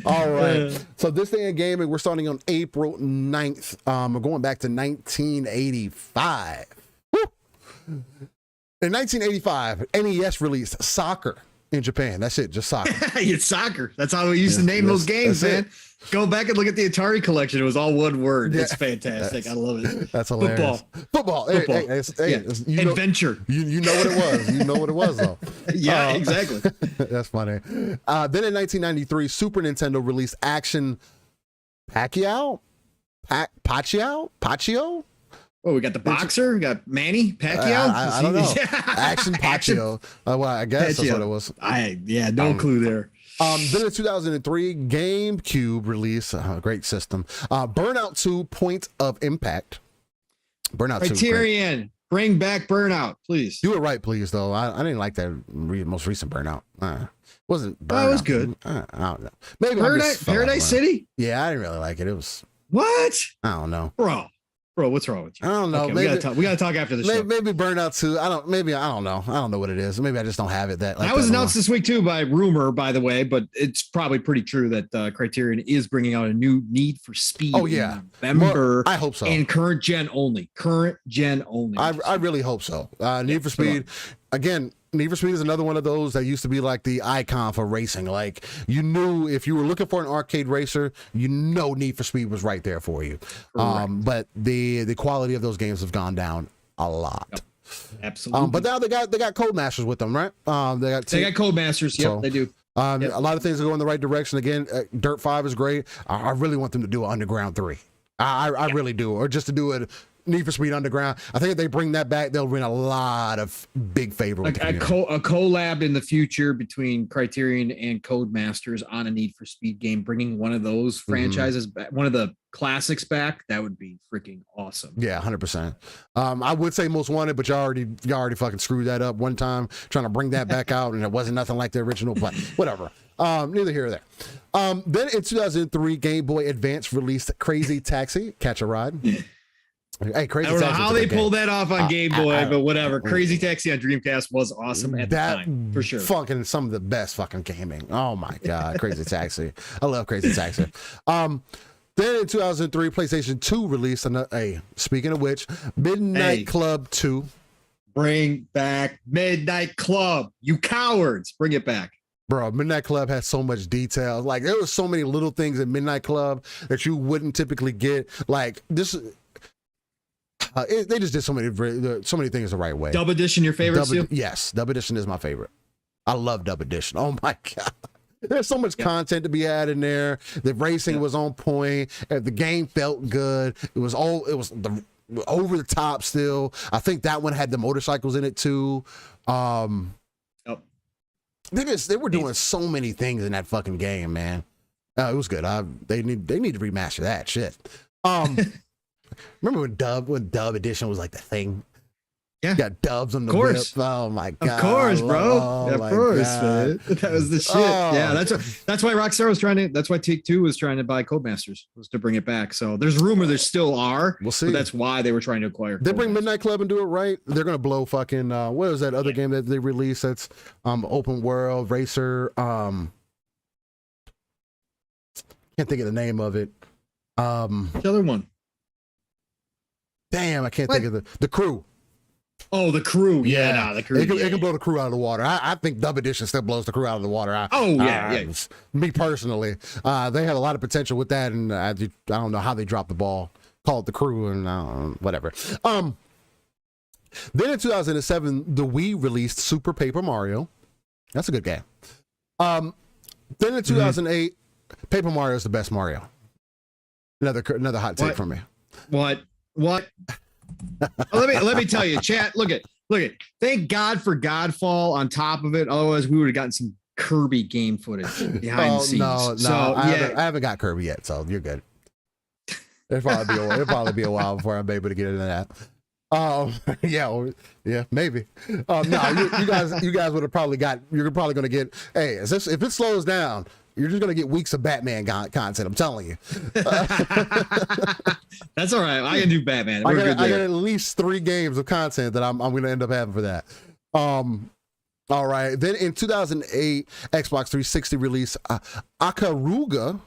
All right. So this day in gaming, we're starting on April 9th. We're going back to 1985. Woo! In 1985, NES released Soccer in Japan. That's it, just soccer. It's soccer. That's how we used to name those games, man. It. Go back and look at the Atari collection. It was all one word. It's fantastic. I love it. That's hilarious. Football. Hey, Adventure. You know what it was. You know what it was, though. Yeah, exactly. That's funny. Then in 1993, Super Nintendo released Action Pacquiao? Pacquiao? Oh, we got the boxer. We got Manny Pacquiao. I don't know. Action Pacquiao. Well, I guess that's what it was. No clue there. Then in 2003, GameCube released a great system. Burnout 2: Point of Impact. Burnout 2. Criterion, bring back Burnout, please. You were right, please. Though I didn't like that most recent Burnout. Wasn't Burnout? It was good. I don't know. Maybe Paradise City. Yeah, I didn't really like it. It was what? I don't know, bro. What's wrong with you? I don't know. Okay, we gotta talk after the show. Maybe Burnout 2. I don't know. I don't know what it is. Maybe I just don't have it. That was announced this week too by rumor, by the way, but it's probably pretty true that Criterion is bringing out a new Need for Speed. Oh yeah, in November. I hope so. And current gen only. I really hope so. Need for Speed. Again, Need for Speed is another one of those that used to be like the icon for racing. Like, you knew if you were looking for an arcade racer, Need for Speed was right there for you. But the quality of those games have gone down a lot. Yep. Absolutely. But now they got Codemasters with them, right? They got Codemasters. Yep, so, they do. A lot of things are going in the right direction. Again, Dirt 5 is great. I really want them to do an Underground 3. I really do, or just to do it. Need for Speed Underground. I think if they bring that back, they'll win a lot of big favor. A collab in the future between Criterion and Codemasters on a Need for Speed game, bringing one of those franchises back, one of the classics back. That would be freaking awesome. Yeah, 100%. I would say Most Wanted, but y'all already fucking screwed that up one time trying to bring that back out, and it wasn't nothing like the original. But whatever. Neither here or there. Then in 2003, Game Boy Advance released Crazy Taxi, Catch a Ride. Hey, Crazy I don't know Taxi how they pulled that off on Game Boy, but whatever. Crazy Taxi on Dreamcast was awesome at the time, for sure. Fucking some of the best fucking gaming. Oh my god, Crazy Taxi. I love Crazy Taxi. Then in 2003, PlayStation 2 released another. Speaking of which, Midnight Club 2. Bring back Midnight Club, you cowards! Bring it back. Bro, Midnight Club has so much detail. Like, there were so many little things in Midnight Club that you wouldn't typically get. Like this. They just did so many things the right way. Dub Edition, your favorite? Yes, Dub Edition is my favorite. I love Dub Edition. Oh my god, there's so much content to be had in there. The racing was on point. The game felt good. It was the over the top still. I think that one had the motorcycles in it too. They were doing so many things in that fucking game, man. It was good. They need to remaster that shit. Remember when Dub Edition was like the thing? Yeah. You got dubs on the whip. Oh my god. Of course, bro. Of course, man. That was the shit. Yeah, that's why Rockstar was that's why Take-Two was trying to buy Codemasters, was to bring it back. So there's rumor there still are. We'll see. But that's why they were trying to acquire. They bring Midnight Club and do it right. They're gonna blow fucking what was that other game that they released that's open world racer? Can't think of the name of it. The other one. Damn, I can't think of the Crew. Oh, the Crew. Yeah, the Crew. It can blow the Crew out of the water. I think Dub Edition still blows the Crew out of the water. Me personally, they had a lot of potential with that, and I don't know how they dropped the ball. Call it the Crew and whatever. Then in 2007, the Wii released Super Paper Mario. That's a good game. Then in 2008, Paper Mario is the best Mario. Another hot take from me. What? Let me tell you, chat. Look at. Thank God for Godfall on top of it. Otherwise, we would have gotten some Kirby game footage behind the scenes. No. So, I haven't got Kirby yet, so you're good. It'll probably be a while before I'm able to get into that. Maybe. No, you guys would have probably got. You're probably going to get. Hey, if it slows down, You're just gonna get weeks of Batman content. I'm telling you. That's all right. I can do Batman. I got at least 3 games of content that I'm gonna end up having for that. All right. Then in 2008, Xbox 360 released Akaruga.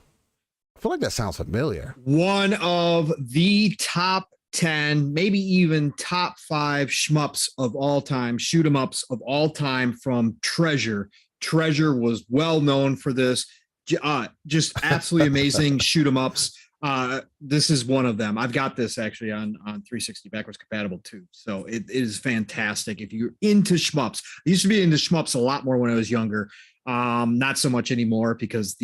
I feel like that sounds familiar. One of the top 10, maybe even top 5 shmups of all time, shoot 'em ups of all time from Treasure. Treasure was well known for this. Just absolutely amazing shoot 'em ups. This is one of them. I've got this actually on 360 backwards compatible too. So it is fantastic. If you're into shmups, I used to be into shmups a lot more when I was younger. Not so much anymore because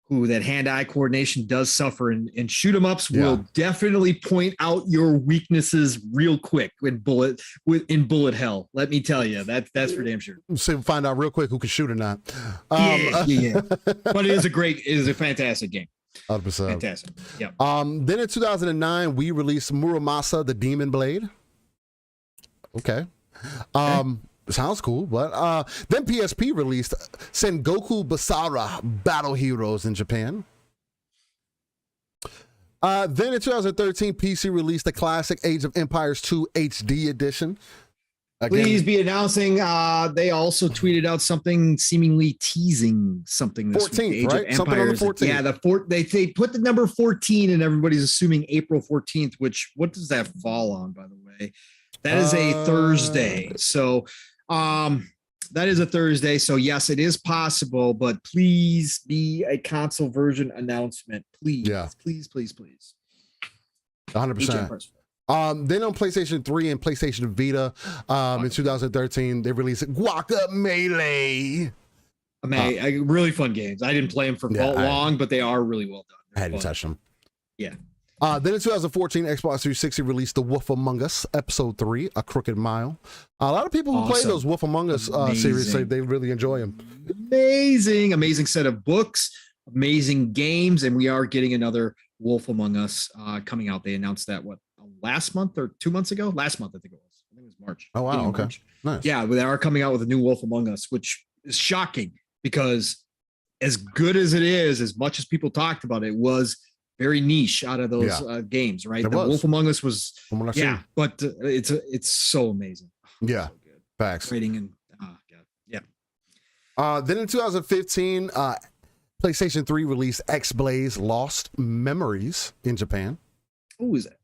that hand-eye coordination does suffer in shoot 'em ups. Will definitely point out your weaknesses real quick in bullet hell. Let me tell you, that's for damn sure. So find out real quick who can shoot or not. Yeah. But it is a fantastic game. 100%. Fantastic. Yeah. Then in 2009, we released Muramasa, the Demon Blade. Okay. Sounds cool, but then PSP released Sengoku Basara Battle Heroes in Japan. Then in 2013, PC released the classic Age of Empires 2 HD edition. Again, please be announcing. They also tweeted out something seemingly teasing something this 14th, week. Age right? of Something on the Empires. 14th. Yeah, they put the number 14, and everybody's assuming April 14th. Which what does that fall on, by the way? That is a Thursday. So, that is a Thursday. So yes, it is possible, but please be a console version announcement, please. Yeah. Please. 100%. Then on PlayStation 3 and PlayStation Vita, in 2013, they released Guacamelee. Really fun games. I didn't play them for long, but they are really well done. I hadn't touched them. Yeah. Then in 2014, Xbox 360 released The Wolf Among Us, Episode 3, A Crooked Mile. A lot of people who play those Wolf Among Us series say they really enjoy them. Amazing set of books, amazing games, and we are getting another Wolf Among Us coming out. They announced that, last month or 2 months ago? Last month, I think it was March. Oh, wow, okay. March. Nice. Yeah, they are coming out with a new Wolf Among Us, which is shocking because as good as it is, as much as people talked about it, was very niche out of those games, right? Wolf Among Us was, but it's so amazing. Yeah, so good. Facts. Rating and then in 2015, PlayStation 3 released X-Blaze Lost Memories in Japan. Who is that?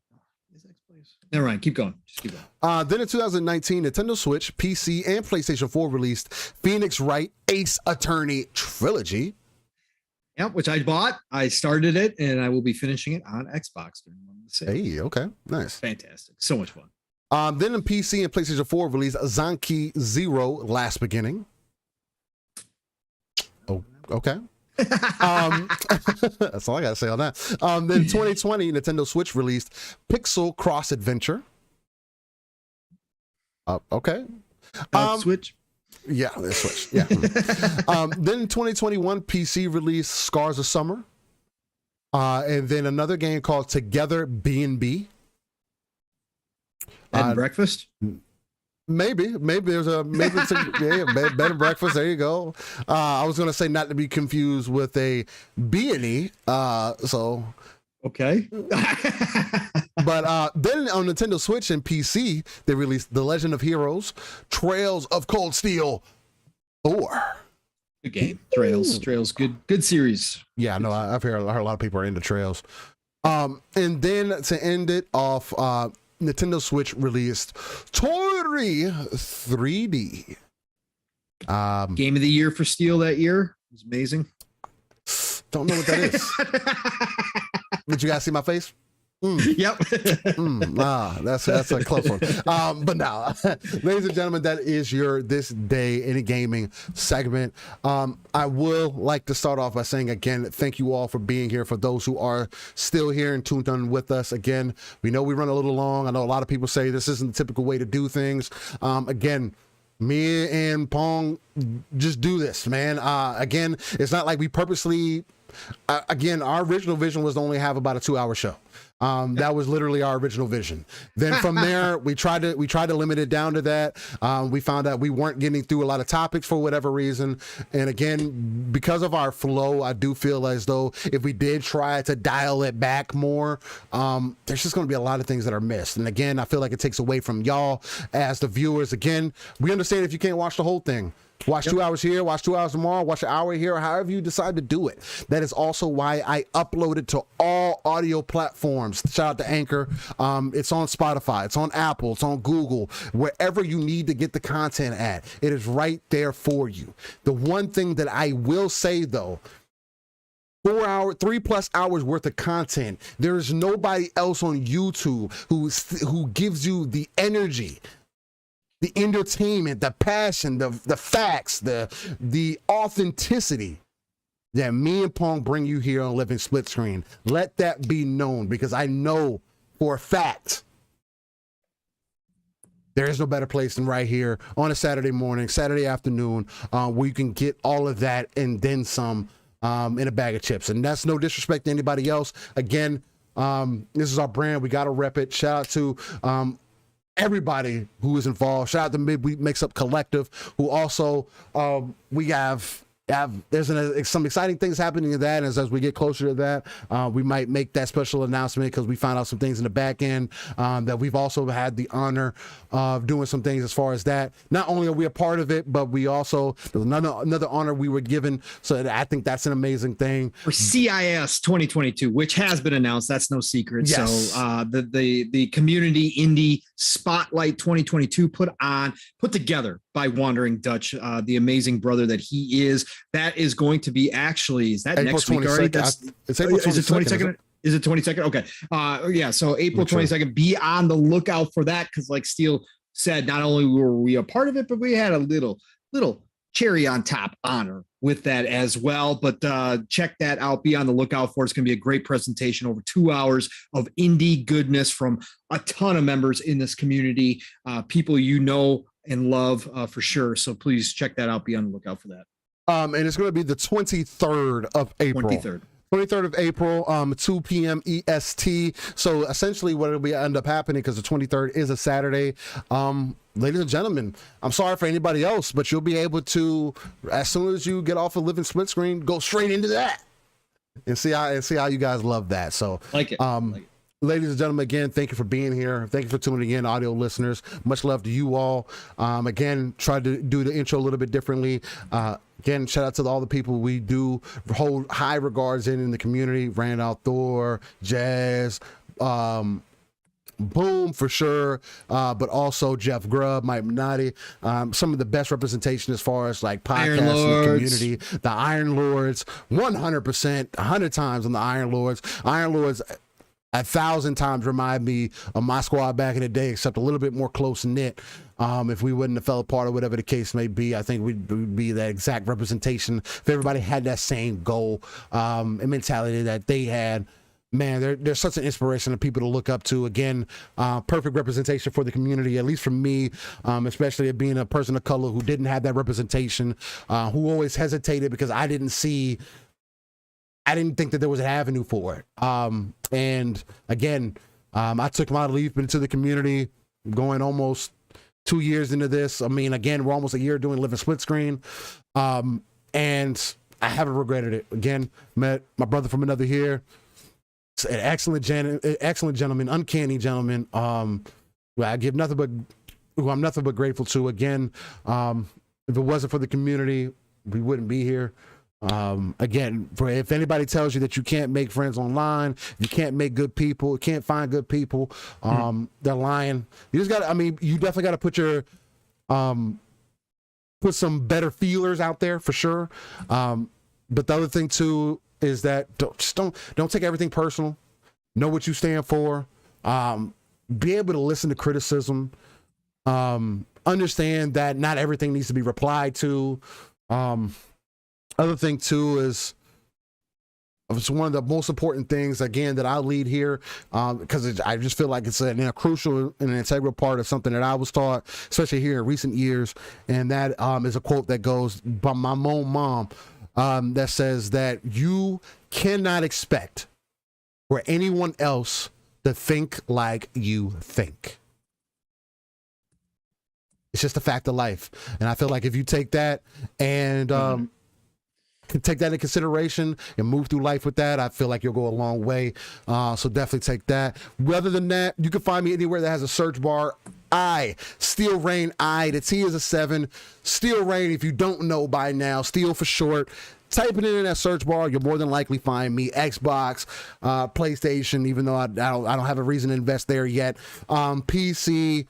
Is X-Blaze? Never mind. Keep going. Just keep going. Then in 2019, Nintendo Switch, PC, and PlayStation 4 released Phoenix Wright Ace Attorney Trilogy. Yep, which I bought. I started it, and I will be finishing it on Xbox during one of the sales. Hey, okay, nice, fantastic, so much fun. Then in PC and PlayStation 4 released Zanki Zero Last Beginning. Oh, okay. That's all I gotta say on that. Then 2020, Nintendo Switch released Pixel Cross Adventure. Okay. Switch. Yeah, let's switch. Yeah. Then in 2021, PC released Scars of Summer. And then another game called Together B&B. Bed and breakfast? Maybe there's bed and breakfast. There you go. I was gonna say not to be confused with a B&E. So okay. But then on Nintendo Switch and PC, they released The Legend of Heroes, Trails of Cold Steel 4. Good game. Trails, good series. Yeah, no, I've heard a lot of people are into Trails. And then to end it off, Nintendo Switch released Tori 3D. Game of the year for Steel that year. It was amazing. Don't know what that is. Did you guys see my face? Yep. That's a close one. But now, ladies and gentlemen, that is your This Day in Gaming segment. I will like to start off by saying again, thank you all for being here. For those who are still here and tuned in with us, again, we know we run a little long. I know a lot of people say this isn't the typical way to do things. Again, me and Pong just do this, man. Again, it's not like we purposely Again, our original vision was to only have about a 2-hour show. That was literally our original vision. Then from there, we tried to limit it down to that. We found out we weren't getting through a lot of topics for whatever reason. And again, because of our flow, I do feel as though if we did try to dial it back more, there's just going to be a lot of things that are missed. And again, I feel like it takes away from y'all as the viewers. Again, we understand if you can't watch the whole thing. Watch 2 hours here, watch 2 hours tomorrow, watch an hour here, or however you decide to do it. That is also why I upload it to all audio platforms. Shout out to Anchor. It's on Spotify, it's on Apple, it's on Google, wherever you need to get the content at. It is right there for you. The one thing that I will say though, 3+ hours worth of content. There is nobody else on YouTube who gives you the energy, the entertainment, the passion, the facts, the authenticity that me and Pong bring you here on Living Splitscreen. Let that be known, because I know for a fact there is no better place than right here on a Saturday morning, Saturday afternoon, where you can get all of that and then some in a bag of chips. And that's no disrespect to anybody else. Again, this is our brand. We got to rep it. Shout out to everybody who is involved. Shout out to Midweek Mix Up Collective, who also we have there's some exciting things happening in that, and as we get closer to that, we might make that special announcement, because we found out some things in the back end that we've also had the honor of doing some things as far as that. Not only are we a part of it, but we also, there's another honor we were given, so I think that's an amazing thing. For CIS 2022, which has been announced, that's no secret. Yes. So the Community Indie Spotlight 2022 put together by Wandering Dutch, the amazing brother that he is. That is going to be is that April next week already? It's April 22nd. Is it 22nd? Is it 22nd? Okay. Yeah. So April 22nd, be on the lookout for that. Cause like Steel said, not only were we a part of it, but we had a little cherry on top honor with that as well. But check that out. Be on the lookout for it. It's going to be a great presentation, over 2 hours of indie goodness from a ton of members in this community, people you know and love for sure. So please check that out. Be on the lookout for that. And it's going to be the 23rd of April. 23rd of April, 2 p.m. EST. So essentially what will end up happening, because the 23rd is a Saturday, ladies and gentlemen, I'm sorry for anybody else, but you'll be able to, as soon as you get off of Living Splitscreen, go straight into that and see how you guys love that. So like it. Ladies and gentlemen, again, thank you for being here. Thank you for tuning in, audio listeners. Much love to you all. Again, tried to do the intro a little bit differently. Again, shout out to all the people we do hold high regards in the community. Randall Thor, Jazz, Boom for sure, but also Jeff Grubb, Mike Minotti, some of the best representation as far as like podcasts in the community. The Iron Lords, 100%, 100 times on the Iron Lords. Iron Lords 1,000 times remind me of my squad back in the day, except a little bit more close knit. If we wouldn't have fell apart or whatever the case may be, I think we'd be that exact representation. If everybody had that same goal and mentality that they had, man, they're such an inspiration of people to look up to. Again, perfect representation for the community, at least for me, especially being a person of color who didn't have that representation, who always hesitated because I didn't think that there was an avenue for it. And again, I took my leap into the community, going almost 2 years into this. I mean, again, we're almost a year doing Living Splitscreen. And I haven't regretted it. Again, met my brother from another here. An excellent gentleman, uncanny gentleman. I give nothing but, who I'm nothing but grateful to. Again, if it wasn't for the community, we wouldn't be here. Again, if anybody tells you that you can't make friends online, you can't make good people, you can't find good people, they're lying. You just got to, you definitely got to put your, put some better feelers out there for sure. But the other thing too is that don't take everything personal. Know what you stand for. Be able to listen to criticism. Understand that not everything needs to be replied to. Other thing too is, it's one of the most important things, again, that I lead here, because I just feel like it's a crucial and an integral part of something that I was taught, especially here in recent years. And that is a quote that goes by my own mom. that says that you cannot expect for anyone else to think like you think. It's just a fact of life. And I feel like if you take that and take that into consideration and move through life with that, I feel like you'll go a long way. So definitely take that. Other than that, you can find me anywhere that has a search bar. Steel Rain, the T is a 7. Steel Rain, if you don't know by now, Steel for short. Type it in that search bar, you'll more than likely find me. Xbox, PlayStation, even though I don't have a reason to invest there yet. PC.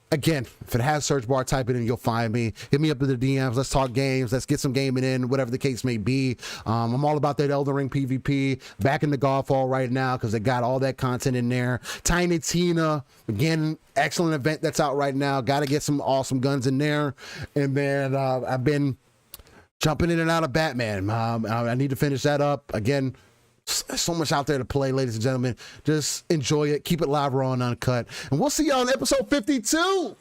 Again, if it has search bar, type it in, you'll find me. Hit me up in the DMs. Let's talk games. Let's get some gaming in, whatever the case may be. I'm all about that Elden Ring PvP. Back in the Godfall right now because they got all that content in there. Tiny Tina, again, excellent event that's out right now. Got to get some awesome guns in there. And then I've been jumping in and out of Batman. I need to finish that up. Again, so much out there to play, ladies and gentlemen. Just enjoy it. Keep it live, raw, and uncut. And we'll see y'all on episode 52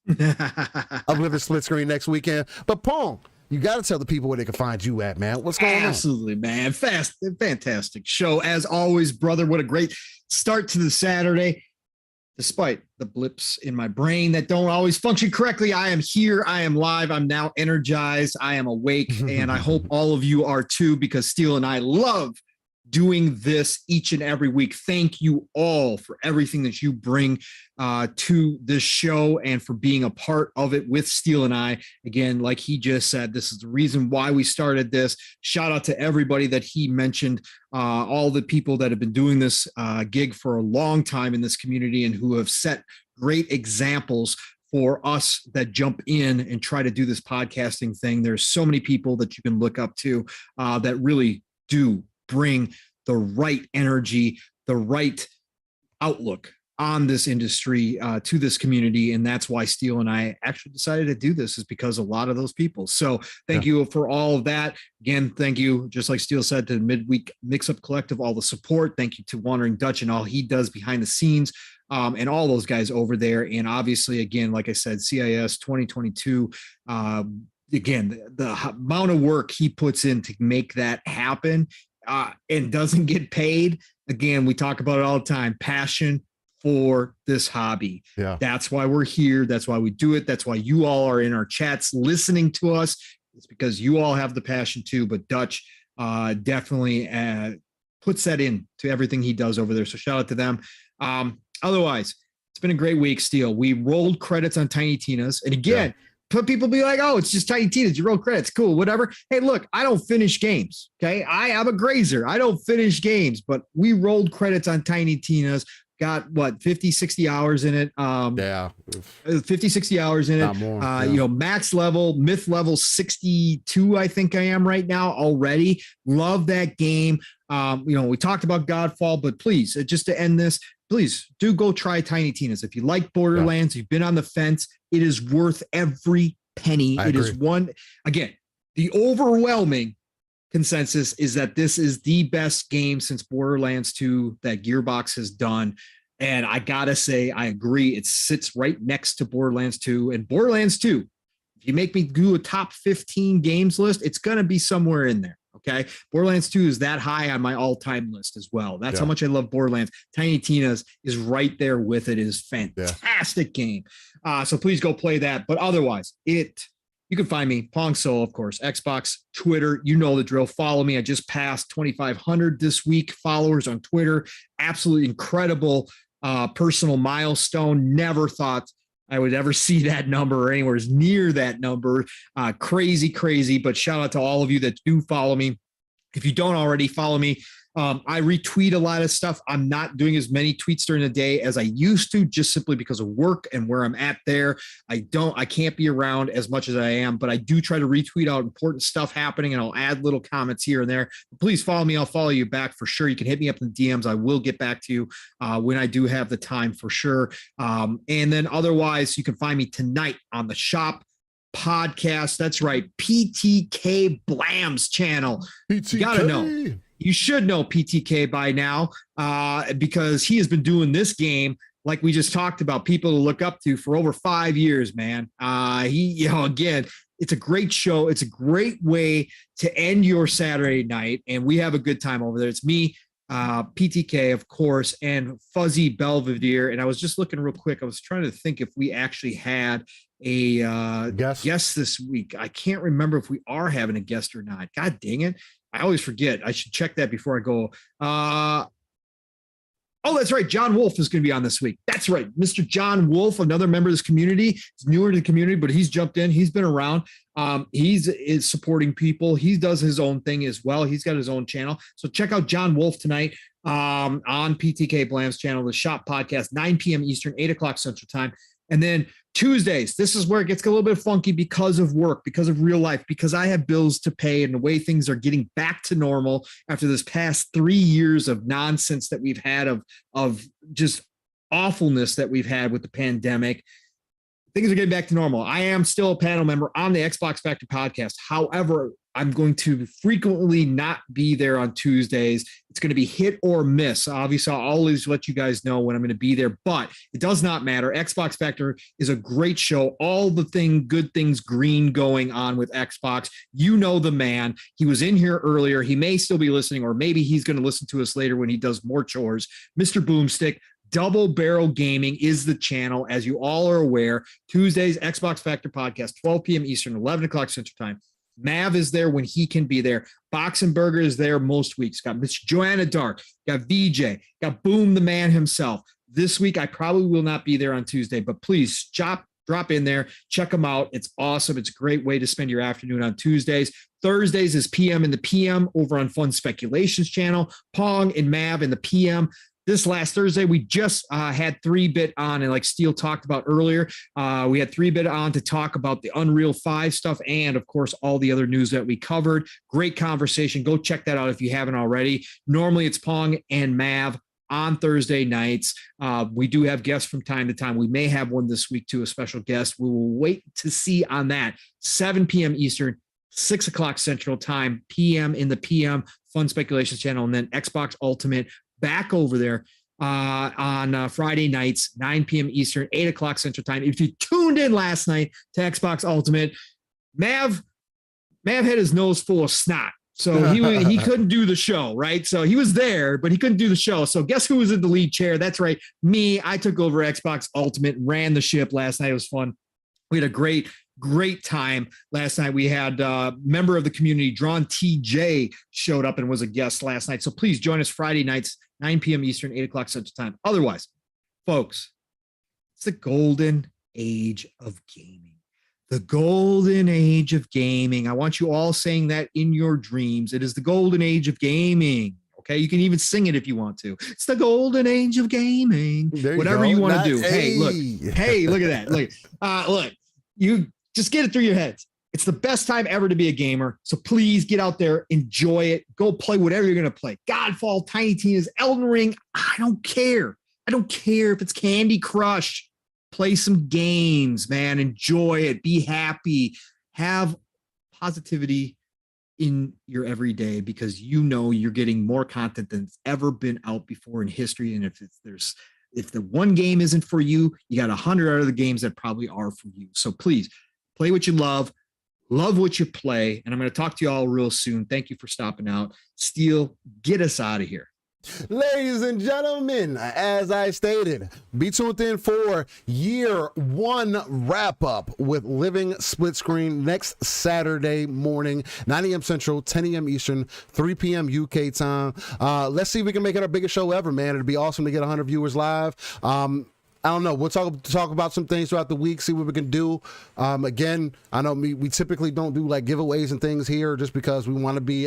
of Living Splitscreen next weekend. But Pong, you got to tell the people where they can find you at, man. What's going on? Absolutely, man. Fantastic show. As always, brother, what a great start to the Saturday. Despite the blips in my brain that don't always function correctly, I am here. I am live. I'm now energized. I am awake. And I hope all of you are too, because Steel and I love doing this each and every week. Thank you all for everything that you bring to this show and for being a part of it with Steel and I. Again, like he just said, this is the reason why we started this. Shout out to everybody that he mentioned, all the people that have been doing this gig for a long time in this community and who have set great examples for us that jump in and try to do this podcasting thing. There's so many people that you can look up to that really do bring the right energy, the right outlook on this industry to this community. And that's why Steel and I actually decided to do this, is because a lot of those people. So thank you for all of that. Again, thank you, just like Steel said, to the Midweek Mix-Up Collective, all the support. Thank you to Wandering Dutch and all he does behind the scenes, and all those guys over there. And obviously, again, like I said, CIS 2022, again, the amount of work he puts in to make that happen and doesn't get paid. Again, we talk about it all the time, passion for this hobby. Yeah. That's why we're here. That's why we do it. That's why you all are in our chats listening to us. It's because you all have the passion too, but Dutch definitely puts that in to everything he does over there. So shout out to them. Otherwise, it's been a great week, Steel. We rolled credits on Tiny Tina's. And again, people be like, oh, it's just Tiny Tina's. You roll credits. Cool, whatever. Hey, look, I don't finish games. Okay. I'm a grazer. I don't finish games, but we rolled credits on Tiny Tina's. Got what, 50, 60 hours in it. 50, 60 hours in it. More, you know, max level, myth level 62, I think I am right now already. Love that game. You know, we talked about Godfall, but please, just to end this, please do go try Tiny Tina's. If you like Borderlands, you've been on the fence, it is worth every penny. It is one, again, the overwhelming consensus is that this is the best game since Borderlands 2 that Gearbox has done. And I gotta say, I agree. It sits right next to Borderlands 2. And Borderlands 2, if you make me do a top 15 games list, it's gonna be somewhere in there. Okay. Borderlands 2 is that high on my all-time list as well. That's how much I love Borderlands. Tiny Tina's is right there with it. It is fantastic game. So please go play that. But otherwise, you can find me, Pong Soul, of course, Xbox, Twitter, you know the drill. Follow me. I just passed 2,500 this week followers on Twitter. Absolutely incredible personal milestone. Never thought I would ever see that number or anywhere near that number. Crazy. But shout out to all of you that do follow me. If you don't already follow me, I retweet a lot of stuff. I'm not doing as many tweets during the day as I used to, just simply because of work and where I'm at there. I can't be around as much as I am, but I do try to retweet out important stuff happening, and I'll add little comments here and there. Please follow me. I'll follow you back for sure. You can hit me up in the DMs. I will get back to you when I do have the time for sure. And then otherwise, you can find me tonight on the Shop podcast. That's right. PTK Blam's channel. PTK. You gotta know. You should know PTK by now because he has been doing this game, like we just talked about, people to look up to for over 5 years, man. Again, It's a great show. It's a great way to end your Saturday night, and we have a good time over there. It's me, PTK, of course, and Fuzzy Belvedere. And I was just looking real quick. I was trying to think if we actually had a guest this week. I can't remember if we are having a guest or not. God dang it. I always forget. I should check that before I go. Oh, that's right. John Wolf is going to be on this week. That's right. Mr. John Wolf, another member of this community. He's newer to the community, but he's jumped in. He's been around. He's supporting people. He does his own thing as well. He's got his own channel. So check out John Wolf tonight on PTK Blam's channel, the Shop Podcast, 9 p.m. Eastern, 8 o'clock Central Time. And then Tuesdays, this is where it gets a little bit funky because of work, because of real life, because I have bills to pay and the way things are getting back to normal after this past 3 years of nonsense that we've had of just awfulness that we've had with the pandemic. Things are getting back to normal. I am still a panel member on the Xbox Factor podcast. However, I'm going to frequently not be there on Tuesdays. It's going to be hit or miss. Obviously, I'll always let you guys know when I'm going to be there, but it does not matter. Xbox Factor is a great show. All the good things green going on with Xbox. You know the man. He was in here earlier. He may still be listening, or maybe he's going to listen to us later when he does more chores. Mr. Boomstick. Double Barrel Gaming is the channel, as you all are aware. Tuesdays, Xbox Factor Podcast, 12 p.m. Eastern, 11 o'clock Central Time. Mav is there when he can be there. Boxenberger is there most weeks. Got Miss Joanna Dark, got VJ, got Boom the man himself. This week, I probably will not be there on Tuesday, but please drop in there, check them out. It's awesome. It's a great way to spend your afternoon on Tuesdays. Thursdays is PM in the PM over on Fun Speculations channel. Pong and Mav in the PM. This last Thursday, we just had 3-Bit on, and like Steel talked about earlier, we had 3-Bit on to talk about the Unreal 5 stuff and, of course, all the other news that we covered. Great conversation. Go check that out if you haven't already. Normally, it's Pong and Mav on Thursday nights. We do have guests from time to time. We may have one this week, too, a special guest. We will wait to see on that. 7 p.m. Eastern, 6 o'clock Central Time, PM in the PM, Fun Speculations channel, and then Xbox Ultimate back over there on Friday nights, 9 p.m. Eastern, 8 o'clock Central Time. If you tuned in last night to Xbox Ultimate, Mav had his nose full of snot. So he couldn't do the show, right? So he was there, but he couldn't do the show. So guess who was in the lead chair? That's right, me. I took over Xbox Ultimate, ran the ship last night. It was fun. We had a great time last night. We had a member of the community, Drawn TJ, showed up and was a guest last night. So please join us Friday nights, 9 p.m. Eastern, 8 o'clock Central Time. Otherwise, folks, it's the golden age of gaming. The golden age of gaming. I want you all saying that in your dreams. It is the golden age of gaming. Okay, you can even sing it if you want to. It's the golden age of gaming. Whatever you want to do. Hey, look at that. Look, you just get it through your heads. It's the best time ever to be a gamer. So please get out there, enjoy it. Go play whatever you're going to play. Godfall, Tiny Tina's, Elden Ring. I don't care. I don't care if it's Candy Crush. Play some games, man. Enjoy it. Be happy. Have positivity in your everyday, because you know you're getting more content than's ever been out before in history. And if the one game isn't for you, you got 100 other games that probably are for you. So please play what you love what you play. And I'm going to talk to you all real soon. Thank you for stopping out. Steel, get us out of here. Ladies and gentlemen, as I stated, be tuned in for year one wrap up with Living Splitscreen next Saturday morning, 9 a.m. Central, 10 a.m. Eastern, 3 p.m. UK time. Let's see if we can make it our biggest show ever, man. It'd be awesome to get 100 viewers live. I don't know. We'll talk about some things throughout the week, see what we can do. Again, I know we typically don't do like giveaways and things here just because we want to be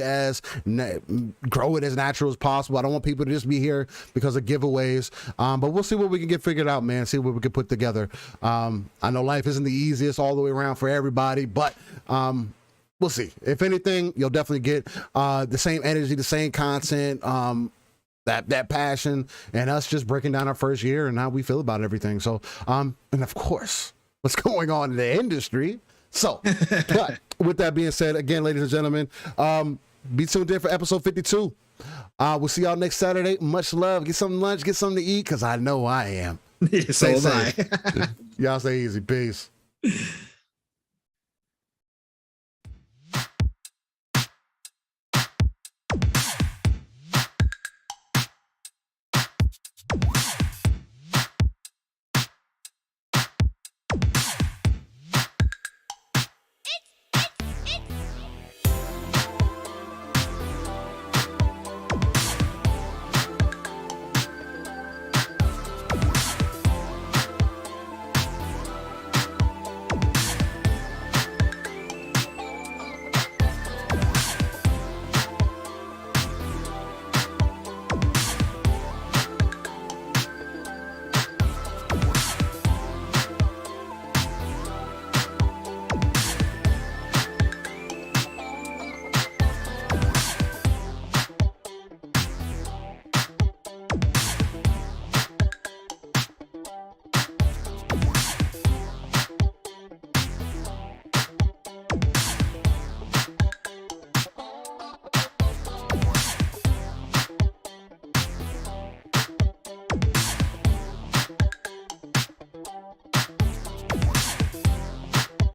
grow it as natural as possible. I don't want people to just be here because of giveaways. But we'll see what we can get figured out, man. See what we can put together. I know life isn't the easiest all the way around for everybody, but we'll see. If anything, you'll definitely get the same energy, the same content. That passion, and us just breaking down our first year and how we feel about everything. So, and of course, what's going on in the industry. So, but with that being said, again, ladies and gentlemen, be tuned in for episode 52. We'll see y'all next Saturday. Much love. Get some lunch, get something to eat, because I know I am. So am I. Y'all stay easy. Peace.